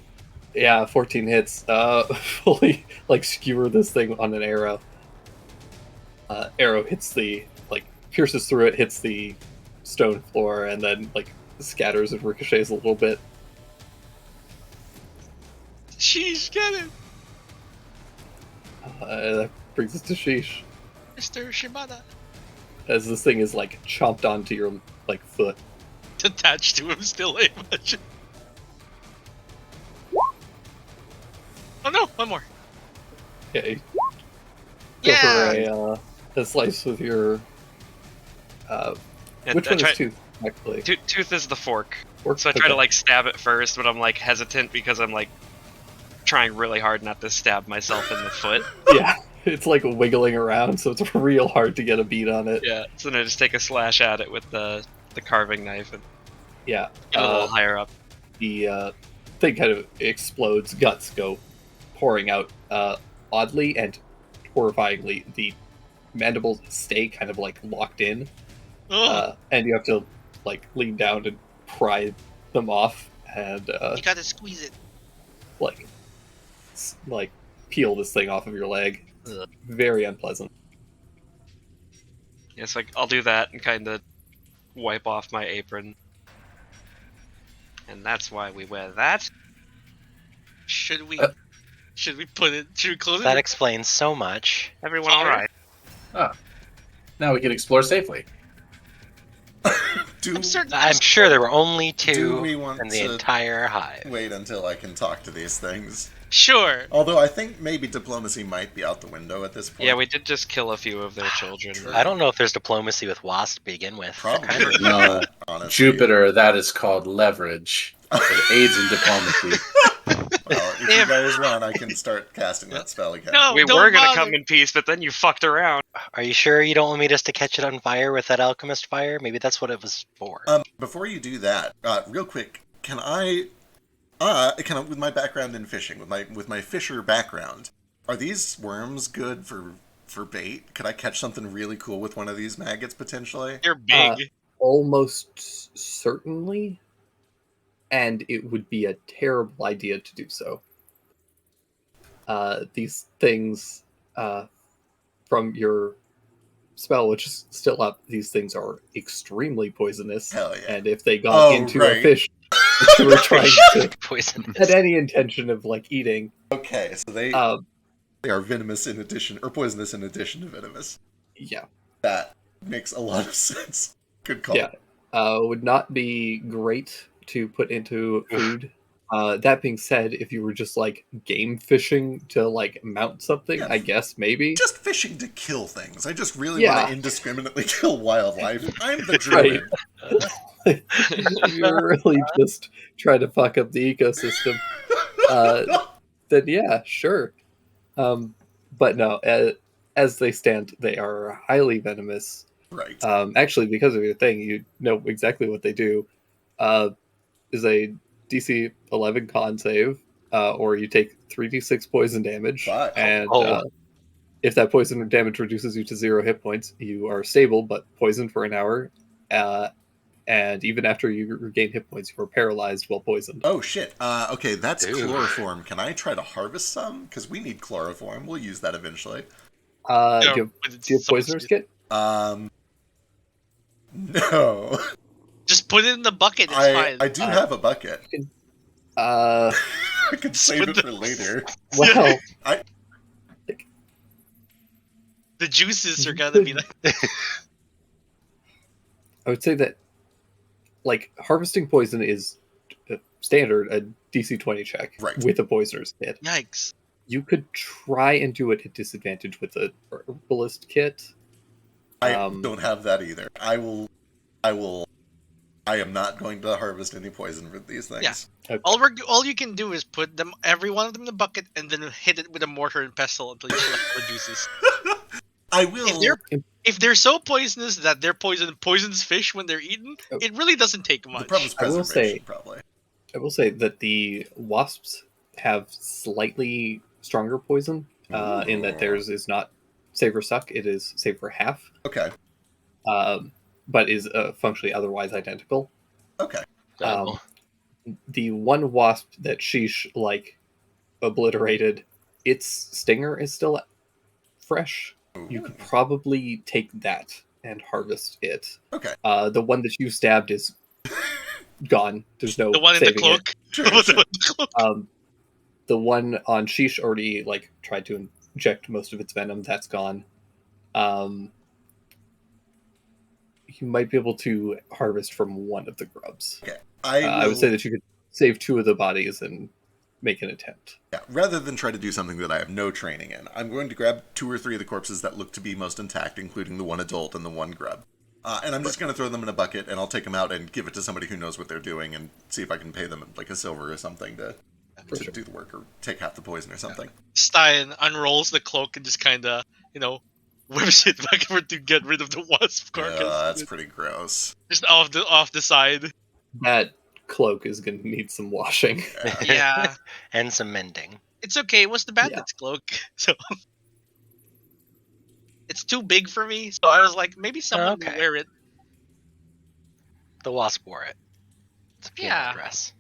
Yeah, 14 hits. Fully skewer this thing on an arrow. Arrow hits pierces through it, hits the stone floor, and then scatters and ricochets a little bit. Sheesh, get it! That brings us to Sheesh. Mr. Shibata. As this thing is chomped onto your foot. Attached to him still, I imagine. Oh no, one more. Yeah, you go Yeah. for a slice with your. And Which I one try- is tooth? Actually, Tooth is the fork. Fork? So I try to Okay. like stab it first, but I'm like hesitant because I'm like trying really hard not to stab myself in the foot. Yeah, it's like wiggling around, so it's real hard to get a beat on it. Yeah. So then I just take a slash at it with the carving knife and Yeah. get a little higher up. The thing kind of explodes, guts go pouring out. Oddly and horrifyingly, the mandibles stay kind of like locked in, Oh, and you have to like lean down and pry them off and you gotta squeeze it. like like peel this thing off of your leg. It's Ugh. very unpleasant. Yeah, so I'll do that and kind of wipe off my apron. And that's why we wear that. Should we? Uh. Should we put it? Should we close That it? explains so much. Everyone Fire. alright? Now we can explore safely. Do I'm certain. I'm sure there were only Do two we want in the to entire hive. wait until I can talk to these things? Sure. Although I think maybe diplomacy might be out the window at this point. Yeah, we did just kill a few of their children. True. I don't know if there's diplomacy with wasps to begin with. They're Probably kind of- No. honestly. Jupiter, that is called leverage. It aids in diplomacy. Well, if you guys run, I can start casting that spell again. No, We don't were gonna bother. come in peace, but then you fucked around. Are you sure you don't want me just to catch it on fire with that alchemist fire? Maybe that's what it was for. Before you do that, real quick, can I, with my background in fishing, with my fisher background, are these worms good for bait? Could I catch something really cool with one of these maggots potentially? You're big. Almost certainly, and it would be a terrible idea to do so. These things, from your spell, which is still up, these things are extremely poisonous. Hell yeah. And if they got Oh, into right. a fish that you were trying to Poisonous. had any intention of like eating, Okay, so they are venomous in addition, or poisonous in addition to venomous. yeah, That makes a lot of sense. Good call. Yeah. Would not be great to put into food. That being said, if you were just like game fishing to like mount something, Yeah. I guess maybe. Just fishing to kill things. I just really Yeah. want to indiscriminately kill wildlife. I'm the druid. You're really just trying to fuck up the ecosystem. Then yeah, sure. But no, as they stand, they are highly venomous. Right. Actually, because of your thing, you know exactly what they do. Is a DC 11 con save, or you take 3d6 poison damage, Wow. and Oh. if that poison damage reduces you to 0 hit points, you are stable but poisoned for an hour. And even after you regain hit points, you are paralyzed while poisoned. Oh shit. Okay, that's Dude. chloroform. Can I try to harvest some? Because we need chloroform. We'll use that eventually. Yeah, Do you but it's have so poisoner's sweet. kit? No. Just put it in the bucket. It's I fine. do have a bucket. Uh, I could save it for later. well, The juices are gonna be like. I would say that, like, harvesting poison is standard, a DC 20 check Right. with a poisoner's kit. Yikes. You could try and do it at disadvantage with a herbalist kit. I Um, don't have that either. I am not going to harvest any poison with these things. Yeah. All you can do is put them, every one of them, in the bucket, and then hit it with a mortar and pestle until you collect all the juices. I will. If they're so poisonous that they're poisons fish when they're eaten, Oh. it really doesn't take The much. problem is I will preservation, say- probably. I will say that the wasps have slightly stronger poison, in that theirs is not save or suck, it is save for half, Okay. but is functionally otherwise identical. Okay. Oh. The one wasp that Sheesh like obliterated, its stinger is still fresh. You could probably take that and harvest it. Okay. The one that you stabbed is gone. There's no The one in the saving it. cloak. Sure, The one sure. in the cloak. The one on Sheesh already like tried to inject most of its venom. That's gone. You might be able to harvest from one of the grubs. Okay. I would say that you could save two of the bodies and make an attempt. Yeah, rather than try to do something that I have no training in, I'm going to grab 2 or 3 of the corpses that look to be most intact, including the one adult and the one grub. And I'm just going to throw them in a bucket, and I'll take them out and give it to somebody who knows what they're doing, and see if I can pay them like a silver or something to Sure. do the work, or take half the poison or something. Stein unrolls the cloak and just kind of, whips it back over to get rid of the wasp carcass. That's pretty gross. Just off the side. That cloak is going to need some washing. Yeah. And some mending. It's okay. It was the bandit's cloak, so it's too big for me. So I was like, maybe someone will Okay. wear it. The wasp wore it. It's a funeral Yeah. dress.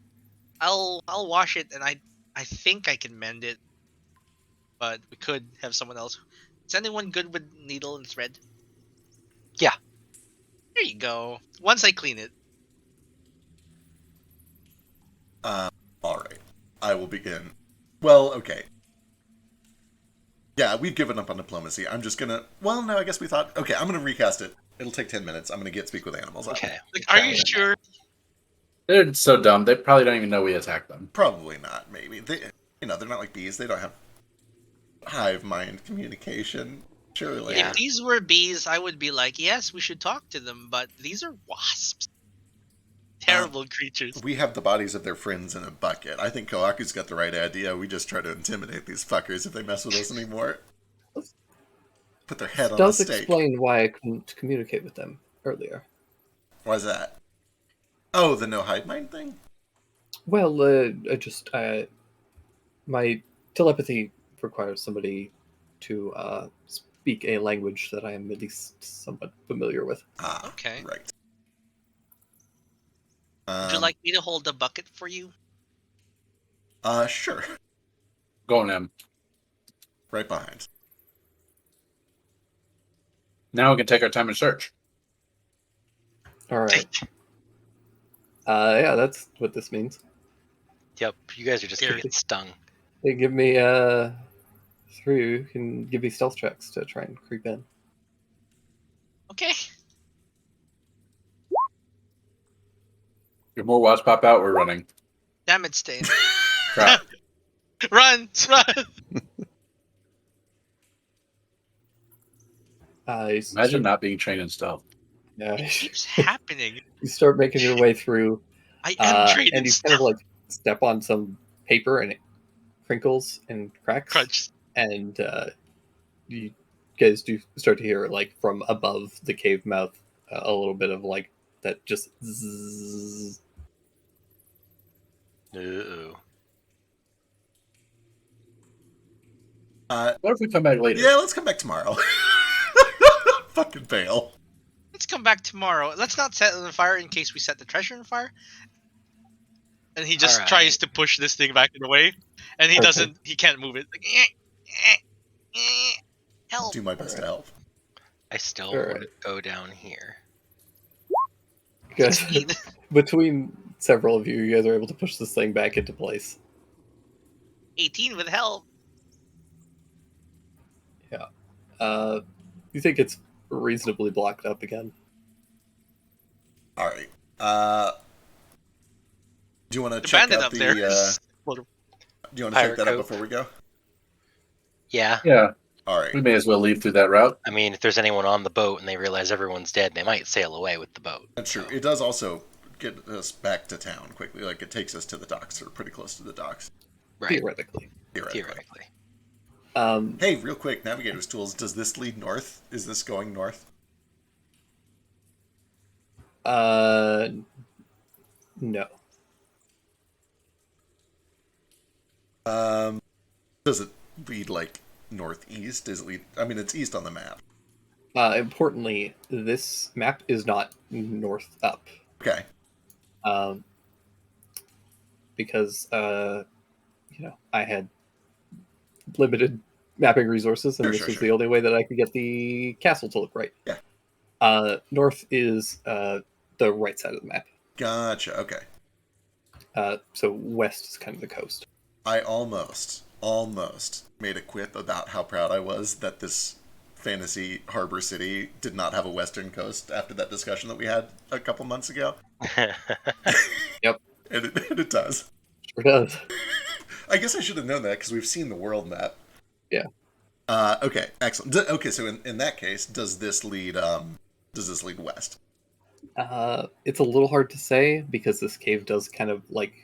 I'll wash it, and I think I can mend it, but we could have someone else. Is anyone good with needle and thread? Yeah. There you go. Once I clean it. Alright. I will begin. Well, okay. Yeah, we've given up on diplomacy. I'm just gonna... Well, no, I guess we thought... Okay, I'm gonna recast it. It'll take 10 minutes. I'm gonna speak with animals. Okay. Like, are you sure? They're so dumb. They probably don't even know we attacked them. Probably not, maybe. They're not like bees. They don't have hive mind communication. Surely. Yeah. If these were bees, I would be like, yes, we should talk to them, but these are wasps. Terrible creatures. We have the bodies of their friends in a bucket. I think Koaku's got the right idea. We just try to intimidate these fuckers if they mess with us anymore. Put their head on a Does stake. explain why I couldn't communicate with them earlier. Why's that? Oh, the no hive mind thing? Well, my telepathy requires somebody to speak a language that I am at least somewhat familiar with. Ah, Okay. right. Would you like me to hold the bucket for you? Sure. Go on, Em. Right behind. Now we can take our time and search. All right. Yeah, that's what this means. Yep. You guys are just gonna Here. get stung. They give me 3. You can give me stealth checks to try and creep in. Okay. If more wasps pop out, we're running. Damn it, Stain. Crap. Run! Imagine not being trained in stealth. It keeps happening. You start making your way through, I am trained and in you kind of stealth. like step on some paper, and it crinkles and cracks. Crunch. And you guys do start to hear, like, from above the cave mouth, a little bit of like that just zzz. Ooh. What if we come back later? Yeah, let's come back tomorrow. Fucking fail. Let's come back tomorrow. Let's not set it on fire in case we set the treasure on fire. And he just Alright. tries to push this thing back in the way, and he Okay. doesn't. He can't move it. Like, I'll help! do my best to help. I still Alright. want to go down here. You guys, 16. between several of you guys are able to push this thing back into place. 18 with help. You think it's reasonably blocked up again? Alright. Do you want to The check bandit out up the... there. do you want to check Pirate that out coat. before we go? Yeah. Yeah, Alright. we may as well leave through that route. I mean, if there's anyone on the boat and they realize everyone's dead, they might sail away with the boat. That's true. It does also get us back to town quickly. Like, it takes us to the docks, or pretty close to the docks. Right. Theoretically. Theoretically. Hey, real quick, Navigator's Tools, does this lead north? Is this going north? No. Does it lead, like, northeast? Does it lead... I mean, it's east on the map. Importantly, this map is not north up. Okay. Because I had limited mapping resources, and this was the only way that I could get the castle to look right. Yeah. North is the right side of the map. Gotcha, okay. So west is kind of the coast. I almost made a quip about how proud I was that this fantasy harbor city did not have a western coast after that discussion that we had a couple months ago. Yep. And it does. Sure does. I guess I should have known that because we've seen the world map. Yeah. Okay, excellent. Okay, so in that case, does this lead west? It's a little hard to say because this cave does kind of like,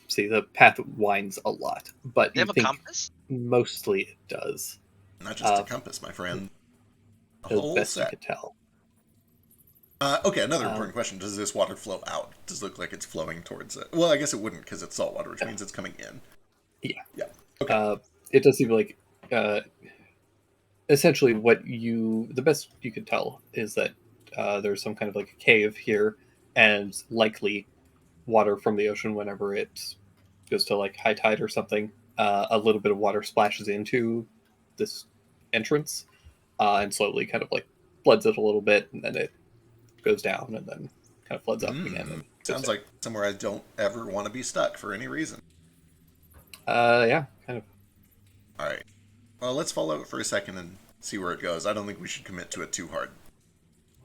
see, the path winds a lot, but They you have a think compass? mostly it does, Not just a compass, my friend. A as whole best you set. could tell. Okay, another important question. Does this water flow out? Does it look like it's flowing towards it? Well, I guess it wouldn't because it's saltwater, which means it's coming in. Yeah. Yeah. Okay. It does seem like essentially the best you could tell is that there's some kind of like a cave here, and likely water from the ocean whenever it goes to like high tide or something. A little bit of water splashes into this entrance, and slowly kind of like floods it a little bit, and then it goes down, and then kind of floods up again. And Sounds like somewhere I don't ever want to be stuck for any reason. Yeah, kind of. All right. Well, let's follow it for a second and see where it goes. I don't think we should commit to it too hard.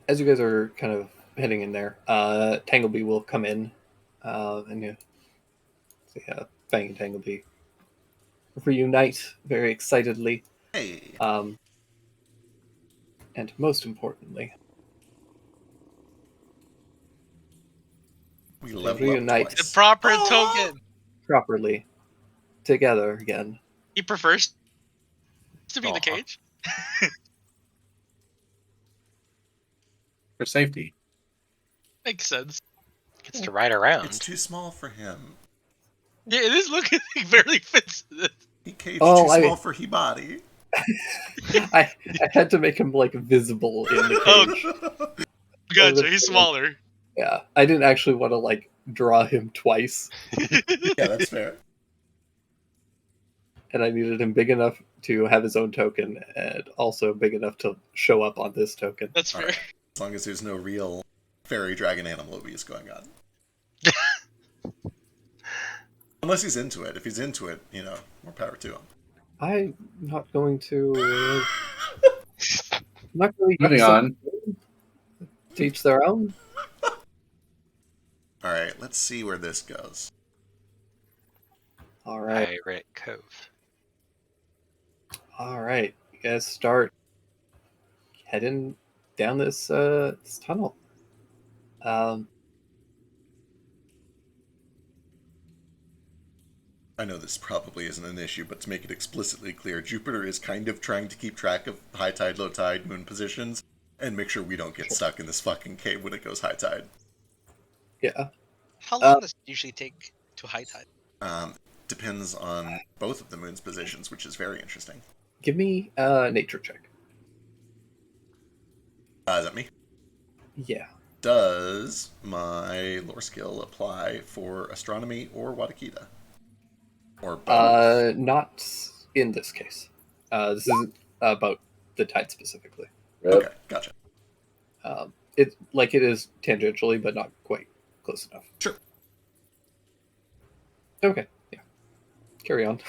As you guys are kind of heading in there, Tanglebee will come in, and you see Fang and Tanglebee reunite very excitedly. Hey. And most importantly, We level reunite. up The twice. proper Oh! token. properly together again. He prefers to be in the Aw. cage. For safety. Makes sense. Gets to ride around. It's too small for him. Yeah, it is looking he barely fits in it. He caged Oh, too I- small for Hibari. I had to make him like visible in the Oh. cage. Gotcha, he's smaller. Yeah, I didn't actually want to like draw him twice, Yeah, that's fair. and I needed him big enough to have his own token, and also big enough to show up on this token. That's fair. Alright. As long as there's no real fairy dragon animal abuse going on. Unless he's into it. If he's into it, more power to him. I'm not going to. I'm not really Moving on. to each their own. Alright, let's see where this goes. All right, Pirate Cove. all right. You guys start heading down this tunnel. I know this probably isn't an issue, but to make it explicitly clear, Jupiter is kind of trying to keep track of high tide, low tide, moon positions, and make sure we don't get stuck in this fucking cave when it goes high tide. Yeah. How long does it usually take to high tide? Depends on both of the moon's positions, which is very interesting. Give me a nature check. Is that me? Yeah. Does my lore skill apply for astronomy or Watakita? Or both? Not in this case. This is about the tide specifically. Yep. Okay, gotcha. It is tangentially, but not quite close enough. Sure. Okay. Yeah. Carry on.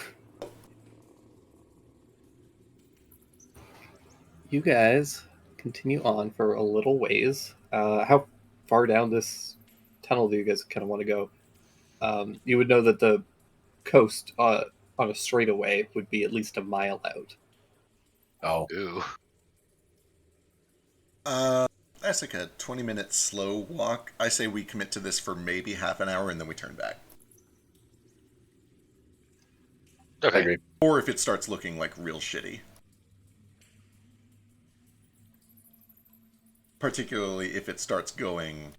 You guys continue on for a little ways. How far down this tunnel do you guys kind of want to go? You would know that the coast on a straightaway would be at least a mile out. Oh. Ooh. That's like a 20-minute slow walk. I say we commit to this for maybe half an hour and then we turn back. I Okay. agree. Or if it starts looking like real shitty. Particularly if it starts going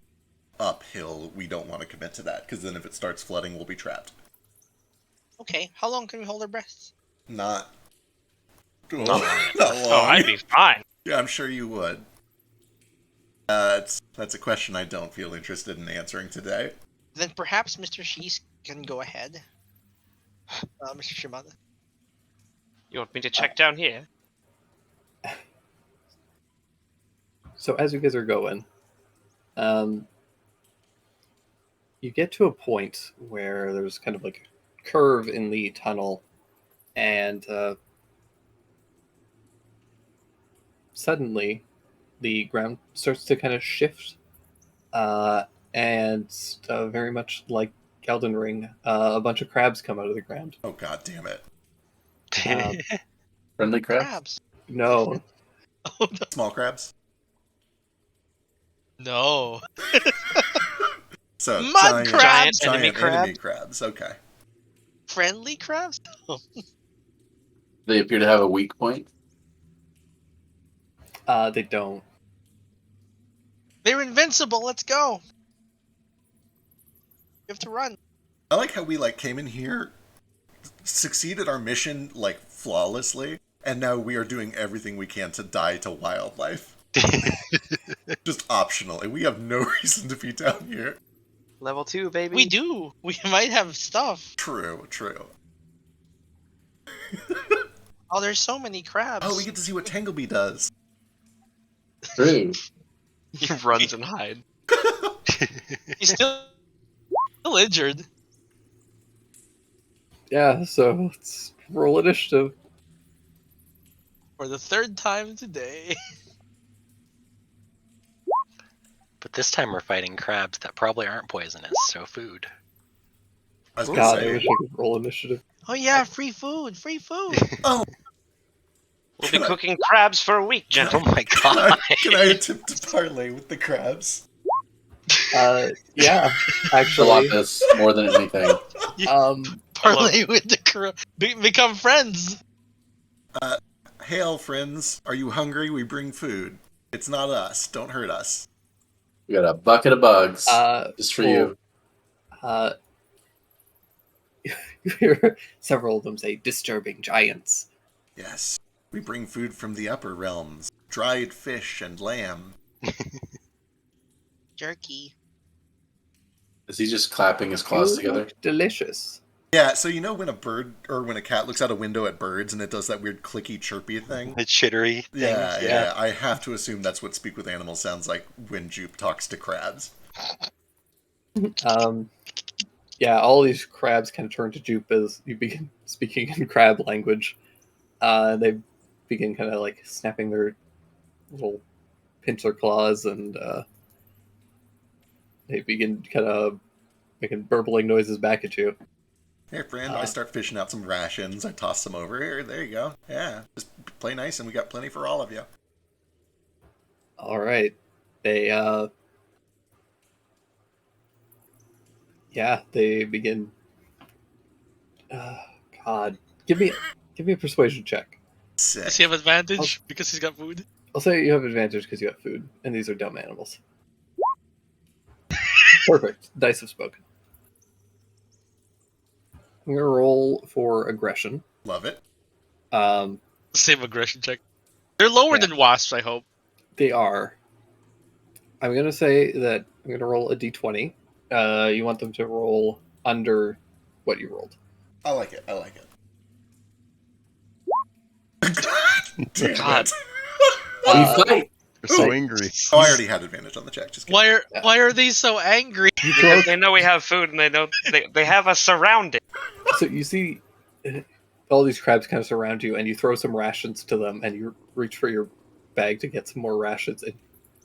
uphill, we don't want to commit to that, because then if it starts flooding, we'll be trapped. Okay, how long can we hold our breaths? Not long. not Oh, long. I'd be fine. Yeah, I'm sure you would. That's a question I don't feel interested in answering today. Then perhaps Mr. Shees can go ahead. Mr. Shimada. You want me to check down here? So as you guys are going, you get to a point where there's kind of like a curve in the tunnel, and suddenly the ground starts to kind of shift, and very much like Elden Ring, a bunch of crabs come out of the ground. Oh god damn it! Friendly crabs? Crabs. No, Oh, Small crabs. no. So Mud crabs. giant enemy enemy crabs. Okay. Friendly crabs? They appear to have a weak point. they don't. They're invincible. Let's go. You have to run. I like how we came in here, succeeded our mission flawlessly, and now we are doing everything we can to die to wildlife. Just optional, and we have no reason to be down here. Level 2, baby. We do. We might have stuff. True. Oh, there's so many crabs. Oh, we get to see what Tanglebee does. True. He runs and hides. He's still injured. Yeah, so let's roll initiative. For the third time today. But this time we're fighting crabs that probably aren't poisonous, so food. I was gonna God, I say, wish I could roll initiative. Oh yeah, free food. oh, We'll be Can I- cooking crabs for a week, Oh gentlemen. my can god. can I attempt to parlay with the crabs? Yeah, I actually. want this more than anything. Parlay with the crab. Become friends. Hail, friends. Are you hungry? We bring food. It's not us. Don't hurt us. We got a bucket of bugs just for cool. you. Several of them say disturbing giants. Yes. We bring food from the upper realms. Dried fish and lamb. Jerky. Is he just clapping his claws You together? look delicious. Yeah, so you know when a bird or when a cat looks out a window at birds and it does that weird clicky chirpy thing? The chittery things. Yeah. I have to assume that's what Speak with Animals sounds like when Jupe talks to crabs. Yeah, all these crabs kind of turn to Jupe as you begin speaking in crab language. They begin kind of snapping their little pinch their claws, and they begin kind of making burbling noises back at you. Hey, friend, I start fishing out some rations. I toss some over here. There you go. Yeah, just play nice, and we got plenty for all of you. All right, they they begin. God, give me a persuasion check. Sick. Does he have advantage because he's got food? I'll say you have advantage because you have food, and these are dumb animals. Perfect. Dice have spoken. I'm gonna roll for aggression. Love it. Same aggression check. They're lower Yeah. than wasps, I hope. They are. I'm gonna say that I'm gonna roll a d20. You want them to roll under what you rolled. I like it. Damn God. it. We fight! They're so angry. Oh, I already had advantage on the check. Just kidding. Why are they so angry? Because they know we have food and they have us surrounded. So you see all these crabs kind of surround you, and you throw some rations to them, and you reach for your bag to get some more rations, and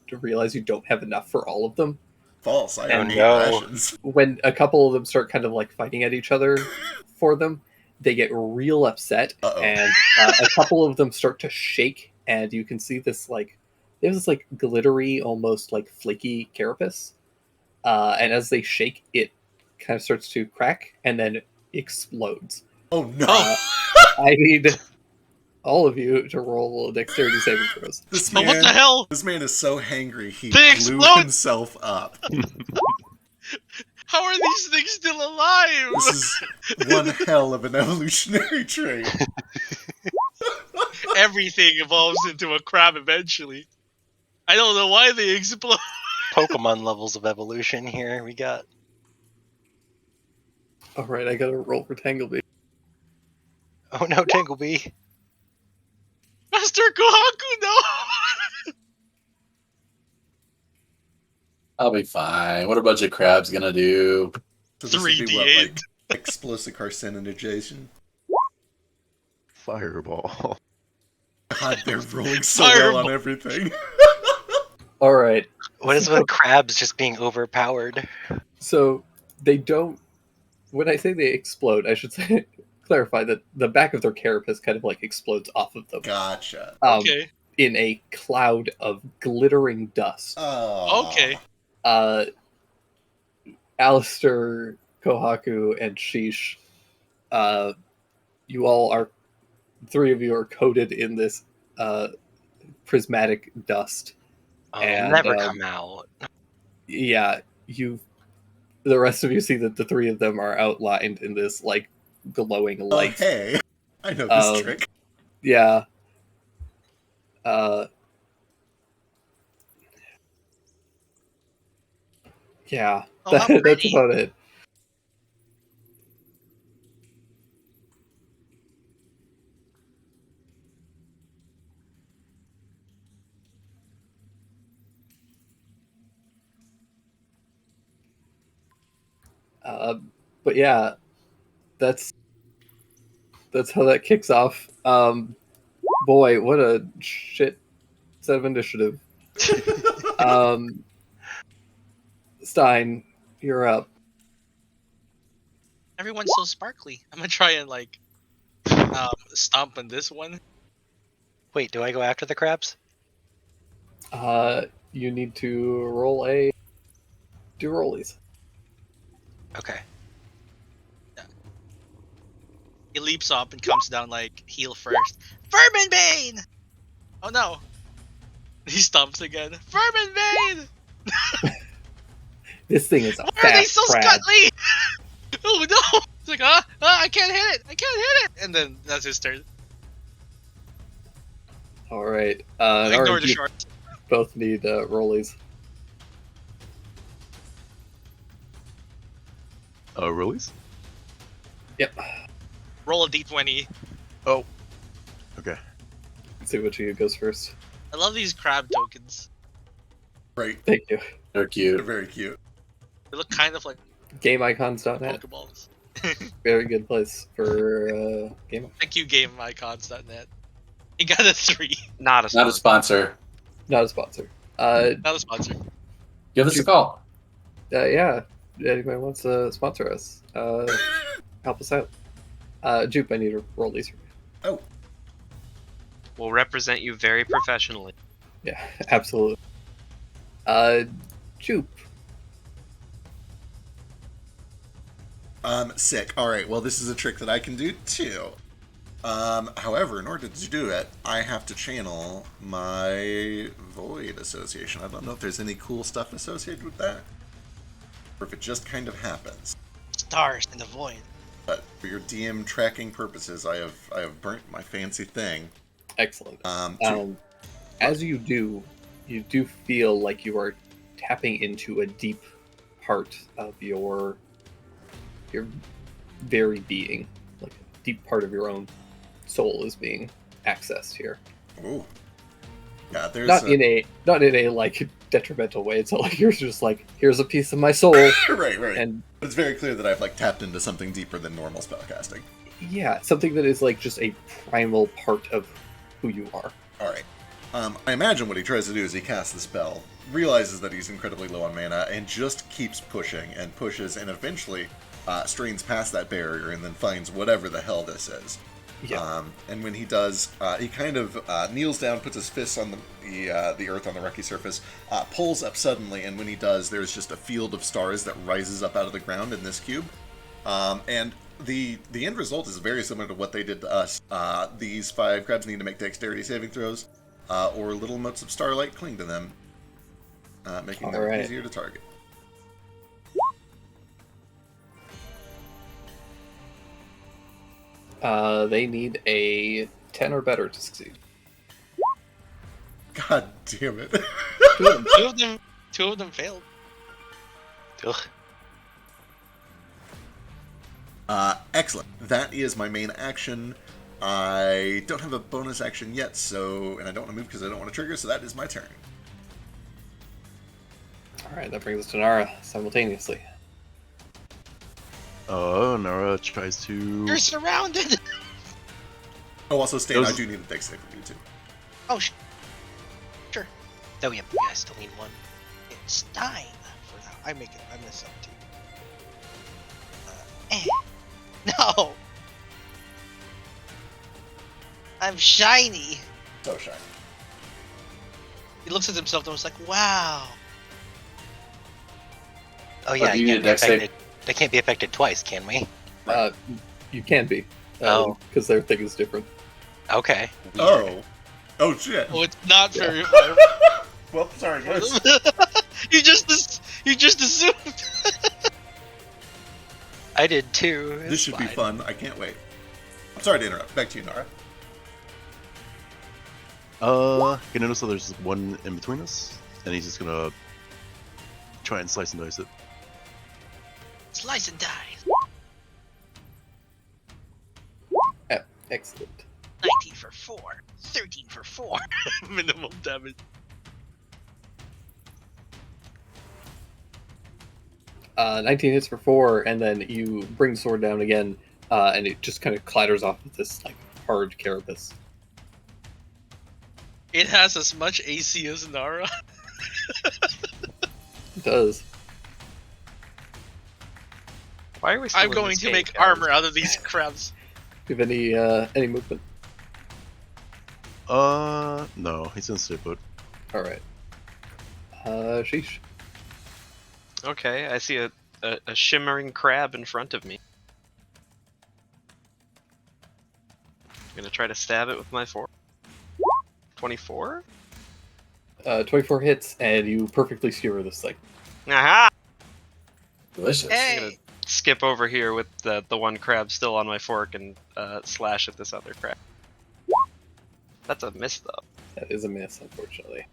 to realize you don't have enough for all of them. False. I Oh, already no. ate rations. When a couple of them start kind of fighting at each other for them, they get real upset, Uh-oh. and a couple of them start to shake, and you can see this there's this glittery, almost flaky carapace, and as they shake, it kind of starts to crack and then explodes. Oh no! I need all of you to roll dexterity saving throws. This Oh, man, what the hell? This man is so hangry he They blew explode! himself up. How are these things still alive? This is one hell of an evolutionary trait. Everything evolves into a crab eventually. I don't know why they explode. Pokemon levels of evolution here we got. All right, I gotta roll for Tanglebee. Oh no, Tanglebee. Master Kohaku, no! I'll be fine. What a bunch of crabs gonna do? So this would be 3d8. explosive carcinogenization? Fireball. God, they're rolling so well on Fireball. everything. All right, What is with crabs just being overpowered? so they don't when I say they explode, I should say clarify that the back of their carapace kind of like explodes off of them. Gotcha. Okay. In a cloud of glittering dust. Oh. Okay. Alistair, Kohaku, and Sheesh, you all are, 3 of you are coated in this prismatic dust. Oh, And, never come out. Yeah, the rest of you see that the 3 of them are outlined in this like glowing Oh, light. hey. I know this trick. Yeah. Yeah, Oh, how that's pretty. about it. But yeah, that's how that kicks off. Boy, what a shit set of initiative. Stein, you're up. Everyone's so sparkly. I'm gonna try and like stomp on this one. Wait, do I go after the crabs? You need to do rollies. Okay. He leaps up and comes down like heel first. Verminbane! Oh no. He stomps again. Verminbane! This thing is a Why are they fast so crab. scuttly? Oh no! It's like, I can't hit it! I can't hit it! And then that's his turn. All right. Ignore the you shorts. both need rollies. Rollies? Yep. Roll a d20. Oh. Okay. Let's see which of you goes first. I love these crab tokens. Right. Thank you. They're They're cute. very cute. They look kind of like GameIcons.net. Pokeballs. Very good place for game. Thank you, GameIcons.net. You got a 3. Not a Not a sponsor. Not a sponsor. Not a sponsor. Give us a call. Yeah. Anybody wants to sponsor us? Help us out. Jupe, I need to roll these. Oh. We'll represent you very professionally. Yeah, absolutely. Jupe. Sick. Alright, well, this is a trick that I can do too. However, in order to do it, I have to channel my Void Association. I don't know if there's any cool stuff associated with that, or if it just kind of happens. Stars in the void. But for your DM tracking purposes, I have burnt my fancy thing. Excellent. To- As you do feel like you are tapping into a deep part of your very being, like a deep part of your own soul is being accessed here. Ooh. Yeah, there's Not in a like detrimental way. It's not like you're just like, here's a piece of my soul. right. And But it's very clear that I've like tapped into something deeper than normal spellcasting. yeah, something that is like just a primal part of who you are. All right. I imagine what he tries to do is he casts the spell, realizes that he's incredibly low on mana, and just keeps pushing and pushes, and eventually strains past that barrier and then finds whatever the hell this is. Yeah. And when he does, he kind of kneels down, puts his fists on the earth on the rocky surface, pulls up suddenly, and when he does, there's just a field of stars that rises up out of the ground in this cube. And the end result is very similar to what they did to us. These 5 crabs need to make dexterity saving throws, or little motes of starlight cling to them, making them Alright. easier to target. They need a 10 or better to succeed. God damn it. Two of them failed. Ugh. Excellent. That is my main action. I don't have a bonus action yet, and I don't want to move because I don't want to trigger, so that is my turn. Alright, that brings us to Nara simultaneously. Oh, Nara tries to. You're surrounded. Oh, also, Stan, Those- I do need a dex save from you, too. Oh, sure. No, yeah, I still need one. It's 9 for now. I miss up too. No! I'm shiny! So shiny. He looks at himself and was like, wow! Oh yeah, do you need a dex save? They can't be affected twice, can we? You can be. Oh. Because their thing is different. Okay. Weird. Oh. Oh shit. Oh, it's not very Well, sorry guys. You just assumed! I did too. This should be fun. I can't wait. I'm sorry to interrupt. Back to you, Nara. You notice that there's one in between us, and he's just gonna try and slice and dice it. Slice and dice. Excellent. 19 for 4. 13 for 4. Minimum damage. 19 hits for 4, and then you bring the sword down again, and it just kind of clatters off with this like hard carapace. It has as much AC as Nara. It does. Why are we still I'm in going this to game, make guys? armor out of these crabs. Do you have any movement? No, he's in stay put. All right. Sheesh. Okay, I see a shimmering crab in front of me. I'm gonna try to stab it with my fork. 24? 24 hits, and you perfectly skewer this thing. Aha! Delicious. I'm gonna skip over here with the one crab still on my fork and slash at this other crab. That's a miss, though. That is a miss, unfortunately.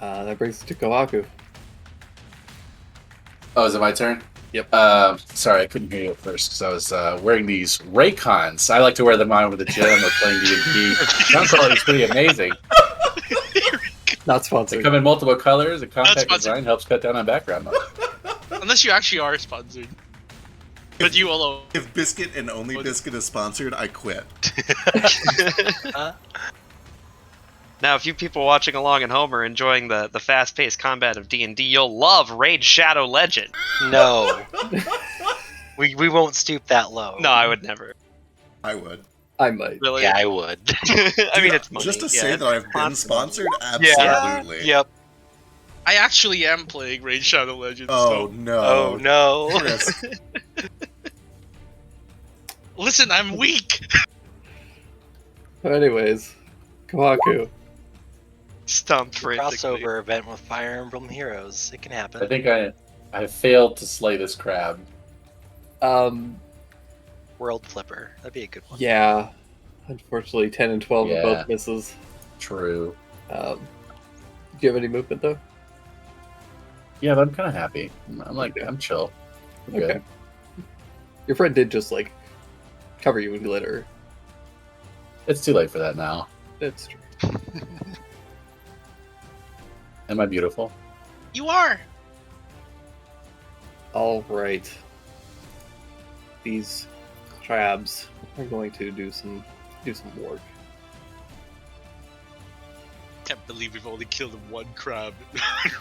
That brings us to Kawaku. Oh, is it my turn? Yep. Sorry, I couldn't hear you at first because I was wearing these Raycons. I like to wear them on with the gym or playing D&D. Sound quality is pretty amazing. Not They sponsored. come in multiple colors. The compact sponsored. design helps cut down on background noise. Unless you actually are sponsored. But you alone. If Biscuit and only Biscuit is sponsored, I quit. Now, if you people watching along at home are enjoying the fast-paced combat of D&D, you'll love Raid Shadow Legend. No. we won't stoop that low. No, I would never. I would. I might. Really? Yeah, I would. I mean, it's money. Just to Yeah, say it's that I've been possible. sponsored? Yeah. Absolutely. Yep. I actually am playing Raid Shadow Legends. Oh, So. no. Oh no. Chris. Listen, I'm weak. But anyways, Kawaku. Stumped frantically. Crossover event with Fire Emblem Heroes. It can happen. I think I failed to slay this crab. World Flipper. That'd be a good one. Yeah. Unfortunately, 10 and 12 are Yeah. both misses. True. Do you have any movement, though? Yeah, but I'm kind of happy. I'm chill. I'm good. Okay. Your friend did just, like, cover you in glitter. It's too late for that now. That's true. Am I beautiful? You are. All right. These crabs are going to do some work. Can't believe we've only killed one crab in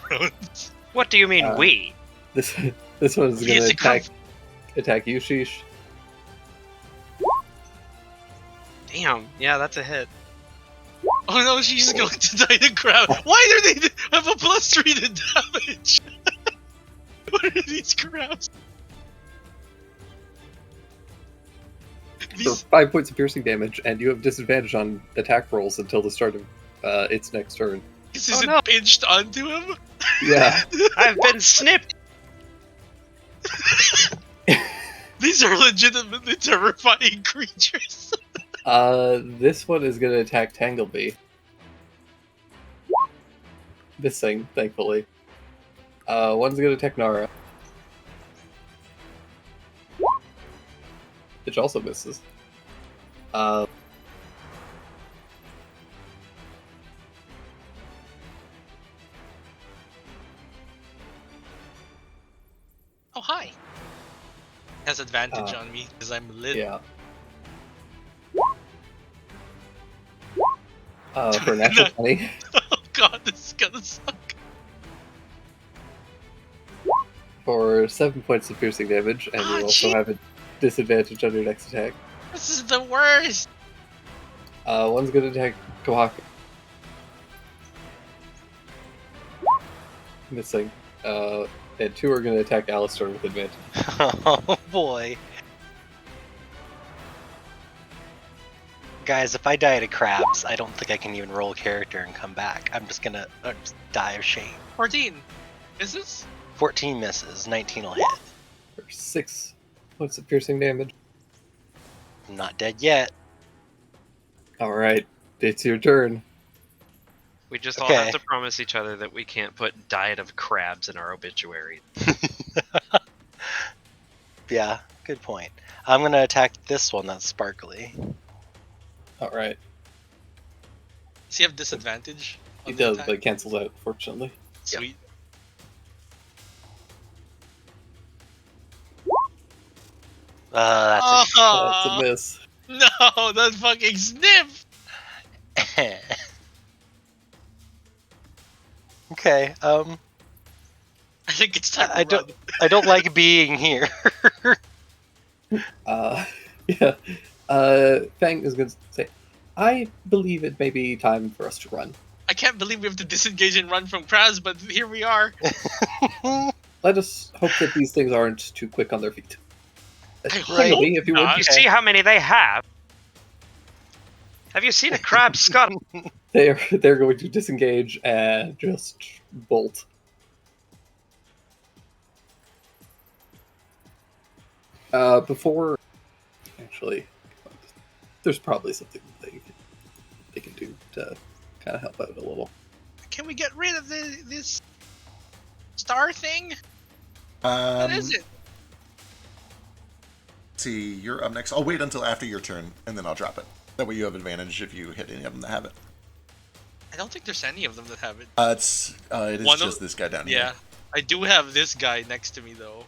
9 rounds. What do you mean, we? This one is going It's to a attack you, Sheesh. Damn, yeah, that's a hit. Oh no, she's going to die to crab. Why do they have a +3 to damage? What are these crabs? For These, 5 points of piercing damage, and you have disadvantage on attack rolls until the start of its next turn. this Oh, isn't no. pinched onto him. Yeah. I've been snipped! These are legitimately terrifying creatures. This one is going to attack Tanglebee. This thing, thankfully. One's going to attack Nara. Which also misses. Oh hi. Has advantage on me because I'm lit. Yeah. For a natural 20. Oh god, this is gonna suck. for 7 points of piercing damage, and you also gee. have a disadvantage on your next attack. This is the worst. One's going to attack Kawaki. Missing. And 2 are going to attack Alistair with advantage. Oh boy. Guys, if I die to crabs, I don't think I can even roll a character and come back. I'm just die of shame. 14. Is this? 14 misses, 19 will hit. For 6 points of piercing damage. I'm not dead yet. Alright, it's your turn. We just all Okay. have to promise each other that we can't put diet of crabs in our obituary. Yeah, good point. I'm gonna attack this one that's sparkly. Alright. Does he have disadvantage? He on the does, attack? but it cancels out, fortunately. Sweet. That's That's a Oh, miss. no, that fucking sniff. a... Okay, I think it's time I to run. don't like being here. Yeah. Fang is going to say, I believe it may be time for us to run. I can't believe we have to disengage and run from crabs, but here we are. Let us hope that these things aren't too quick on their feet. I Follow me, if you would. not. You see how many they have? Have you seen a crab scuttle? They're going to disengage and just bolt. Before, actually, there's probably something they can do to kind of help out a little. Can we get rid of this star thing? What is it? See, you're up next. I'll wait until after your turn, and then I'll drop it. That way you have advantage if you hit any of them that have it. I don't think there's any of them that have it. It is One of- just this guy down Yeah, here. I do have this guy next to me though.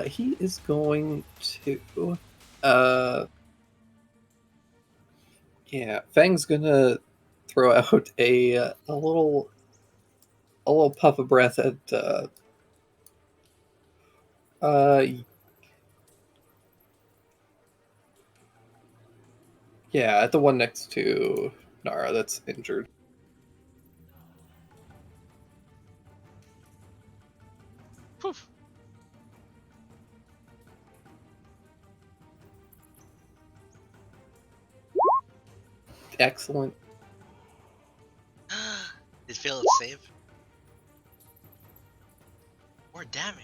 He is going to, yeah, Fang's gonna throw out a little puff of breath at, yeah, at the one next to Nara that's injured. Poof. Excellent. Did fail its save? Or damn it.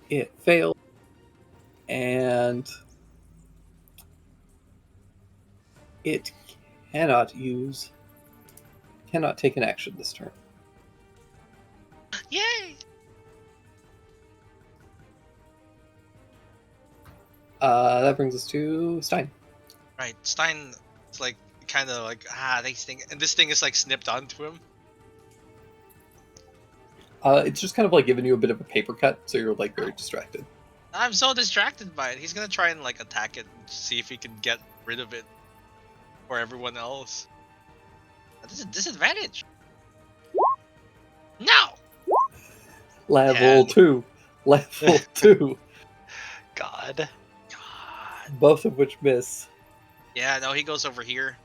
It failed, and it cannot take an action this turn. Yay! That brings us to Stein. Right, Stein is like kind of like this thing, and this thing is like snipped onto him. It's just kind of like giving you a bit of a paper cut, so you're like very distracted. I'm so distracted by it. He's gonna try and like attack it and see if he can get rid of it for everyone else. This is a disadvantage. No! Level Ten. 2. Level 2. God. God. Both of which miss. Yeah, no, he goes over here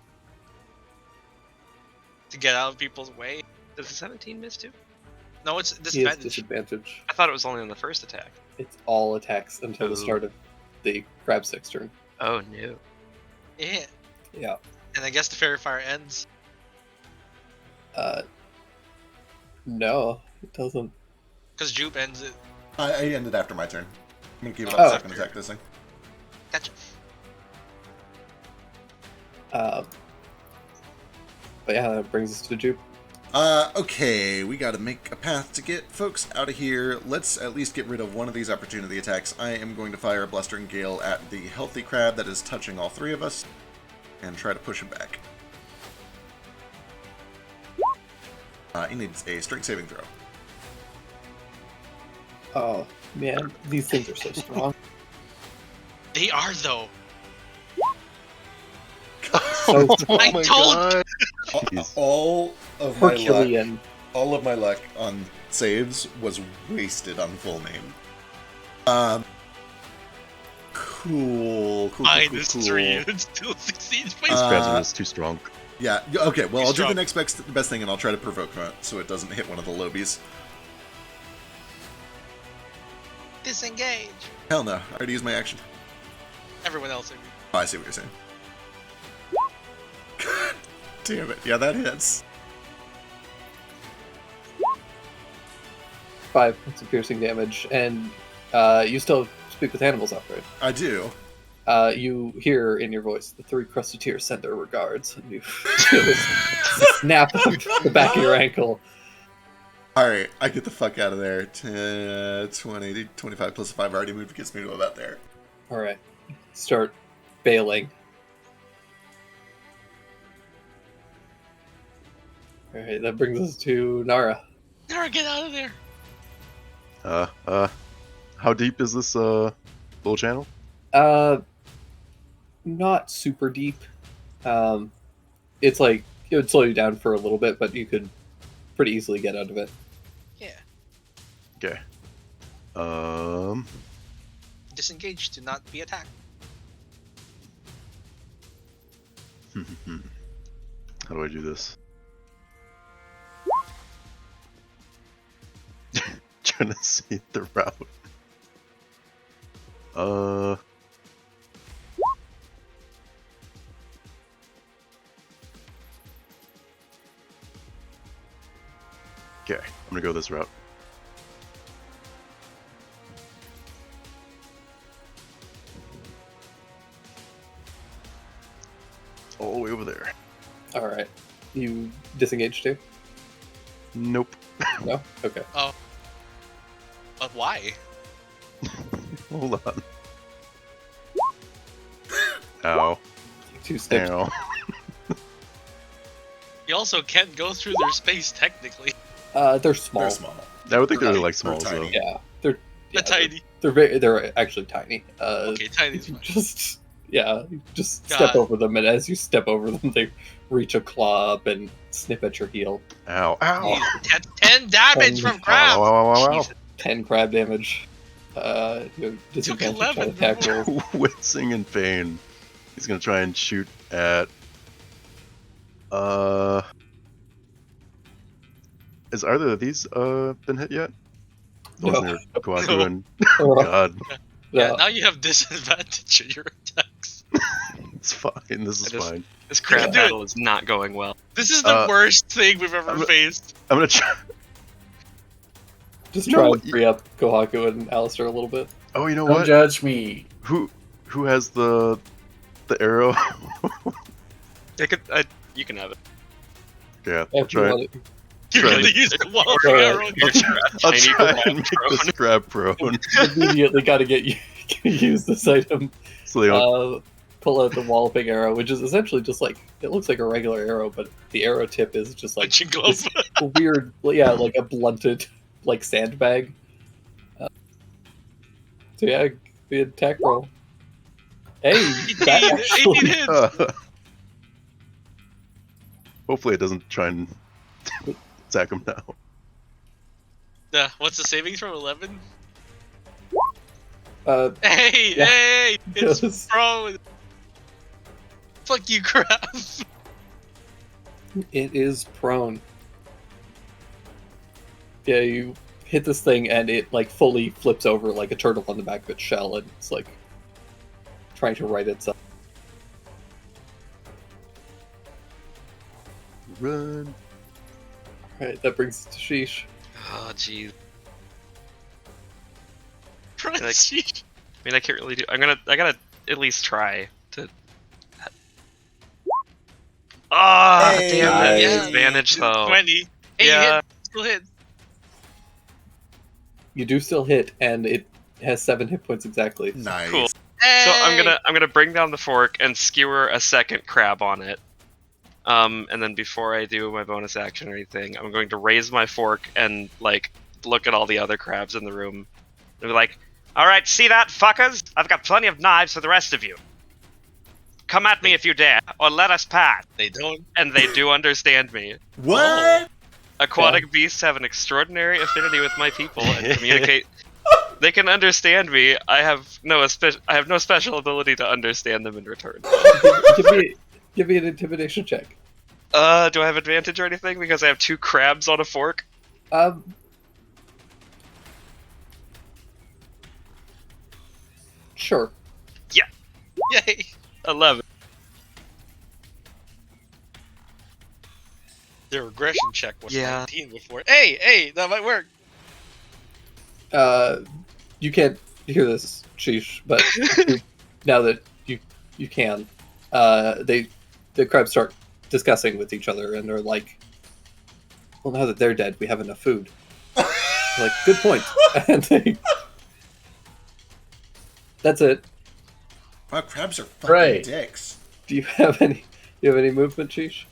to get out of people's way. Does the 17 miss too? No, it's He has disadvantage. disadvantage. I thought it was only on the first attack. It's all attacks until the Ooh. start of the crab six turn. Oh no. Yeah, Yeah. and I guess the fairy fire ends. No, it doesn't. Because Jupe ends it. I ended after my turn. I'm gonna give it Oh. up so I can attack this thing. Gotcha. But yeah, that brings us to Jupe. Okay, we gotta make a path to get folks out of here. Let's at least get rid of one of these opportunity attacks. I am going to fire a Blustering Gale at the healthy crab that is touching all three of us, and try to push him back. He needs a strength saving throw. Oh man, these things are so strong. They are though. so Oh I my told- god! All- Jeez. all of my luck, Herculean. all of my luck on saves was wasted on full name. Cool. -3 and still succeeds. This crab's are just too strong. Yeah. Okay. Well, Too I'll do the strong. next best thing, and I'll try to provoke it so it doesn't hit one of the lobies. Disengage. Hell no! I already used my action. Everyone else. I mean. Oh, I see what you're saying. God damn it! Yeah, that hits. 5 points of piercing damage, and you still speak with animals up, right? I do. You hear in your voice, the 3 Crustateers send their regards, and you feel this snap of the back of your ankle. Alright, I get the fuck out of there. 20, 25 plus 5 already moved, gets me to about there. Alright, start bailing. Alright, that brings us to Nara. Nara, get out of there. How deep is this little channel? Not super deep. It's like, it would slow you down for a little bit, but you could pretty easily get out of it. Yeah. Okay. Disengage to not be attacked. How do I do this? Trying to see the route. Okay, I'm gonna go this route. All the way over there. Alright. You disengage too? Nope. No? Okay. But why? Hold on. Ow. 2 steps. Ow. You also can't go through their space technically. They're small. They're small. I would think They're they're tiny. like small, They're so. tiny. Yeah. They're Tiny. they're actually tiny. Okay, tiny. You just you just God. step over them, and as you step over them, they reach a claw up and snip at your heel. Ow. Ow. Jeez, 10 damage from crab. Ow, ow, ow, ow, Jesus. 10 crab damage. You have disadvantage on 11, attack rolls. ow. Wincing in pain. He's gonna try and shoot at. Is either of these been hit yet? The ones No. near Kohaku No. and God, Yeah, No. now you have disadvantage in your attacks. it's fine. This is I just- fine. This crab do it. battle is not going well. This is the Uh, worst thing we've ever I'm- faced. I'm gonna try. Just You try know and what? free up Kohaku and Alistair a little bit. Oh, you know Don't what? judge me. Who has the arrow? You can have it. Yeah, If I'll you try. want it. You're Try gonna to- use a wall Alright. arrow. I'll Tiny try crab and make this prone. crab prone. Immediately got to get you use this item. So they don't. Pull out the walloping arrow, which is essentially just like, it looks like a regular arrow, but the arrow tip is just like Punching glove. a weird, like a blunted, like sandbag. So yeah, the attack roll. Hey, that 18 actually, hits. Hopefully, it doesn't try and attack him now. What's the savings from 11? Yeah. Hey, it's Yes. prone. Fuck you, crab. It is prone. Yeah, you hit this thing and it like fully flips over like a turtle on the back of its shell, and it's like trying to right itself. Run. Alright, that brings us to Sheesh. Oh, jeez. Press Like- sheet. I mean, I can't really do. I gotta at least try to. Ah, Hey, damn it! yeah. Disadvantage though. 20. Hey, Yeah. hit. Still hit. You do still hit, and it has 7 hit points exactly. Nice. Cool. Hey. So I'm gonna bring down the fork and skewer a second crab on it. And then before I do my bonus action or anything, I'm going to raise my fork and like look at all the other crabs in the room and be like, "All right, see that, fuckers? I've got plenty of knives for the rest of you. come at me if you dare, or let us pass. They don't. And they do understand me. What? Aquatic beasts have an extraordinary affinity with my people and communicate. They can understand me. I have no special ability to understand them in return. Give me an intimidation check. Do I have advantage or anything because I have 2 crabs on a fork? Sure. Yay! 11. Their aggression check was Yeah. 19 before. Hey, that might work. You can't hear this, Sheesh, but now that you can, the crabs start discussing with each other, and they're like, "Well, now that they're dead, we have enough food." Like, good point. And that's it. Wow, crabs are fucking Right. dicks. Do you have any movement, Sheesh?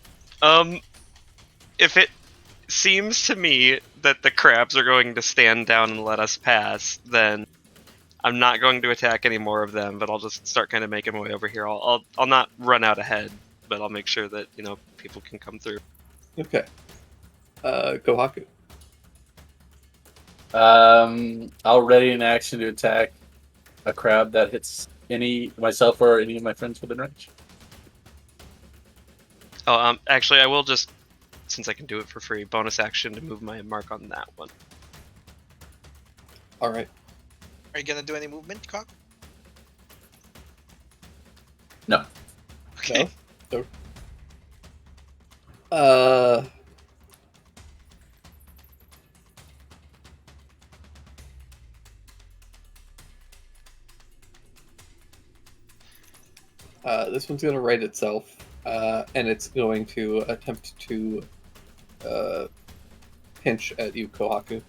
If it seems to me that the crabs are going to stand down and let us pass, then I'm not going to attack any more of them, but I'll just start kind of making my way over here. I'll not run out ahead, but I'll make sure that, people can come through. Okay. Kohaku. I'll ready an action to attack a crab that hits myself or any of my friends within range. Oh, actually, I will just, since I can do it for free, bonus action to move my mark on that one. All right. Are you gonna do any movement, Cock? No. Okay. No. No. This one's going to right itself, and it's going to attempt to pinch at you, Kohaku.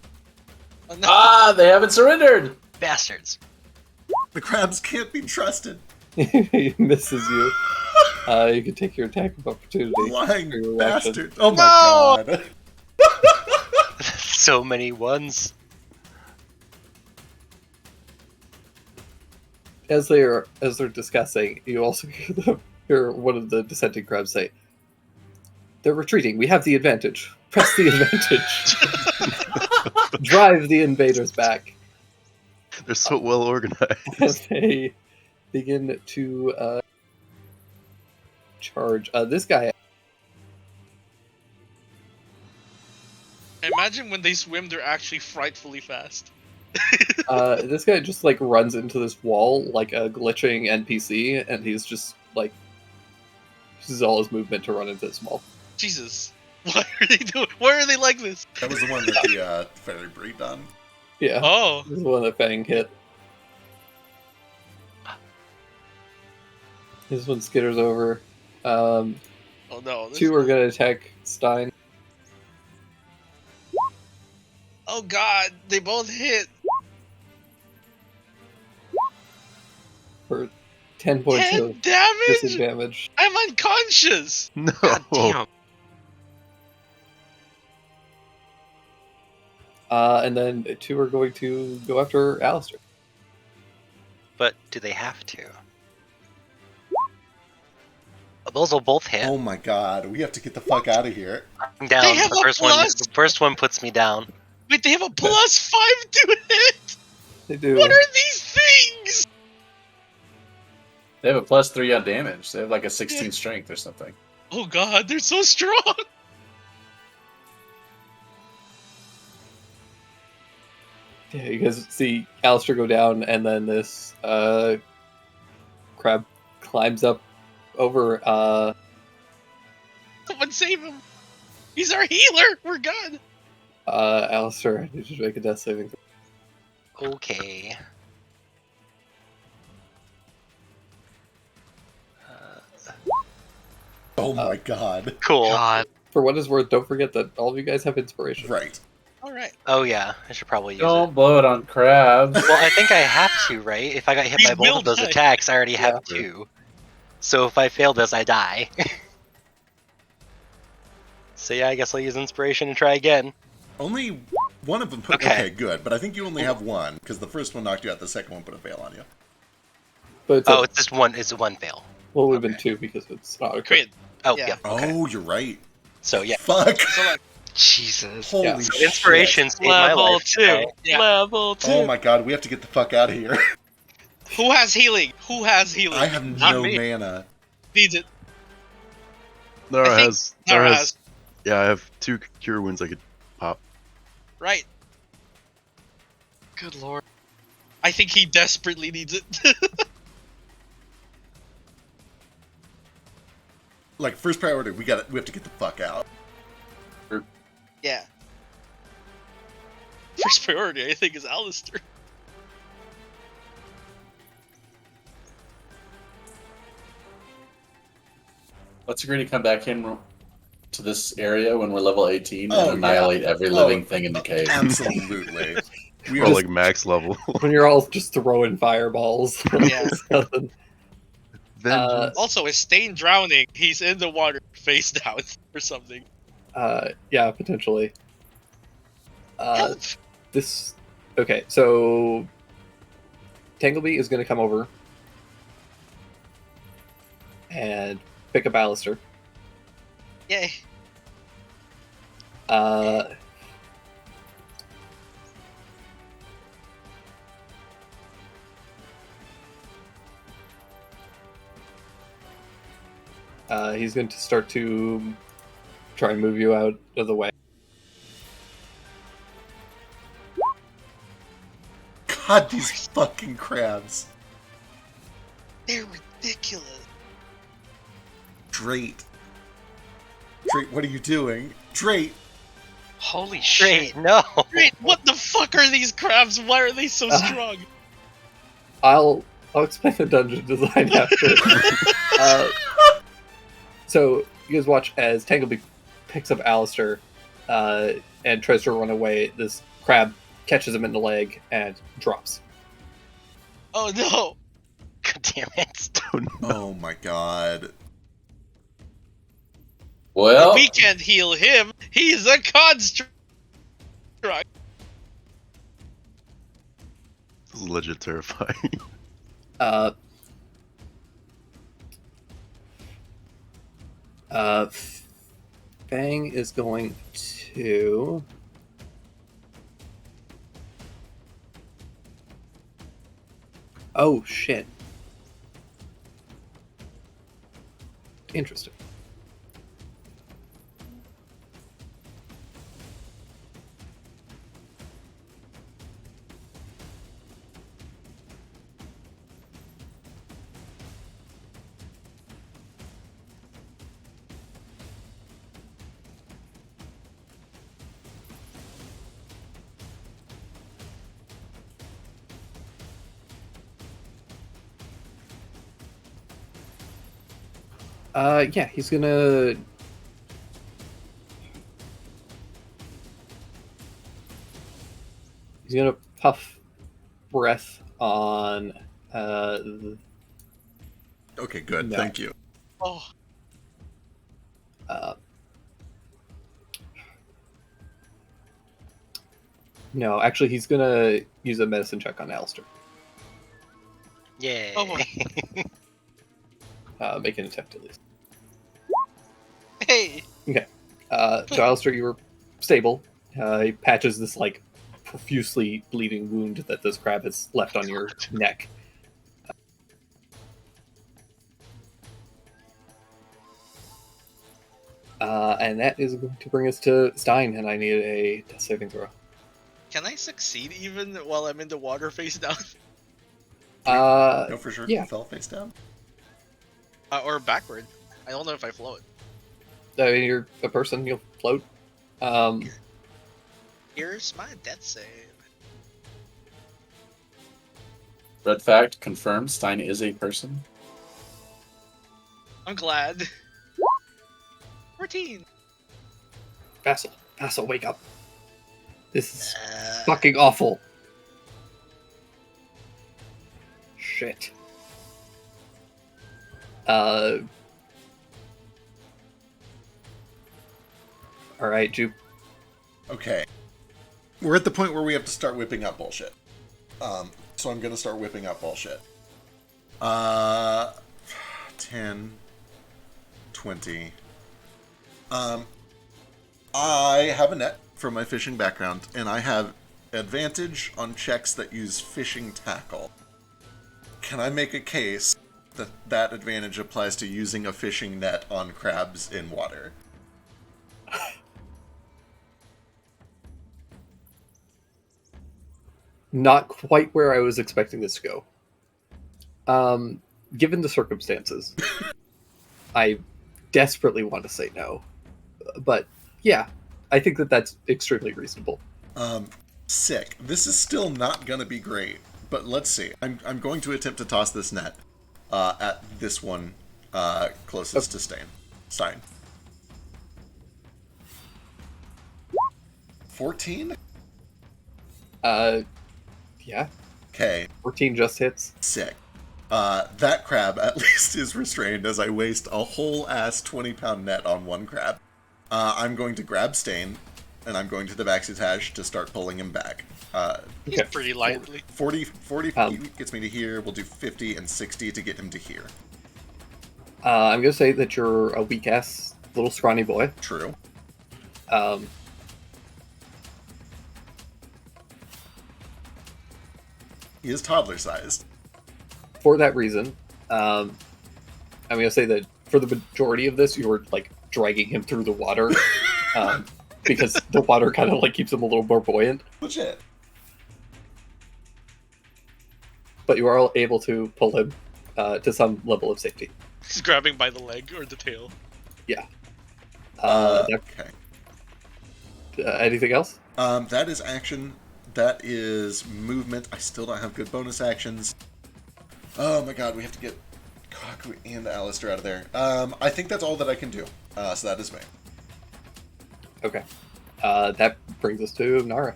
Oh, no. Ah, they haven't surrendered! Bastards. The crabs can't be trusted. He misses you. You can take your attack of opportunity. Lying for your reaction. bastard. Oh my god. So many ones. As they're discussing, you also hear one of the dissenting crabs say, "They're retreating. We have the advantage. Press the advantage. Drive the invaders back." They're so well organized. As they begin to charge. This guy. Imagine when they swim, they're actually frightfully fast. This guy just like runs into this wall like a glitching NPC, and he's just like uses all his movement to run into this wall. Jesus. What are they doing? Why are they like this? That was the one that the fairy breed on. Yeah, Oh. this is the one that Fang hit. This one skitters over. Oh no. This- 2 are gonna attack Stein Oh god, they both hit. for 10 points 10 of damage? disadvantage. I'm unconscious. No. God damn. And then 2 are going to go after Alistair. But do they have to? Those will both hit. Oh my god, we have to get the fuck out of here. I'm down. They have The a first one. plus? The first one puts me down. Wait, they have a +5 to hit. They do. What are these things? They have a +3 on damage. They have like a 16 strength or something. Oh god, they're so strong. Yeah, you guys see Alistair go down, and then this crab climbs up over. Someone save him. He's our healer. We're good. Alistair, you should make a death saving throw. Okay. Oh my god. Cool. God. For what it's worth, don't forget that all of you guys have inspiration. Right. All right. Oh yeah, I should probably use Don't it. blow it on crabs. Well, I think I have to, right? If I got hit We by both will of those die. attacks, I already have Yeah. 2. So if I fail this, I die. So yeah, I guess I'll use inspiration and try again. Only one of them put. Okay. Okay, good. But I think you only have one because the first one knocked you out. The second one put a fail on you. But it's Oh, it's just one. It's one fail. Well, it would have been Okay. 2 because it's not a Crit. Oh, Yeah. yep. Okay. Oh, you're right. So yeah, Fuck. So like, Jesus. Holy Yeah. so shit. inspiration saved my Level life. 2. Yeah. Level 2. Oh my god, we have to get the fuck out of here. who has healing? Who has healing? I have Not no me. mana. Needs it. Nara I think has. Nara Nara has. has. Yeah, I have 2 cure wounds I could pop. Right. Good lord. I think he desperately needs it. Like, first priority, we have to get the fuck out. yeah. First priority, I think, is Alistair. Let's agree to come back in to this area when we're level 18 and Oh, yeah. annihilate every living thing in the cave. Absolutely. We Or are like max level. When you're all just throwing fireballs. Yeah. Vengeance. Also, is Stain drowning? He's in the water, face down, or something. Yeah, potentially. Help! This. Okay, so Tanglebee is going to come over and pick up Alistair. Yay. He's going to start to try and move you out of the way. God, these fucking crabs. They're ridiculous. Drake. Drake, what are you doing? Drake! Holy shit. Great. No. Wait, what the fuck are these crabs? Why are they so strong? I'll explain the dungeon design after. So you guys watch as Tanglebee picks up Alistair and tries to run away. This crab catches him in the leg and drops. Oh no! God damn it. Oh my god. Well, We can't heal him. He's a construct. This is legit terrifying. Fang is going to. Oh shit! Interesting. Yeah, he's gonna. He's gonna puff breath on. Okay, good. No. Thank you. Oh, No, actually, he's gonna use a medicine check on Alistair. Yay. Oh my- Make an attempt at least. hey! So Alistair, you were stable. He patches this like profusely bleeding wound that this crab has left on your neck. And that is going to bring us to Stein, and I need a death saving throw. Can I succeed even while I'm in the water face down? No, for sure. yeah. You fell face down? Or backward? I don't know if I float. I mean, you're a person, you'll float. Here's my death save. red fact confirmed: Stein is a person. I'm glad. 14. Vassal, wake up. This is fucking awful. Shit. Alright, Jupe. Okay. We're at the point where we have to start whipping up bullshit. So I'm gonna start whipping up bullshit. Damn 10, 20. I have a net from my fishing background, and I have advantage on checks that use fishing tackle. Can I make a case that that advantage applies to using a fishing net on crabs in water? Not quite where I was expecting this to go. Given the circumstances, I desperately want to say no. But yeah, I think that that's extremely reasonable. Sick. This is still not gonna be great, but let's see. I'm going to attempt to toss this net at this one closest to Stein. 14? Yeah, Okay, 14 just hits. sick. That crab at least is restrained as I waste a whole ass 20-pound net on one crab. I'm going to grab Stain, and I'm going to the Vaxitage to start pulling him back. He's Okay. pretty lively. 40 feet gets me to here. We'll do 50 and 60 to get him to here. I'm gonna say that you're a weak ass little scrawny boy. True. Um, He is toddler-sized. for that reason, I'm gonna say that for the majority of this, you were like dragging him through the water, because the water kind of like keeps him a little more buoyant. Legit. But you are all able to pull him to some level of safety. He's grabbing by the leg or the tail. Okay. Anything else? That is action. That is movement. I still don't have good bonus actions. Oh my god, we have to get Kaku and Alistair out of there. I think that's all that I can do. So that is me. Okay. That brings us to Nara.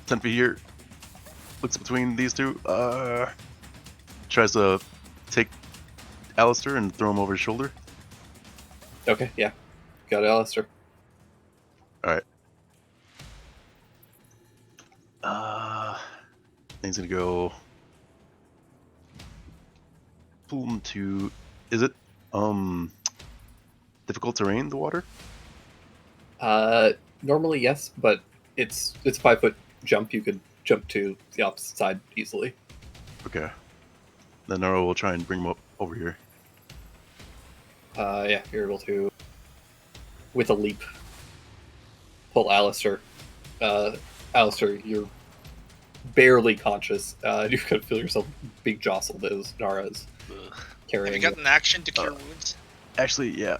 10 feet here. Looks between these two. Tries to take Alistair and throw him over his shoulder. Okay, yeah. Got it, Alistair. Alright. He's gonna go pull him to. Is it difficult terrain, the water? Normally yes, but it's a 5-foot jump. You could jump to the opposite side easily. Okay. Then Naro will try and bring him up over here. Yeah, you're able to, with a leap, pull Alistair. Alistair, you're barely conscious. You could feel yourself being jostled as Nara's Ugh. Have carrying you you. got an action to cure wounds? Actually, yeah.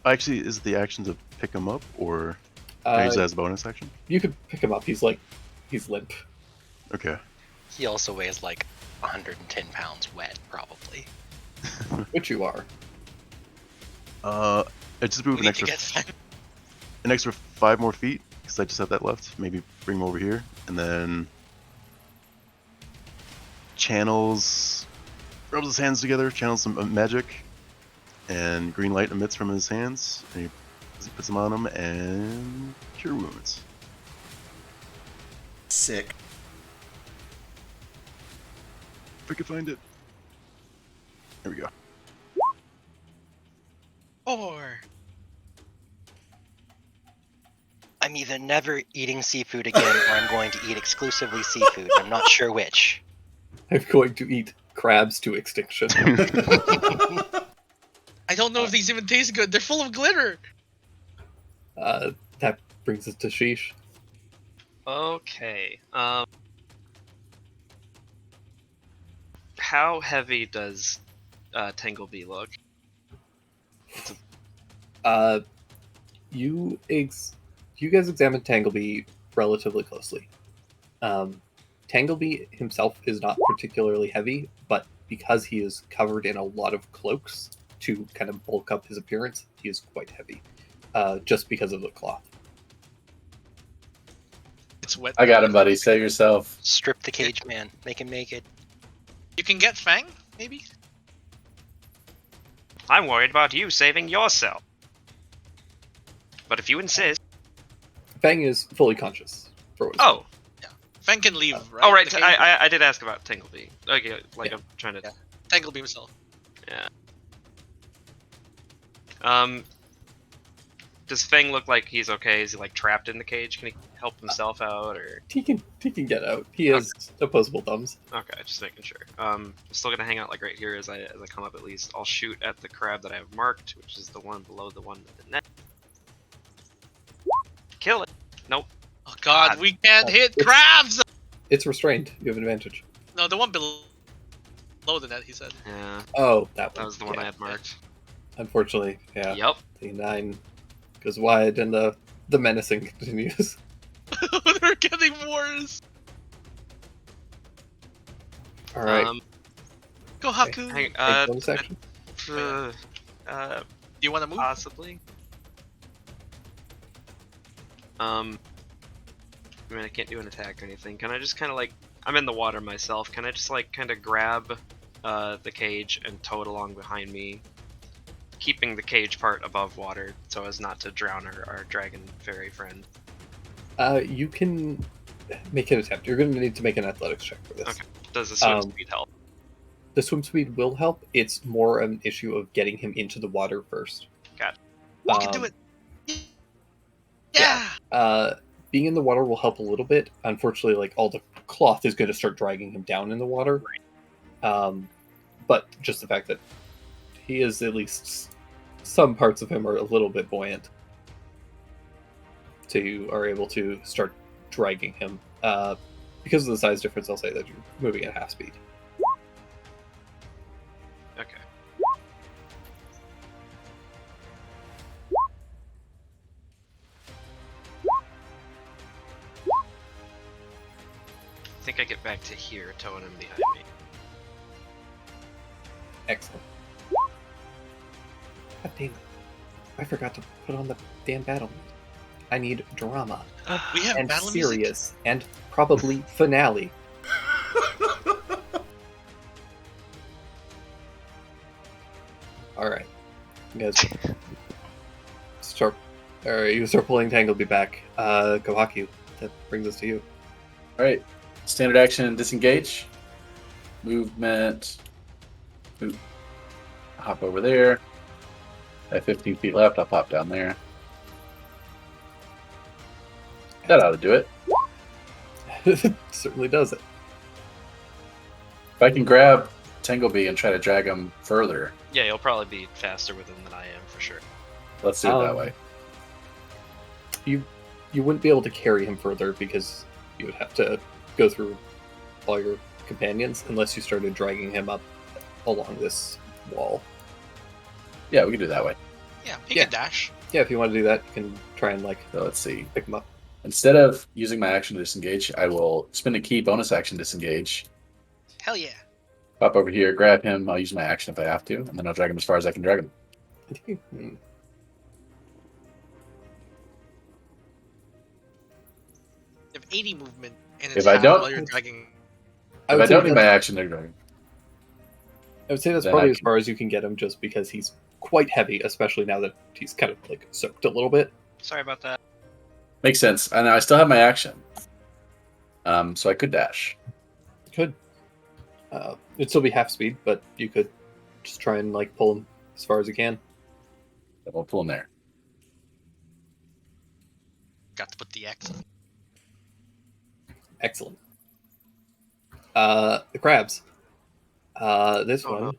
Actually, is the action to pick him up, or can I use that as a bonus action? You could pick him up. He's limp. Okay. He also weighs like 110 pounds wet, probably. Which you are. I just We move need to get an extra 5 more feet because I just have that left. Maybe bring him over here, and then rubs his hands together, channels some magic, and green light emits from his hands. And he puts them on him and cure wounds. Sick. If I could find it. There we go. Or I'm either never eating seafood again or I'm going to eat exclusively seafood. I'm not sure which. I'm going to eat crabs to extinction. I don't know if these even taste good. They're full of glitter. That brings us to Sheesh. Okay. How heavy does Tanglebee look? You guys examined Tanglebee relatively closely. Tanglebee himself is not particularly heavy, but because he is covered in a lot of cloaks to kind of bulk up his appearance, he is quite heavy, just because of the cloth. It's wet. I got him, buddy. Save yourself. Strip the cage man. Make him naked. You can get Fang, maybe? I'm worried about you saving yourself. But if you insist, Fang is fully conscious For what it's Oh, Fang can leave, right? oh right. The cage? I did ask about Tanglebee. Okay, like Yeah. I'm trying to. Yeah. Tanglebee himself. Yeah. Does Fang look like he's okay? Is he like trapped in the cage? Can he help himself out, or? He can get out. He has opposable thumbs. Okay, just making sure. I'm still gonna hang out like right here as I come up at least. I'll shoot at the crab that I have marked, which is the one below the one with the net. Kill it. Nope. Oh God, God. we can't hit It's- crabs. It's restrained. You have advantage. No, the one below the net. He said. Yeah, Oh, that that one. was the one I Yeah. had marked. Unfortunately, yeah. Yep. The 9 goes wide, and the menacing continues. They're getting worse. All right. Go Haku. Hang, Take bonus action. uh, Do you want to move? possibly. I mean, I can't do an attack or anything. Can I just kind of like, I'm in the water myself. Can I just like kind of grab the cage and tow it along behind me, keeping the cage part above water so as not to drown our dragon fairy friend? You can make an attempt. You're going to need to make an athletics check for this. Okay. Does the swim Um, speed help? The swim speed will help. It's more an issue of getting him into the water first. Got it. Walk into it. Yeah. Being in the water will help a little bit. Unfortunately, like all the cloth is going to start dragging him down in the water. But just the fact that he is at least some parts of him are a little bit buoyant, so you are able to start dragging him. Because of the size difference, I'll say that you're moving at half speed. Okay. I think I get back to here, towing him behind me. Excellent. God damn it. I forgot to put on the damn battle music. I need drama. We have And battle music. serious. And probably finale. Alright. You guys start. Alright, you start pulling Tanglebee back. Gohaku, that brings us to you. All right. Standard action, disengage. Movement. Oop. Hop over there. I have 15 feet left. I'll pop down there. That ought to do it. Certainly does it. If I can grab Tanglebee and try to drag him further, Yeah, you'll probably be faster with him than I am, for sure. let's do it that way. You wouldn't be able to carry him further because you would have to go through all your companions unless you started dragging him up along this wall. Yeah, we can do it that way. Yeah, he Yeah. can dash. Yeah, if you want to do that, you can try and like So let's see. pick him up. Instead of using my action to disengage, I will spend a key bonus action disengage. Hell yeah. Pop over here, grab him. I'll use my action if I have to, and then I'll drag him as far as I can drag him. Hmm. You have 80 movement and If I attack don't- while you're dragging. If I don't need my action to drag him, I would say that's then probably I as can- far as you can get him, just because he's quite heavy, especially now that he's kind of like soaked a little bit. Sorry about that. makes sense. And I still have my action, so I could dash. Could. It'd still be half speed, but you could just try and like pull him as far as you can. Then we'll pull him there. Got to put the X. Excellent. The crabs. This Oh, one. no.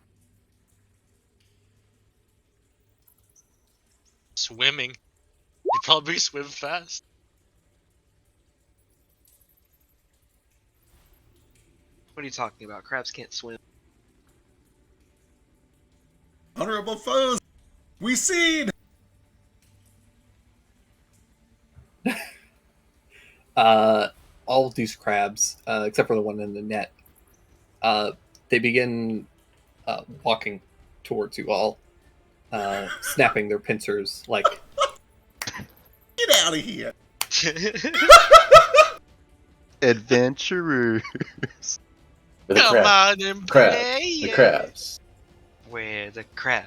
Swimming. They probably swim fast. What are you talking about? Crabs can't swim. Honorable foes, we cede! All of these crabs, except for the one in the net, they begin walking towards you all, snapping their pincers like Get out of here! Adventurers. With the Come crab. on and Crab. play. The crabs. Where the crab?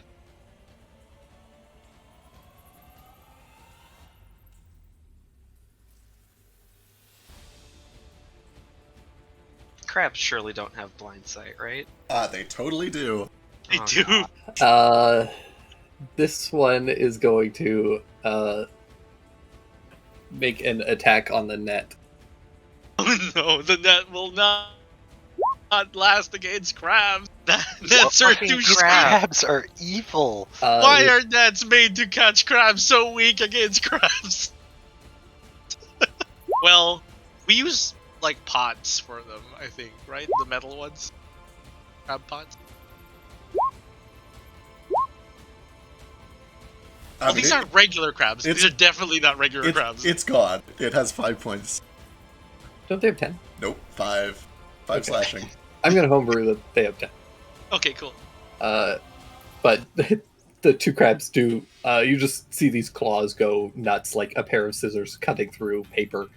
crabs surely don't have blind sight, right? They totally do. They Oh, do. God. This one is going to make an attack on the net. Oh no, the net will not last against crabs. Nets are Fucking too these strong. crabs are evil. Why are nets made to catch crabs so weak against crabs? Well, we use like pots for them, I think, right? The metal ones, crab pots. I Well, mean, these aren't regular crabs. These are definitely not regular crabs. It's gone. It has 5 points. Don't they have 10? Nope, 5. 5 Okay. slashing. I'm going to homebrew that they have 10. Okay, cool. But the two crabs do. You just see these claws go nuts, like a pair of scissors cutting through paper.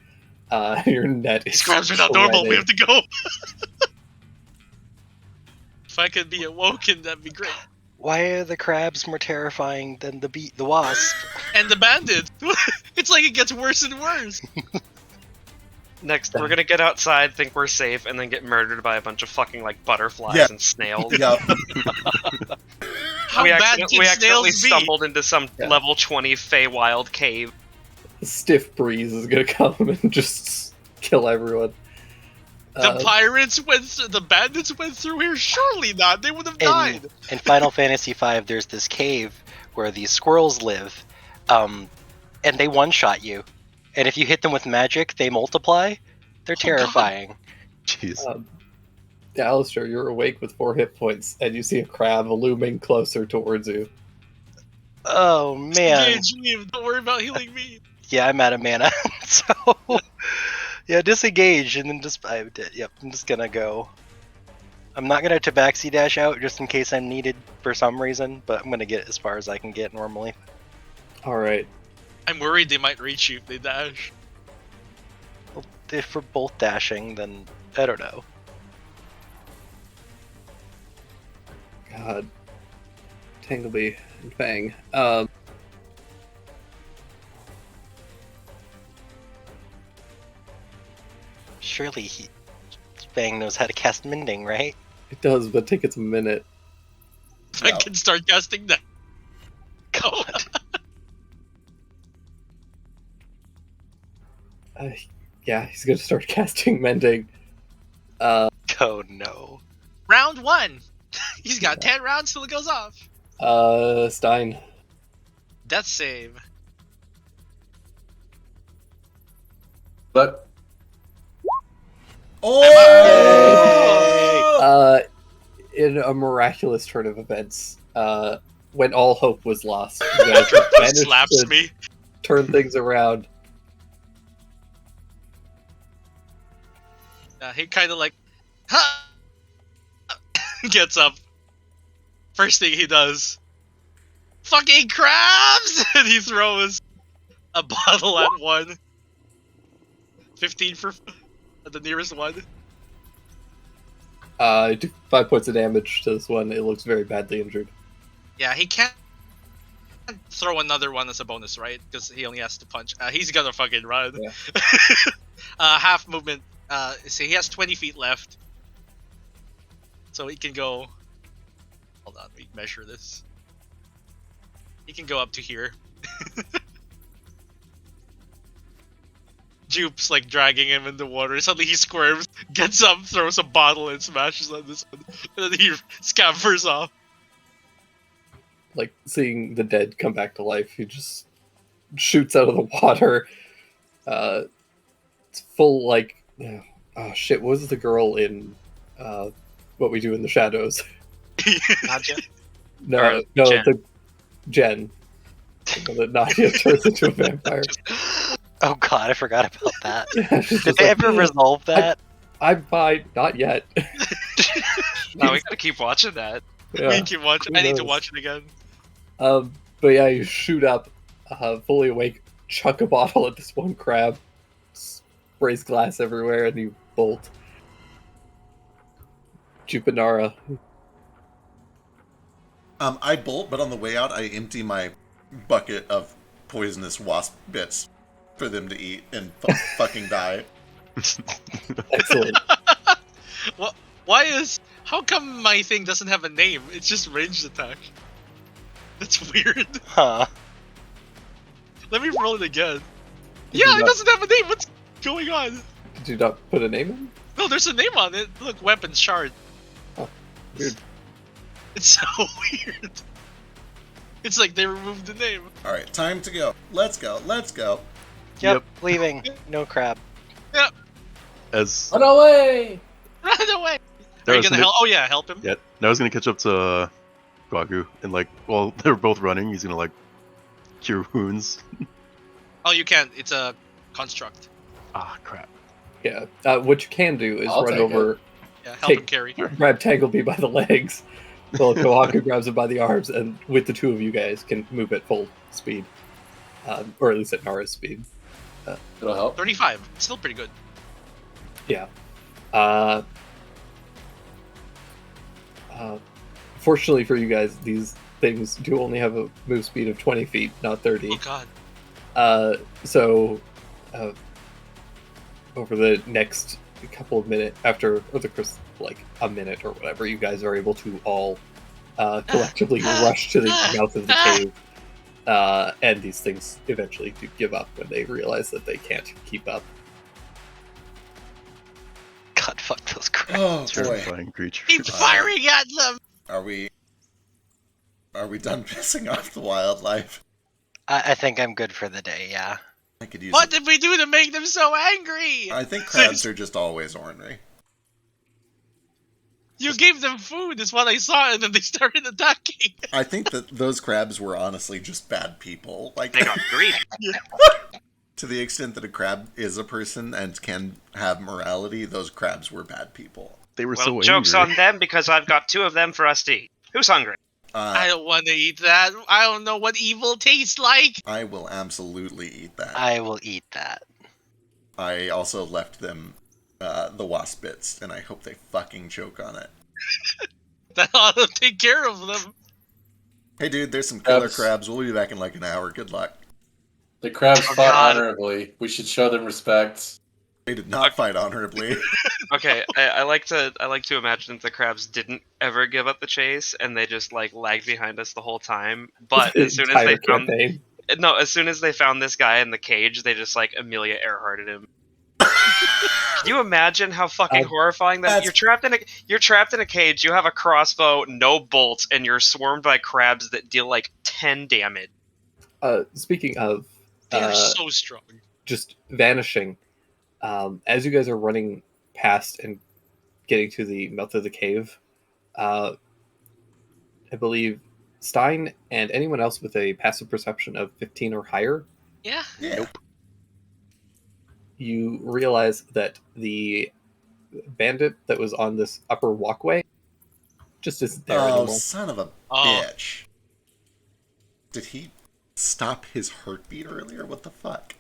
Your net is These crabs are not normal. We have shredded. to go. If I could be awoken, that'd be great. Why are the crabs more terrifying than the wasp? And the bandits. It's like it gets worse and worse. Next, we're gonna get outside, think we're safe, and then get murdered by a bunch of fucking like butterflies Yeah. and snails. Yep. How we bad accidentally can snails be? stumbled into some Yeah. level 20 Feywild cave. A stiff breeze is going to come and just kill everyone. The pirates went through, the bandits went through here? Surely not. They would have died. In Final Fantasy V, there's this cave where these squirrels live, and they one-shot you. And if you hit them with magic, they multiply. They're terrifying. Jeez. Alistair, you're awake with 4 hit points, and you see a crab looming closer towards you. Oh, man. Engage me. Don't worry about healing me. Yeah, I'm out of mana. So, yeah, disengage, and then just, I'm just gonna go. I'm not gonna tabaxi dash out just in case I'm needed for some reason, but I'm gonna get as far as I can get normally. Alright. I'm worried they might reach you if they dash. Well, if we're both dashing, then I don't know. God. Tangleby and Fang. Surely Fang knows how to cast Mending, right? It does, but take its a minute. I can start casting that. Go. Yeah, he's gonna start casting Mending. Oh no. Round 1. He's got 10 rounds till it goes off. Stein. Death save. But Oh! In a miraculous turn of events, when all hope was lost, you guys have managed Slaps to me. turn things around. He kind of like, ha! Gets up. First thing he does, fucking crabs! And he throws a bottle at one. 15 for the nearest one. Do 5 points of damage to this one. It looks very badly injured. Yeah, he can't throw another one as a bonus, right? Because he only has to punch. He's gonna fucking run. Yeah. Half movement. So he has 20 feet left. So he can go. Hold on, we measure this. He can go up to here. Jupe's like dragging him in the water. Suddenly he squirms, gets up, throws a bottle, and smashes on this one. And then he scampers off. Like seeing the dead come back to life, he just shoots out of the water. It's full like, oh shit! What was the girl in What We Do in the Shadows? Nadia? No, Or no, Jen. the Jen. That Nadia turns into a vampire. Oh god, I forgot about that. Yeah, she's Did just they like, ever resolve that? I'm fine. Not yet. No, we gotta keep watching that. Yeah. We can watch. who I need to knows? watch it again. But yeah, you shoot up, fully awake, chuck a bottle at this one crab, sprays glass everywhere, and you bolt. Jupanara. I bolt, but on the way out, I empty my bucket of poisonous wasp bits for them to eat and fucking die. Excellent. What? Why is? How come my thing doesn't have a name? It's just ranged attack. That's weird. Huh. Let me roll it again. Did Yeah, you it not- doesn't have a name. What's going on? Did you not put a name in? No, there's a name on it. Look, weapon shard. Weird. It's so weird. It's like they removed the name. All right, time to go. Let's go. Let's go. Yep, leaving. No crab. As Run away! Run away. there Are you was gonna an- help? Oh yeah, help him. Yeah, now he's gonna catch up to Guagu and like while they're both running, he's gonna like cure wounds. Oh, you can't. It's a construct. Ah, crap. Yeah. What you can do is I'll run take over, Yeah, help Take- him carry. grab Tangleby by the legs, while Kohaku grabs him by the arms, and with the two of you guys can move at full speed, or at least at Nara's speed. It'll help. 35. Still pretty good. Uh, fortunately for you guys, these things do only have a move speed of 20 feet, not 30. Oh god. So, over the next couple of minutes, after like a minute or whatever, you guys are able to all collectively rush to the mouth of the cave. And these things eventually do give up when they realize that they can't keep up. God, fuck those crabs. Oh boy, Terrifying creature. Keep firing at them. are we done pissing off the wildlife? I think I'm good for the day, yeah. I could use. What did we do to make them so angry? I think crabs are just always ornery. You gave them food, is what I saw, and then they started attacking. I think that those crabs were honestly just bad people. Like They got greedy. to the extent that a crab is a person and can have morality, those crabs were bad people. They were Well, so joke's angry. on them because I've got 2 of them for us to eat. Who's hungry? I don't want to eat that. I don't know what evil tastes like. I will absolutely eat that. I will eat that. I also left them the wasp bits, and I hope they fucking choke on it. That ought to take care of them. Hey dude, there's some killer Crabs. crabs. We'll be back in like an hour. Good luck. The crabs Oh, fought God. honorably. We should show them respect. They did not fight honorably. Okay, I like to imagine that the crabs didn't ever give up the chase and they just like lagged behind us the whole time. But as soon as Entire they found campaign. as soon as they found this guy in the cage, they just like Amelia Earharted him. Can you imagine how fucking horrifying that? that's- You're trapped in a cage. You have a crossbow, no bolts, and you're swarmed by crabs that deal like 10 damage. Speaking of They are so strong. just vanishing, as you guys are running past and getting to the mouth of the cave, I believe Stein and anyone else with a passive perception of 15 or higher, Yeah. Yeah. you realize that the bandit that was on this upper walkway just isn't there Oh, anymore. son of a Oh. bitch. Did he stop his heartbeat earlier? What the fuck?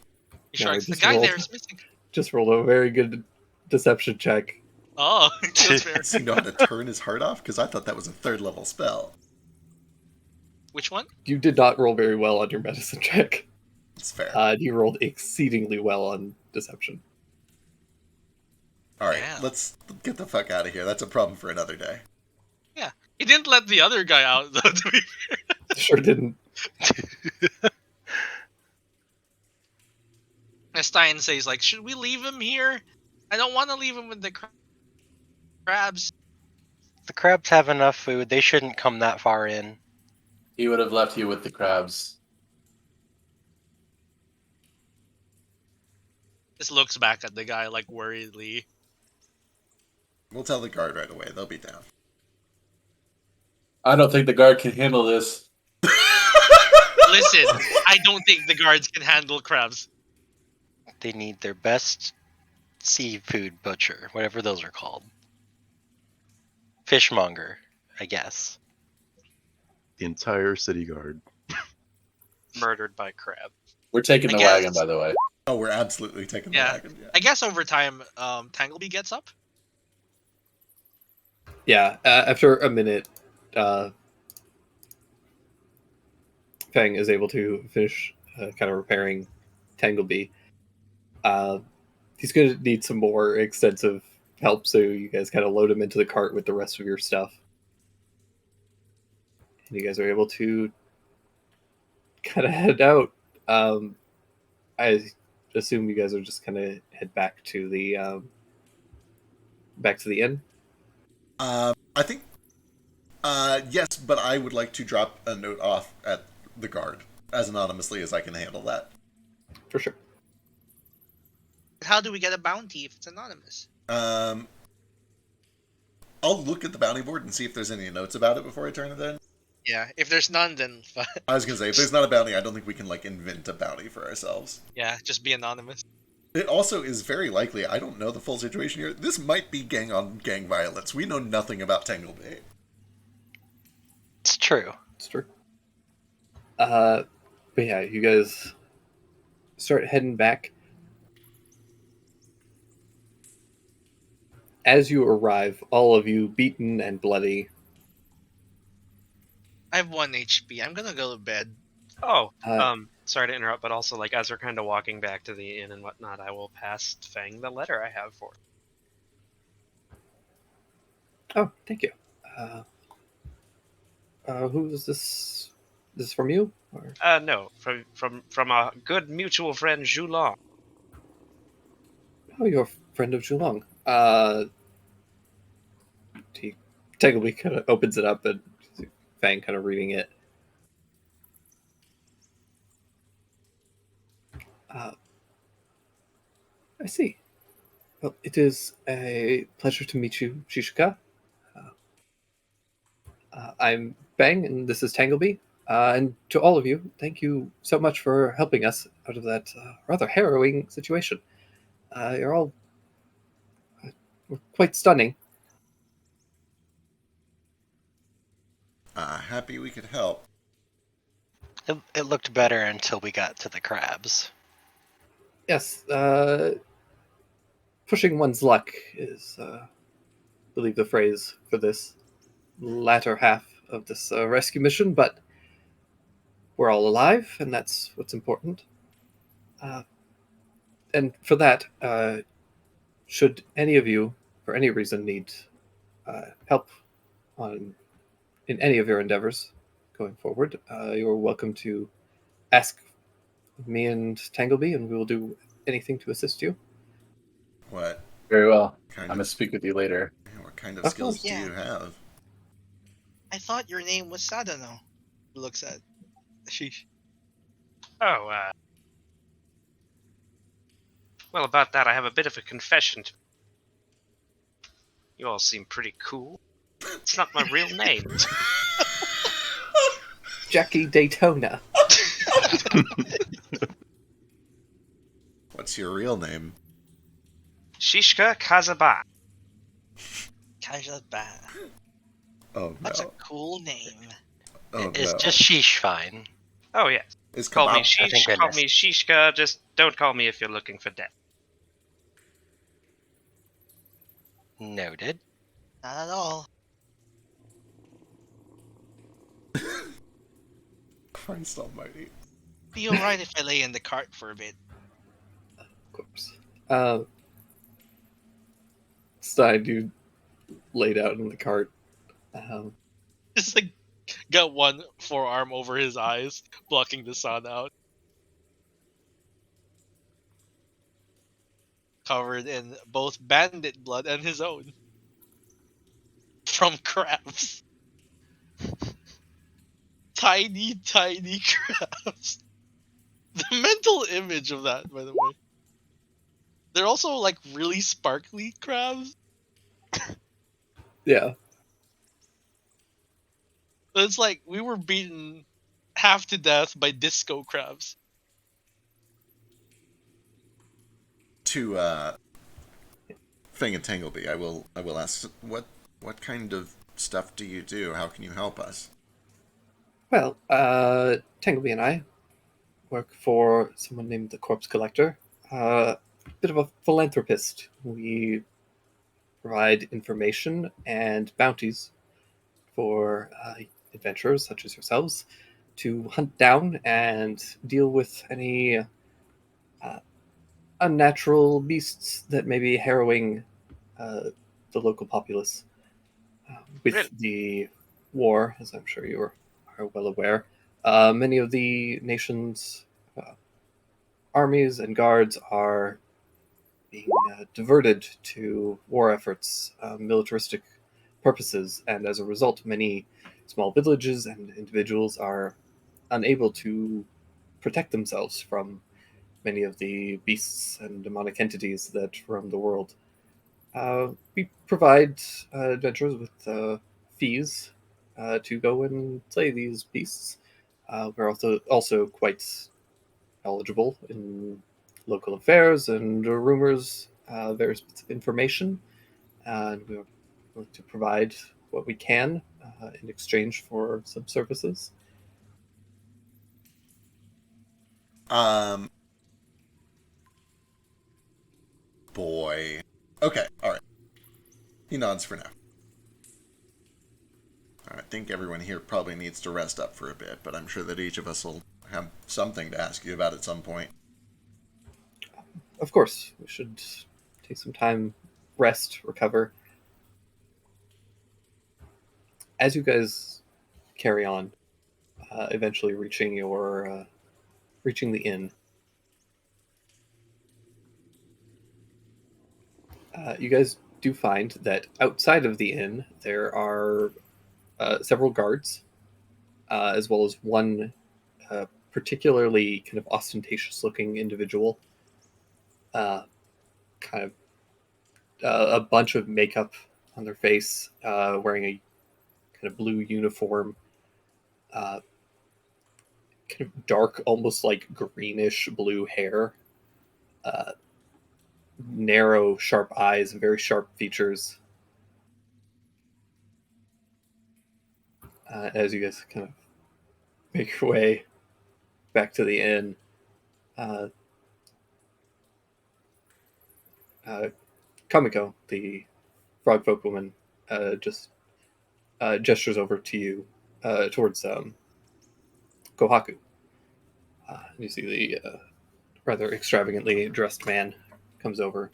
You sure No, it's the just guy rolled. there is missing? Just rolled a very good deception check. Oh, that's fair. Does he know how to turn his heart off? Because I thought that was a 3rd level spell. Which one? You did not roll very well on your medicine check. It's fair. You rolled exceedingly well on deception. Alright, yeah. let's get the fuck out of here. That's a problem for another day. He didn't let the other guy out, though, to be fair. Sure didn't. And Stein says, like, should we leave him here? I don't want to leave him with the crabs. The crabs have enough food. They shouldn't come that far in. He would have left you with the crabs. Just looks back at the guy, like, worriedly. We'll tell the guard right away. They'll be down. I don't think the guard can handle this. Listen, I don't think the guards can handle crabs. They need their best seafood butcher, whatever those are called. Fishmonger, I guess. The entire city guard. Murdered by crab. We're taking I the guess- wagon, by the way. Oh, we're absolutely taking the Yeah. wagon. Yeah. I guess over time, Tangleby gets up. Yeah, after a minute, Fang is able to finish kind of repairing Tangleby. He's going to need some more extensive help, so you guys kind of load him into the cart with the rest of your stuff. And you guys are able to kind of head out. I assume you guys are just kind of head back to the inn. I think, yes, but I would like to drop a note off at the guard as anonymously as I can handle that. For sure. How do we get a bounty if it's anonymous? I'll look at the bounty board and see if there's any notes about it before I turn it in. Yeah, if there's none, then I was gonna say, if there's not a bounty, I don't think we can like invent a bounty for ourselves. yeah, just be anonymous. It also is very likely, I don't know the full situation here, this might be gang on gang violence. We know nothing about Tanglebay. It's true. It's true. But yeah, you guys start heading back. As you arrive, all of you beaten and bloody. I have 1 HP. I'm gonna go to bed. Oh, Uh, sorry to interrupt, but also like as we're kind of walking back to the inn and whatnot, I will pass Fang the letter I have for. Oh, thank you. Who is this? This is from you? Or? No, from a good mutual friend, Zhulong. Oh, you're a friend of Zhulong. Tangleby kind of opens it up and Fang kind of reading it. I see. Well, it is a pleasure to meet you, Shishika. I'm Bang, and this is Tangleby. And to all of you, thank you so much for helping us out of that rather harrowing situation. You're all quite stunning. Happy we could help. It looked better until we got to the crabs. Yes, pushing one's luck is, I believe, the phrase for this latter half of this rescue mission, but we're all alive, and that's what's important. And for that, should any of you, for any reason, need help in any of your endeavors going forward, you're welcome to ask me and Tangleby, and we will do anything to assist you. What Very well. kind I'm going to of speak with you later. what kind of Oh, skills yeah. do you have? I thought your name was Sadano. Looks at. Sheesh. Oh, well, about that, I have a bit of a confession to. You all seem pretty cool. It's not my real name. Jackie Daytona. What's your real name? Shishka Kazaba. Kajaba. Oh no. That's a cool name. Oh It's no. just sheesh fine. Oh yes. Is Call me kebab- Shish. Thank Call goodness. me Shishka. Just don't call me if you're looking for death. Noted. Not at all. Christ almighty. Be alright if I lay in the cart for a bit. Of course. Stein, you laid out in the cart. Just like got one forearm over his eyes, blocking the sun out. Covered in both bandit blood and his own. From crabs. Tiny, tiny crabs. The mental image of that, by the way. They're also like really sparkly crabs. Yeah. It's like we were beaten half to death by disco crabs. To Fang and Tangleby, I will ask what kind of stuff do you do? How can you help us? Well, Tangleby and I work for someone named the Corpse Collector. Bit of a philanthropist. We provide information and bounties for adventurers such as yourselves to hunt down and deal with any unnatural beasts that may be harrowing the local populace. With Really? the war, as I'm sure you are well aware, many of the nation's armies and guards are being diverted to war efforts, militaristic purposes, and as a result, many small villages and individuals are unable to protect themselves from many of the beasts and demonic entities that roam the world. We provide adventurers with fees to go and slay these beasts. We're also quite knowledgeable in local affairs and rumors, various bits of information, and we're willing to provide what we can in exchange for some services. Um, boy. Okay, all right. He nods for now. I think everyone here probably needs to rest up for a bit, but I'm sure that each of us will have something to ask you about at some point. Of course, we should take some time, rest, recover. As you guys carry on, eventually reaching the inn. You guys do find that outside of the inn there are several guards, as well as one particularly kind of ostentatious-looking individual, uh, kind of a bunch of makeup on their face, wearing a kind of blue uniform, uh, kind of dark, almost like greenish blue hair, uh, narrow, sharp eyes, and very sharp features. As you guys kind of make your way back to the inn, uh, uh, Kamiko, the frog folk woman, just gestures over to you, towards Kohaku. And you see the rather extravagantly dressed man comes over.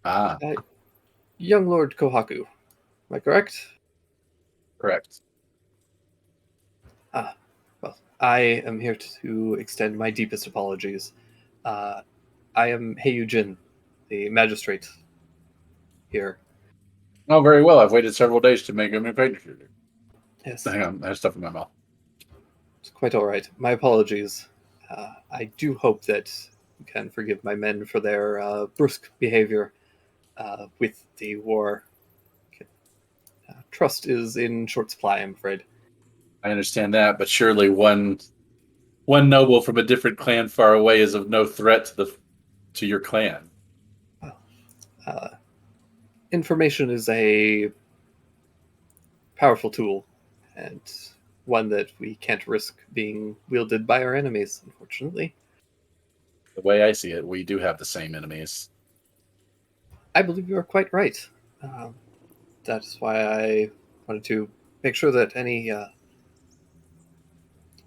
Ah, Young Lord Kohaku, am I correct? correct. Ah, well, I am here to extend my deepest apologies. Uh, I am Heiyujin, the magistrate here. Oh, very well. I've waited several days to make him acquainted with you. Yes, Hang on, I have stuff in my mouth. it's quite all right. My apologies. I do hope that you can forgive my men for their brusque behavior with the war. Trust is in short supply, I'm afraid. I understand that, but surely one noble from a different clan far away is of no threat to your clan. Well, uh, information is a powerful tool, and one that we can't risk being wielded by our enemies, unfortunately. The way I see it, we do have the same enemies. I believe you are quite right. Um, that is why I wanted to make sure that any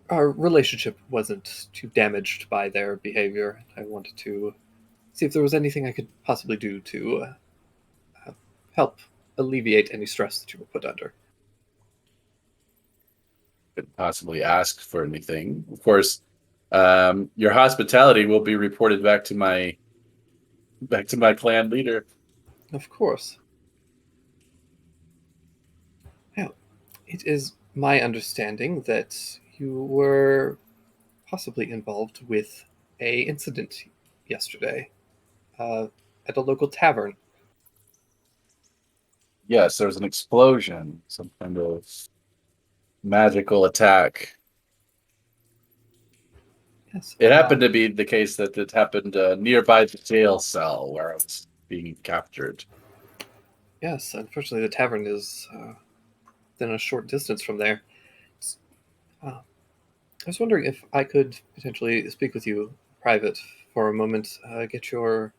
our relationship wasn't too damaged by their behavior. I wanted to see if there was anything I could possibly do to help alleviate any stress that you were put under. Couldn't possibly ask for anything. Of course, your hospitality will be reported back to my clan leader. Of course. Now, it is my understanding that you were possibly involved with a incident yesterday uh, at a local tavern. Yes, there was an explosion, some kind of magical attack. Yes. It happened to be the case that it happened nearby the jail cell where I was being captured. Yes, unfortunately, the tavern is within a short distance from there. Uh, I was wondering if I could potentially speak with you private for a moment, get your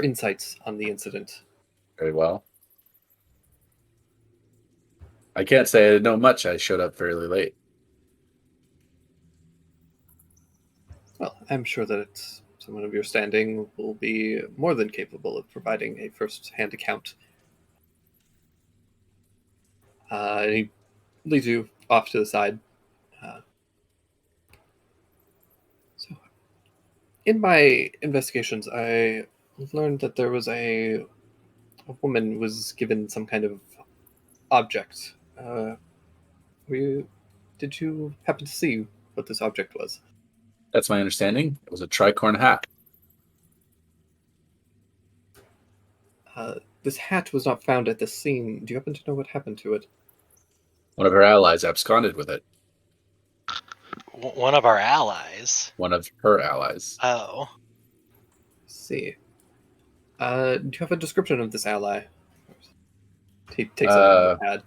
insights on the incident. Very well. I can't say I know much. I showed up fairly late. Well, I'm sure that someone of your standing will be more than capable of providing a first-hand account. And he leads you off to the side. Uh, so, in my investigations, I learned that there was a woman was given some kind of object. Did you happen to see what this object was? That's my understanding. It was a tricorn hat. This hat was not found at the scene. Do you happen to know what happened to it? One of her allies absconded with it. One of our allies. One of her allies. Oh. Let's see. Do you have a description of this ally? He takes out a notepad.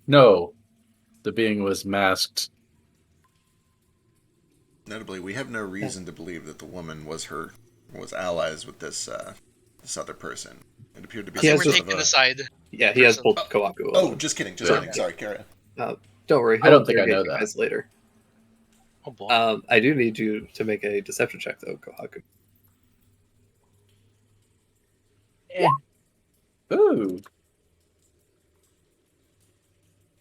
No, the being was masked. Notably, we have no reason to believe that the woman was allies with this other person. It appeared to be. He has we're a- taking aside. Yeah, he has Person. pulled Kohaku. Oh, just kidding. Just Yeah. kidding. Sorry, Kara. Don't worry. I don't think I interrogate know you that. guys later. Oh boy. I do need you to make a deception check, though, Kohaku. Ooh.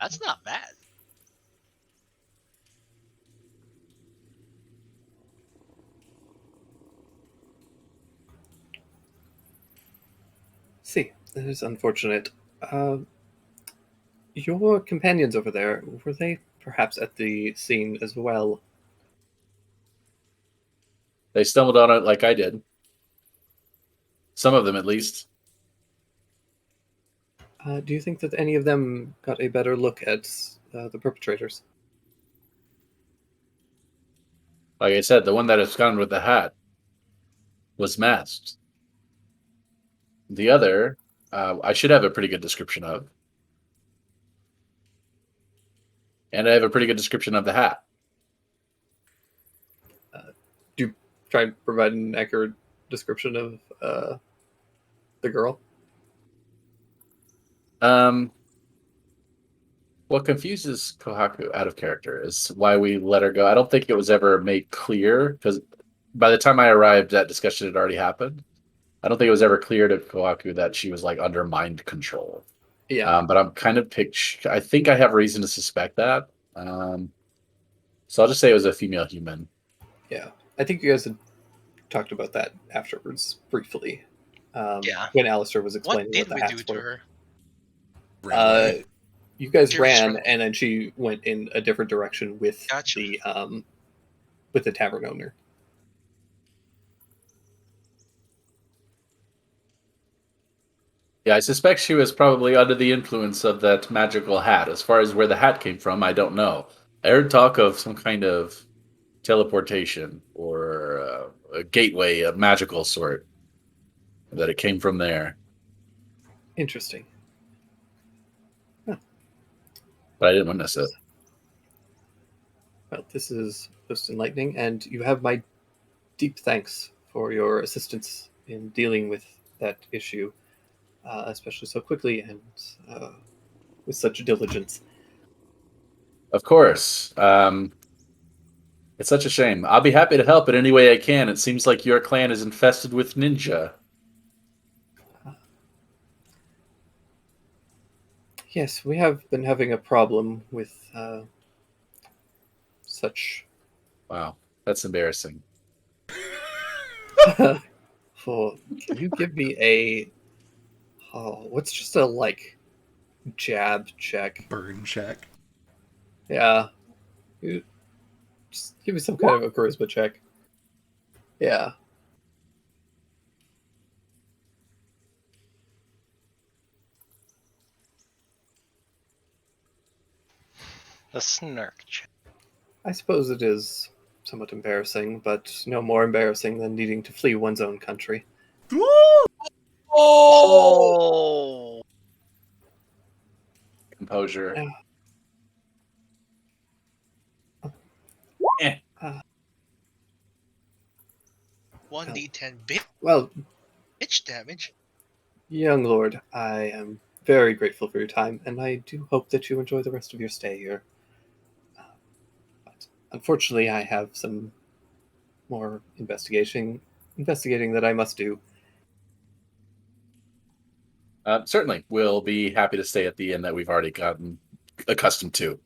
That's not bad. See, that is unfortunate. Your companions over there, were they perhaps at the scene as well? They stumbled on it like I did. Some of them, at least. Do you think that any of them got a better look at the perpetrators? Like I said, the one that absconded with the hat was masked. The other, I should have a pretty good description of. And I have a pretty good description of the hat. Do you try and provide an accurate description of the girl? What confuses Kohaku out of character is why we let her go. I don't think it was ever made clear, because by the time I arrived, that discussion had already happened. I don't think it was ever clear to Kohaku that she was like under mind control. Yeah. But I'm kind of I think I have reason to suspect that. So I'll just say it was a female human. Yeah. I think you guys had talked about that afterwards, briefly. Yeah. When Alistair was What explaining did the we hats do to were. her? Ran away. You guys Dear ran, Shrek. and then she went in a different direction with Gotcha. the tavern owner. Yeah, I suspect she was probably under the influence of that magical hat. As far as where the hat came from, I don't know. I heard talk of some kind of teleportation or a gateway, a magical sort, that it came from there. Interesting. But I didn't witness it. Well, this is most enlightening, and you have my deep thanks for your assistance in dealing with that issue, especially so quickly and with such diligence. Of course. It's such a shame. I'll be happy to help in any way I can. It seems like your clan is infested with ninja. Yes, we have been having a problem with such. Wow, that's embarrassing. Can you give me a? Oh, what's just a jab check? Burn check. Yeah, just give me some kind of a charisma check. Yeah. The snark check. I suppose it is somewhat embarrassing, but no more embarrassing than needing to flee one's own country. Oh! Composure. Yeah. 1d10 Well, bitch damage. young lord, I am very grateful for your time, and I do hope that you enjoy the rest of your stay here. But unfortunately, I have some more investigating that I must do. Certainly, we'll be happy to stay at the inn that we've already gotten accustomed to.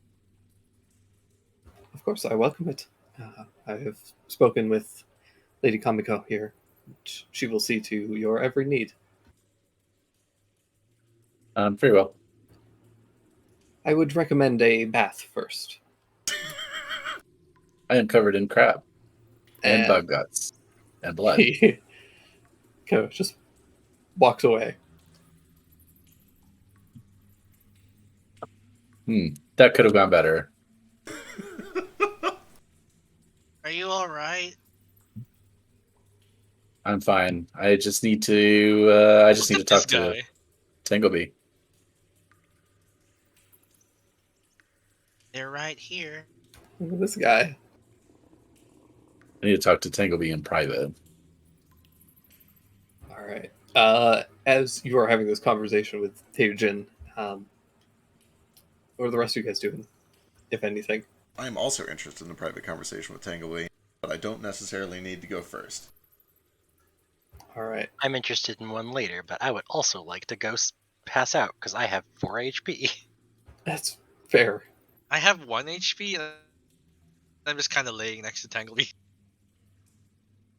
Of course, I welcome it. I have spoken with Lady Kamiko here. She will see to your every need. Very well. I would recommend a bath first. I am covered in crab and And bug guts and blood. he kind of just walks away. That could have gone better. Are you all right? I'm fine. I just need to. I just need to This talk to guy. Tanglebee. They're right here. Look at this guy. I need to talk to Tanglebee in private. All right. As you are having this conversation with Taejin, what are the rest of you guys doing, if anything? I am also interested in a private conversation with Tanglewee, but I don't necessarily need to go first. All right. I'm interested in one later, but I would also like to go pass out because I have 4 HP. That's fair. I have 1 HP, and I'm just kind of laying next to Tanglebee.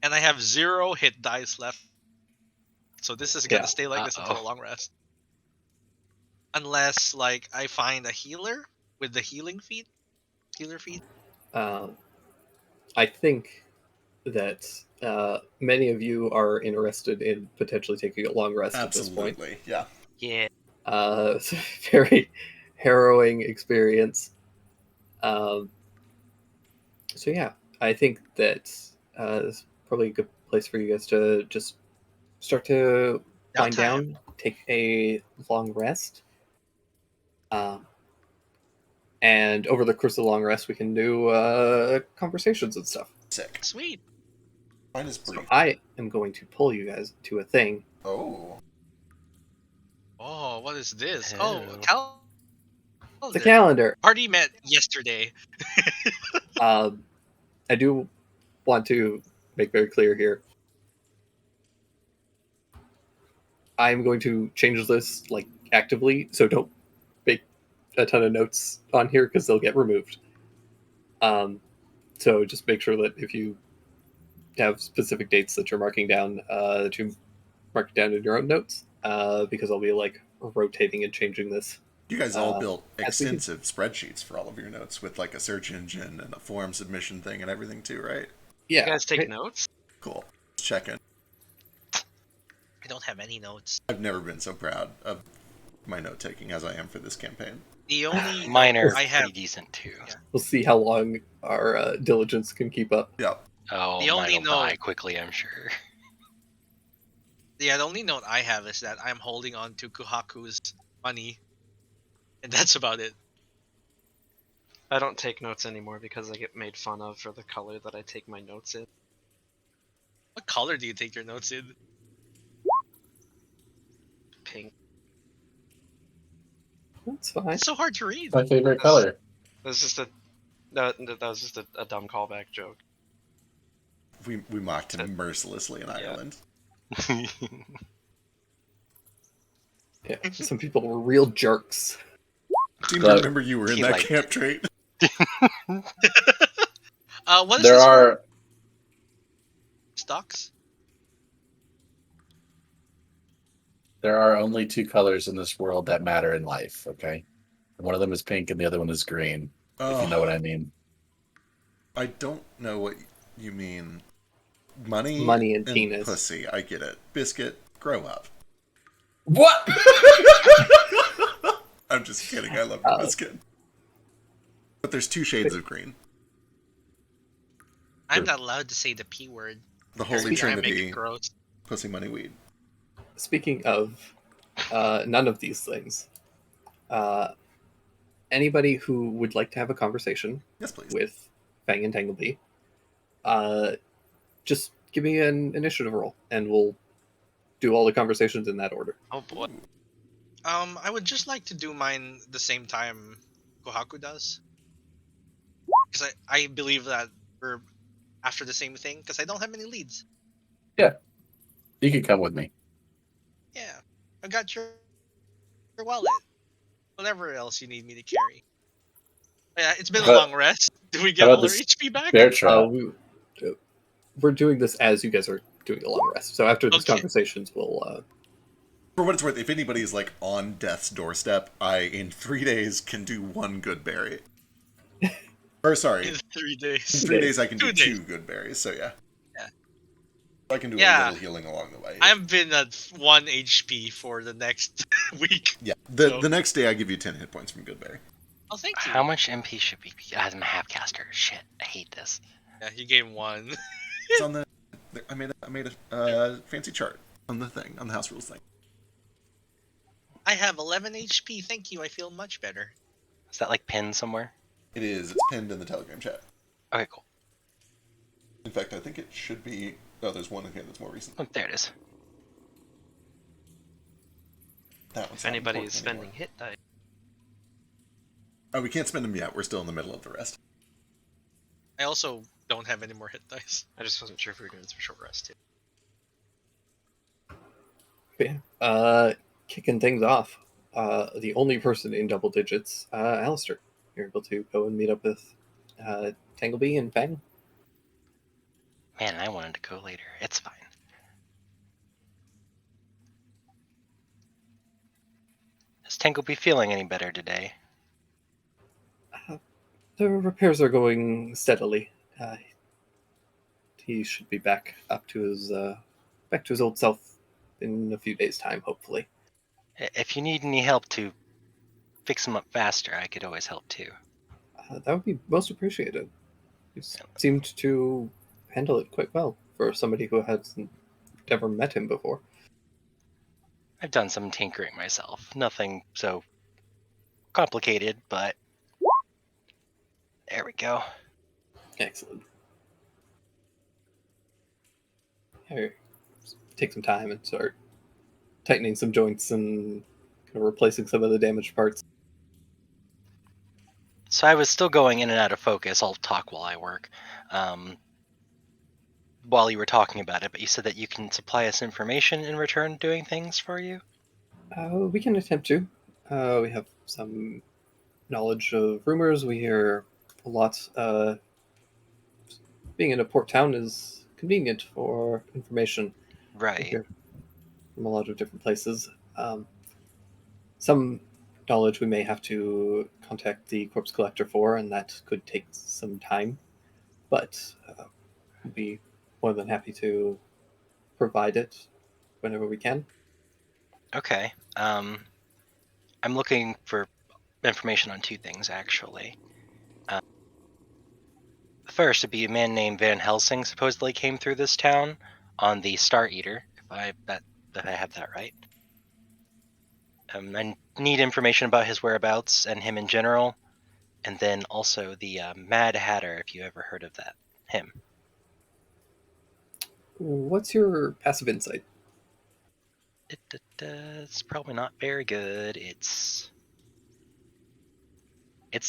And I have 0 hit dice left. So this is gonna Yeah. stay like this until a long rest. Unless, like, I find a healer with the healer feat. I think that many of you are interested in potentially taking a long rest at this point. Absolutely, yeah. Yeah. It's a very harrowing experience. So yeah, I think that this is probably a good place for you guys to just start to wind down, take a long rest. And over the course of the long rest, we can do conversations and stuff. Sick. Sweet. Mine is So brief. I am going to pull you guys to a thing. Oh. Oh, what is this? Oh. Oh, The calendar. Party met yesterday. I do want to make very clear here. I'm going to change this like actively, so don't make a ton of notes on here because they'll get removed. So just make sure that if you have specific dates that you're marking down, that you mark it down in your own notes, because I'll be like rotating and changing this. You guys all built as we do. extensive spreadsheets for all of your notes with like a search engine and a form submission thing and everything too, right? Yeah, You guys take right? notes? Cool. Just checking. I don't have any notes. I've never been so proud of my note taking as I am for this campaign. The only Mine are I have. pretty decent too. Yeah. We'll see how long our diligence can keep up. Yeah. Oh, The only mine will die note- quickly, I'm sure. Yeah, the only note I have is that I'm holding on to Kuhaku's money, and that's about it. I don't take notes anymore because I get made fun of for the color that I take my notes in. What color do you take your notes in? Pink. That's fine. It's so hard to read. My favorite color. That was just a dumb callback joke. We mocked him mercilessly in Ireland. Yeah, some people were real jerks. Seem to remember you were in He that liked camp trait. What is There this are stocks? only 2 colors in this world that matter in life. Okay, one of them is pink and the other one is green. If you know what I mean. I don't know what you mean. Money And penis. pussy. I get it. Biscuit, grow up. What? I'm just kidding. I love your biscuit. But there's 2 shades of green. I'm not allowed to say the P word. The Holy Every time I make Trinity. it gross. Pussy, money, weed. Speaking of none of these things, anybody who would like to have a conversation Yes, please. with Fang and Tanglebee, just give me an initiative roll, and we'll do all the conversations in that order. Oh boy. I would just like to do mine the same time Kohaku does. Because I believe that we're after the same thing? Because I don't have any leads. You can come with me. Yeah, I got your wallet. Whatever else you need me to carry. Yeah, it's been a How long rest. Do we how get about all our this HP back? bear trap? We're doing this as you guys are doing the long rest. So after these Okay. conversations, we'll. For what it's worth, if anybody's like on death's doorstep, I in 3 days can do 1 good berry. Or sorry, In 3 days. in 3 days I can do 2 days. 2 good berries. So yeah, Yeah. I can do a Yeah. little healing along the way. I've been at 1 HP for the next week. Yeah, So- the next day I give you 10 hit points from good berry. Oh, thank you. How much MP should we be? I'm a half caster. Shit, I hate this. Yeah, you gained 1. It's on the. I made a fancy chart on the thing, on the house rules thing. I have 11 HP. Thank you. I feel much better. Is that like pinned somewhere? It is. It's pinned in the Telegram chat. Okay, cool. In fact, I think it should be. Oh, there's one in here that's more recent. Oh, there it is. That one's If not anybody important is spending anymore. hit die, Oh, we can't spend them yet. We're still in the middle of the rest. I also don't have any more hit dice. I just wasn't sure if we were doing this for short rest too. Kicking things off. The only person in double digits, Alistair. You're able to go and meet up with Tanglebee and Fang. Man, I wanted to go later. It's fine. Is Tanglebee feeling any better today? The repairs are going steadily. He should be back to his old self in a few days' time, hopefully. If you need any help to fix him up faster, I could always help too. That would be most appreciated. You seemed to handle it quite well for somebody who hasn't ever met him before. I've done some tinkering myself. Nothing so complicated, but there we go. Excellent. Here, take some time and start tightening some joints and kind of replacing some of the damaged parts. So I was still going in and out of focus. I'll talk while I work. While you were talking about it, but you said that you can supply us information in return doing things for you? We can attempt to. We have some knowledge of rumors. We hear a lot. Being in a port town is convenient for information. We Right. hear from a lot of different places. Some knowledge we may have to contact the corpse collector for, and that could take some time. But we'll be more than happy to provide it whenever we can. Okay. I'm looking for information on 2 things, actually. First, it'd be a man named Van Helsing supposedly came through this town on the Star Eater, if I have that right. I need information about his whereabouts and him in general, and then also the Mad Hatter, if you ever heard of that. Him. What's your passive insight? It's probably not very good. It's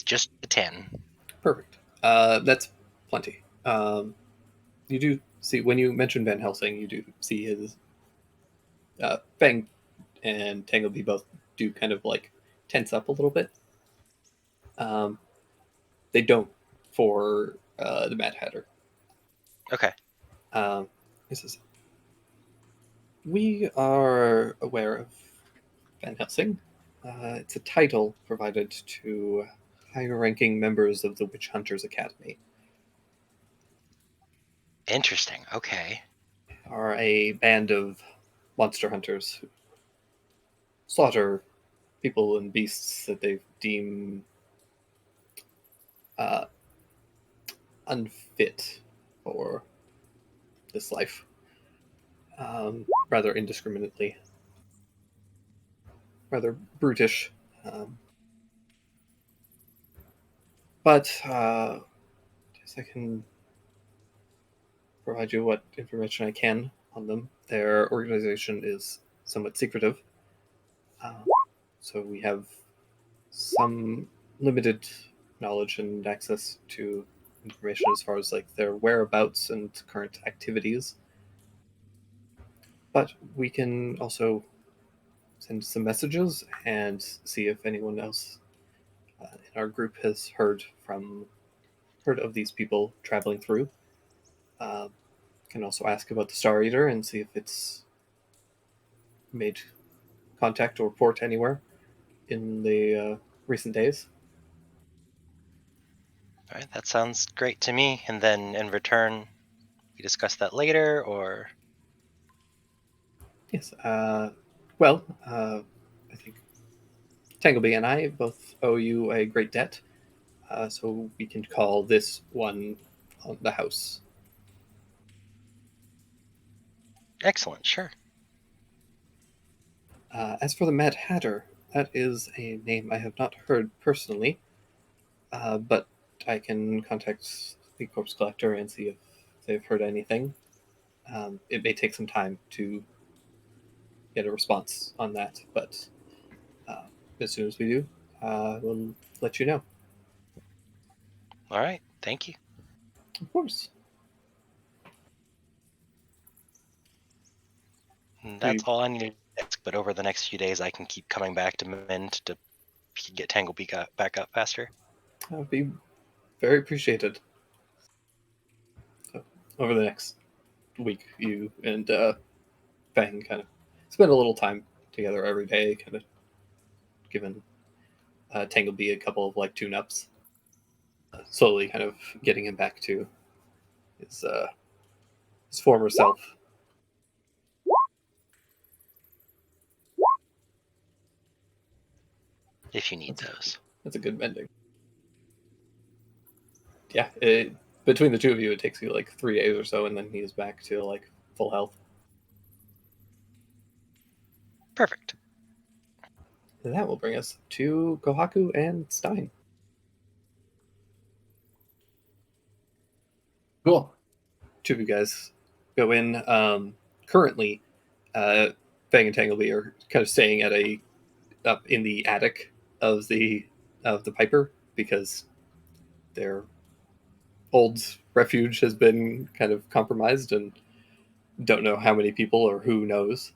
just a 10. Perfect. That's plenty. You do see, when you mention Van Helsing, you do see his Fang and Tanglebee both do kind of like tense up a little bit. They don't for the Mad Hatter. Okay. He says, "We are aware of Van Helsing. It's a title provided to higher-ranking members of the Witch Hunters Academy. Interesting. Okay. Are a band of monster hunters who slaughter people and beasts that they deem unfit for this life, rather indiscriminately, rather brutish. But yes, I can provide you what information I can on them. Their organization is somewhat secretive, so we have some limited knowledge and access to information as far as like their whereabouts and current activities. But we can also send some messages and see if anyone else in our group has heard of these people traveling through. Uh, can also ask about the Star Eater and see if it's made contact or port anywhere in the recent days. All right, that sounds great to me. And then in return, we discuss that later, or Yes. Well, I think Tangleby and I both owe you a great debt, so we can call this one on the house. excellent, sure. As for the Mad Hatter, that is a name I have not heard personally, but I can contact the corpse collector and see if they've heard anything. It may take some time to get a response on that, but uh, as soon as we do, we'll let you know. All right, thank you. Of course. And We that's all I needed to ask, but over the next few days, I can keep coming back to Mend to get Tangleby back up faster. would be very appreciated. So, over the next week, you and Fang kind of spend a little time together every day, kind of giving Tangleby a couple of like tune-ups, slowly kind of getting him back to his former self. If you need those. That's a good mending. Yeah, between the two of you, it takes you like 3 days or so, and then he's back to like full health. Perfect. And that will bring us to Kohaku and Stein. Cool. Two of you guys go in. Currently, Fang and Tangleby are kind of staying at a up in the attic of the Piper because their old refuge has been kind of compromised and don't know how many people or who knows.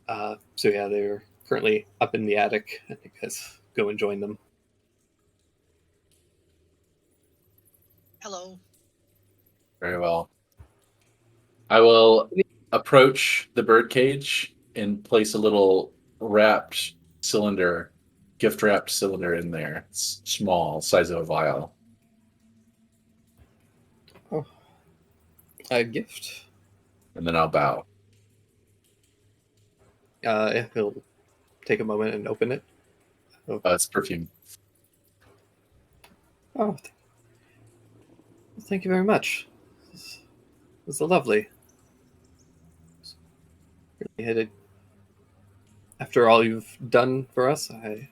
So yeah, they're currently up in the attic. I think you guys go and join them. Hello. Very well. I will approach the birdcage and place a little gift wrapped cylinder in there. It's small, size of a vial. Oh, a gift. And then I'll bow. Yeah, he'll take a moment and open it. It's perfume. Oh, thank you very much. This is lovely. Really hit it. After all you've done for us, it'd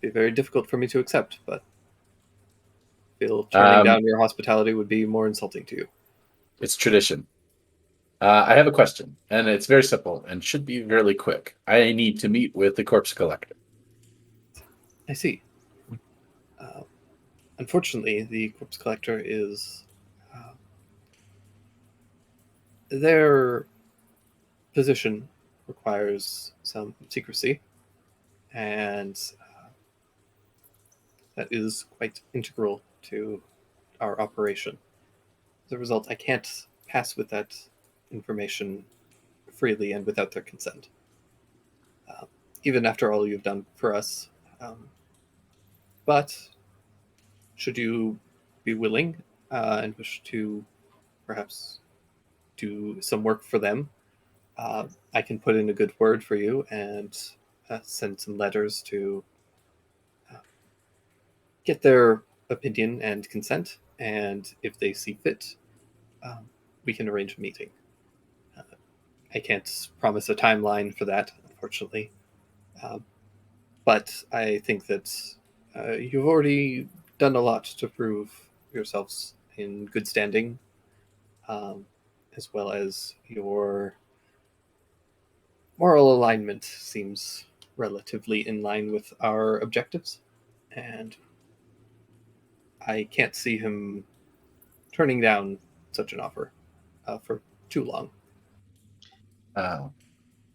be very difficult for me to accept, but I feel turning Um, down your hospitality would be more insulting to you. it's tradition. I have a question, and it's very simple and should be fairly quick. I need to meet with the corpse collector. I see. Uh, Unfortunately, the corpse collector is uh, their position requires some secrecy, and that is quite integral to our operation. As a result, I can't pass with that information freely and without their consent. Uh, Even after all you've done for us. But should you be willing and wish to perhaps do some work for them, I can put in a good word for you and send some letters to uh, get their opinion and consent. And if they see fit, um, we can arrange a meeting. Uh, I can't promise a timeline for that, unfortunately. Uh, but I think that you've already done a lot to prove yourselves in good standing, um, as well as your moral alignment seems relatively in line with our objectives. And I can't see him turning down such an offer for too long.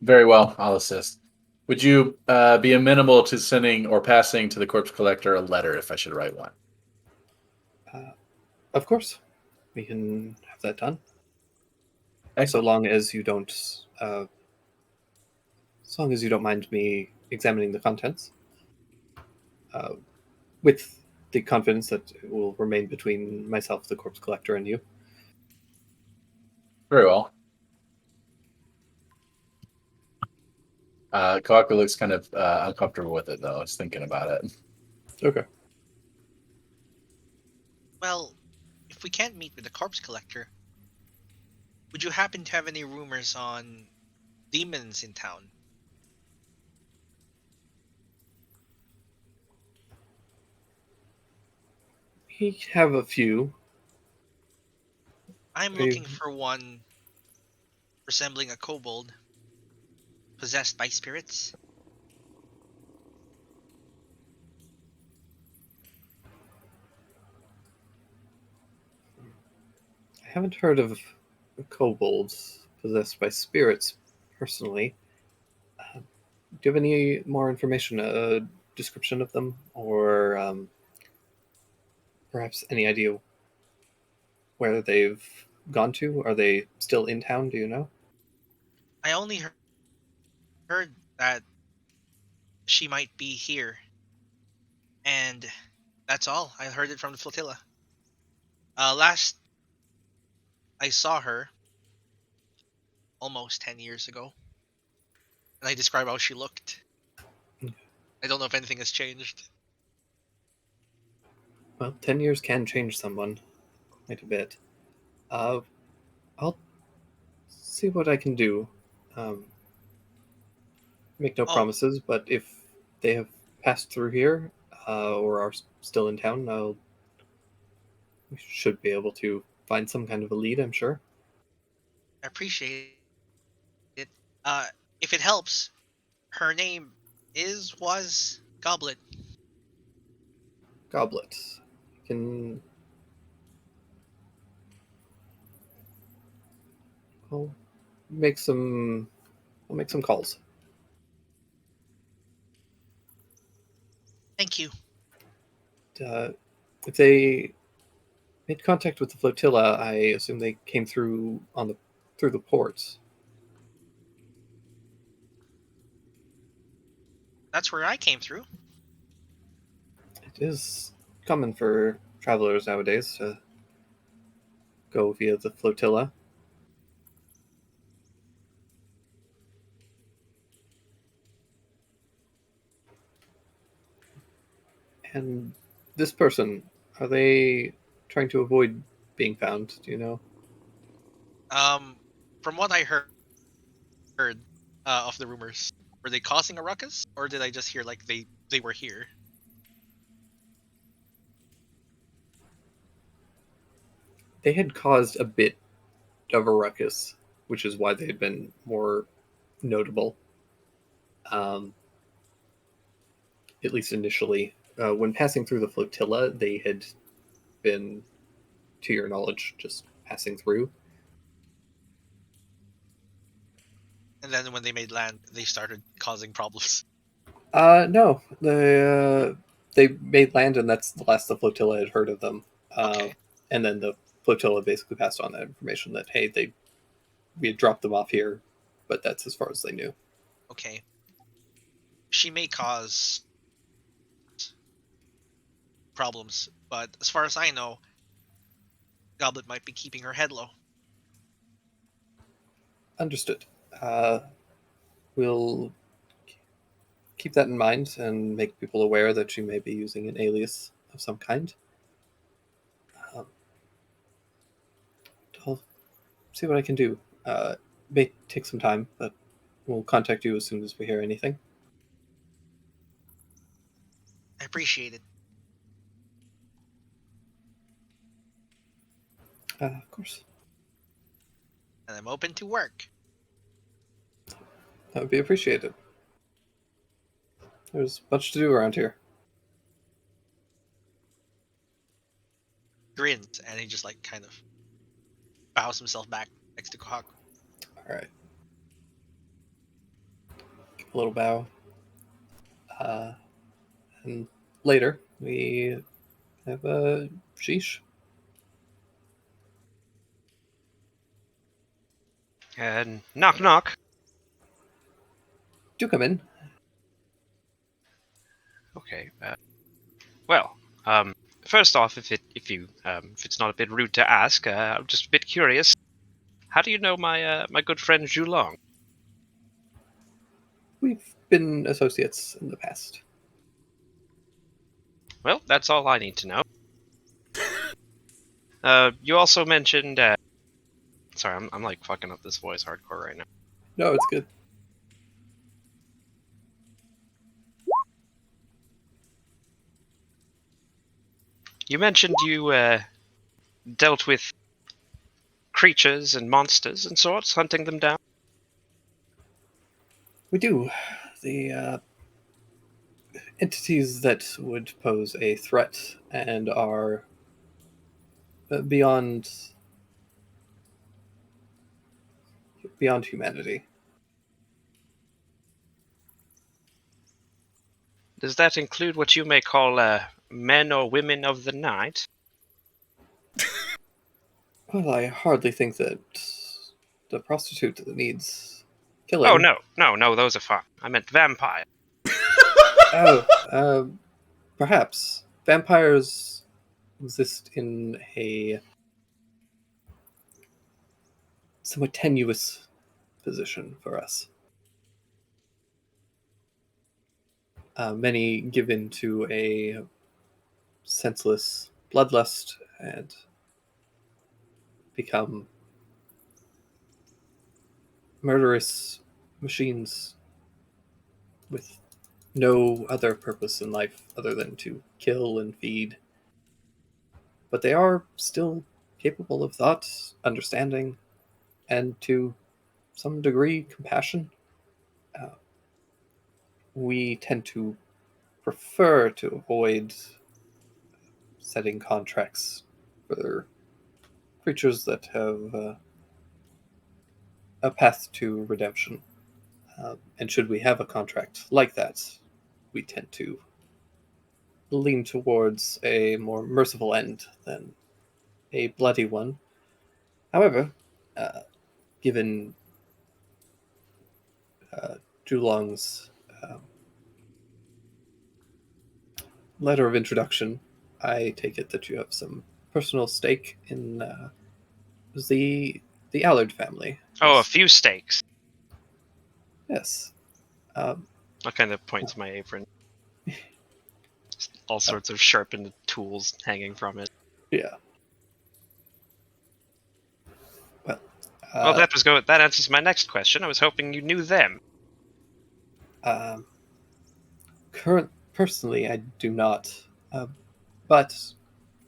Very well, I'll assist. Would you be amenable to sending or passing to the corpse collector a letter if I should write one? Of course, we can have that done. So Excellent. long as you don't, as long as you don't mind me examining the contents, uh, with the confidence that it will remain between myself, the corpse collector, and you. Very well. Kawaka looks kind of uncomfortable with it, though. He's thinking about it. Okay. Well, if we can't meet with the corpse collector, would you happen to have any rumors on demons in town? We have a few. I'm looking for one resembling a kobold, possessed by spirits. I haven't heard of kobolds possessed by spirits personally. Do you have any more information, a description of them, or perhaps any idea where they've gone to? Are they still in town? Do you know? I only heard that she might be here, and that's all. I heard it from the flotilla. Last I saw her, almost 10 years ago, and I described how she looked. I don't know if anything has changed. Well, 10 years can change someone quite a bit. Uh, I'll see what I can do. Um, make no Oh, promises, but if they have passed through here or are still in town, we should be able to find some kind of a lead, I'm sure. I appreciate it. Uh, if it helps, her name was Goblet. Goblet. Can I'll make some I'll make some calls. Thank you. Uh, if they made contact with the flotilla, I assume they came through the ports. That's where I came through. It is common for travelers nowadays to go via the flotilla. And this person, are they trying to avoid being found? Do you know? Um, from what I heard of the rumors, were they causing a ruckus, or did I just hear like they were here? They had caused a bit of a ruckus, which is why they had been more notable. Um, at least initially, when passing through the flotilla, they had been, to your knowledge, just passing through. And then when they made land, they started causing problems. No, they made land, and that's the last the flotilla had heard of them. Okay, And then the flotilla basically passed on that information that hey, we had dropped them off here, but that's as far as they knew. okay. She may cause problems, but as far as I know, Goblet might be keeping her head low. Understood. Uh, we'll keep that in mind and make people aware that you may be using an alias of some kind. Um, I'll see what I can do. May take some time, but we'll contact you as soon as we hear anything. I appreciate it, Of course, and I'm open to work. that would be appreciated. There's much to do around here. grins, and he just like kind of bows himself back next to Hawk. All right. A little bow. And later, we have a sheesh. And knock knock. Do come in. Okay. Well, first off, if it's not a bit rude to ask, I'm just a bit curious. How do you know my good friend Julong? We've been associates in the past. Well, that's all I need to know. You also mentioned. Sorry, I'm like fucking up this voice hardcore right now. No, it's good. You mentioned you dealt with creatures and monsters and sorts, hunting them down. We do. The entities that would pose a threat and are beyond humanity. Does that include what you may call men or women of the night? Well, I hardly think that the prostitute needs killing. Oh no, those are fine. I meant vampire. Oh, perhaps vampires exist in a somewhat tenuous position for us. Many give in to a senseless bloodlust and become murderous machines with no other purpose in life other than to kill and feed. But they are still capable of thought, understanding, and to some degree compassion. Uh, we tend to prefer to avoid setting contracts for creatures that have a path to redemption. And should we have a contract like that, we tend to lean towards a more merciful end than a bloody one. However, uh, given Julong's letter of introduction, I take it that you have some personal stake in the the Allard family. Oh, a Yes. few stakes. Yes. I kind of point to my apron. Just all sorts of sharpened tools hanging from it. Yeah. Well, Well, that answers my next question. I was hoping you knew them. um, personally, I do not, but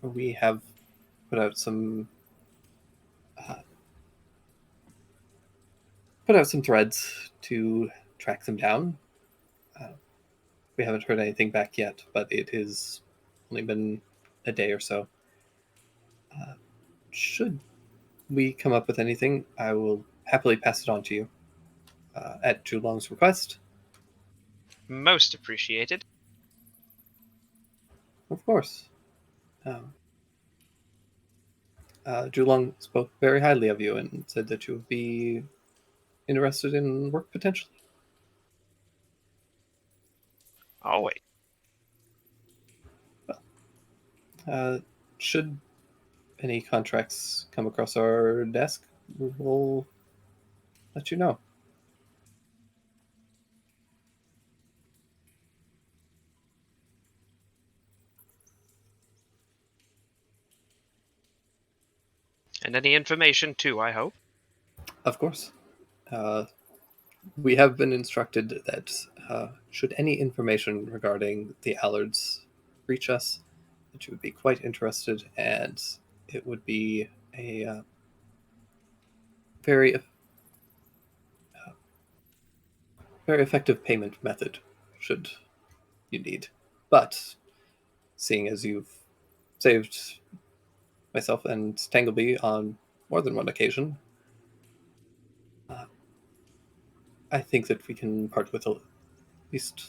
we have put out some uh, threads to track them down. Uh, we haven't heard anything back yet, but it has only been a day or so. Should we come up with anything, I will happily pass it on to you at Julong's request. Most appreciated. Of course. Julong spoke very highly of you and said that you would be interested in work potentially. Always. Uh, should any contracts come across our desk, we'll let you know. And any information too, I hope. Of course. We have been instructed that should any information regarding the Allards reach us, that you would be quite interested, and it would be a very very effective payment method should you need. But seeing as you've saved myself and Tangleby on more than one occasion. I think that we can part with at least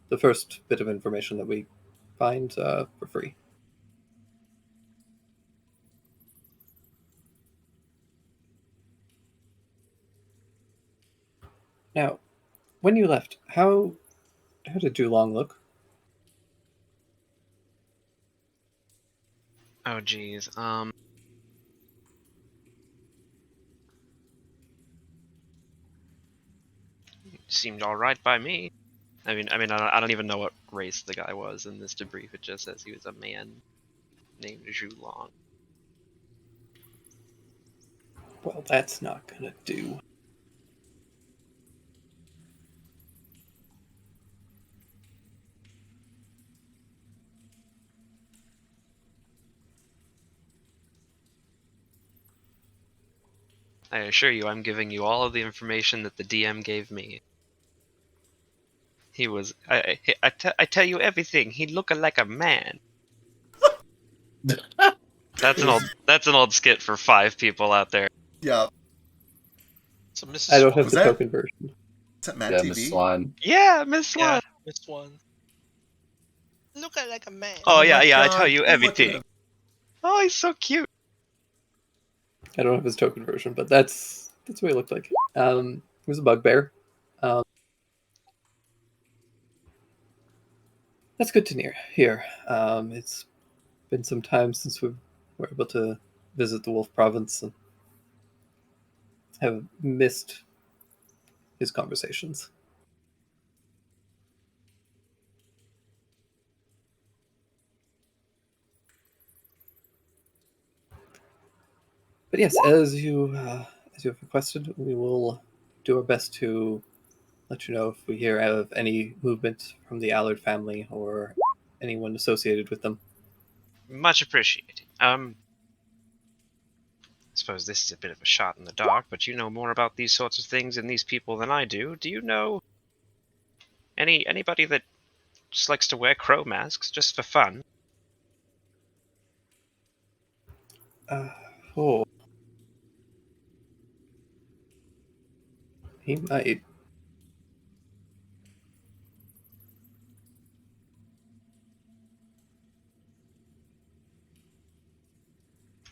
the first bit of information that we find for free. Now, when you left, how did Dulong look? Oh, geez. Seemed all right by me. I don't even know what race the guy was in this debrief. It just says he was a man named Zhu Long. Well, that's not gonna do. I assure you, I'm giving you all of the information that the DM gave me. He was. I tell you everything. He looked like a man. That's an old skit for 5 people out there. Yeah. So Mrs. I don't Swan. have the that- token version. Is that Matt Yeah, TV? Miss Swan. Yeah, Miss Swan. Yeah, Miss Swan. Look like a man. Oh, Oh yeah, my yeah. I God, tell you look at everything. him. Oh, he's so cute. I don't have his token version, but that's what he looked like. He was a bugbear. That's good to hear. It's been some time since we were able to visit the Wolf Province and have missed his conversations. But yes, as you have requested, we will do our best to let you know if we hear of any movement from the Allard family or anyone associated with them. Much appreciated. I suppose this is a bit of a shot in the dark, but you know more about these sorts of things and these people than I do. Do you know anybody that just likes to wear crow masks just for fun? Uh, oh, he might.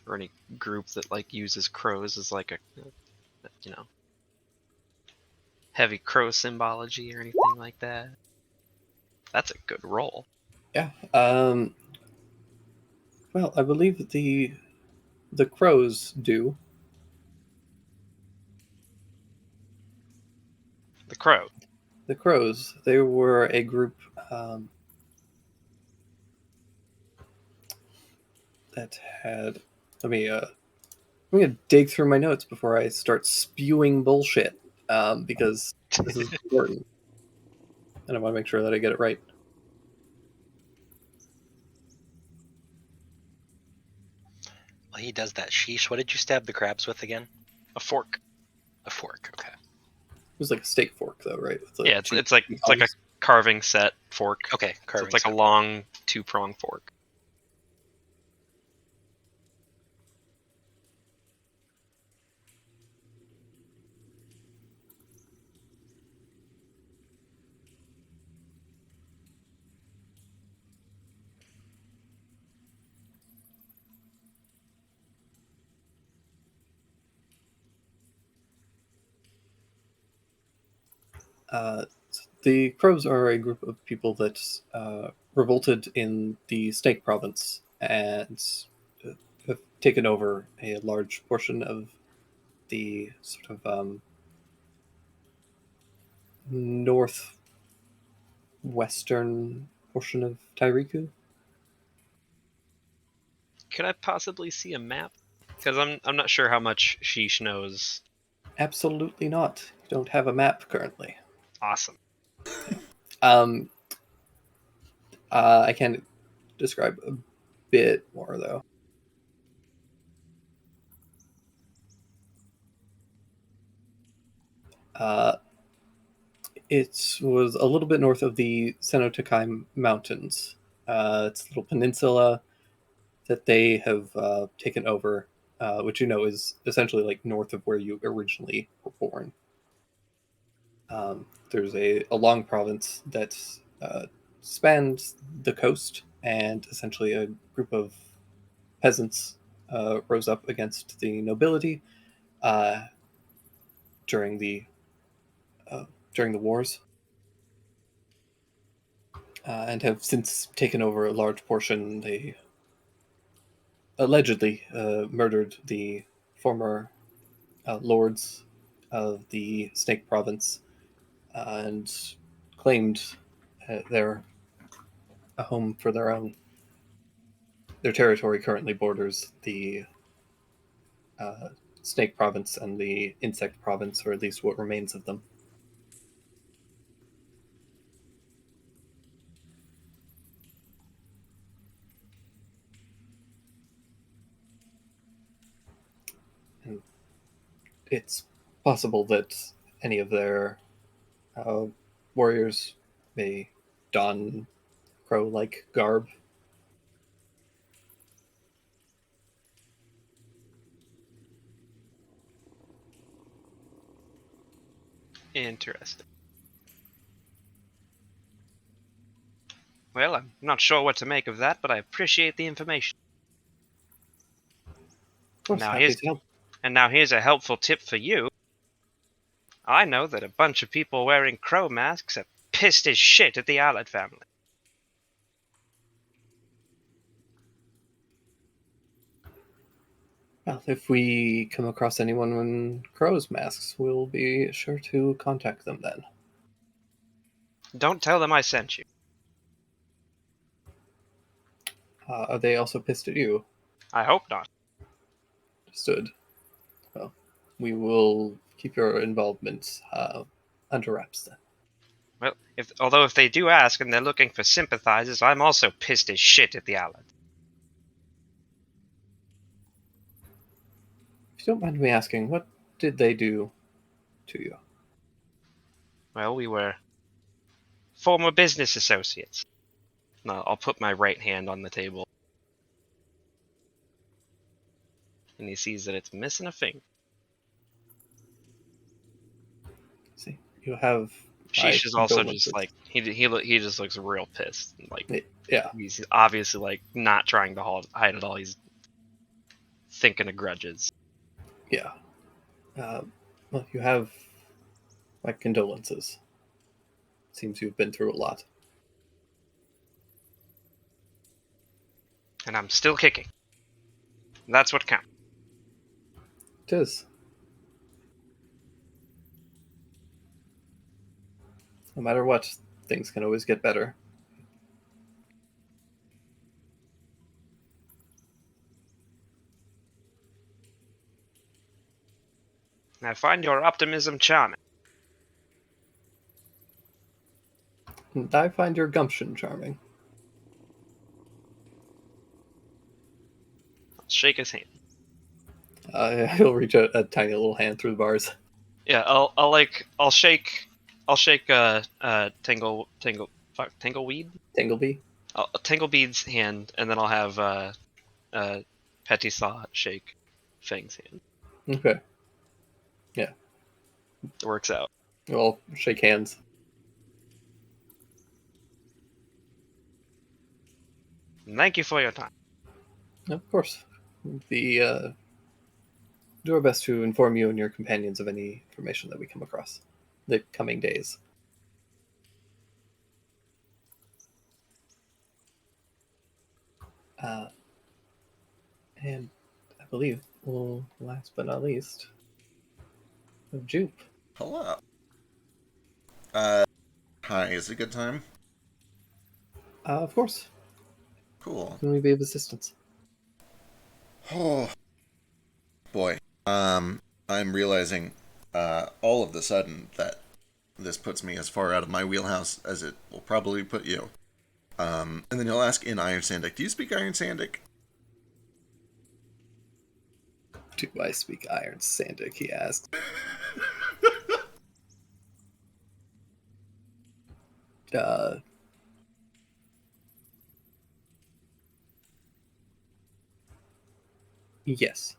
Or any group that like uses crows as like a, you know, heavy crow symbology or anything like that? That's a good roll. Yeah. Well, I believe the crows do. The crow. The crows. They were a group that had. Let me. I'm gonna dig through my notes before I start spewing bullshit. Because this is important, and I want to make sure that I get it right. Well, he does that. Sheesh. What did you stab the crabs with again? A fork. A fork. Okay. It was like a steak fork, though, right? Yeah, it's like a carving set fork. Okay. So Carving it's like a set. long 2-prong fork. The Crows are a group of people that revolted in the Snake Province and have taken over a large portion of the sort of northwestern portion of Tyriku. Could I possibly see a map? Because I'm not sure how much Sheesh knows. Absolutely not. You don't have a map currently. Awesome. Um, I can describe a bit more though. Uh, it was a little bit north of the Senotakai Mountains. It's a little peninsula that they have taken over, which is essentially like north of where you originally were born. There's a long province that spans the coast, and essentially a group of peasants rose up against the nobility uh, during the uh, during the wars, and have since taken over a large portion. They allegedly murdered the former lords of the Snake Province and claimed their a home for their own. Their territory currently borders the uh, Snake Province and the Insect Province, or at least what remains of them. And it's possible that any of their uh, warriors may don crow-like garb. Interesting. Well, I'm not sure what to make of that, but I appreciate the information. Of course, Now happy here's to help. and now here's a helpful tip for you. I know that a bunch of people wearing crow masks are pissed as shit at the Allard family. Well, if we come across anyone in crow's masks, we'll be sure to contact them then. Don't tell them I sent you. Are they also pissed at you? I hope not. Understood. Well, we will keep your involvement under wraps then. Well, although if they do ask and they're looking for sympathizers, I'm also pissed as shit at the Allard. If you don't mind me asking, what did they do to you? Well, we were former business associates. No, I'll put my right hand on the table. And he sees that it's missing a finger. See, you have my Sheesh is also just condolences. like he just looks real pissed. Like Yeah, he's obviously like not trying to hide it all. He's thinking of grudges. yeah. Well, you have my condolences. Seems you've been through a lot. And I'm still kicking. That's what counts. It is. No matter what, things can always get better. I find your optimism charming. And I find your gumption charming. I'll shake his hand. He'll reach out a tiny little hand through the bars. Yeah, I'll shake Tangleweed? Tanglebee? Tanglebead's hand, and then I'll have Petty Saw shake Fang's hand. Okay. It works out. We'll shake hands. Thank you for your time. Of course. Do our best to inform you and your companions of any information that we come across the coming days. And I believe, well, last but not least, of Jupe. Hello. Hi, is it a good time? Of course. Cool. Can we be of assistance? Oh, boy. I'm realizing, all of the sudden that this puts me as far out of my wheelhouse as it will probably put you. And then he'll ask in Iron Sandic, do you speak Iron Sandic? Do I speak Iron Sandic? He asks. Uh, Yes,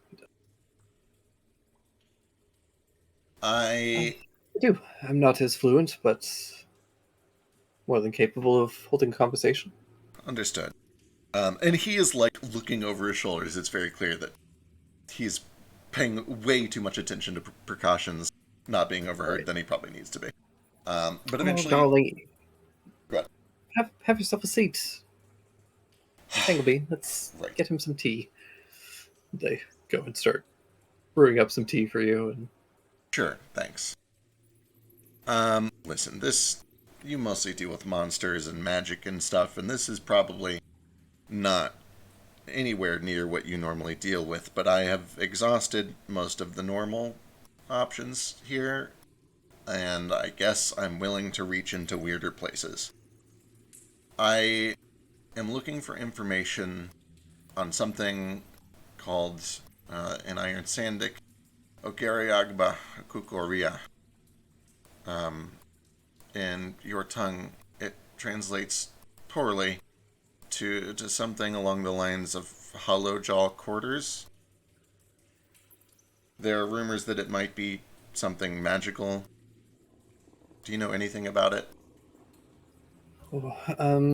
I I do. I'm not as fluent, but more than capable of holding a conversation. understood. And he is like looking over his shoulders. It's very clear that he's paying way too much attention to precautions not being overheard Right. than he probably needs to be. But Oh, eventually, darling, right, have yourself a seat. Tangleby, let's right. get him some tea. They go and start brewing up some tea for you, and Sure, thanks. Listen, this you mostly deal with monsters and magic and stuff, and this is probably not anywhere near what you normally deal with, but I have exhausted most of the normal options here, and I guess I'm willing to reach into weirder places. I am looking for information on something called in Iron Sandic Ogariagba Kukoria. In your tongue, it translates poorly to something along the lines of hollow jaw quarters. There are rumors that it might be something magical. Do you know anything about it? oh,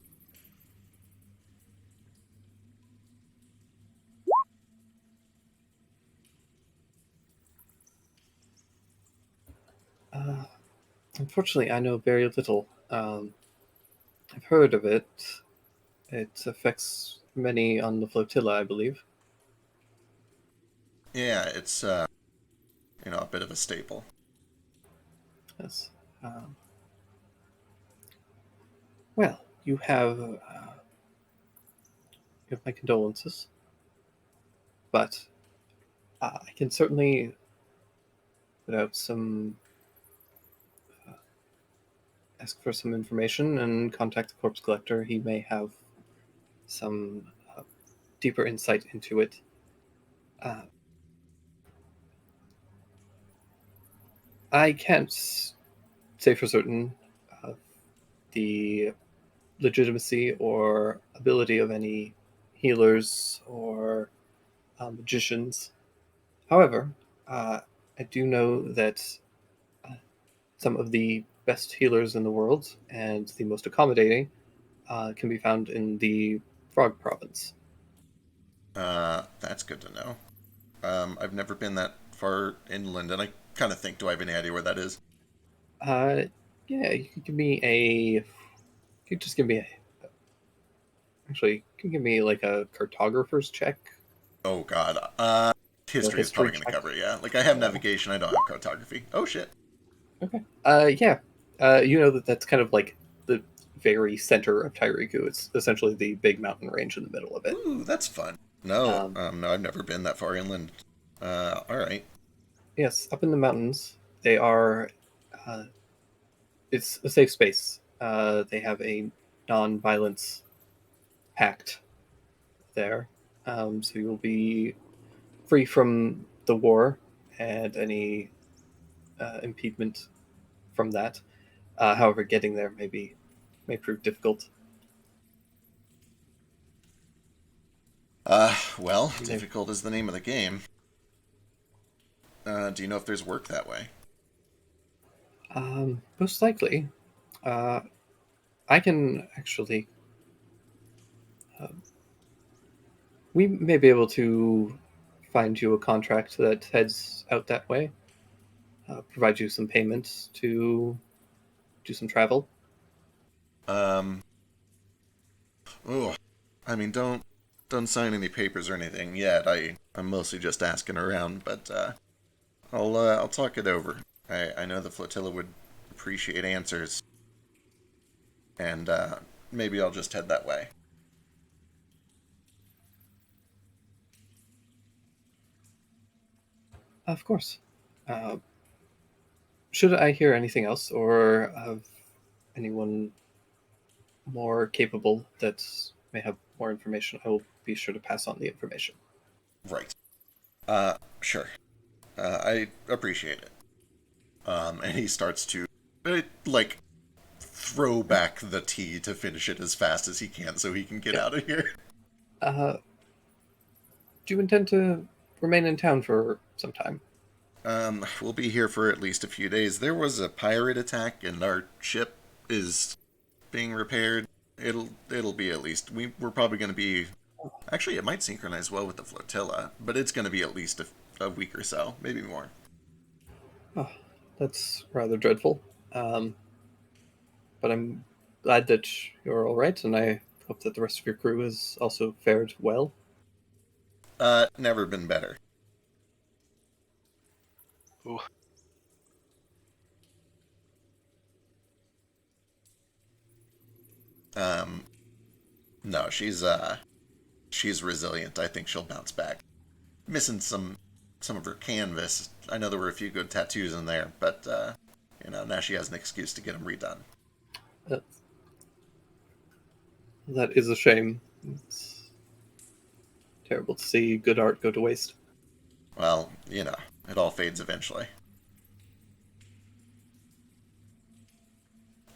uh, unfortunately, I know very little. I've heard of it. It affects many on the flotilla, I believe. Yeah, it's a bit of a staple. Yes. Um, well, you have my condolences, but I can certainly put out some ask for some information and contact the corpse collector. He may have some deeper insight into it. Uh, I can't say for certain the legitimacy or ability of any healers or magicians. However, uh, I do know that uh, some of the best healers in the world and the most accommodating can be found in the Frog Province. That's good to know. I've never been that far inland, and I kind of think, do I have any idea where that is? Uh, yeah, you can give me a. You could just give me a. Actually, you can give me like a cartographer's check, Oh God. a History is history probably going to check. cover it, yeah. Like I have Yeah. navigation, I don't have cartography. Oh shit. Okay. Yeah. You know that that's kind of like the very center of Tairiku. It's essentially the big mountain range in the middle of it. Ooh, that's fun. No, Um, no, I've never been that far inland. All right. yes, up in the mountains, they are. Uh, it's a safe space. They have a non-violence pact there, so you'll be free from the war and any impediment from that. However, getting there may prove difficult. Well, You may difficult is the name of the game. Do you know if there's work that way? Most likely, uh, I can actually. Uh, we may be able to find you a contract that heads out that way. Provide you some payment to do some travel. Um, oh, I mean, don't sign any papers or anything yet. I'm mostly just asking around, but I'll talk it over. I know the flotilla would appreciate answers, and maybe I'll just head that way. Of course. Uh, should I hear anything else, or of anyone more capable that may have more information, I will be sure to pass on the information. Right. Sure. I appreciate it. And he starts to like throw back the tea to finish it as fast as he can so he can get Yeah. out of here. Uh, do you intend to remain in town for some time? We'll be here for at least a few days. There was a pirate attack, and our ship is being repaired. It'll be at least we're probably going to be. Actually, it might synchronize well with the flotilla, but it's going to be at least a week or so, maybe more. Oh, that's rather dreadful. Um, but I'm glad that you're all right, and I hope that the rest of your crew has also fared well. Never been better. Ooh. Um, no, she's resilient. I think she'll bounce back. Missing some of her canvas. I know there were a few good tattoos in there, but now she has an excuse to get them redone. Uh, that is a shame. It's terrible to see good art go to waste. Well, it all fades eventually.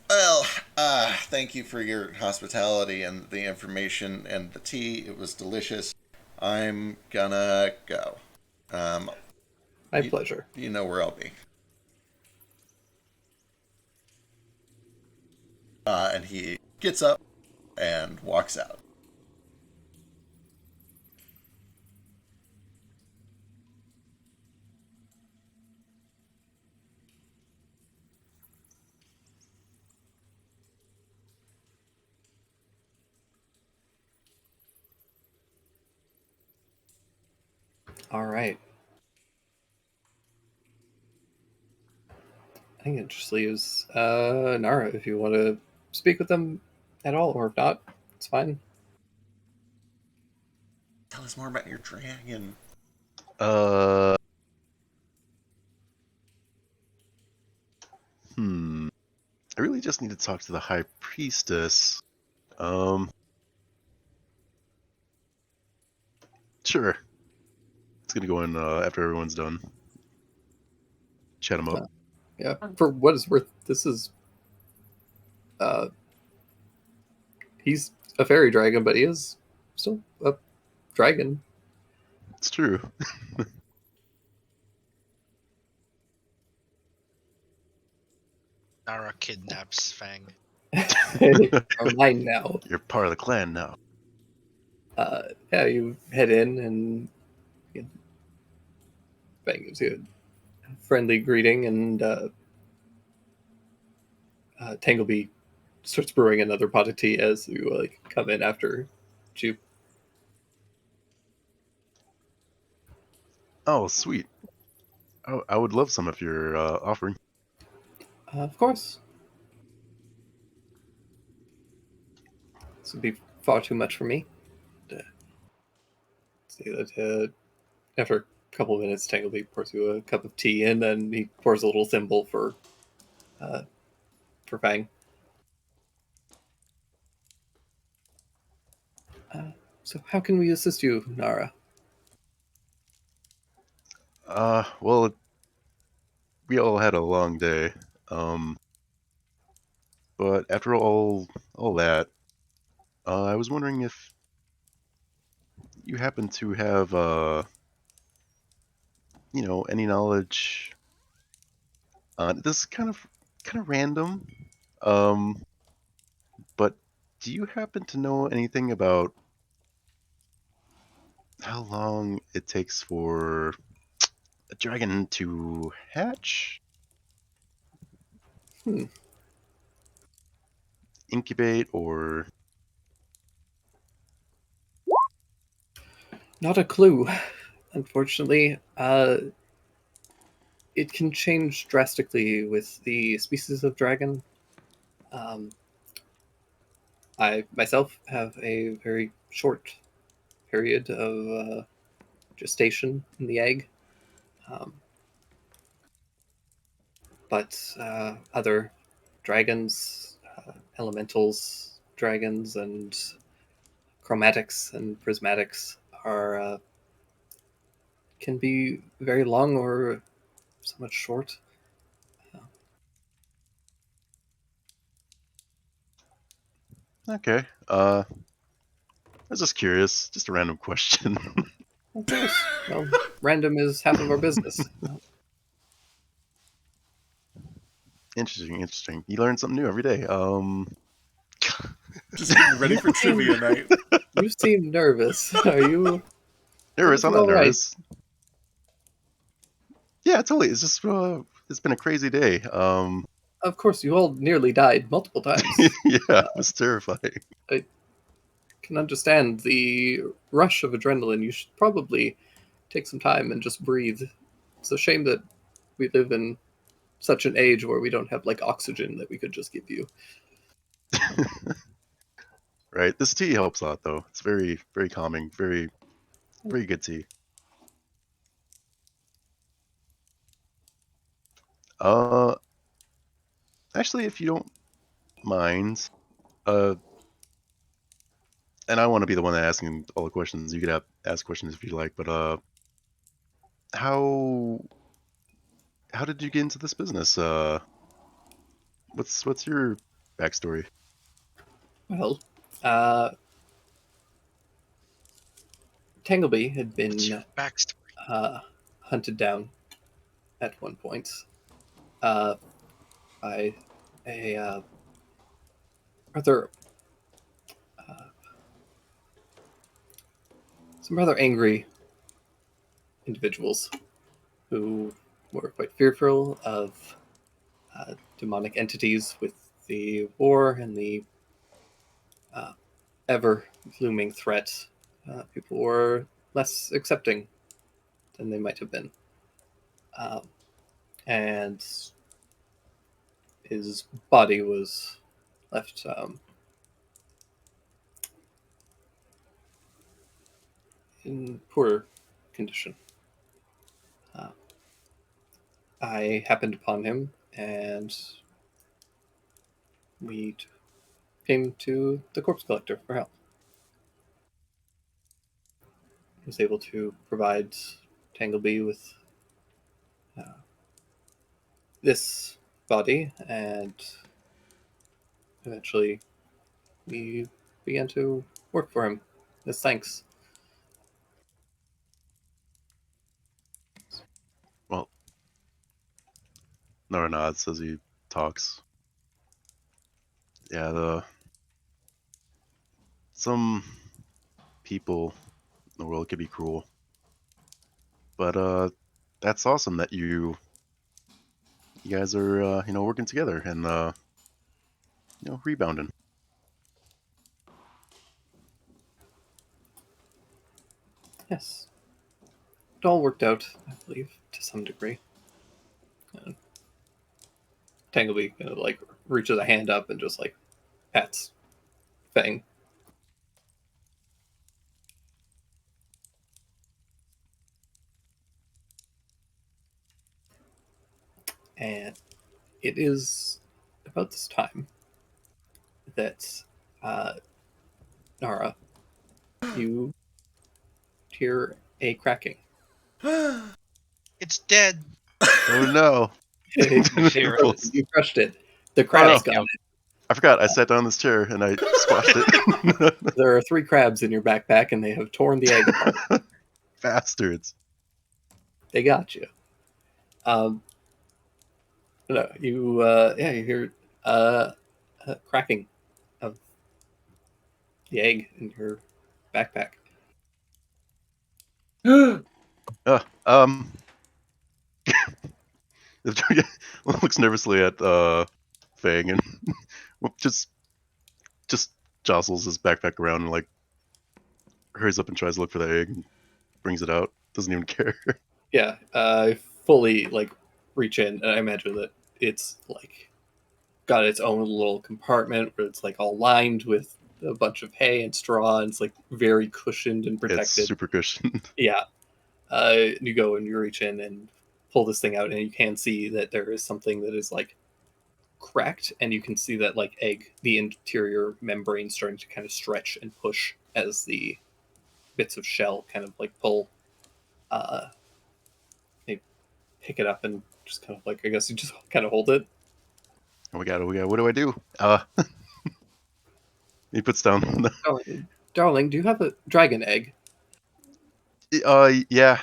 Well, thank you for your hospitality and the information and the tea. It was delicious. I'm gonna go. Um, My you, pleasure. you know where I'll be. And he gets up and walks out. All right. I think it just leaves Nara if you want to speak with them at all, or if not, it's fine. Tell us more about your dragon. Uh, hmm. I really just need to talk to the High Priestess. Um, sure. It's gonna go in after everyone's done. Chat them up. Yeah. For what it's worth, this is uh he's a fairy dragon, but he is still a dragon. It's true. Nara kidnaps Fang. Are mine now. You're part of the clan now. Yeah, you head in and Fang gives you a friendly greeting, and Tangleby starts brewing another pot of tea as you come in after you. Oh, sweet. I would love some if you're offering. Of course, this would be far too much for me. Uh, see that after a couple of minutes, Tangleby pours you a cup of tea, and then he pours a little thimble uh, for Fang. So, how can we assist you, Nara? Well, we all had a long day. Um, but after all that, I was wondering if you happen to have any knowledge. This is kind of random. Um, but do you happen to know anything about how long it takes for a dragon to hatch, Hmm, incubate, or not a clue, unfortunately. It can change drastically with the species of dragon. Um, I myself have a very short period of gestation in the egg, um, but other dragons, elementals, dragons, and chromatics and prismatics are can be very long or somewhat short. okay. I was just curious, just a random question. Of course. Well, random is half of our business. Interesting. You learn something new every day. Just getting ready You for seem, trivia night. you seem nervous. Are you Nervous? I'm everything not all right? nervous. Yeah, totally. It's just it's been a crazy day. Of course, you all nearly died multiple times. Yeah, it was terrifying. I can understand the rush of adrenaline. You should probably take some time and just breathe. It's a shame that we live in such an age where we don't have like oxygen that we could just give you. Right. This tea helps a lot, though. It's very calming. Very good tea. Uh, Actually, if you don't mind, uh, and I want to be the one asking all the questions. You could ask questions if you like, but how how did you get into this business? What's your backstory? Well, Tangleby had What's your been backstory? uh, hunted down at one point uh, by a rather uh, some rather angry individuals who were quite fearful of demonic entities with the war and the uh, ever looming threat. People were less accepting than they might have been. Um, and his body was left in poor condition. Uh, I happened upon him, and we came to the corpse collector for help. He was able to provide Tangleby with uh, this body, and eventually we began to work for him as thanks. Well, Nora nods as he talks. Yeah, the some people in the world can be cruel, but that's awesome that you guys are working together and rebounding. Yes, it all worked out, I believe, to some degree. And Tangleby kind of like reaches a hand up and just like pats Fang. And it is about this time that uh, Nara, you hear a cracking. It's dead. Oh no! you, Hear it. you crushed it. The Oh no! crabs got it. I forgot. I sat down in this chair and I squashed it. There are 3 crabs in your backpack, and they have torn the egg apart. Bastards! They got you. Um, no, you hear cracking of the egg in your backpack. Uh, um, looks nervously at Fang and just jostles his backpack around and like hurries up and tries to look for the egg and brings it out. Doesn't even care. Yeah, I fully like reach in, and I imagine that it's like got its own little compartment where it's like all lined with a bunch of hay and straw, and it's like very cushioned and It's protected. super cushioned. Yeah, you go and you reach in and pull this thing out, and you can see that there is something that is like cracked, and you can see that like egg, the interior membrane starting to kind of stretch and push as the bits of shell kind of like pull. Uh, they pick it up and just kind of like I guess you just kind of hold it. We got it. What do I do? He puts down. Oh, darling, do you have a dragon egg? Yeah.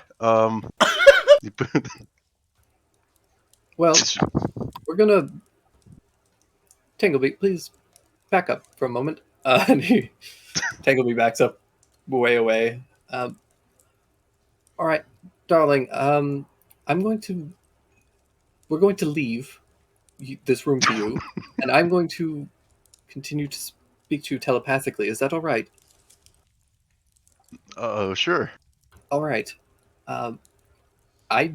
Well, we're gonna Tangleby, please back up for a moment. And Tangleby backs up way away. All right, darling. I'm going to. We're going to leave this room for you, and I'm going to continue to speak to you telepathically. Is that all right? Sure. All right. Um, I.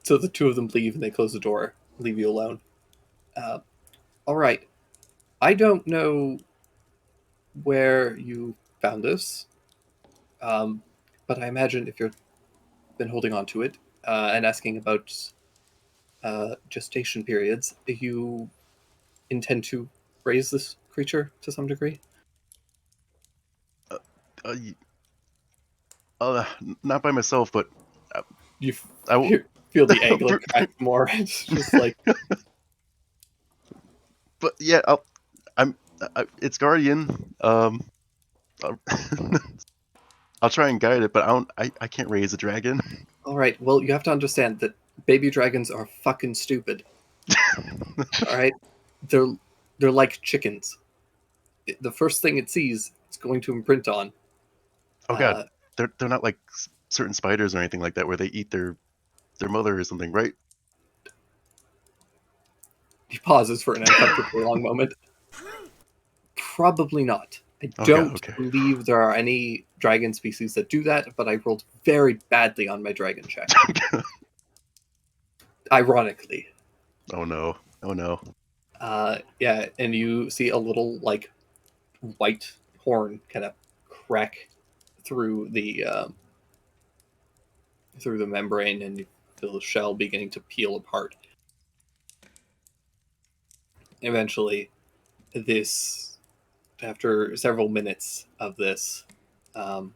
So the two of them leave, and they close the door, leave you alone. Uh, all right. I don't know where you found this, but I imagine if you've been holding on to it and asking about gestation periods, you intend to raise this creature to some degree? Uh, uh, y- Not by myself, but uh, You I will. feel the egg like crack more. It's just like, But yeah, it's guardian. I'll, I'll try and guide it, but I can't raise a dragon. all right, well, you have to understand that baby dragons are fucking stupid. All right, they're they're like chickens. The first thing it sees, it's going to imprint on. Oh god, Uh, they're not like certain spiders or anything like that where they eat their mother or something, right? he pauses for an uncomfortably long moment. Probably not. I Okay, don't okay. believe there are any dragon species that do that, but I rolled very badly on my dragon check. Ironically. Oh no, oh no. Yeah, and you see a little like white horn kind of crack through the membrane, and you feel the shell beginning to peel apart. Eventually, this, after several minutes of this, um,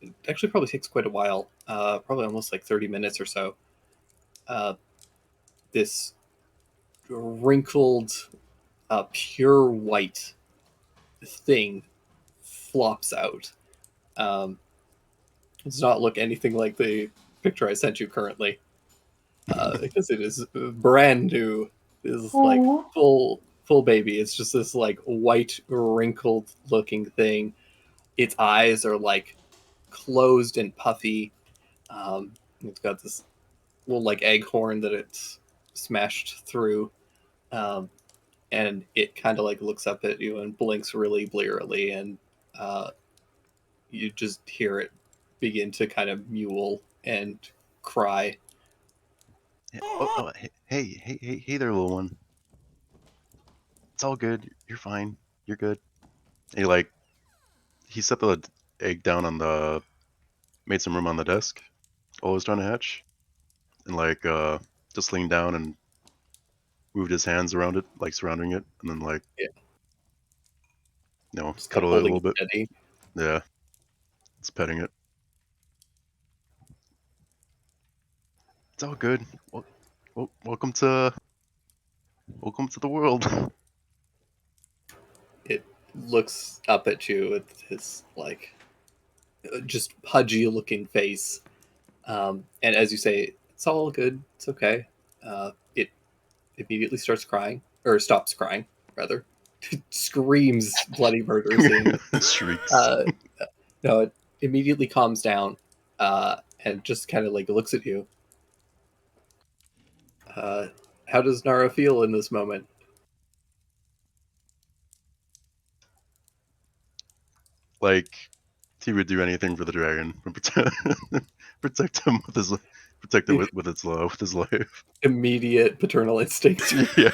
it actually probably takes quite a while, probably almost like 30 minutes or so. Uh, this wrinkled, pure white thing flops out. Um, does not look anything like the picture I sent you currently, because it is brand new. It is like full baby. It's just this like white wrinkled looking thing. Its eyes are like closed and puffy. It's got this little like egg horn that it's smashed through. Um, and it kind of like looks up at you and blinks really blearily, and uh, you just hear it begin to kind of mule and cry. Hey there, little one. It's all good. You're fine. You're good. And he set the egg down on the made some room on the desk while I was trying to hatch, and just leaned down and moved his hands around it, like surrounding it, and then Yeah, just kind of cuddle it a holding little it bit. steady. Yeah, it's petting it. It's all good. Welcome to the world. It looks up at you with his like just pudgy looking face, and as you say, it's all good. It's okay. It immediately starts crying, or stops crying, rather. Screams bloody murder seeing this. Shrieks. Uh, no, it immediately calms down, and just kind of like looks at you. Uh, how does Nara feel in this moment? Like he would do anything for the dragon. Protect him with his protect it with his life. Immediate paternal instinct. Yeah.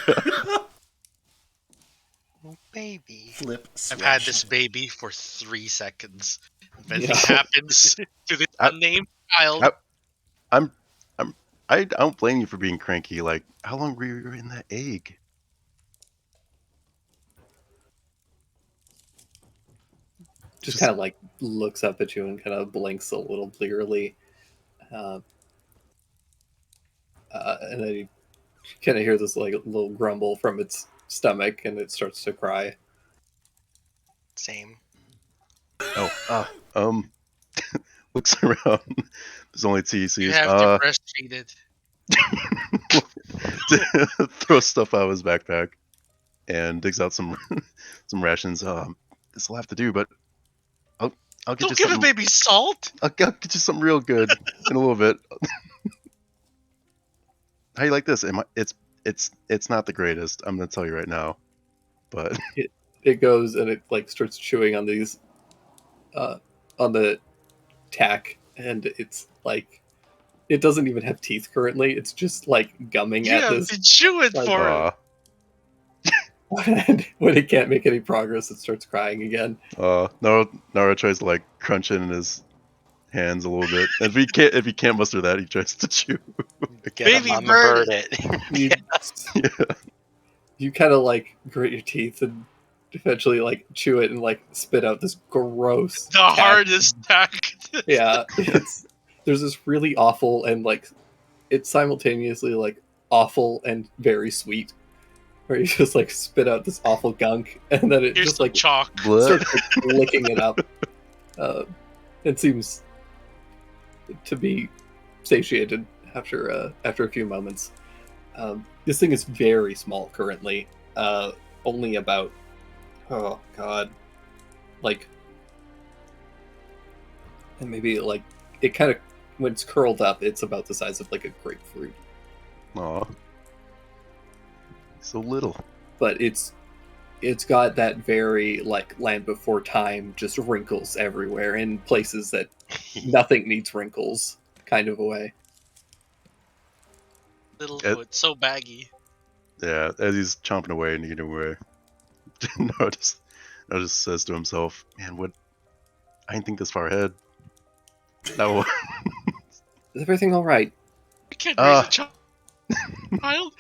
Oh, baby. Flip I've had switch. this baby for 3 seconds. If anything Yeah. happens to this I- unnamed child, I- I'm I'm I don't blame you for being cranky. Like, how long were you in that egg? Just Just kind of like looks up at you and kind of blinks a little blearily. Uh, and then you kind of hear this like little grumble from its stomach, and it starts to cry. Same. oh um looks around. There's only two You TCs. have to breastfeed it. Throws stuff out of his backpack and digs out some some rations. This will have to do, but I'll get Don't you give a something. baby salt. I'll get you something real good in a little bit. How you like this? It's not the greatest. I'm gonna tell you right now, but It goes and it like starts chewing on these on the tack, and it's like it doesn't even have teeth currently. It's just like gumming You at have this. to chew it like, for it. And when it can't make any progress, it starts crying again. Nara tries to like crunch it in his hands a little bit. And if he can't muster that, he tries to chew. Get a Baby mama bird. bird it. You Yeah. you kind of like grit your teeth and eventually like chew it and like spit out this gross The tack. hardest tack. Yeah, there's this really awful and like it's simultaneously like awful and very sweet, where you just like spit out this awful gunk and then it Here's just some like chalk. Blech. starts like, licking it up. It seems to be satiated after a few moments. This thing is very small currently, only about oh god, like, and maybe like it kind of when it's curled up, it's about the size of like a grapefruit, Aw. So little. but it's got that very like Land Before Time, just wrinkles everywhere in places that nothing needs wrinkles, kind of a way. Little It- foot, so baggy. Yeah, as he's chomping away and eating away, Nara just says to himself, "Man, what? I didn't think this far ahead." No. Is everything all right? You can't raise Uh. a child.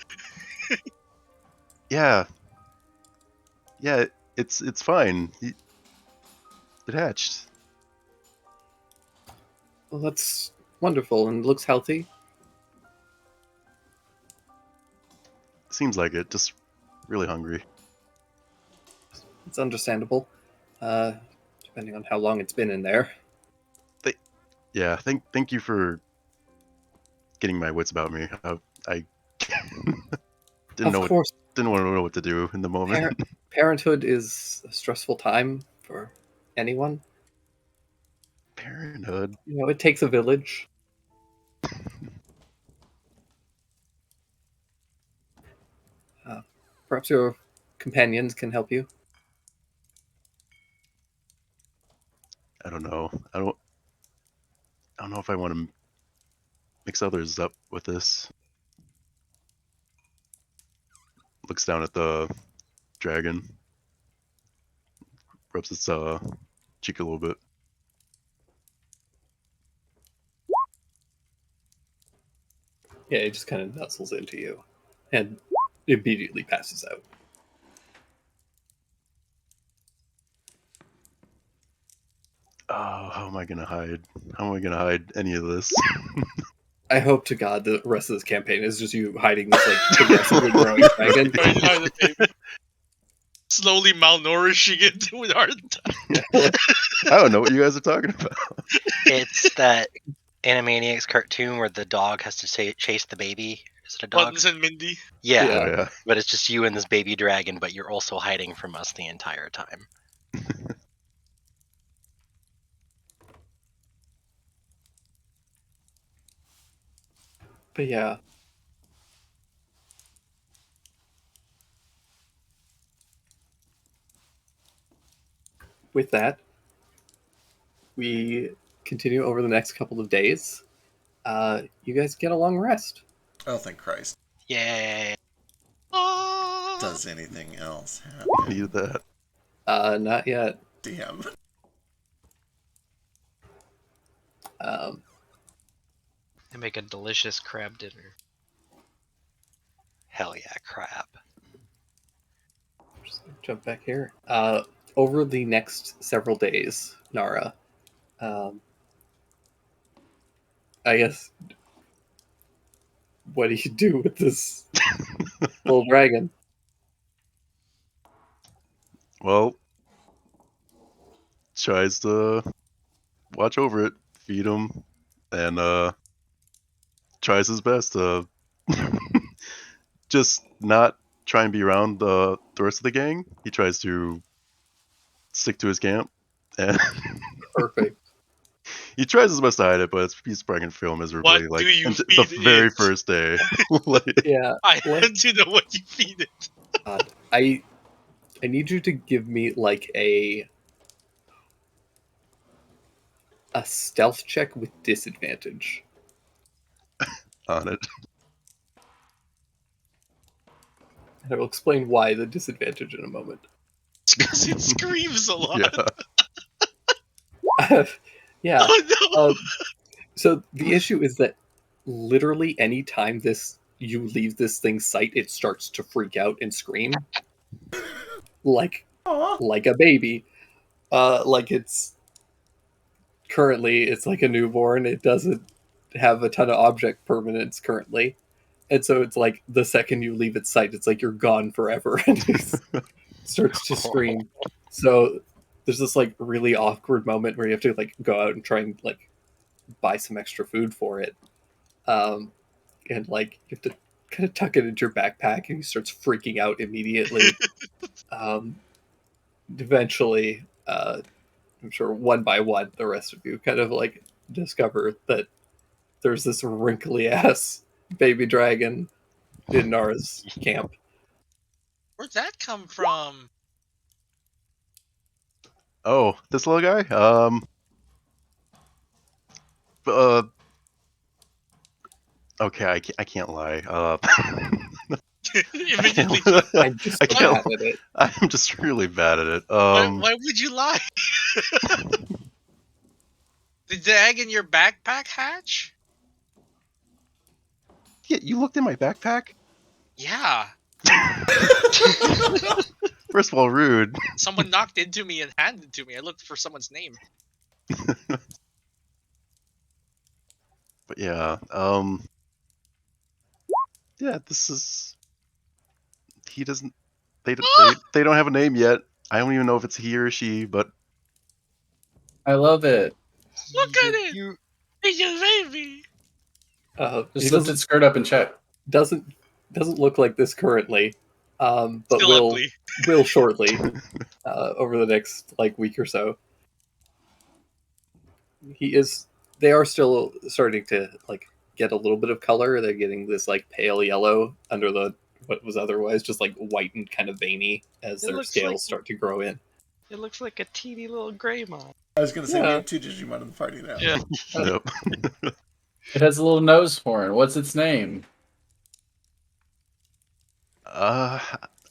Yeah. Yeah, it's fine. It hatched. Well, that's wonderful and looks healthy. Seems like it. Just really hungry. It's understandable, depending on how long it's been in there. Yeah, thank you for getting my wits about me. I didn't Of course, want to know what to do in the moment. parenthood is a stressful time for anyone. Parenthood. You know, it takes a village. Perhaps your companions can help you. I don't know. I don't know if I want to mix others up with this. Looks down at the dragon. Rubs its cheek a little bit. Yeah, it just kind of nuzzles into you and immediately passes out. Oh, how am I gonna hide? How am I gonna hide any of this? I hope to God the rest of this campaign is just you hiding this like progressively growing dragon. Right behind the baby. Slowly malnourishing it with heart attack. I don't know what you guys are talking about. It's that Animaniacs cartoon where the dog has to chase the baby. Is it a dog? Buttons and Mindy. Yeah, Yeah. Oh, yeah. but it's just you and this baby dragon, but you're also hiding from us the entire time. But yeah. With that, we continue over the next couple of days. You guys get a long rest. Oh, thank Christ. Yay! Does anything else happen? Needed that. Not yet. Damn. Um, I make a delicious crab dinner. Hell yeah, crap. just jump back here. Over the next several days, Nara, I guess, what do you do with this little dragon? Well, tries to watch over it, feed him, and tries his best to just not try and be around the rest of the gang. He tries to stick to his camp, and Perfect. he tries his best to hide it, but he's probably gonna fail miserably. What Like do you the feed very it? first day. Like, Yeah. I Let, want to know what you feed it. I need you to give me like a stealth check with disadvantage. on it. And I will explain why the disadvantage in a moment. Because it screams a lot. Yeah. Yeah. Oh no! So the issue is that literally any time you leave this thing's sight, it starts to freak out and scream like Aw. like a baby. Like it's like a newborn. It doesn't have a ton of object permanence currently. And so it's like the second you leave its sight, it's like you're gone forever and it starts to scream. So there's this like really awkward moment where you have to like go out and try and like buy some extra food for it. And like you have to kind of tuck it into your backpack and he starts freaking out immediately. um, Eventually, I'm sure one by one, the rest of you kind of like discover that there's this wrinkly ass baby dragon in Nara's camp. Where'd that come from? Oh, this little guy. Uh. Okay, I can't lie. Immediately. I'm just I so can't. bad at it. I'm just really bad at it. Why would you lie? Did the egg in your backpack hatch? Yeah, you looked in my backpack. Yeah. First of all, rude. Someone knocked into me and handed it to me. I looked for someone's name. But yeah, yeah, this is. He doesn't. They don't have a name yet. I don't even know if it's he or she, but I love it. Look at it! It's a baby! He Just lift doesn't its skirt up and check. doesn't doesn't look like this currently, but Still ugly. will shortly over the next like week or so. He is. They are still starting to like get a little bit of color. They're getting this like pale yellow under the what was otherwise just like white and kind of veiny as It their looks scales like- start to grow in. It looks like a teeny little gray moth. I was gonna say we Yeah. have two Digimon in the party now. Yeah. nope. It has a little nose horn. What's its name? I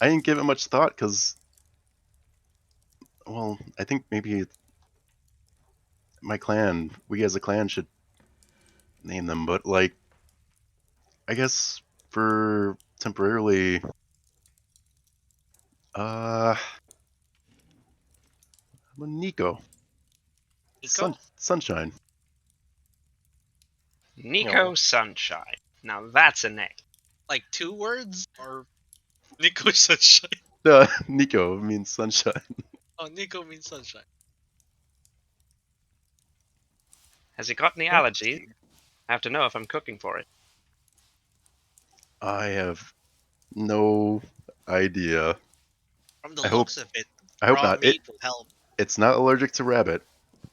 didn't give it much thought because, well, I think maybe my clan, we as a clan should name them, but like, I guess for temporarily, Nico, Nico? Sunshine. Nico No. Sunshine. Now that's a name. Like 2 words? Or Nico Sunshine? Nico means sunshine. Oh, Nico means sunshine. Has he got any allergies? I have to know if I'm cooking for it. I have no idea. From the I hope- looks of it, I hope raw not. meat will help. It's not allergic to rabbit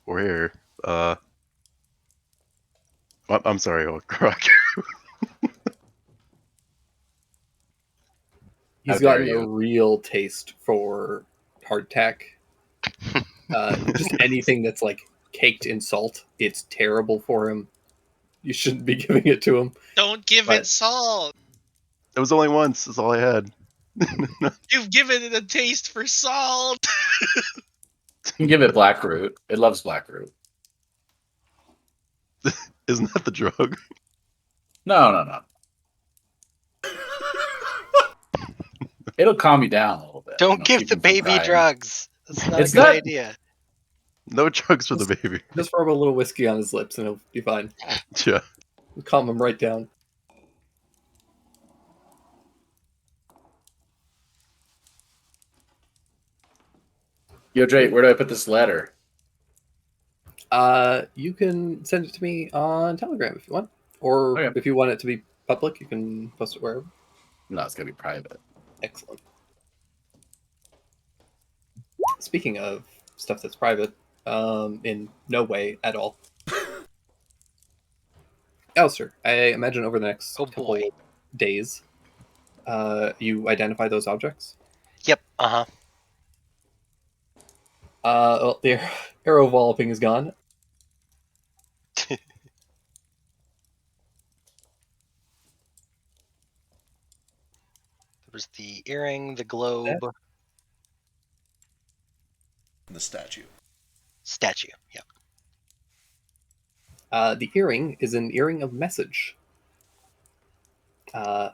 or hare. I'm sorry, Croc. He's How dare gotten a you. real taste for hardtack. Just anything that's like caked in salt, it's terrible for him. You shouldn't be giving it to him. Don't give But- it salt! It was only once. That's all I had. You've given it a taste for salt! You can give it black root. It loves black root. Isn't that the drug? No. It'll calm you down a little bit. Don't give keep the you from baby crying. drugs. That's not It's a good not- idea. No drugs for the baby. Just rub a little whiskey on his lips and he'll be fine. Yeah. Calm him right down. Yo, Drake, where do I put this letter? You can send it to me on Telegram if you want, or Okay. if you want it to be public, you can post it wherever. No, it's gonna be private. Excellent. Speaking of stuff that's private, in no way at all. Alistair, I imagine over the next Oh couple boy. days, you identify those objects. Yep. Uh-huh. Well, the arrow walloping is gone. There was the earring, the globe, The statue. statue. Yep. The earring is an earring of message. Uh,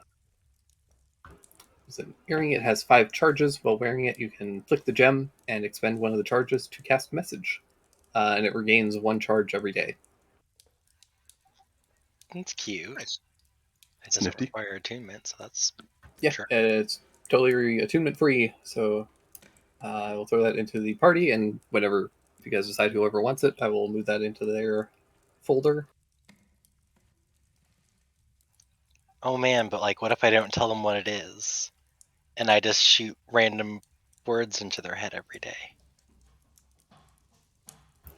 it's an earring. It has 5 charges. While wearing it, you can flick the gem and expend one of the charges to cast message, and it regains 1 charge every day. It's cute. Nice. It It's doesn't nifty. require attunement, so that's Yeah, sure. it's totally attunement free. So I will throw that into the party, and whenever if you guys decide whoever wants it, I will move that into their folder. Oh man, but like, what if I don't tell them what it is, and I just shoot random words into their head every day?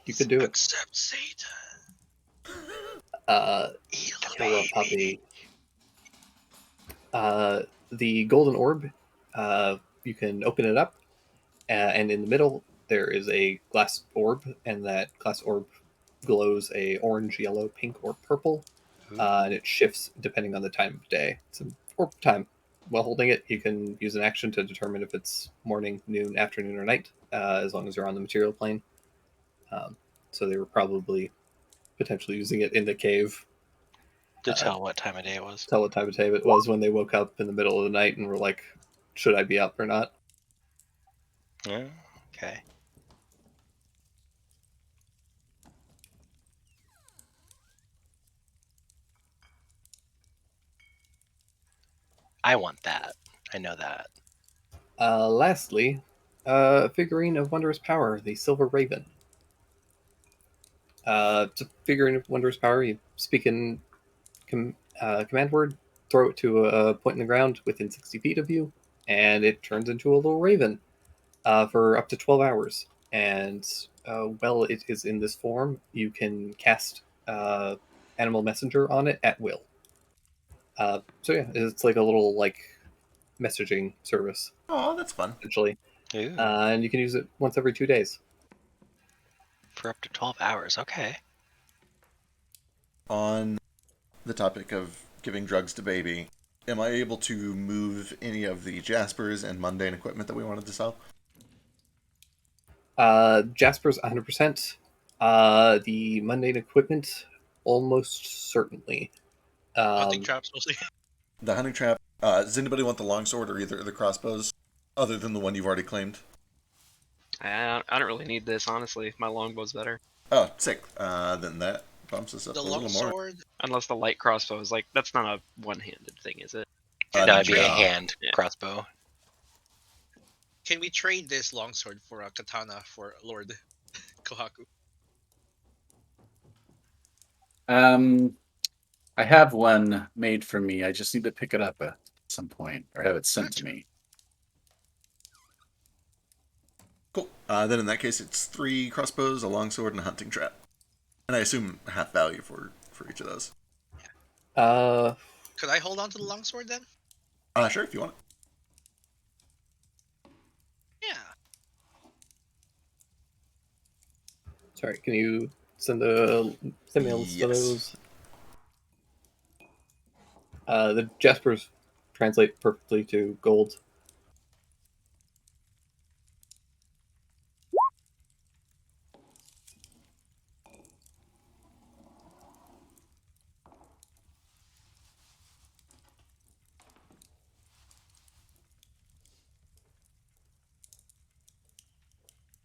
You could do it. Accept Satan. Kill a puppy. The golden orb, you can open it up, and in the middle there is a glass orb, and that glass orb glows a orange, yellow, pink, or purple, and it shifts depending on the time of day. It's an orb time. While holding it, you can use an action to determine if it's morning, noon, afternoon, or night, as long as you're on the material plane. So they were probably potentially using it in the cave. To tell what time of day it was. Tell what time of day it was when they woke up in the middle of the night and were like, should I be up or not? Yeah. Okay. I want that. I know that. Lastly, figurine of wondrous power, the Silver Raven. It's a figurine of wondrous power. You speak in command word, throw it to a point in the ground within 60 feet of you, and it turns into a little raven for up to 12 hours. And while it is in this form, you can cast Animal Messenger on it at will. So yeah, it's like a little messaging service Oh, that's fun. essentially, Ooh, and you can use it once every 2 days. for up to 12 hours. Okay. On the topic of giving drugs to baby, am I able to move any of the Jaspers and mundane equipment that we wanted to sell? Jasper's 100%. The mundane equipment, almost certainly. Hunting traps mostly. The hunting trap. Does anybody want the longsword or either of the crossbows, other than the one you've already claimed? I don't really need this, honestly. My longbow's better. Oh, sick. Then that bumps us up The a little more. longsword. Unless the light crossbow is like, that's not a one-handed thing, is it? That'd be a no. hand Yeah. crossbow. Can we trade this longsword for a katana for Lord Kohaku? I have one made for me. I just need to pick it up at some point or have it sent to me. Cool. Then in that case, it's 3 crossbows, a longsword, and a hunting trap. And I assume half value for each of those. Uh, Could I hold on to the longsword then? Sure, if you want it. Yeah. sorry, can you send me a list of Yes. those? The Jaspers translate perfectly to gold.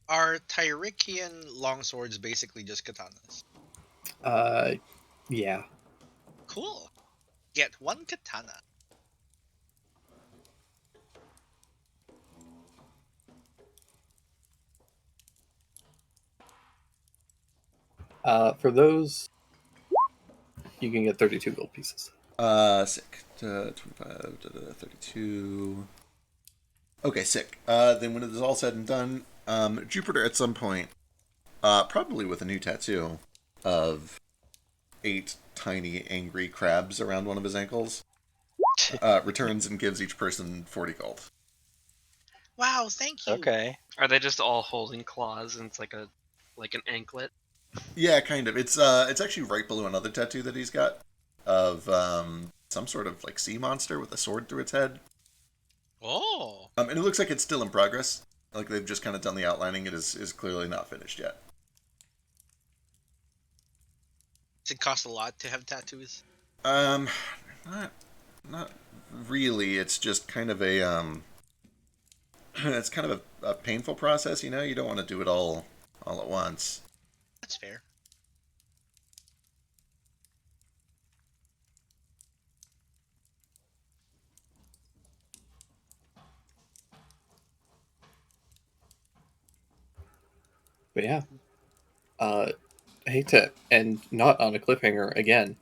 Are Tyrikian longswords basically just katanas? Yeah. Cool. Get 1 katana. For those, you can get 32 gold pieces. Sick. 25, 32. Okay, sick. Then when it is all said and done, Jupiter at some point, probably with a new tattoo of 8 tiny angry crabs around one of his ankles, returns and gives each person 40 gold. Wow, thank you. Okay. Are they just all holding claws and it's like an anklet? Yeah, kind of. It's actually right below another tattoo that he's got of some sort of like sea monster with a sword through its head. Oh. And it looks like it's still in progress. Like they've just kind of done the outlining. It is clearly not finished yet. Does it cost a lot to have tattoos? Um, not really. It's just kind of a it's kind of a painful process. You know, you don't want to do it all at once. That's fair. But yeah, I hate to end not on a cliffhanger again.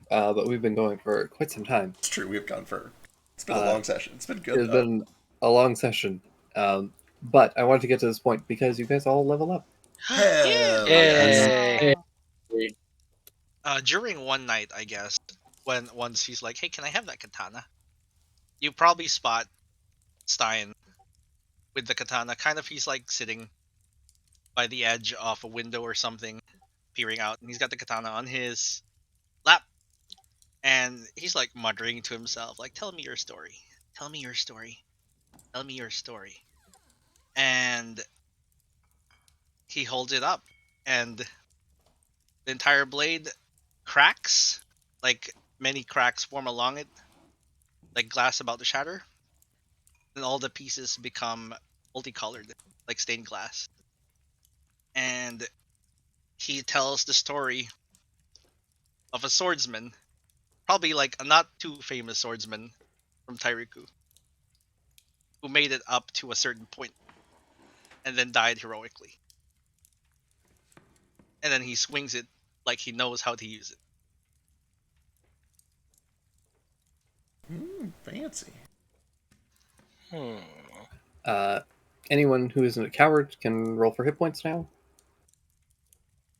But we've been going for quite some time. It's true. We've gone for. It's been a long session. It's been good It's though. been a long session. But I wanted to get to this point because you guys all level up. Hell Yay. yes. During one night, I guess, once he's like, "Hey, can I have that katana?" You probably spot Stein with the katana. Kind of, he's like sitting by the edge of a window or something, peering out, and he's got the katana on his lap, and he's like muttering to himself, like, "Tell me your story. Tell me your story. Tell me your story." And he holds it up, and the entire blade cracks, like many cracks form along it, like glass about to shatter. And all the pieces become multicolored, like stained glass. And he tells the story of a swordsman, probably like a not too famous swordsman from Tairiku, who made it up to a certain point and then died heroically. And then he swings it like he knows how to use it. Fancy. Anyone who isn't a coward can roll for hit points now.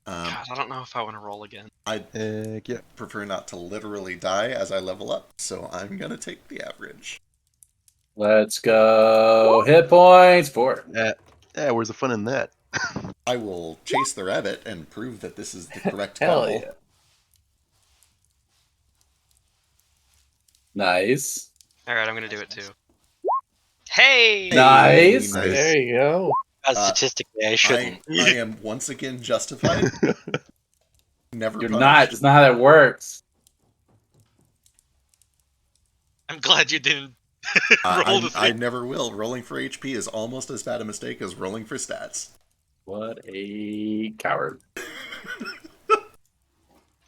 God, I don't know if I want to roll again. I Heck yeah. prefer not to literally die as I level up, so I'm gonna take the average. Let's go. Hit points. 4. Yeah, where's the fun in that? I will chase the rabbit and prove that this is the correct Hell call. yeah. Nice. All right, I'm gonna do it too. Hey! Nice. Nice. There you go. Statistically, I shouldn't. I am once again justified. Never You're punished. not. It's not how that works. I'm glad you didn't roll the I thing. never will. Rolling for HP is almost as bad a mistake as rolling for stats. What a coward.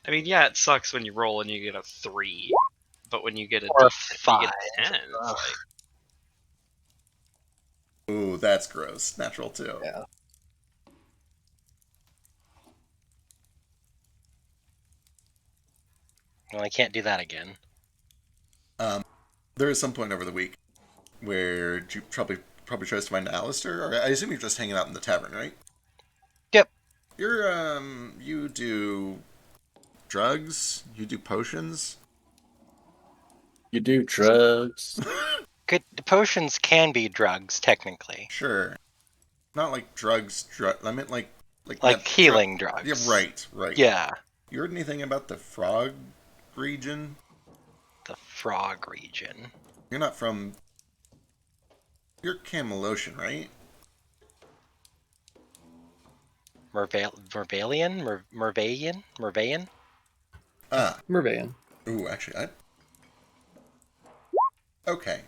I mean, yeah, it sucks when you roll and you get a 3, but when you get a Or D10, you get a 10. It's Ugh. like, Ooh, that's gross. Natural too. Yeah. Well, I can't do that again. There is some point over the week where you probably tries to find Alistair, or I assume you're just hanging out in the tavern, right? Yep. You do drugs, you do potions. You do drugs. Good potions can be drugs, technically. Sure. Not like drugs, I meant like Like healing drugs. Yeah, right. Yeah. You heard anything about the frog region? The frog region. You're not from. You're Camelosian, right? Mervalian? Mervayan? Mervayan. Ooh, actually, Okay.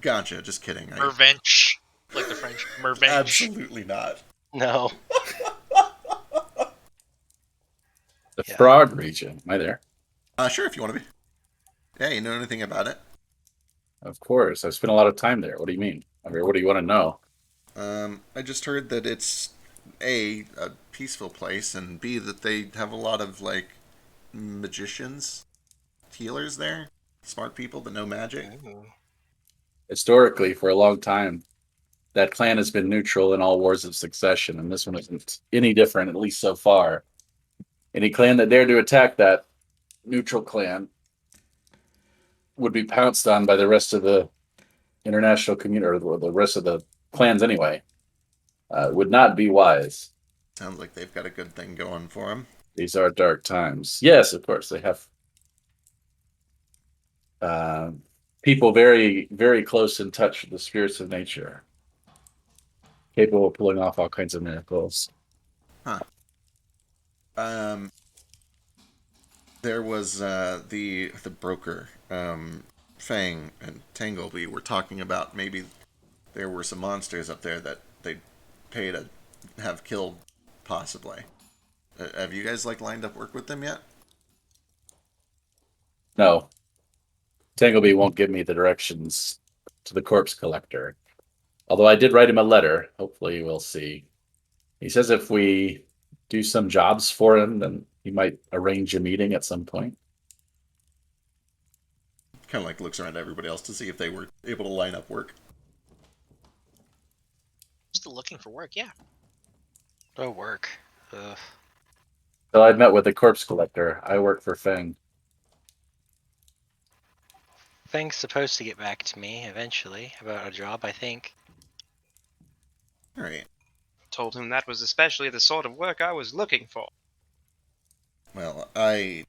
Gotcha. Just kidding. Mervench. Like the French. Mervench. Absolutely not. No. The Yeah. frog region. Am I there? Sure, if you want to be. Yeah, you know anything about it? Of course. I've spent a lot of time there. What do you mean? I mean, what do you want to know? I just heard that it's a peaceful place, and B, that they have a lot of like magicians, healers there, smart people that know magic. Ooh. Historically, for a long time, that clan has been neutral in all wars of succession, and this one isn't any different, at least so far. Any clan that dared to attack that neutral clan would be pounced on by the rest of the international community, or the rest of the clans anyway. Would not be wise. Sounds like they've got a good thing going for them. These are dark times. Yes, of course, they have uh, people very, very close in touch with the spirits of nature, capable of pulling off all kinds of miracles. Huh. There was the broker, Fang and Tangleby were talking about maybe there were some monsters up there that they pay to have killed, possibly. Have you guys like lined up work with them yet? No, Tangleby won't give me the directions to the corpse collector. Although I did write him a letter. Hopefully, we'll see. He says if we do some jobs for him, then he might arrange a meeting at some point. Kind of like looks around at everybody else to see if they were able to line up work. Still looking for work, yeah. Oh, work. Ugh. So I've met with the corpse collector. I work for Feng. Fang's supposed to get back to me eventually about a job, I think. All right. Told him that was especially the sort of work I was looking for. Well, I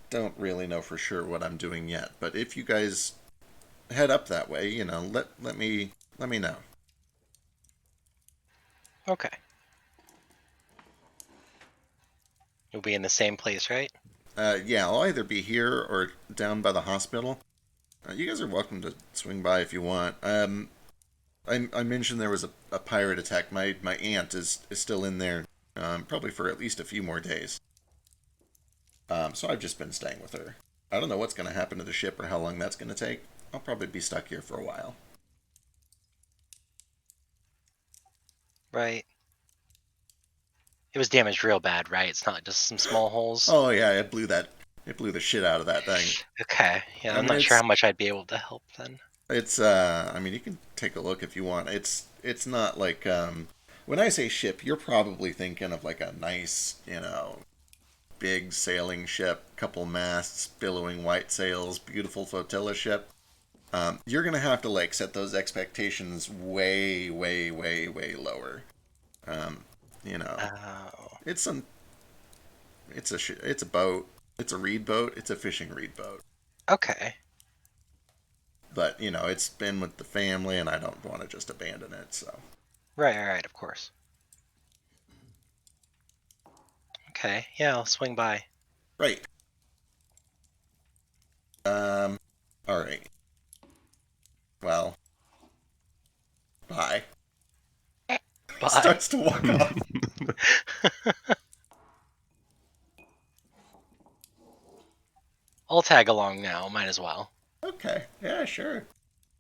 don't really know for sure what I'm doing yet, but if you guys head up that way, let me know. Okay. You'll be in the same place, right? Yeah, I'll either be here or down by the hospital. You guys are welcome to swing by if you want. I mentioned there was a pirate attack. My aunt is still in there, probably for at least a few more days. So I've just been staying with her. I don't know what's going to happen to the ship or how long that's going to take. I'll probably be stuck here for a while. Right. It was damaged real bad, right? It's not just some small holes. Oh yeah, it blew the shit out of that thing. Okay. Yeah, I I'm mean, not sure how much I'd be able to help then. It's I mean, you can take a look if you want. It's not like when I say ship, you're probably thinking of like a nice, big sailing ship, couple masts, billowing white sails, beautiful flotilla ship. You're gonna have to like set those expectations way, way, way, way lower. Um, Oh. it's some, it's a boat, it's a reed boat, it's a fishing reed boat. Okay. But it's been with the family, and I don't want to just abandon it. So Right, of course. Okay, yeah, I'll swing by. right. All right. Well, bye. Bye. Starts to walk off. I'll tag along now, might as well. Okay. Yeah, sure.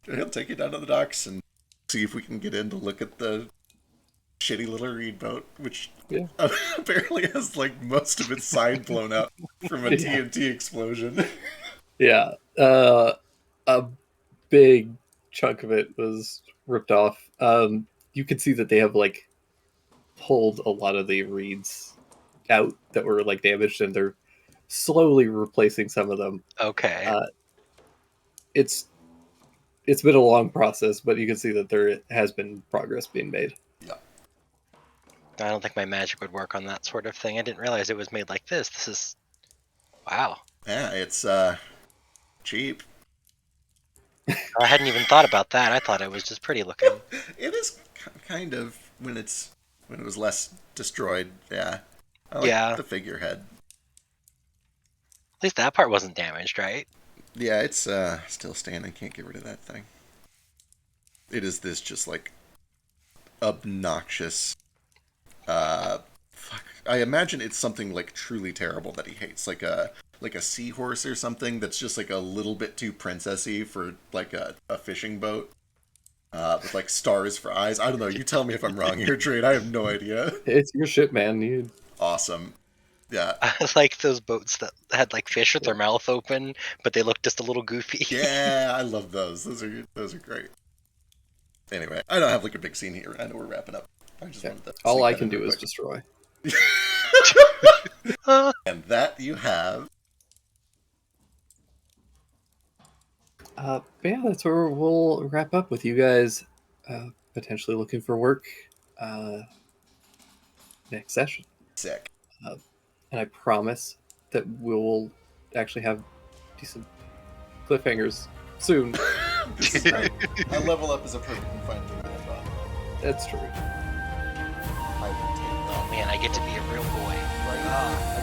He'll take you down to the docks and see if we can get in to look at the shitty little reed boat, which Yeah. apparently has like most of its side blown out from a Yeah. TNT explosion. Yeah, a big chunk of it was ripped off. You could see that they have like pulled a lot of the reeds out that were like damaged, and they're slowly replacing some of them. Okay. It's been a long process, but you can see that there has been progress being made. I don't think my magic would work on that sort of thing. I didn't realize it was made like this. This is... Wow. Yeah, it's cheap. I hadn't even thought about that. I thought it was just pretty looking. It is kind of when it was less destroyed. Yeah, I like Yeah. the figurehead. At least that part wasn't damaged, right? Yeah, it's still standing. Can't get rid of that thing. It is this just like obnoxious. Fuck. I imagine it's something like truly terrible that he hates, like a seahorse or something that's just like a little bit too princessy for like a fishing boat. with like stars for eyes. I don't know. You tell me if I'm wrong here, Trade. I have no idea. It's your ship, man. You Awesome. Yeah. I like those boats that had like fish with their mouth open, but they look just a little goofy. Yeah, I love those. Those are great. Anyway, I don't have like a big scene here. I know we're wrapping up. I just wanted to all sneak I that can in do real is quick. destroy. And that you have. But yeah, that's where we'll wrap up with you guys potentially looking for work next session. Sick. And I promise that we'll actually have decent cliffhangers soon. This is great. A level up is a perfectly fine thing to end on. That's true. I will take that. Oh man, I get to be a real boy. Right.